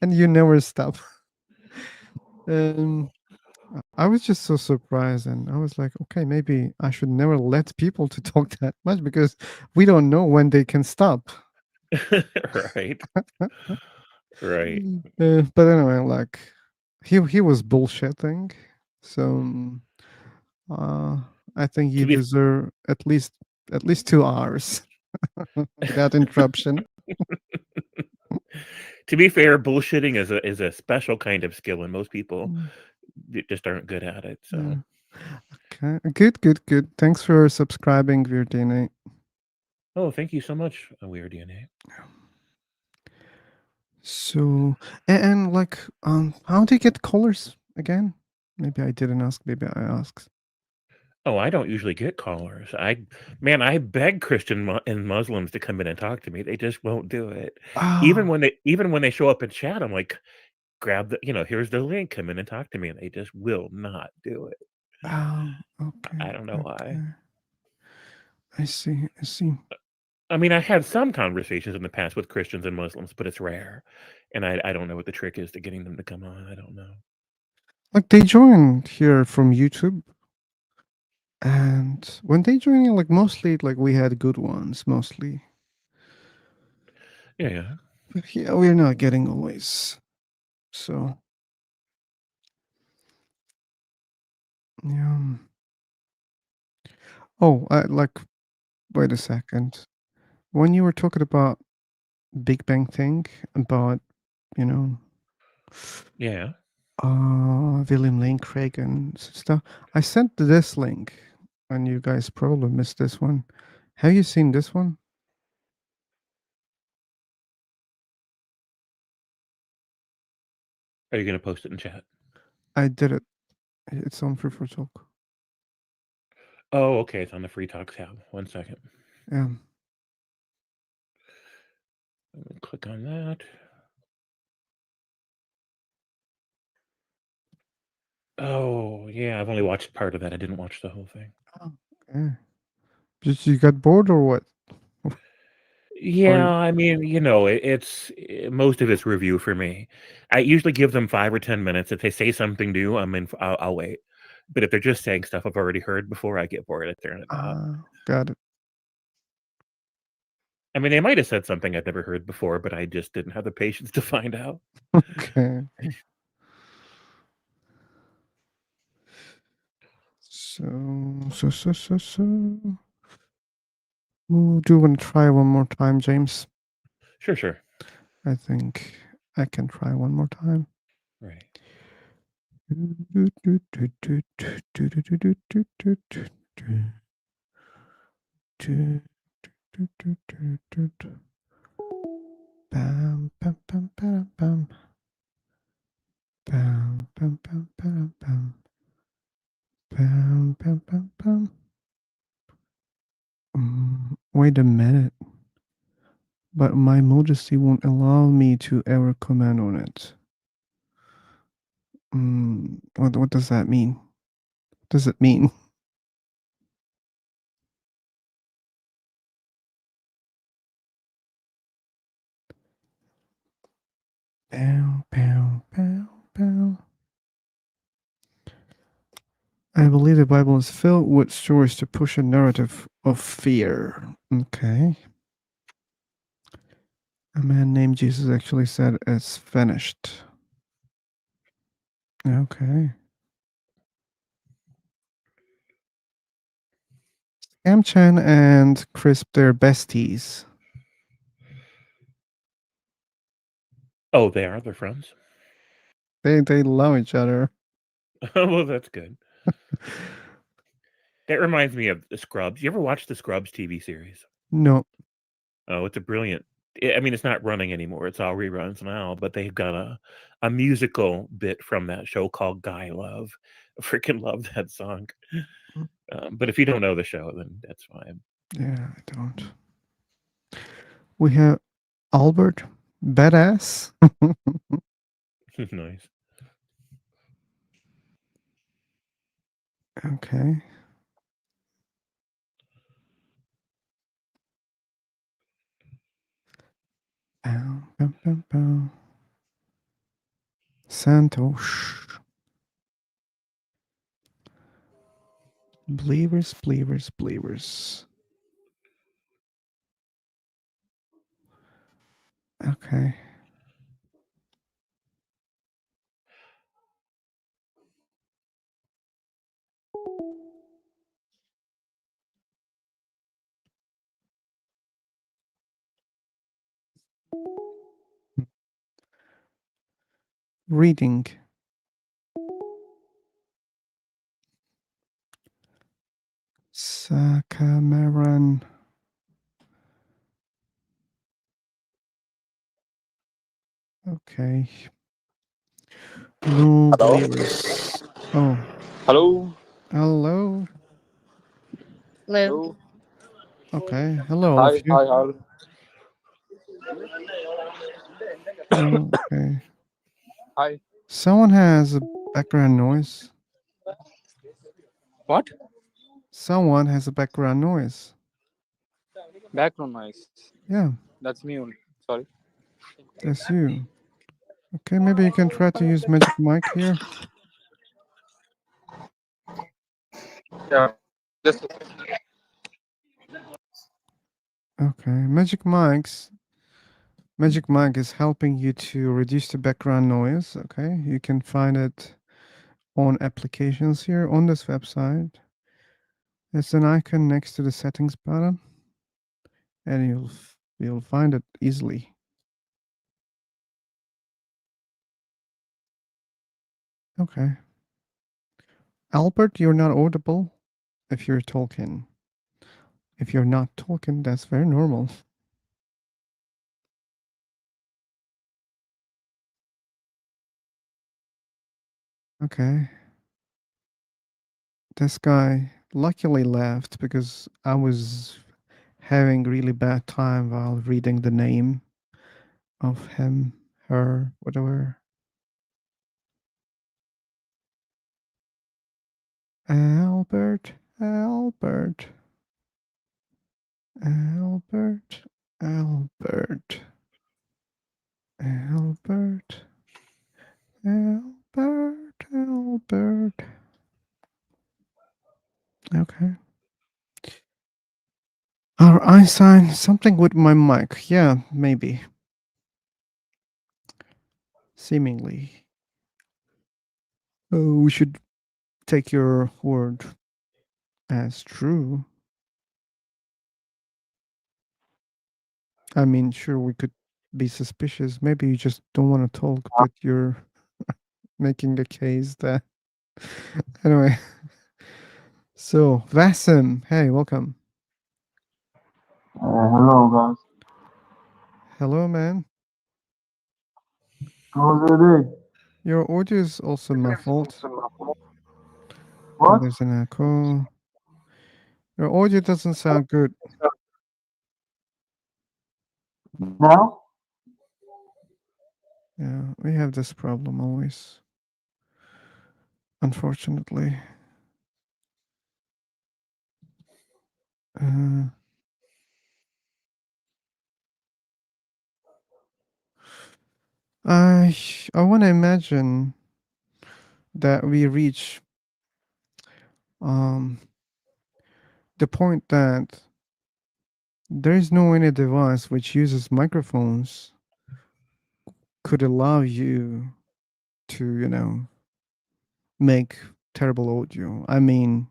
and you never stop. I was just so surprised, and I was like, okay, maybe I should never let people to talk that much because we don't know when they can stop. Right. Right. But anyway, like he was bullshitting, so I think you To be deserve at least 2 hours without interruption. to be fair, bullshitting is a special kind of skill, and most people just aren't good at it. So. Yeah. Okay, good. Thanks for subscribing, Weird DNA. Oh, thank you so much, Weird DNA. So, and like, how do you get callers again? Maybe I didn't ask. Maybe I asked. Oh, I don't usually get callers. I beg Christian and Muslims to come in and talk to me. They just won't do it. Even Oh, when they show up in chat, I'm like, grab here's the link, come in and talk to me, and they just will not do it. okay. I don't know why. I see. I mean, I had some conversations in the past with Christians and Muslims, but it's rare, and I don't know what the trick is to getting them to come on. I don't know. Like, they joined here from YouTube, and when they joined, like, mostly, like, we had good ones, mostly. Yeah. But yeah, we're not getting always. So, yeah. Oh, wait a second. When you were talking about Big Bang thing, about, you know, Yeah. William Lane Craig and stuff, I sent this link, and you guys probably missed this one. Have you seen this one? Are you gonna post it in chat? I did it. It's on Free for Talk. Oh, okay. It's on the free talk tab. 1 second. Yeah. Let me click on that. Oh, yeah. I've only watched part of that. I didn't watch the whole thing. Okay. Just you got bored or what? Yeah, I mean, it's most of it's review for me. I usually give them 5 or 10 minutes. If they say something new, I'll wait. But if they're just saying stuff I've already heard before, I get bored. I turn it off. Got it. I mean, they might have said something I'd never heard before, but I just didn't have the patience to find out. Okay. So. Ooh, do you want to try one more time, James? Sure, sure. I think I can try one more time. Right. Bam, bam, bam, bam, bam. Bam, bam, bam, bam, bam. Bam, bam, bam, bam. Wait a minute. But my modesty won't allow me to ever comment on it. What does that mean? What does it mean? Pow, pow, pow, pow. I believe the Bible is filled with stories to push a narrative of fear. Okay. A man named Jesus actually said it's finished. Okay. Amchan and Crisp, they're besties. Oh, they are. They're friends. They love each other. Well, that's good. That reminds me of the Scrubs. You ever watch the Scrubs TV series? No. Oh, it's a brilliant. I mean, it's not running anymore. It's all reruns now. But they've got a musical bit from that show called Guy Love. I freaking love that song. But if you don't know the show, then that's fine. Yeah, I don't. We have Albert, badass. Nice. Okay. Bow, bow, bow, bow. Santosh. Believers, believers, believers. Okay. Reading. Sakamaran. Okay. No Hello? believers. Oh. Hello? Hello. Hello? Okay. Hello, all of Hi, you. hi, all. Okay. Hi. Someone has a background noise. What? Someone has a background noise. Background noise. Yeah, That's me only. Sorry. that's you. Okay, maybe you can try to use magic mic here. Yeah. Just Okay, Magic mic is helping you to reduce the background noise. Okay, you can find it on applications here on this website. There's an icon next to the settings button, and you'll find it easily. Okay. Albert, you're not audible if you're talking. If you're not talking, that's very normal. Okay. This guy luckily left because I was having really bad time while reading the name of him, her, whatever. Albert, Albert, Albert, Albert, Albert, Albert, Albert. Okay. Our Einstein, something with my mic. Yeah, maybe. Seemingly. Oh, we should take your word as true. I mean, sure, we could be suspicious. Maybe you just don't want to talk, but you're making a case that. Anyway, so Vasim, hey, welcome. Hello, guys. Hello, man. How's your day? Your audio is also muffled, and What? there's an echo. Your audio doesn't sound good. Now? Yeah, we have this problem always, unfortunately. Uh, I want to imagine that we reach the point that there is no any device which uses microphones could allow you to, make terrible audio. I mean,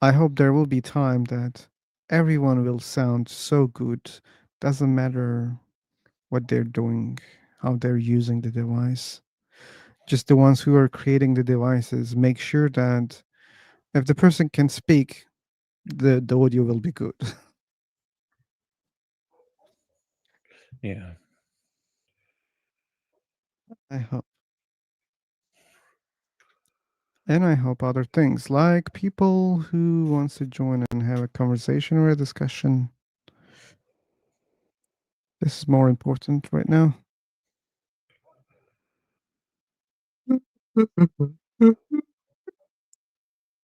I hope there will be time that everyone will sound so good. Doesn't matter what they're doing, how they're using the device. Just the ones who are creating the devices make sure that if the person can speak, the audio will be good. Yeah. I hope. And I hope other things like people who wants to join and have a conversation or a discussion. This is more important right now.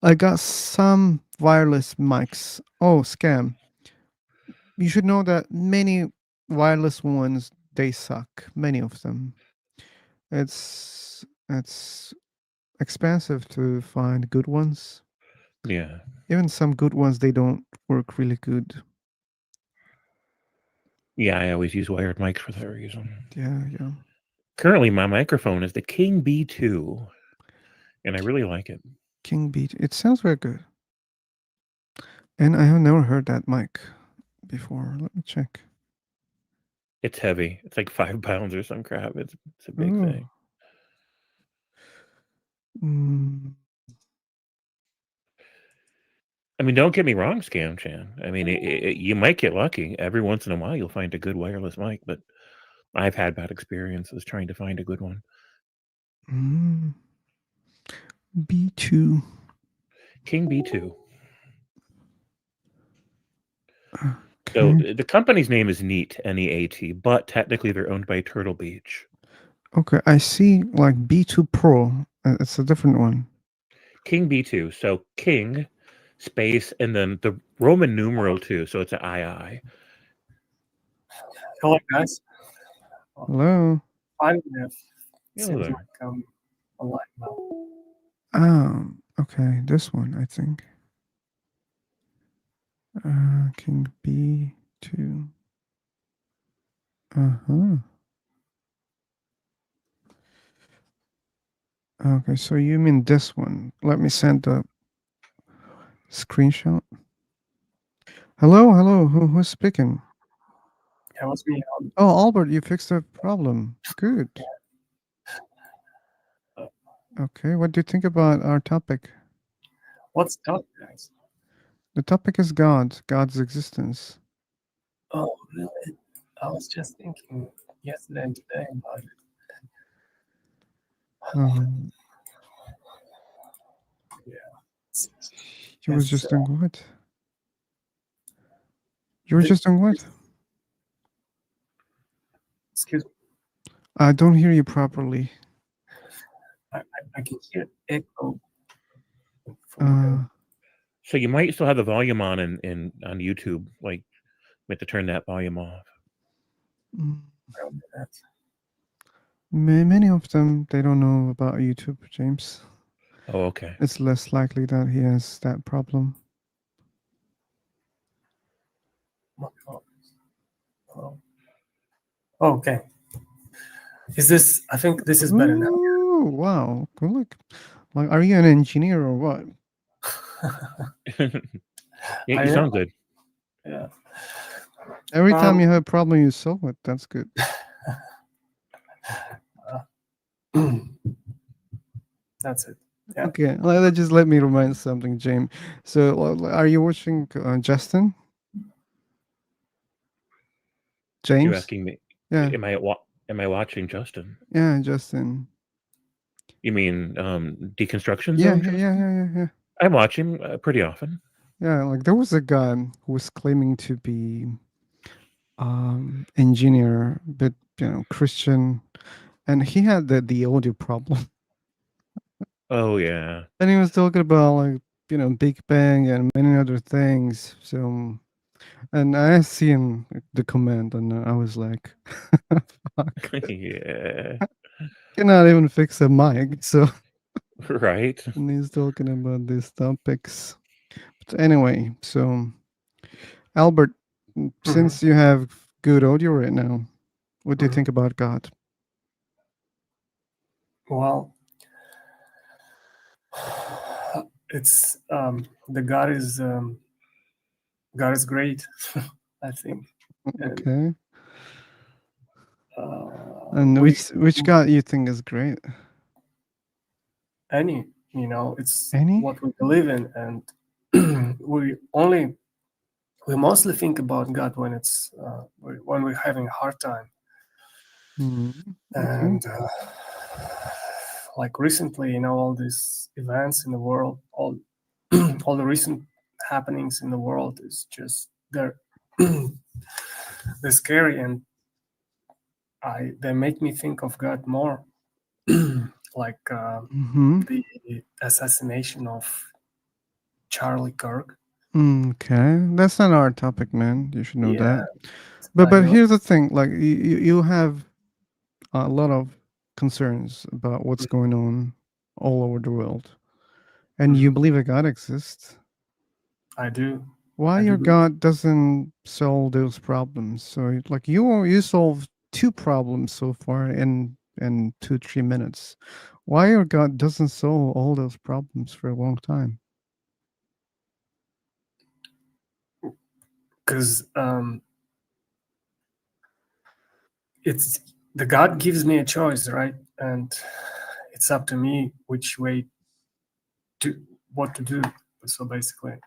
I got some wireless mics. Oh, scam. You should know that many wireless ones they suck. Many of them. It's expensive to find good ones. Yeah. Even some good ones they don't work really good. Yeah, I always use wired mics for that reason. Yeah. Currently, my microphone is the King B2, and I really like it. King Beat. It sounds very good. And I have never heard that mic before. Let me check. It's heavy. It's like 5 pounds or some crap. It's a big Oh. thing. I mean, don't get me wrong, Scam Chan. I mean, you might get lucky. Every once in a while, you'll find a good wireless mic, but I've had bad experiences trying to find a good one. B2. King B2. So Okay. the company's name is Neat, Neat, but technically they're owned by Turtle Beach. Okay, I see like B2 Pro. It's a different one. King B2. So King, space, and then the Roman numeral 2. So it's an II. Hello, guys. Hello. Finally, it Hello seems there. like I'm alive now. Okay, this one I think. King B2. Uh-huh. Okay, so you mean this one. Let me send the screenshot. Hello. Who's speaking? Yeah, what's me? Oh, Albert, you fixed the problem. Good. Okay, what do you think about our topic? What's up, guys? The topic is God's existence. Oh, really? I was just thinking yesterday and today about it. Um, Yeah. you was Yes, just doing what? You were just doing what? Excuse me. I don't hear you properly. I can hear echo. So you might still have the volume on on YouTube. Like, you have to turn that volume off. Many of them, they don't know about YouTube, James. Oh, okay. It's less likely that he has that problem. Oh, okay. Is this? I think this is better now. Ooh, wow. Good look. Like, are you an engineer or what? Yeah, I you am. sound good. Yeah. Every time you have a problem, you solve it. That's good. That's it. Yeah. Okay, just let me remind something, James. So, are you watching Justin? You're James? asking me, Yeah, am I watching Justin? yeah, Justin. You mean Deconstruction Yeah, Zone, yeah, yeah, Justin? yeah, yeah, I watch him pretty often. yeah. Like there was a guy who was claiming to be engineer, but Christian, and he had the audio problem. Oh yeah. And he was talking about like Big Bang and many other things. So, and I seen the comment, and I was like, "Fuck, Yeah. cannot even fix a mic." So, Right. and he's talking about these topics. But anyway, so Albert, since you have good audio right now, what do you think about God? Well, it's the God is great. I think. And, Okay. uh, And we which God you think is great? any it's Any? what we believe in, and we mostly think about God when it's when we're having a hard time. Okay. And like recently, all these events in the world, all all the recent happenings in the world is just they're scary, and they make me think of God more. Like the assassination of Charlie Kirk. Okay, that's not our topic, man. You should know Yeah, that. But I know. here's the thing: like you have a lot of concerns about what's going on all over the world, and you believe a God exists. I do. Why I your do. God doesn't solve those problems? So like you solved 2 problems so far in 2-3 minutes. Why your God doesn't solve all those problems for a long time? Because it's the God gives me a choice, right? And it's up to me which way what to do. So basically,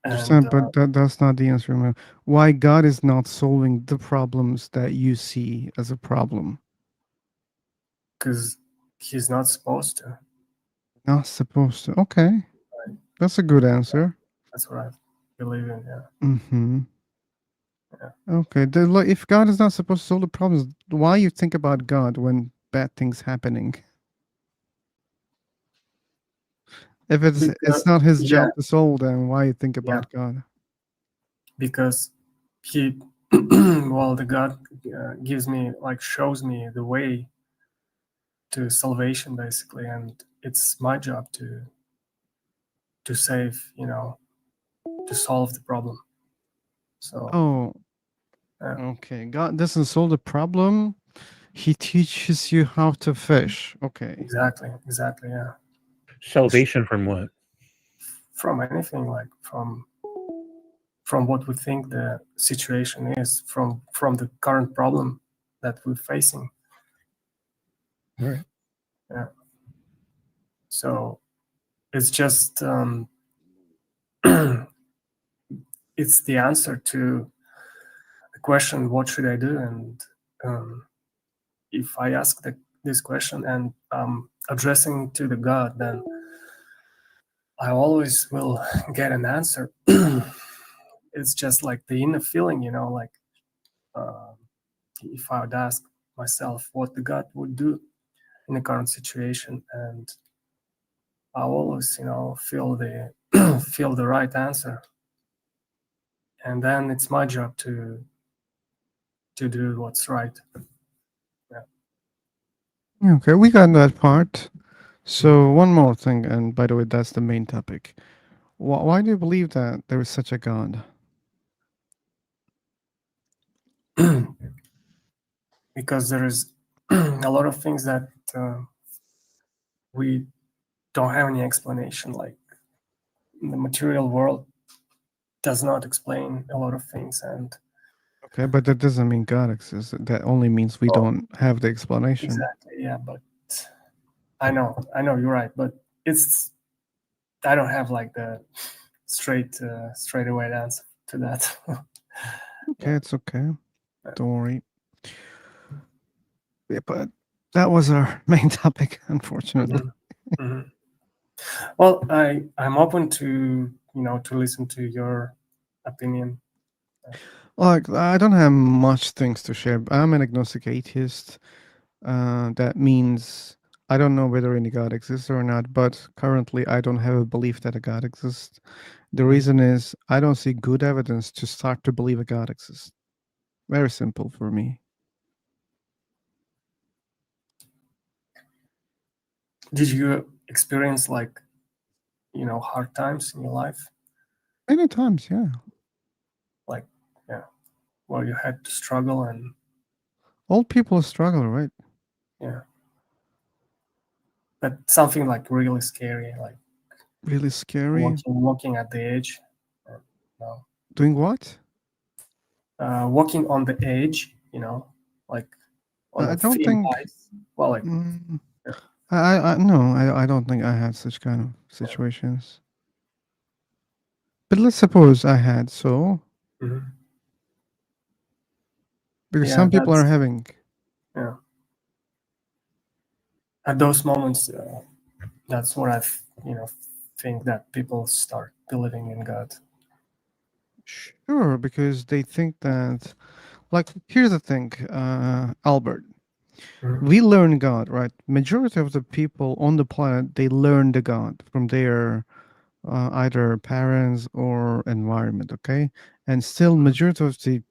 Understand, but that's not the answer, man. Why God is not solving the problems that you see as a problem? because he's not supposed to. Not supposed to. Okay, Right? that's a good answer. That's what I believe in. Yeah. Mm-hmm. Yeah. Okay. Like, if God is not supposed to solve the problems, why you think about God when bad things happening? If it's not His job to solve, then why you think about God? Because he, well, the God gives me shows me the way to salvation, basically, and it's my job to save, to solve the problem. So. Oh. Okay. God doesn't solve the problem. He teaches you how to fish. Okay. Exactly. Yeah. Salvation from what? From anything, like from what we think the situation is, from the current problem that we're facing. All right. Yeah. So it's just it's the answer to the question, what should I do? And if I ask this question and addressing to the God, then I always will get an answer. It's just like the inner feeling, like if I would ask myself what the God would do in the current situation, and I always, feel the feel the right answer, and then it's my job to do what's right. Okay, we got that part. So one more thing, and by the way, that's the main topic. Why do you believe that there is such a God? Because there is a lot of things that we don't have any explanation. Like the material world does not explain a lot of things, and Okay, but that doesn't mean God exists. That only means we oh, don't have the explanation. exactly, yeah. But I know you're right, but it's I don't have like the straight away answer to that. Okay, it's okay. Don't worry. Yeah, but that was our main topic, unfortunately. Mhm. Well, I'm open to to listen to your opinion. Like, I don't have much things to share. I'm an agnostic atheist. That means I don't know whether any God exists or not, but currently I don't have a belief that a God exists. The reason is I don't see good evidence to start to believe a God exists. Very simple for me. Did you experience like hard times in your life? Many times, yeah. Like, yeah, well, you had to struggle, and All people struggle, right? yeah, but something like really scary, like Really scary. walking at the edge. No. Doing what? Walking on the edge, like on I a don't thin think. ice. Well, like, Mm, I no, I don't think I had such kind of situations. But let's suppose I had so. Mhm. Because Yeah, some people are having. yeah. At those moments, that's what think that people start believing in God. Sure, because they think that, like, here's the thing, Albert. We learn God, right? Majority of the people on the planet, they learn the God from their either parents or environment, okay? And still, majority of the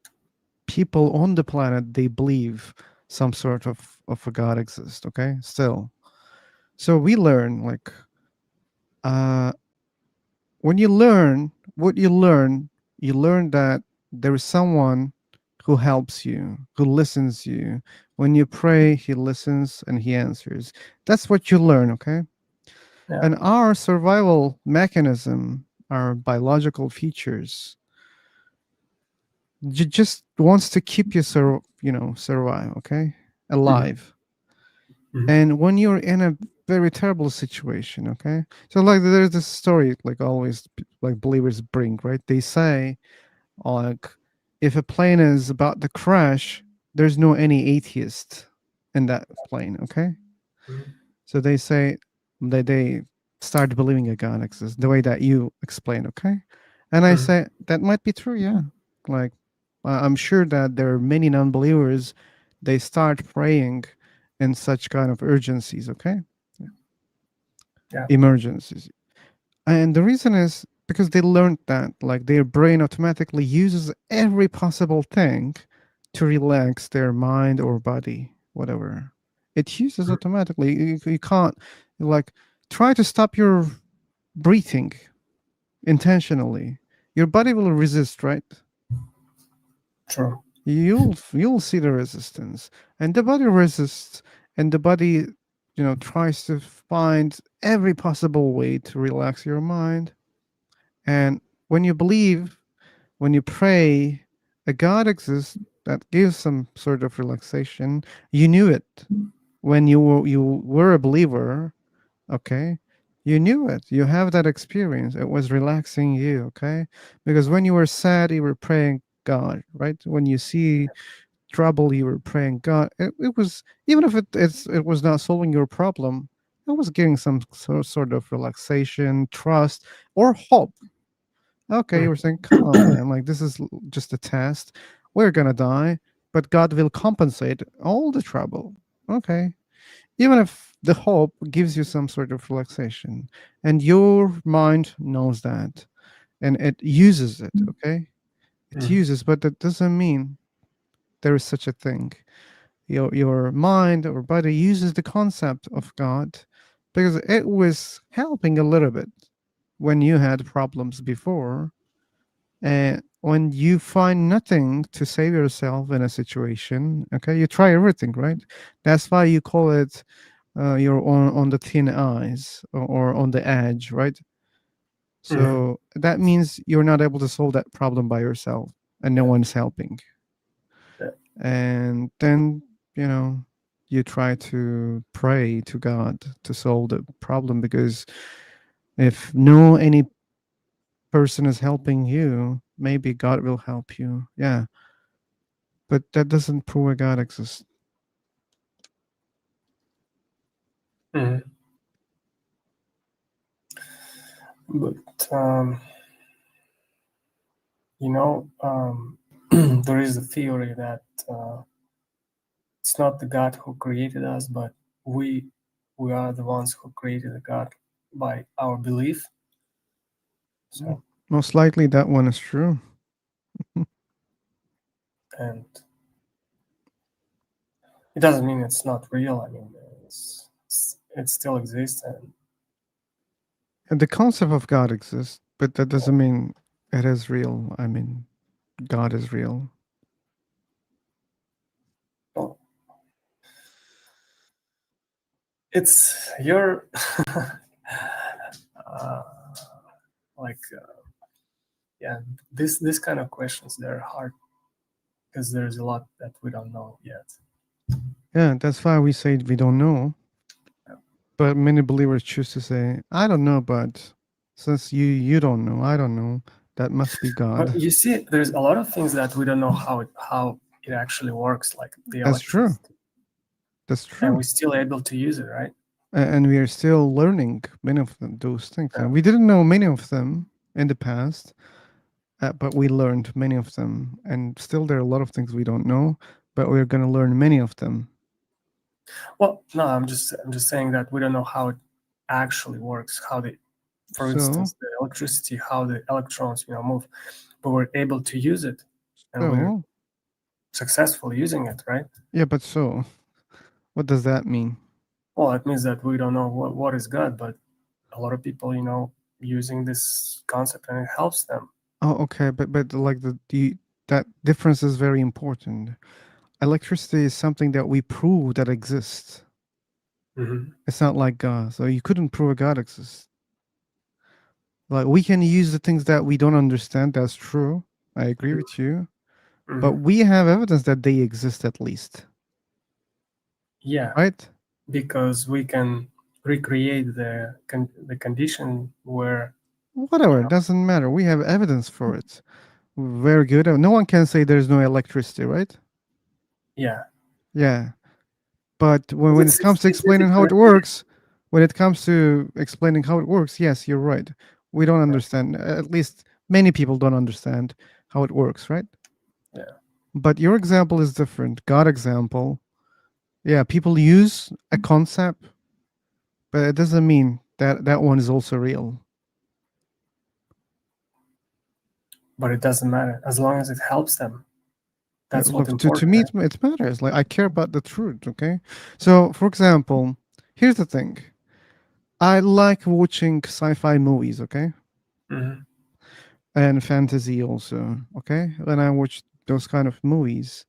people on the planet, they believe some sort of a God exists, okay? Still. So we learn, like, when you learn what you learn that there is someone who helps you, who listens you. When you pray, he listens and he answers. That's what you learn, okay? Yeah. And our survival mechanism, our biological features, just wants to keep you survive, okay? Alive. And when you're in a very terrible situation, okay? So like there's this story like always like believers bring, right? They say like if a plane is about to crash, there's no any atheist in that plane, okay? So they say that they start believing a God exists the way that you explain, okay? And I say that might be true, yeah. Like I'm sure that there are many non-believers, they start praying in such kind of urgencies, okay? Yeah. Emergencies. And the reason is because they learned that like their brain automatically uses every possible thing to relax their mind or body, whatever. It uses automatically. You can't like try to stop your breathing intentionally. Your body will resist, right? True. You'll see the resistance. And the body resists and the body, tries to find every possible way to relax your mind. And when you believe, when you pray, a God exists that gives some sort of relaxation. You knew it when you were a believer, okay? You knew it. You have that experience. It was relaxing you, okay? Because when you were sad, you were praying God, right? When you see trouble, you were praying God. It was even if it was not solving your problem, it was giving some sort of relaxation, trust, or hope. Okay, you were saying, come on, man, like this is just a test. We're gonna die, but God will compensate all the trouble. Okay. Even if the hope gives you some sort of relaxation, and your mind knows that, and it uses it, okay? It uses, but that doesn't mean there is such a thing. Your mind or body uses the concept of God because it was helping a little bit when you had problems before. And when you find nothing to save yourself in a situation, okay, you try everything, right? That's why you call it you're on the thin ice or on the edge, right? So that means you're not able to solve that problem by yourself, and no one's helping. Yeah. And then you try to pray to God to solve the problem, because if no any person is helping you, maybe God will help you. Yeah, but that doesn't prove a God exists. But there is a theory that it's not the God who created us, but we are the ones who created the God by our belief. So, Most likely that one is true. and it doesn't mean it's not real. I mean, it still exists, And the concept of God exists, but that doesn't mean it is real. I mean, God is real. it's your like yeah, this kind of questions, they're hard because there's a lot that we don't know yet. Yeah, that's why we say we don't know. But many believers choose to say, I don't know, but since you don't know, I don't know, that must be God. But you see, there's a lot of things that we don't know how it actually works, like the That's true. electricity. That's And true. we're still able to use it, right? And we are still learning many of those things. And we didn't know many of them in the past, but we learned many of them. And still there are a lot of things we don't know, but we're going to learn many of them. Well, no, I'm just saying that we don't know how it actually works, how for instance, the electricity, how the electrons, move, but we're able to use it, and we're successful using it, right? Yeah, but so what does that mean? Well, it means that we don't know what is God, but a lot of people, using this concept, and it helps them. Oh, okay, but like that difference is very important. Electricity is something that we prove that exists. It's not like God. So you couldn't prove a God exists. Like we can use the things that we don't understand. That's true. I agree with you. But we have evidence that they exist at least. Yeah. Right? Because we can recreate the condition where. Whatever, it doesn't matter. We have evidence for it. Very good. No one can say there's no electricity, right? Yeah. Yeah. But when it comes to explaining how it works, yes, you're right. We don't understand. At least many people don't understand how it works, right? Yeah. But your example is different. God example. Yeah, people use a concept, but it doesn't mean that that one is also real. But it doesn't matter as long as it helps them. That's what's Look, important. to me, it matters. Like I care about the truth. Okay, so for example, here's the thing. I like watching sci-fi movies. Okay, and fantasy also. Okay, when I watch those kind of movies,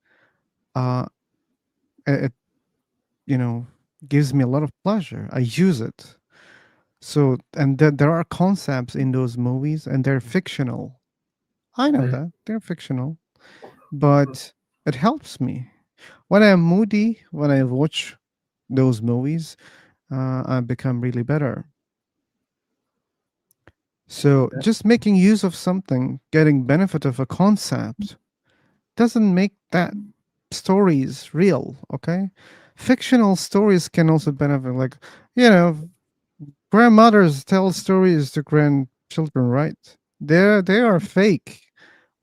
it gives me a lot of pleasure. I use it. So and there are concepts in those movies, and they're fictional. I know that they're fictional, but it helps me. When I'm moody, when I watch those movies, I become really better. So just making use of something, getting benefit of a concept, doesn't make that stories real. Okay, fictional stories can also benefit. Like grandmothers tell stories to grandchildren, right? They are fake.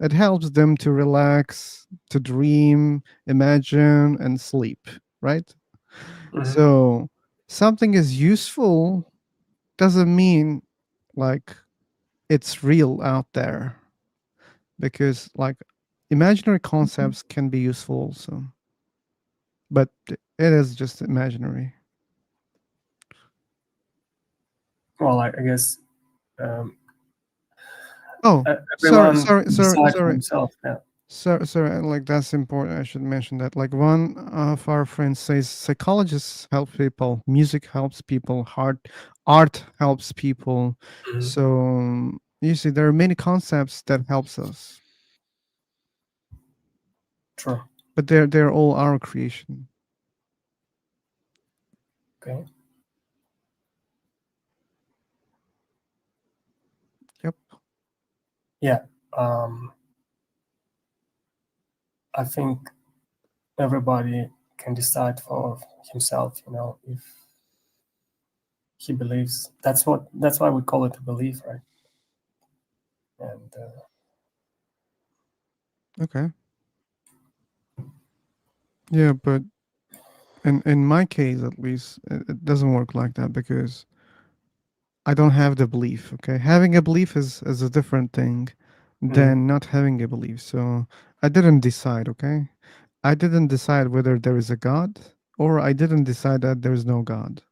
It helps them to relax, to dream, imagine, and sleep, right? So something is useful doesn't mean like it's real out there, because like imaginary concepts can be useful also, but it is just imaginary. Well, I guess. Oh, Everyone sorry. decide for himself. Yeah. So, like that's important. I should mention that. Like one of our friends says, psychologists help people, music helps people, art helps people. Mhm. So you see, there are many concepts that helps us, True. but they're all our creation. Okay. Yep. Yeah. I think everybody can decide for himself, you know, if he believes. That's why we call it a belief, right? And Okay. Yeah, but in my case, at least, it doesn't work like that because I don't have the belief. Okay, having a belief is a different thing than not having a belief. So I didn't decide. Okay, I didn't decide whether there is a God, or I didn't decide that there is no God.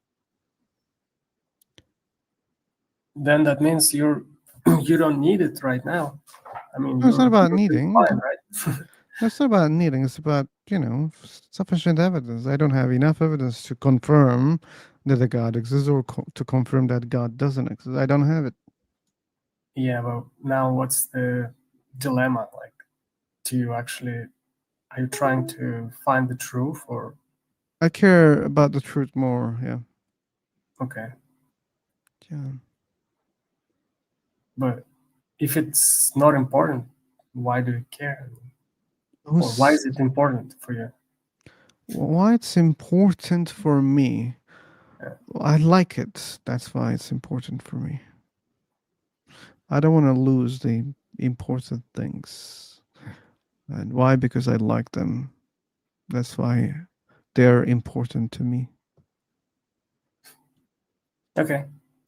then that means you don't need it right now. I mean, No, it's not about you're doing needing. fine, right? No, it's not about needing. It's about, sufficient evidence. I don't have enough evidence to confirm that a God exists or to confirm that God doesn't exist. I don't have it. Yeah, but now what's the dilemma? Like, are you trying to find the truth or? I care about the truth more. Yeah. Okay. Yeah. But if it's not important, why do you care? Or Who's- why is it important for you? Why it's important for me? I like it. That's why it's important for me. I don't want to lose the important things. And why? Because I like them. That's why they're important to me. Okay.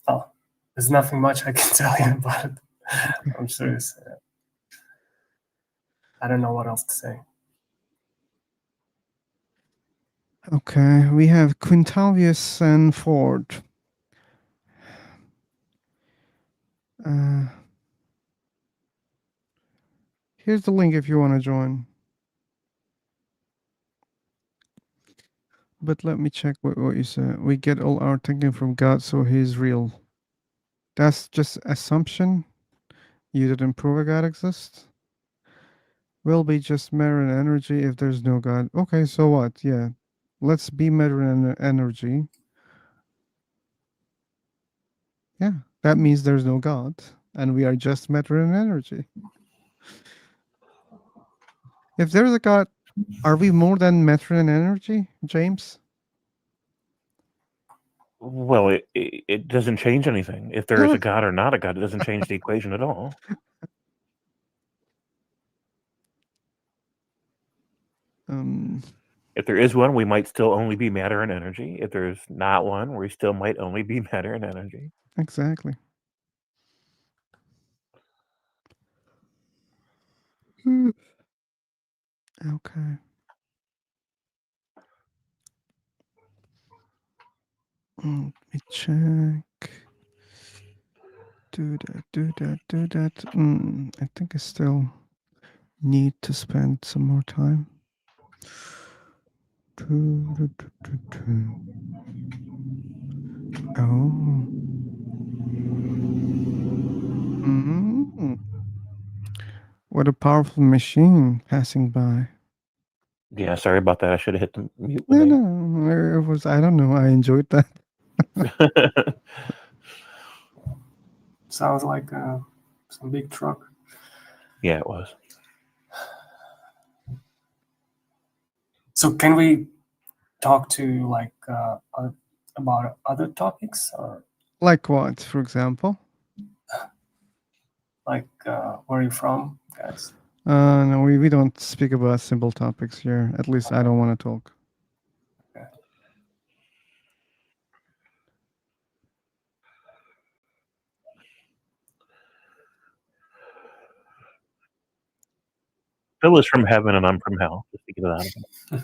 Oh, there's nothing much I can tell you about it. I'm serious. I don't know what else to say. Okay, we have Quintavious and Ford. Here's the link if you want to join. But let me check what you said. We get all our thinking from God, so He's real. That's just assumption. You didn't prove a God exists. Will be just matter and energy if there's no God. Okay, so what? Yeah, let's be matter and energy. Yeah, that means there's no God, and we are just matter and energy. If there's a God, are we more than matter and energy, James? Well, it doesn't change anything. If there is a God or not a God, it doesn't change the equation at all. If there is one, we might still only be matter and energy. If there's not one, we still might only be matter and energy. Exactly. Okay. Let me check. Do that. I think I still need to spend some more time. Oh. What a powerful machine passing by. Yeah, sorry about that. I should have hit the mute No, when they. no, it was. I don't know. I enjoyed that. Sounds like some big truck. Yeah, it was. So can we talk to like about other topics or Like what, for example? like where are you from, guys? No, we don't speak about simple topics here. At least I don't want to talk. Okay. Phil is from heaven and I'm from hell. Just to get it out of it.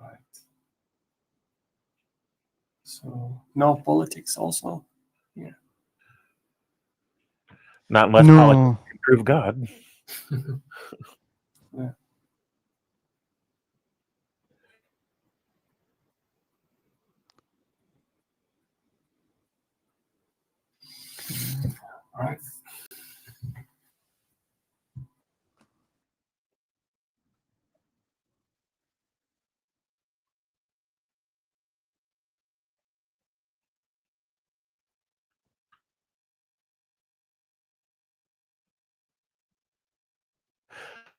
Right. So no politics also. Yeah. Not unless politics No. improve God. Yeah. All right.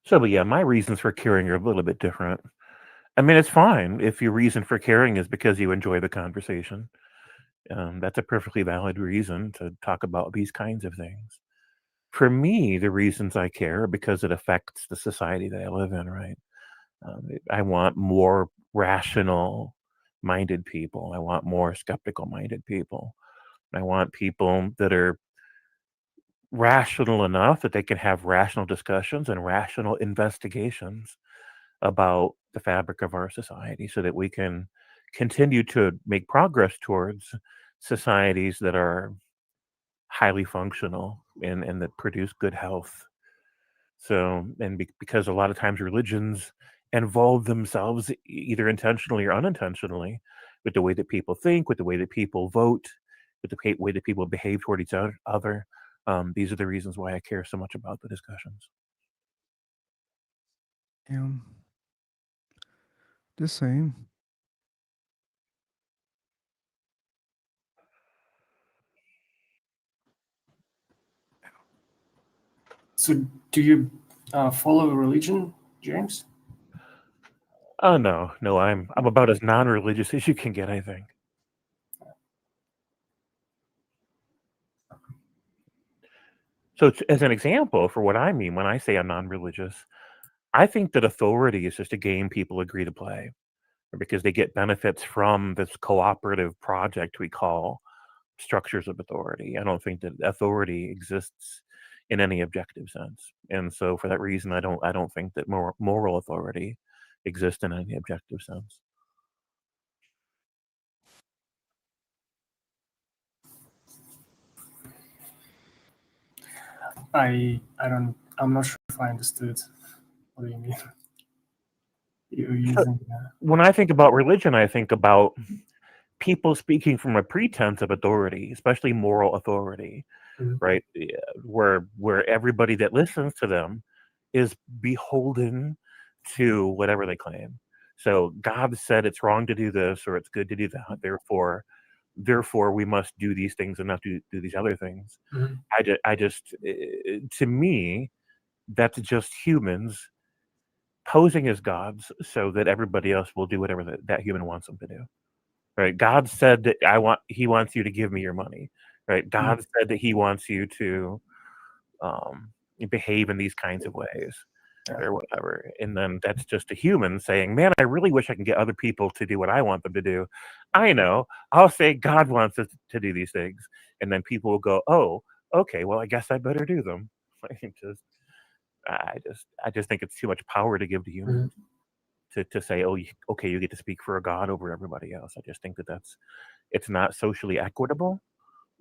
So, but yeah, my reasons for caring are a little bit different. I mean, it's fine if your reason for caring is because you enjoy the conversation. That's a perfectly valid reason to talk about these kinds of things. For me, the reasons I care are because it affects the society that I live in, right? I want more rational minded people. I want more skeptical minded people. I want people that are rational enough that they can have rational discussions and rational investigations about the fabric of our society so that we can continue to make progress towards societies that are highly functional and that produce good health. So, and because a lot of times religions involve themselves either intentionally or unintentionally with the way that people think, with the way that people vote, with the way that people behave toward each other. These are the reasons why I care so much about the discussions. Yeah. The same. So, do you follow a religion, James? Oh no, I'm about as non-religious as you can get, I think. So, as an example for what I mean when I say I'm non-religious, I think that authority is just a game people agree to play because they get benefits from this cooperative project we call structures of authority. I don't think that authority exists in any objective sense, and so for that reason, I don't think that moral authority exists in any objective sense. I'm not sure if I understood. What do you mean? You're So, using when I think about religion, I think about people speaking from a pretense of authority, especially moral authority, Mhm. right? Yeah, where everybody that listens to them is beholden to whatever they claim. So God said it's wrong to do this or it's good to do that. Therefore, we must do these things and not do these other things. Mhm. I just, to me, that's just humans posing as gods so that everybody else will do whatever that human wants them to do. Right? God said that He wants you to give me your money. Right? God said that He wants you to um, behave in these kinds of ways or whatever. And then that's just a human saying, man, I really wish I can get other people to do what I want them to do. I know. I'll say God wants us to do these things. And then people will go, oh, okay, well, I guess I better do them. I just think it's too much power to give to humans to say, oh, okay, you get to speak for a God over everybody else. I just think it's not socially equitable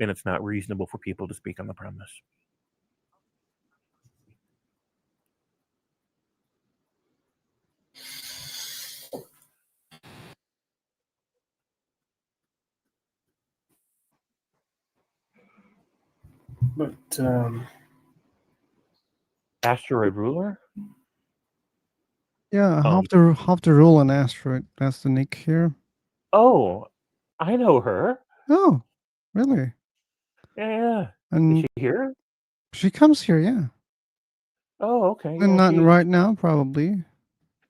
and it's not reasonable for people to speak on the premise. But Asteroid ruler? Yeah, Um, have to rule an asteroid. That's the nick here. oh, I know her. Oh, really? Yeah. Is And she here? she comes here, yeah. Oh, okay. And Yeah, not right now, probably.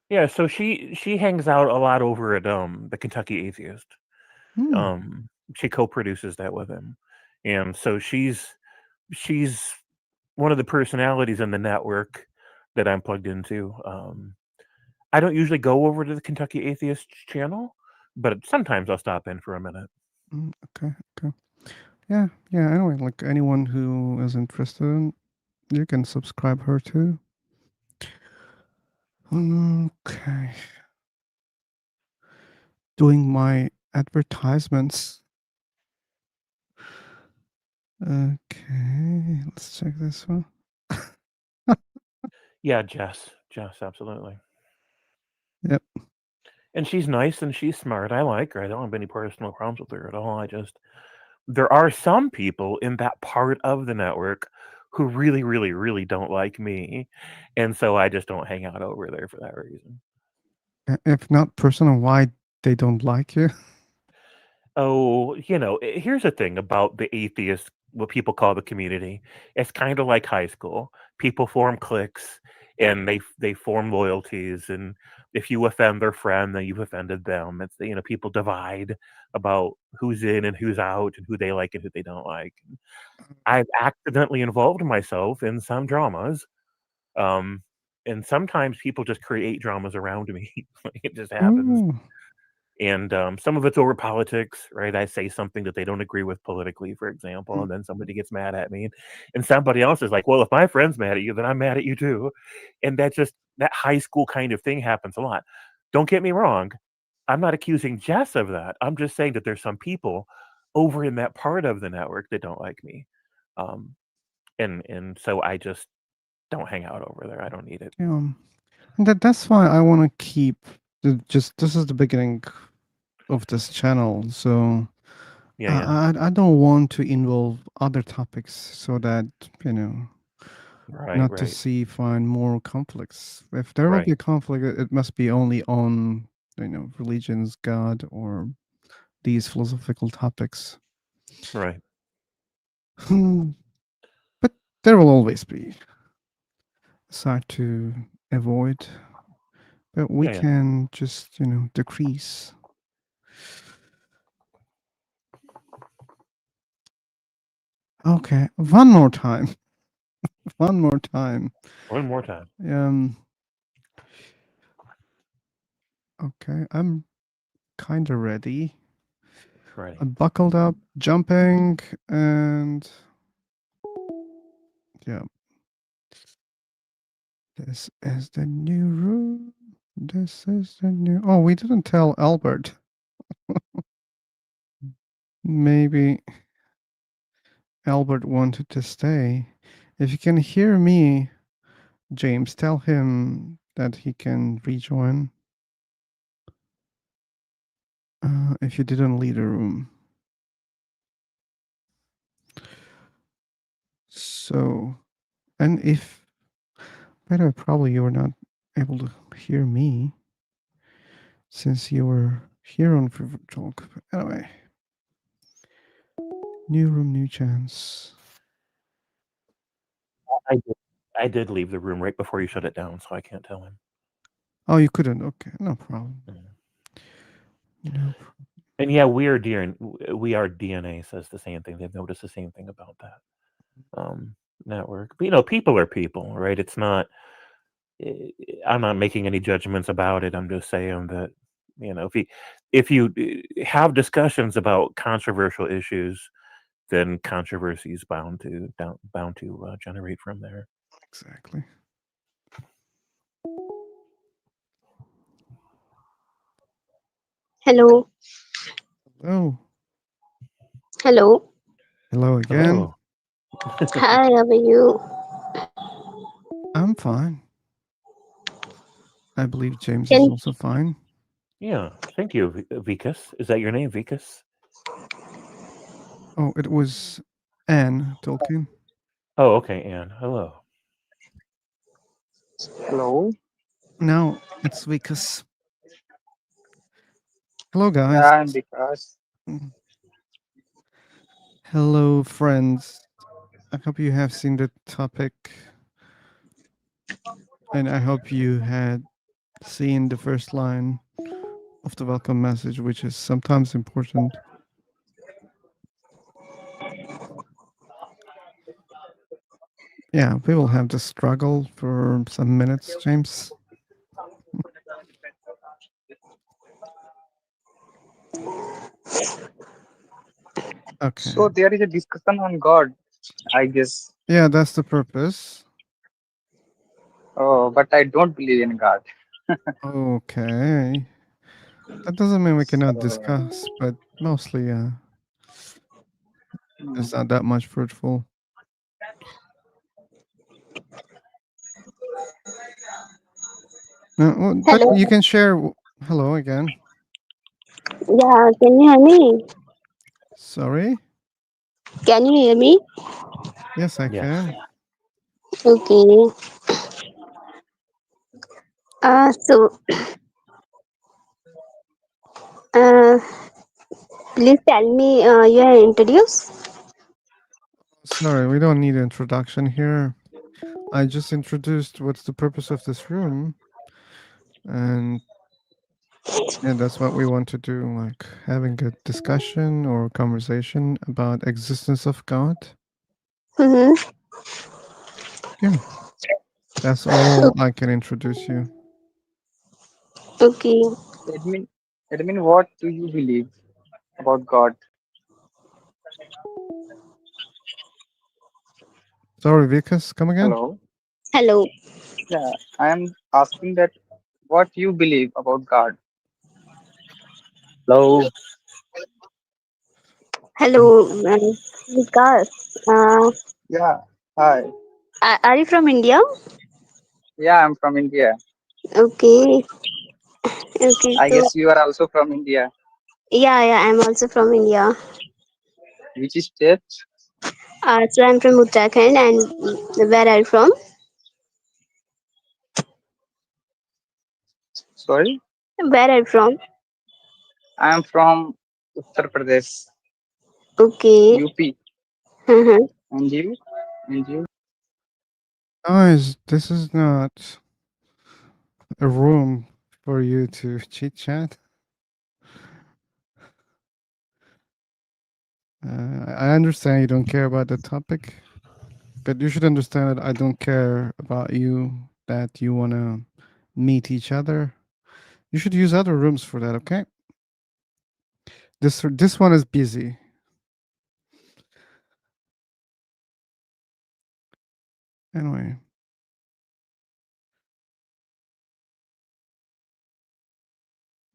yeah. So she hangs out a lot over at the Kentucky Atheist. Hmm. She co-produces that with him, and so she's one of the personalities in the network that I'm plugged into. I don't usually go over to the Kentucky Atheist channel, but sometimes I'll stop in for a minute. Okay, okay. Yeah, yeah. Anyway, like anyone who is interested, you can subscribe her too. Okay. Doing my advertisements. Okay, Let's check this one. Yeah, Jess, absolutely. Yep. And she's nice and she's smart. I like her. I don't have any personal problems with her at all. There are some people in that part of the network who really, really, really don't like me, and so I just don't hang out over there for that reason. If not personal, why they don't like you? Oh, here's the thing about the atheist, what people call the community. It's kind of like high school. People form cliques and they form loyalties, and if you offend their friend, then you've offended them. It's people divide about who's in and who's out and who they like and who they don't like. I've accidentally involved myself in some dramas. Um, and sometimes people just create dramas around me. It just happens. Ooh. And some of it's over politics, right? I say something that they don't agree with politically, for example, and then somebody gets mad at me, and somebody else is like, "Well, if my friend's mad at you, then I'm mad at you too." And that high school kind of thing happens a lot. Don't get me wrong, I'm not accusing Jess of that. I'm just saying that there's some people over in that part of the network that don't like me, and so I just don't hang out over there. I don't need it. Yeah. That's why I want to keep this is the beginning of this channel, so Yeah. I don't want to involve other topics so that not to Right. find more conflicts. If there will Right. be a conflict, it must be only on religions, God, or these philosophical topics. Right. But there will always be a side to avoid. But we Yeah. can just decrease. Okay, one more time. One more time. One more time. Okay, I'm kind of ready. Ready. I'm buckled up, jumping, and yeah. This is the new room. This is the new. Oh, we didn't tell Albert. Maybe Albert wanted to stay. If you can hear me, James, tell him that he can rejoin. If you didn't leave the room. So, and if, by the way, probably you were not able to hear me since you were here on Favorite Talk. But anyway, new room, new chance. I did leave the room right before you shut it down, so I can't tell him. Oh, you couldn't. Okay, no problem. No. And yeah, we are DNA says the same thing. They've noticed the same thing about that network. But people are people, right? It's not. I'm not making any judgments about it. I'm just saying that if you have discussions about controversial issues, then controversy is bound to generate from there. Exactly. Hello. Hello. Hello. Hello again. Hello. Hi, how are you? I'm fine. I believe James Can is also fine. Yeah, thank you, Vikas. Is that your name, Vikas? Oh, it was Anne Tolkien. Oh, okay, Anne. Hello. Hello. Now it's Vikas. Hello, guys. Yeah, I'm Vikas. Hello, friends. I hope you have seen the topic. And I hope you had seen the first line of the welcome message, which is sometimes important. Yeah, we will have to struggle for some minutes, James. Okay. So there is a discussion on God, I guess. Yeah, that's the purpose. Oh, but I don't believe in God. Okay. That doesn't mean we cannot So, discuss, but mostly, it's not that much fruitful. No, well, but Hello. you can share. Hello again. Yeah, can you hear me? Sorry. Can you hear me? Yes, I Yes. can. Okay. So, uh, please tell me your introduce. Sorry, we don't need introduction here. I just introduced what's the purpose of this room, and that's what we want to do, like having a discussion or conversation about existence of God. Mm-hmm. Yeah, that's all I can introduce you. Okay. Admin, admin, what do you believe about God? Sorry, Vikas, come again. Hello. Hello. Yeah, I am asking that what you believe about God. Hello. Hello, Vikas. Uh, Yeah. Hi. are you from India? Yeah, I'm from India. Okay. Okay. I So, guess you are also from India. yeah, I'm also from India. Which state? So I'm from Uttarakhand, and where are you from? Sorry, Where are you from? I am from Uttar Pradesh, Okay. UP. Mm-hmm. And you? And you? Guys, this is not a room for you to chit chat. I understand you don't care about the topic, but you should understand that I don't care about you, that you want to meet each other. You should use other rooms for that, okay? This one is busy. Anyway.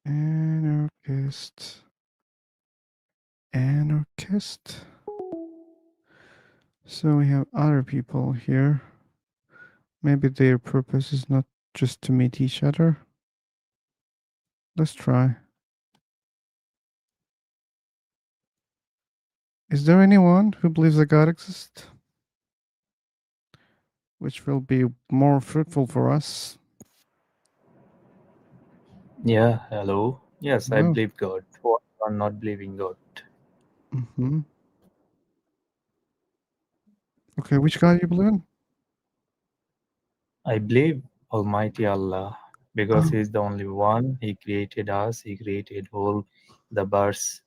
Anarchist. Anarchist. So we have other people here. Maybe their purpose is not just to meet each other. Let's try. Is there anyone who believes that God exists? Which will be more fruitful for us. Yeah, hello. Yes, I Hello. believe God. What are not believing God? Mm-hmm. Okay, which God you believe in? I believe Almighty Allah because Oh. He is the only one. He created us. He created all the birds,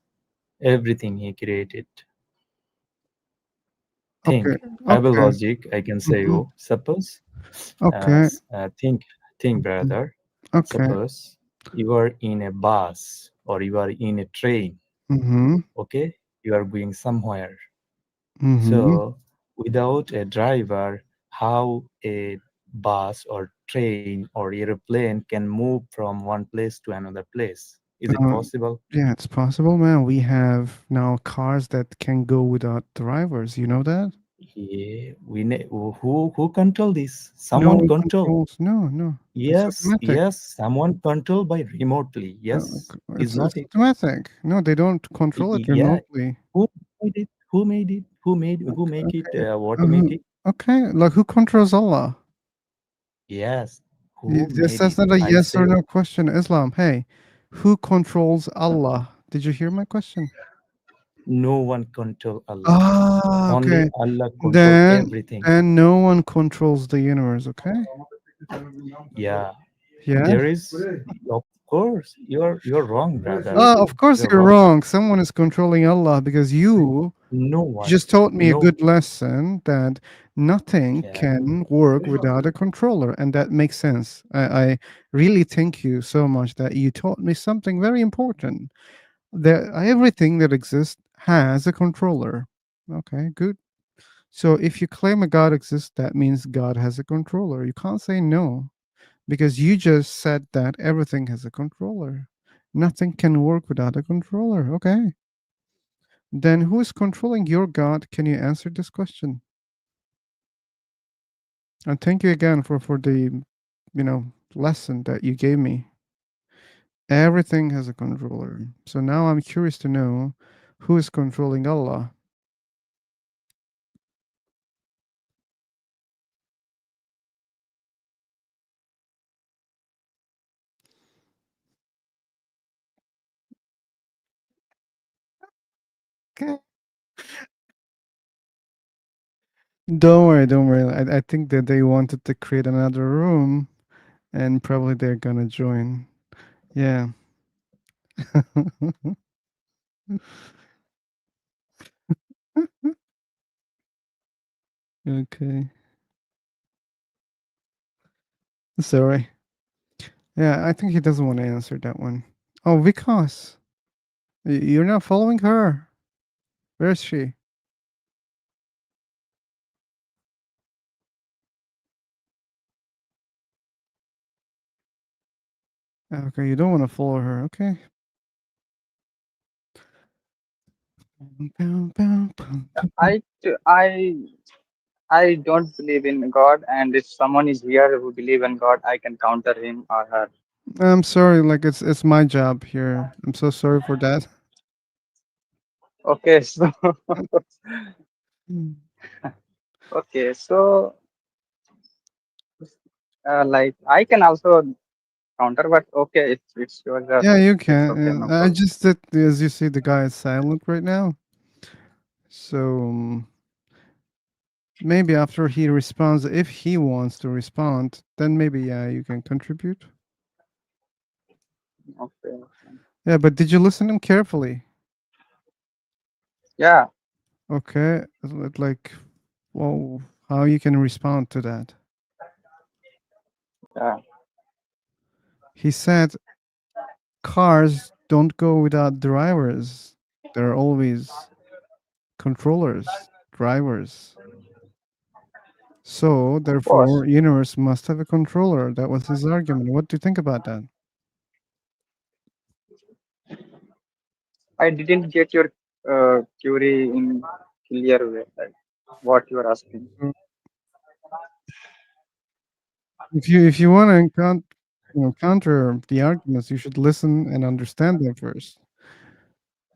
everything He created. Okay. Think. I have a Okay. logic. I can say Mm-hmm. you. Suppose, Okay. think, brother. Okay. Suppose you are in a bus or you are in a train. Mm-hmm. Okay, you are going somewhere. Mm-hmm. So without a driver, how a bus or train or aeroplane can move from one place to another place? Is it possible? Yeah, it's possible, man. We have now cars that can go without drivers. You know that? Yeah, who control this? No Someone one control. controls. No. It's Yes, automatic. yes, someone control by remotely. Yes, is It's not it? automatic. No, they don't control it Yeah. remotely. Who made it? Who made it? Who make it Okay. automatic? Okay. Like who controls Allah? Yes. Who made That's it? not a I yes or say no question. Islam. Hey, who controls Allah? Did you hear my question? no one control Allah. Ah, Only okay. Allah control Then everything. no one controls the universe. Okay. Yeah. Yeah. There is, of course, you're wrong, brother. Of course You're you're wrong. wrong. Someone is controlling Allah because you No one. just taught me a No. good lesson that nothing Yeah. can work without a controller, and that makes sense. I really thank you so much that you taught me something very important. That everything that exists has a controller. Okay, good. So if you claim a God exists, that means God has a controller. You can't say no because you just said that everything has a controller. Nothing can work without a controller. Okay. Then who is controlling your God? Can you answer this question? And thank you again for the, lesson that you gave me. Everything has a controller. So now I'm curious to know who is controlling Allah. Okay. Don't worry, don't worry. I think that they wanted to create another room and probably they're gonna join. Yeah. Okay. Sorry. Yeah, I think he doesn't want to answer that one. Oh, Vikas. You're not following her. Where is she? Okay, you don't want to follow her. Okay. I I I don't believe in God, and if someone is here who believe in God, I can counter him or her. I'm sorry, like it's my job here. I'm so sorry for that. Okay, so Mm. okay, so like I can also counter, but okay, it's your job. Yeah, you It's okay, can. no I problem. just that as you see, the guy is silent right now. So maybe after he responds, if he wants to respond, then maybe yeah, you can contribute. Okay. Yeah, but did you listen to him carefully? Yeah. Okay, like, well, how you can respond to that? Yeah. He said cars don't go without drivers. There are always controllers, drivers. So Of course. therefore, universe must have a controller. That was his argument. What do you think about that? I didn't get your query in clear way, like what you are asking. Mm. If you want to counter the arguments, you should listen and understand them first.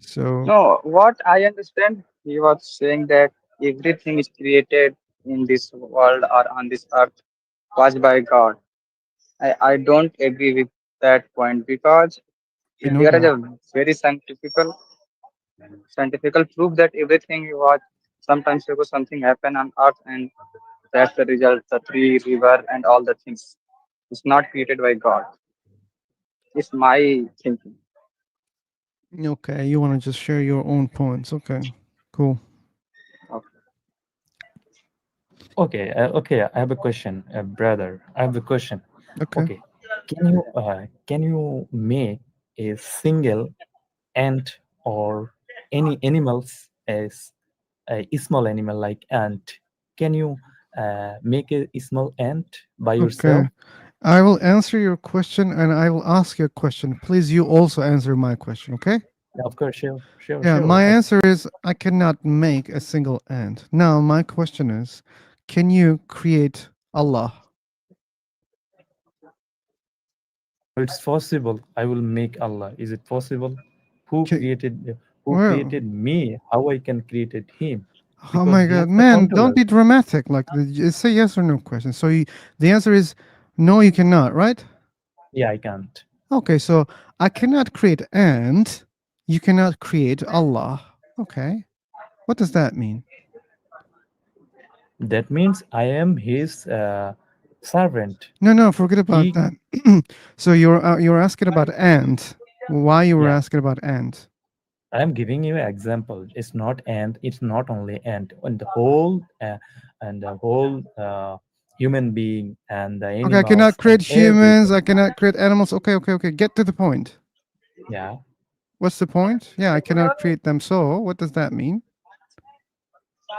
So No, what I understand, he was saying that everything is created in this world or on this earth was by God. I don't agree with that point because we know there is that. a very scientific proof that everything was sometimes because something happen on earth and that's the result, the tree, river and all the things. It's not created by God. It's my thinking. Okay, you want to just share your own points. Okay, cool. Okay, I have a question, brother. I have a question. Okay. Okay, can you make a single ant or any animals as a small animal like ant? Can you make a small ant by yourself? Okay. I will answer your question and I will ask you a question. Please, you also answer my question, okay? Yeah, of course, sure, sure, Yeah, sure. my answer is I cannot make a single ant. Now, my question is, can you create Allah? It's possible. I will make Allah. Is it possible? Who Okay. created who Well, created me? How I can create him? oh Because my he God, has the man, don't controller. be dramatic. Like, it's a yes or no question. So the answer is no, you cannot, right? Yeah, I can't. Okay, so I cannot create ant. You cannot create Allah. Okay. What does that mean? That means I am his servant. No, forget about He, that. So you're asking about ant. Why you were yeah, asking about ant? I am giving you an example. It's not ant. It's not only ant. And the whole human being and the Okay, I cannot animals and create humans. everything. I cannot create animals. Okay. Get to the point. Yeah. What's the point? Yeah, I cannot create them. So what does that mean?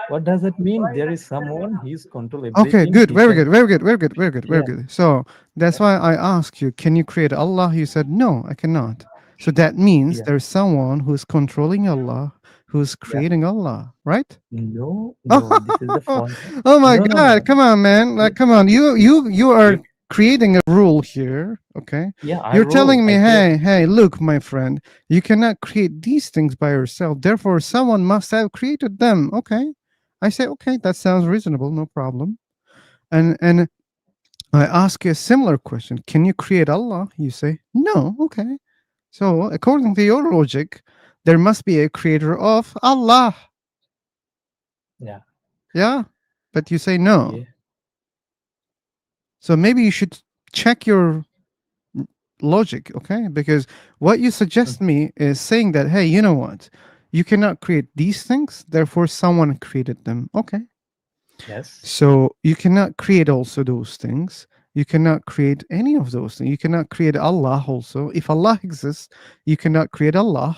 What does it mean? There is someone. He's control Okay, everything. good. He Very can. good. Very good. Very good. Very good. Very Yeah. good. So that's why I asked you, can you create Allah? You said no, I cannot. So that means Yeah. there's someone who's controlling Allah, who's Yeah. creating Allah, right? No. No. This is the fun. Oh my No. No. God! No. Come on, man! You, Like, come on! You are you creating a rule here, okay? Yeah, I You're rule. telling me, I create. hey, look, my friend, you cannot create these things by yourself. Therefore, someone must have created them. Okay. I say, okay, that sounds reasonable, no problem. And I ask you a similar question. Can you create Allah? You say, no. Okay. So according to your logic, there must be a creator of Allah. Yeah. Yeah. But you say no. Yeah. So maybe you should check your logic, okay? Because what you suggest me is saying that, hey, you know what? You cannot create these things, therefore someone created them. Okay. Yes. So you cannot create also those things. You cannot create any of those things. You cannot create Allah also. If Allah exists, you cannot create Allah.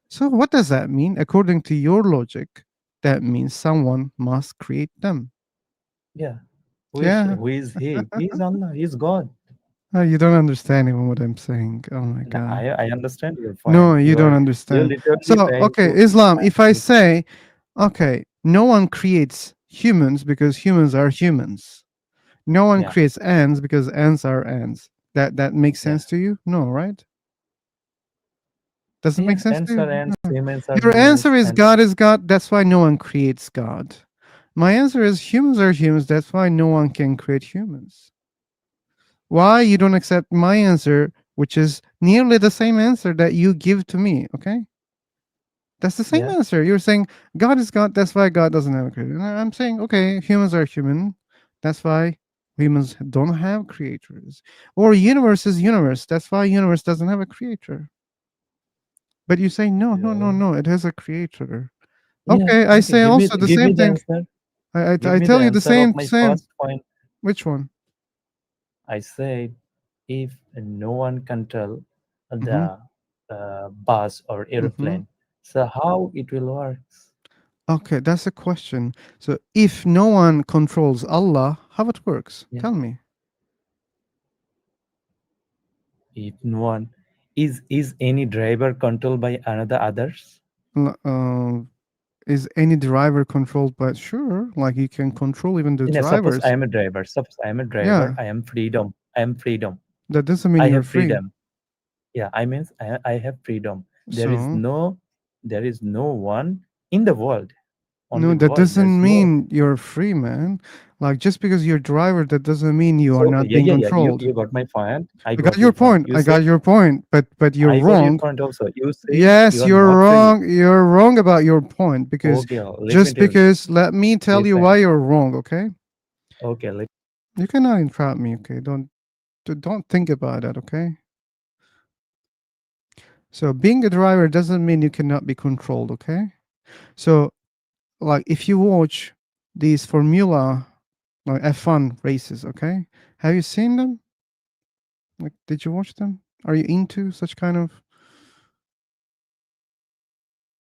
So what does that mean? According to your logic, that means someone must create them. Yeah. Yeah. Who is he? He is Allah. He is God. You don't understand even what I'm saying. Oh my No, God. I understand your No, point. you don't You're understand. literally So, saying okay, to Islam, if I say, okay, no one creates humans because humans are humans. No one yeah, creates ants because ants are ants. That makes yeah, sense to you? No, right? Does it make yeah. sense to Ants you? are ants, No. humans are Your humans, answer is and God is God. That's why no one creates God. My answer is humans are humans. That's why no one can create humans. Why you don't accept my answer, which is nearly the same answer that you give to me? Okay. That's the same yeah, answer. You're saying God is God. That's why God doesn't have a creator. And I'm saying, okay, humans are human. That's why humans don't have creators. Or universe is universe. That's why universe doesn't have a creator. But you say no, no, no, yeah, no. It has a creator. yeah. Okay, I Okay, say also the give me same the thing. answer. Give I me the tell you the answer of same my same. first point. Which one? I said, if no one can tell Mm-hmm. the bus or Mm-hmm. airplane, so how it will work? Okay, that's a question. So if no one controls Allah, how it works? Yeah. Tell me. If no one is any driver controlled by another others? Is any driver controlled by sure, like you can control even the Suppose I drivers. am a driver. Suppose I am a driver. Yeah, I am freedom. I am freedom. that doesn't mean I you're have free. freedom. Yeah, I have freedom. So There is no one in the world. no, Only that world. There is doesn't no. mean you're free, man. Like just because you're a driver, that doesn't mean you So are okay, not yeah, being yeah, yeah. controlled. You got my point. I I got got your your point. point. You I say got your point, but you're I got your wrong. point also. You say Yes, you are you're not free. wrong. You're wrong about your point because Okay, let me just tell you. because let me tell you why Listen. you're wrong, okay? Okay, You cannot interrupt me, okay? Don't think about that, okay? So being a driver doesn't mean you cannot be controlled, okay? So like if you watch these Formula like F1 races, okay? Have you seen them? Like did you watch them? Are you into such kind of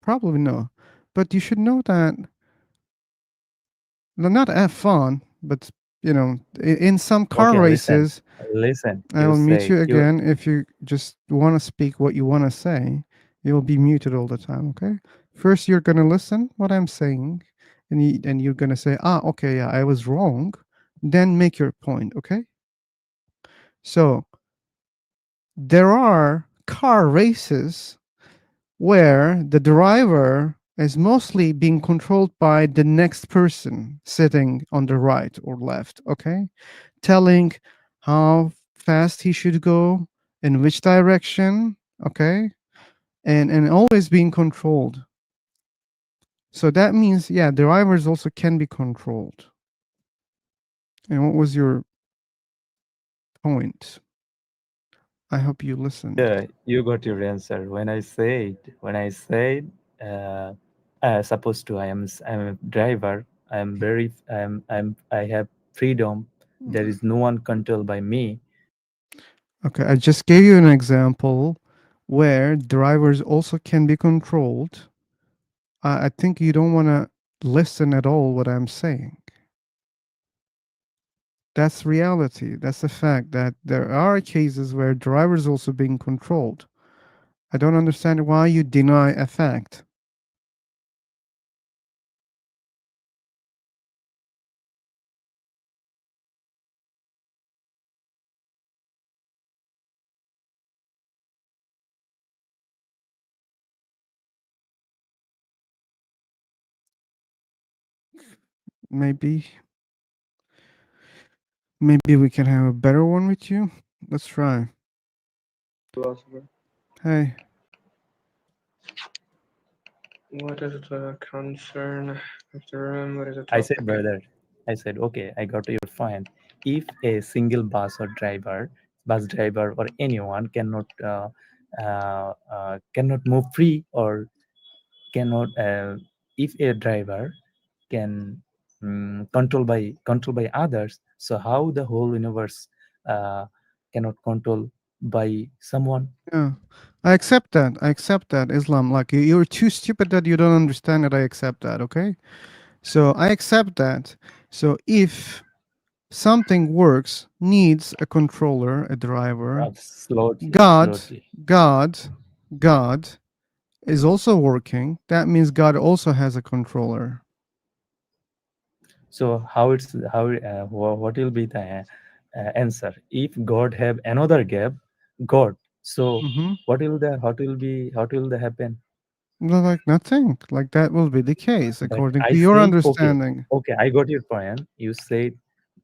probably no. But you should know that no, not F1, but you know, in some car okay, listen. races, Listen. I You will mute say you you again if you just want to speak what you want to say. You'll be muted all the time, okay? First, you're gonna listen what I'm saying, and you're gonna say, ah, okay, yeah, I was wrong. Then make your point, okay? So there are car races where the driver is mostly being controlled by the next person sitting on the right or left, okay? Telling how fast he should go, in which direction, okay? And always being controlled. So that means, yeah, drivers also can be controlled. And what was your point? I hope you listened. yeah, you got your answer. When I said, supposed to, I'm a driver. I have freedom. There is no one controlled by me. Okay, I just gave you an example where drivers also can be controlled. I think you don't want to listen at all what I'm saying. That's reality. That's the fact that there are cases where drivers also being controlled. I don't understand why you deny a fact. maybe maybe we can have a better one with you. Let's try. Philosopher. Hey, What is the concern of the room? What is the I said, topic? brother, I said, okay, I got your point. If a single bus driver or anyone cannot move free, or cannot, if a driver can, control by others, so how the whole universe uh, cannot control by someone? yeah, I accept that. I accept that Islam. Like you're too stupid that you don't understand it. I accept that. Okay, so I accept that. So if something works, needs a controller, a driver. Slowly, God, slowly. God, God is also working. That means God also has a controller. So what will be the answer if God have another God? So Mm-hmm. what will the happen? No, like nothing. Like that will be the case But according I to your said, okay, understanding. okay, I got your point. You said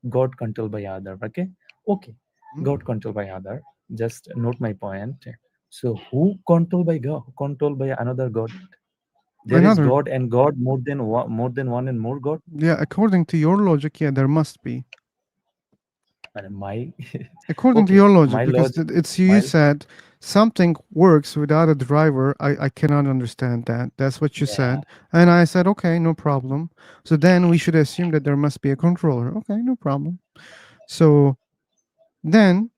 God controlled by other. Okay, okay, Hmm? God controlled by other. Just note my point. So who controlled by God? Controlled by another God? There is Another. God, and God more than one and more God. Yeah, according to your logic, yeah, there must be. And my According to okay, your logic, my because logic, it's you my said something works without a driver. I cannot understand that. That's what you yeah. said. And I said, okay, no problem. So then we should assume that there must be a controller. Okay, no problem. So then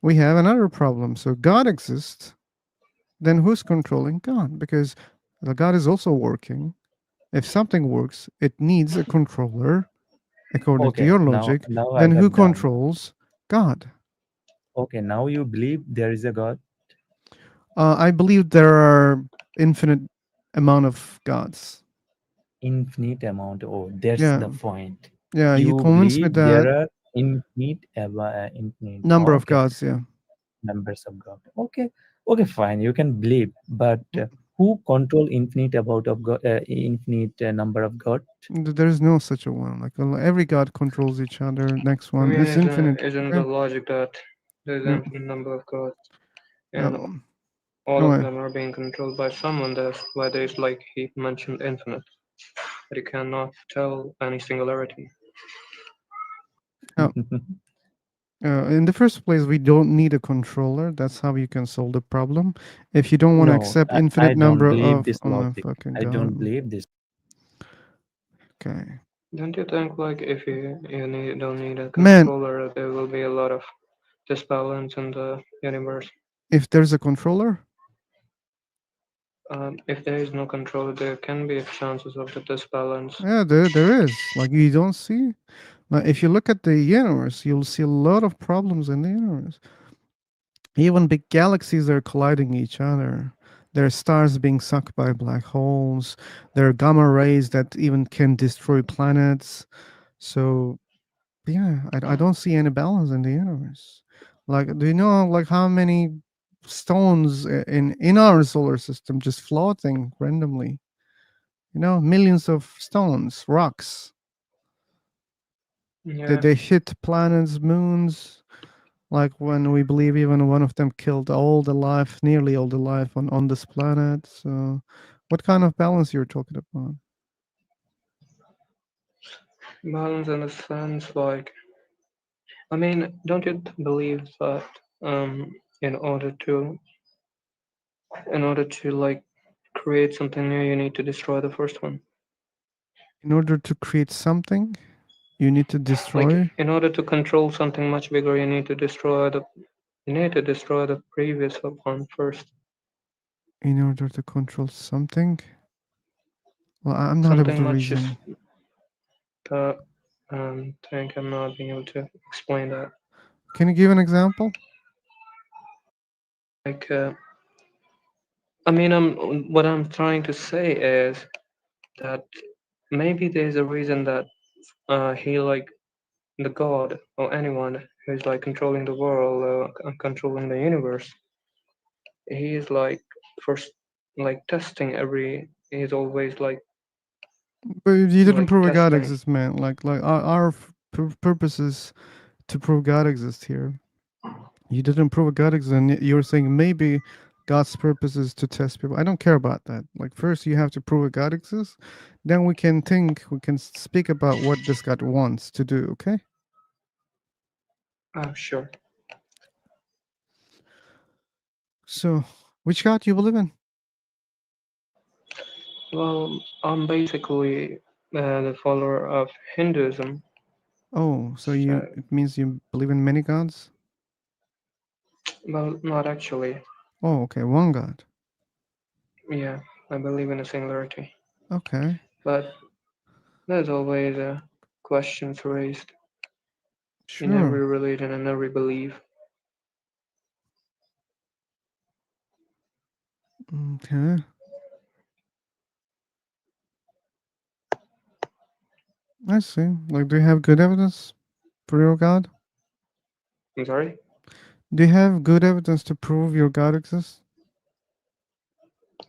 we have another problem. So God exists. Then who's controlling God? Because the God is also working. If something works, it needs a controller, according to Okay, your now logic. now I Then who have done. controls God? Okay, now you believe there is a God, I believe there are infinite amount of gods. infinite amount. Oh, that's Yeah, the point. yeah. You You convinced me believe there that are infinite. number of Okay, gods. Yeah, numbers of God. Okay, okay, fine. You can believe, but Mm, who control infinite amount of God, infinite number of God? there's no such a one. Like every god controls each other. Next I one, mean, it's infinite. isn't the Okay. logic that there's an Yeah. infinite number of gods Yeah. and all Go of ahead. them are being controlled by someone? That's why there's like he mentioned infinite, but you cannot tell any singularity. Oh. In the first place, we don't need a controller. That's how you can solve the problem. If you don't want to No, accept I infinite don't number believe of, this oh my logic. fucking I don't god. believe this. Okay, Don't you think like if you don't need a man. controller, there will be a lot of disbalance in the universe? If there's a controller, If there is no controller, there can be chances of the disbalance. yeah, there is. Like you don't see. Like if you look at the universe, you'll see a lot of problems in the universe. Even big galaxies are colliding each other. There are stars being sucked by black holes. There are gamma rays that even can destroy planets. So yeah, I don't see any balance in the universe. Like, do you know like how many stones in our solar system just floating randomly? You know, millions of stones, rocks. Yeah, They hit planets, moons. Like when we believe even one of them killed all the life, nearly all the life on this planet. So, what kind of balance you're talking about? balance in the sense like, I mean, don't you believe that um, in order to like create something new, you need to destroy the first one? In order to create something, you need to Like destroy. in order to control something much bigger, you need to destroy the previous one first. In order to control something, well, I'm not able Something to much is reason. think I'm not being able to explain that. Can you give an example? Like, I mean, what I'm trying to say is that maybe there's a reason that he like the god or anyone who's like controlling the world and controlling the universe. He is like first like testing every. He's always like But you didn't like prove a God testing. exists, man. Like our purpose is to prove God exists here. You didn't prove a God exists, and you're saying maybe God's purpose is to test people. I don't care about that. Like first, you have to prove a God exists, then we can think, we can speak about what this God wants to do. Okay. Oh, sure. So, which God you believe in? Well, I'm basically the follower of Hinduism. Oh, so So, it means you believe in many gods? well, not actually. Oh, okay, one God. Yeah, I believe in a singularity. Okay. But there's always questions raised in Sure. every religion and every belief. Okay. I see. Like, do you have good evidence for your God? I'm sorry? Do you have good evidence to prove your God exists?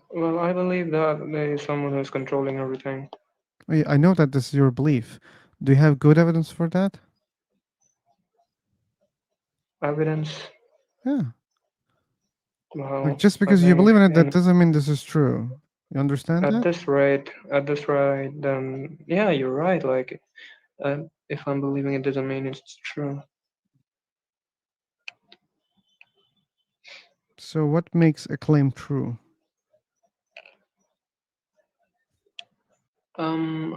Well, I believe that there is someone who's controlling everything. I know that this is your belief. Do you have good evidence for that? Evidence? Yeah. Like, Well, just I because you think believe in it, that doesn't mean this is true. You understand at that? this rate, then yeah, you're right. Like, if I'm believing it doesn't mean it's true. So, what makes a claim true?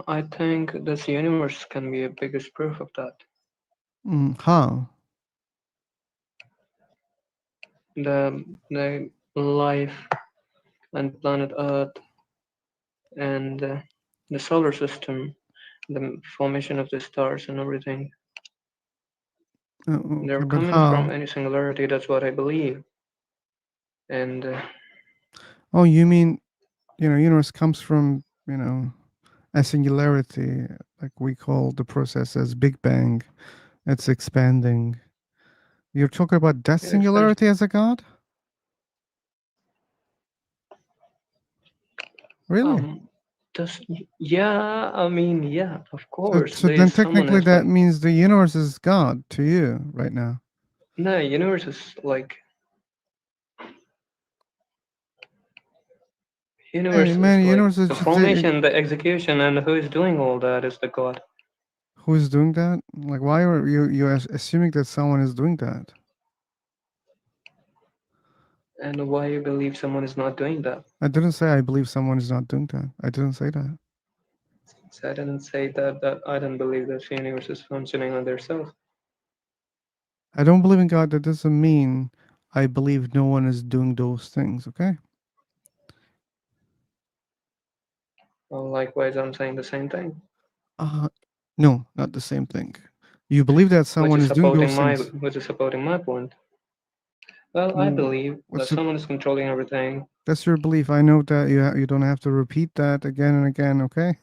I think this universe can be a biggest proof of that. How? The life and planet Earth and the solar system, the formation of the stars and everything. Okay, They're but coming from how? any singularity. That's what I believe. And Oh, you mean, universe comes from, a singularity, like we call the process as Big Bang. It's expanding. You're talking about that yes, there's singularity as a God? Really? just yeah. I mean, yeah, of So, course. so There then is someone technically who's that like means the universe is God to you right now. no universe is like Hey, universe is man, like universe is the just formation, the execution, and who is doing all that is the God. who's doing that? Like, why are you assuming that someone is doing that? And why you believe someone is not doing that? I didn't say I believe someone is not doing that. I didn't say that. So I didn't say that I don't believe that the universe is functioning on themselves. I don't believe in God. That doesn't mean I believe no one is doing those things. Okay. Well, likewise, I'm saying the same thing, No, not the same thing. You believe that which someone is is doing supporting those my things. which is supporting my point. Well, I Mm, believe that What's the, someone is controlling everything. that's your belief. I know that you don't have to repeat that again and again. Okay.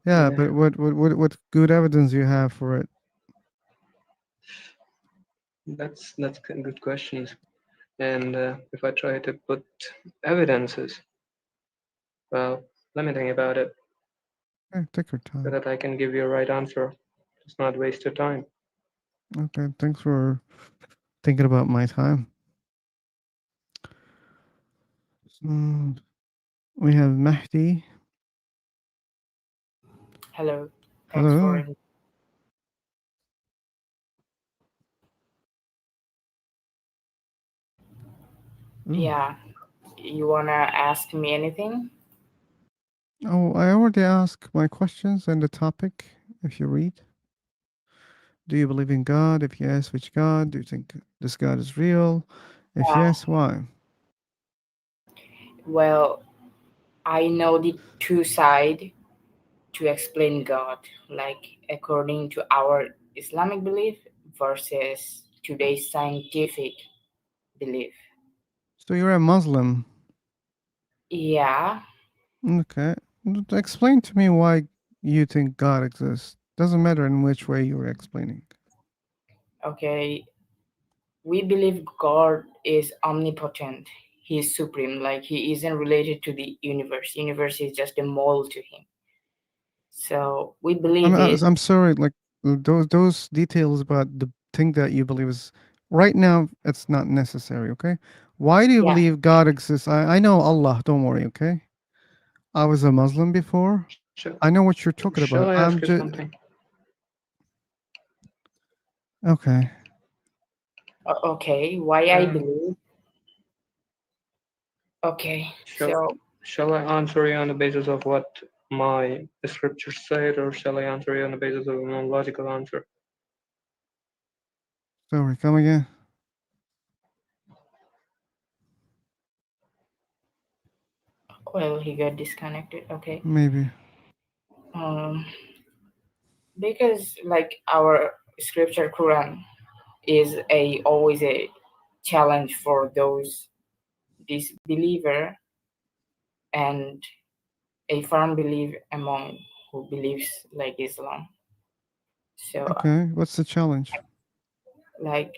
Yeah, Yeah, but what good evidence you have for it? that's good questions. And if I try to put evidences, well, let me think about it Okay, take your so time. that I can give you a right answer. Just not waste your time. Okay, thanks for thinking about my time. Mm, we have Mahdi. Hello. Thanks for Hello. Ooh. yeah. You wanna ask me anything? Oh, I already asked my questions and the topic. If you read, do you believe in God? If yes, which God? Do you think this God is real? If Yeah. yes, why? Well, I know the two side to explain God, like according to our Islamic belief versus today's scientific belief. So you're a Muslim. Yeah. Okay. Explain to me why you think God exists. Doesn't matter in which way you're explaining. Okay. We believe God is omnipotent. He is supreme. Like he isn't related to the universe. Universe is just a mole to him. So we believe it. I'm sorry, like those details about the thing that you believe is right now. It's not necessary. Okay, why do you Yeah. believe God exists? I know Allah. Don't worry. Okay, I was a Muslim before. I know what you're talking Shall about. I ask I'm you just something? okay. Okay, why I Um, believe? Okay, shall so shall I answer you on the basis of what my scripture said, or shall I answer you on the basis of a more logical answer? Sorry, come again. well, he got disconnected. Okay. Maybe. Um, because like our scripture Quran is a always a challenge for those disbeliever and a firm belief among who believes like Islam. So Okay, what's the challenge? like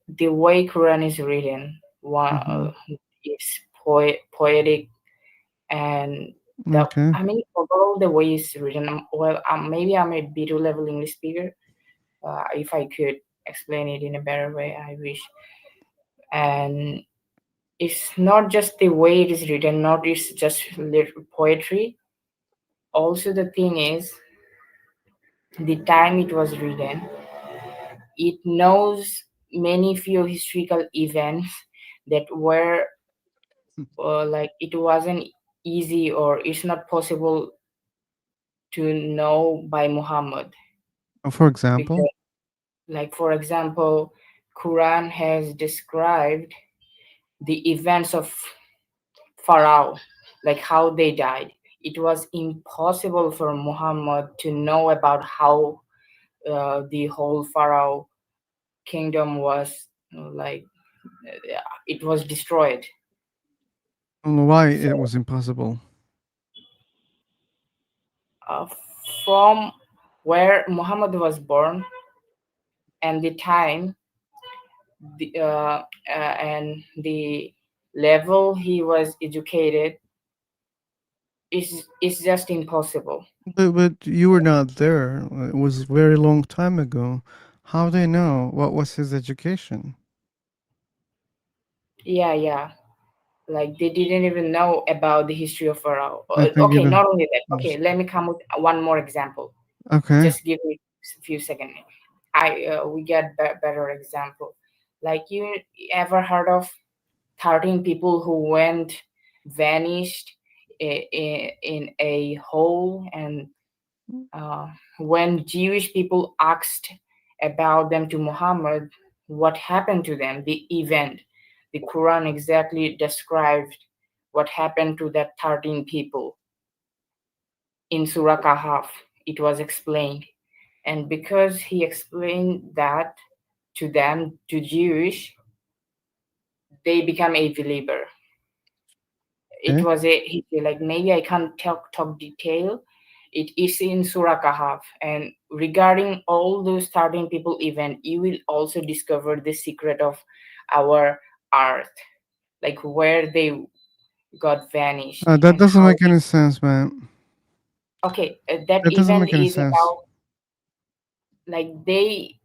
the way Quran is written, one Mm-hmm. is poetic and the Okay. I mean overall the way it's written. Well, maybe I'm a B2 level English speaker. If I could explain it in a better way, I wish. And it's not just the way it is written, not it's just poetry. Also, the thing is, the time it was written, it knows many few historical events that were like it wasn't easy or it's not possible to know by Muhammad. For example. Because, like for example, Quran has described the events of Pharaoh, like how they died. It was impossible for Muhammad to know about how the whole Pharaoh kingdom was like it was destroyed. Why So it was impossible? uh, from where Muhammad was born and the time and the level he was educated is just impossible. But you were not there. It was a very long time ago. How they know what was his education? Yeah. Like they didn't even know about the history of Pharaoh. I think you Okay, know. not only that. Okay, let me come with one more example. Okay. Just give me a few seconds. I we get better example. Like you ever heard of 13 people who went vanished in a hole and when Jewish people asked about them to Muhammad, what happened to them, the event, the Quran exactly described what happened to that 13 people in Surah Kahf. It was explained. And because he explained that to them, to Jewish, they become a believer. It Okay. was like maybe I can't talk detail. It is in Surah Kahf, and regarding all those 13 people event, you will also discover the secret of our earth, like where they got vanished That and doesn't how. make any sense, man. Okay, that That doesn't event make any is sense. about like they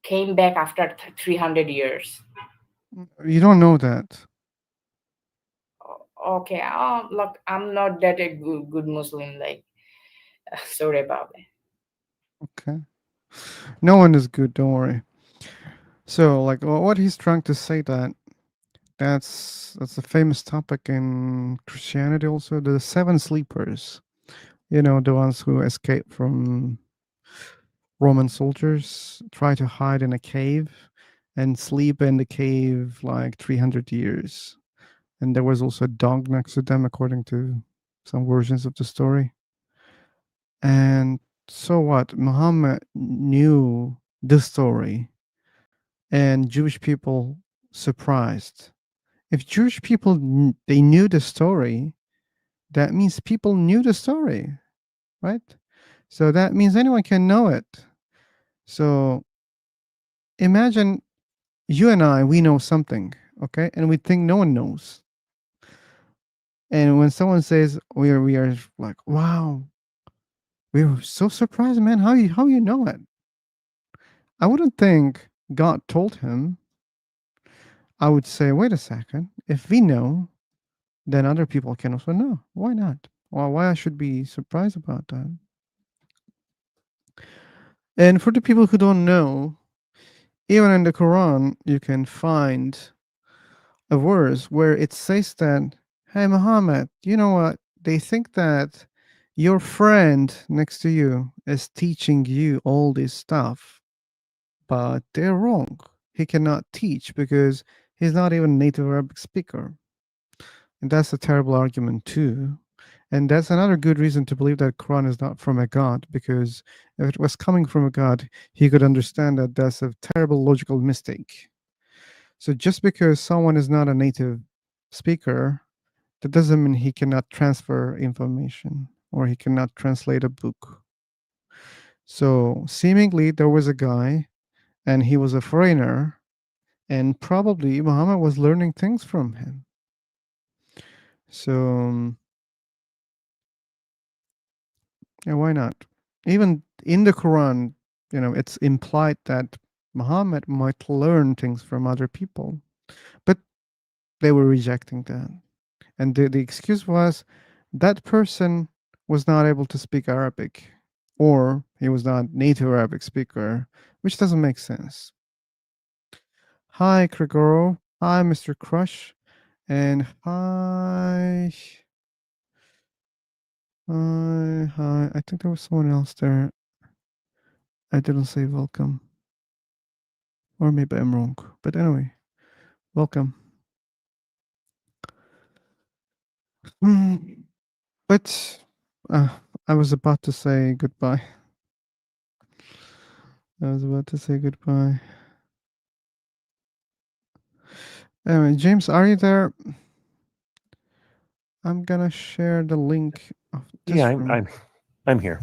came back after 300 years. You don't know that. Okay, look, I'm not that a good Muslim. Like, sorry about that. Okay. No one is good. Don't worry. So, like, what he's trying to say that's a famous topic in Christianity. Also, the seven sleepers. You know, the ones who escape from Roman soldiers, try to hide in a cave, and sleep in the cave like 300 years. And there was also a dog next to them, according to some versions of the story. And so what? Muhammad knew this story, and Jewish people surprised. If Jewish people they knew the story, that means people knew the story, right? So that means anyone can know it. So imagine you and I, we know something, okay, and we think no one knows. And when someone says we are like, wow, We were so surprised, man. How you know it? I wouldn't think God told him. I would say, wait a second. If we know, then other people can also know. Why not? Well, why I should be surprised about that? And for the people who don't know, even in the Quran, you can find a verse where it says that, hey, Muhammad, you know what? They think that your friend next to you is teaching you all this stuff, but they're wrong. He cannot teach because he's not even a native Arabic speaker. And that's a terrible argument, too. And that's another good reason to believe that Quran is not from a god, because if it was coming from a god, he could understand that that's a terrible logical mistake. So just because someone is not a native speaker, that doesn't mean he cannot transfer information or he cannot translate a book. So seemingly there was a guy and he was a foreigner, and probably Muhammad was learning things from him. So yeah, why not? Even in the Quran, it's implied that Muhammad might learn things from other people, but they were rejecting that. And the excuse was that person was not able to speak Arabic, or he was not native Arabic speaker, which doesn't make sense. Hi, Krigoro. Hi, Mr. Crush. And hi. Hi. I think there was someone else there. I didn't say welcome. Or maybe I'm wrong. But anyway, welcome. But I was about to say goodbye. Anyway, James, are you there? I'm gonna share the link of this Yeah, room. I'm here.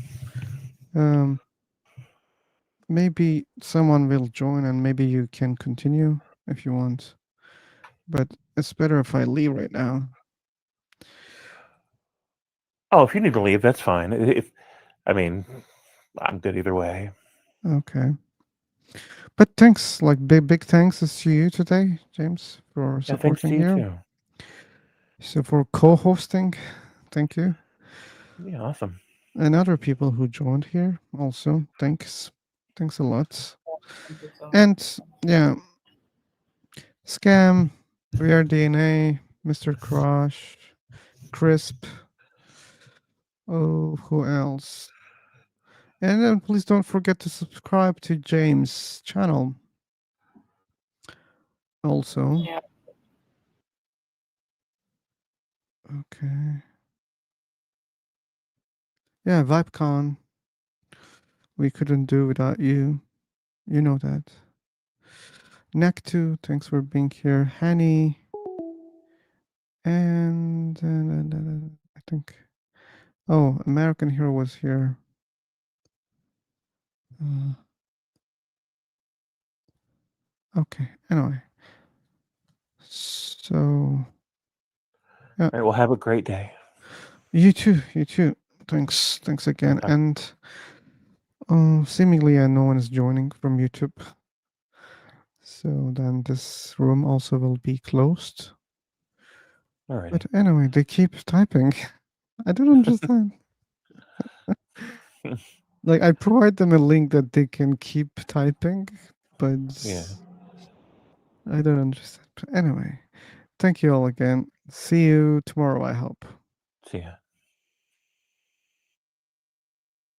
Maybe someone will join and maybe you can continue if you want. But it's better if I leave right now. Oh, if you need to leave, that's fine. I'm good either way. Okay. But thanks, like big thanks to you today, James, for Yeah, thanks to supporting you here. too. So for co-hosting, thank you. Yeah, awesome. And other people who joined here also, thanks. Thanks a lot. Thank you so much. And yeah, Scam, Weird DNA, Mr. Crush, Crisp. Oh, who else? And then please don't forget to subscribe to James' channel. Also. Yeah. Okay. Yeah, VibeCon. We couldn't do without you. You know that. Nectu, thanks for being here. Hanny. And I think. Oh, American Hero was here. Okay. Anyway. So. Yeah. All right, well, have a great day. You too. You too. Thanks. Thanks again. Okay. And seemingly no one is joining from YouTube. So then this room also will be closed. Alrighty. But anyway, they keep typing. I don't understand. Like I provide them a link that they can keep typing, but Yeah. I don't understand. But anyway, thank you all again. See you tomorrow, I hope. See ya.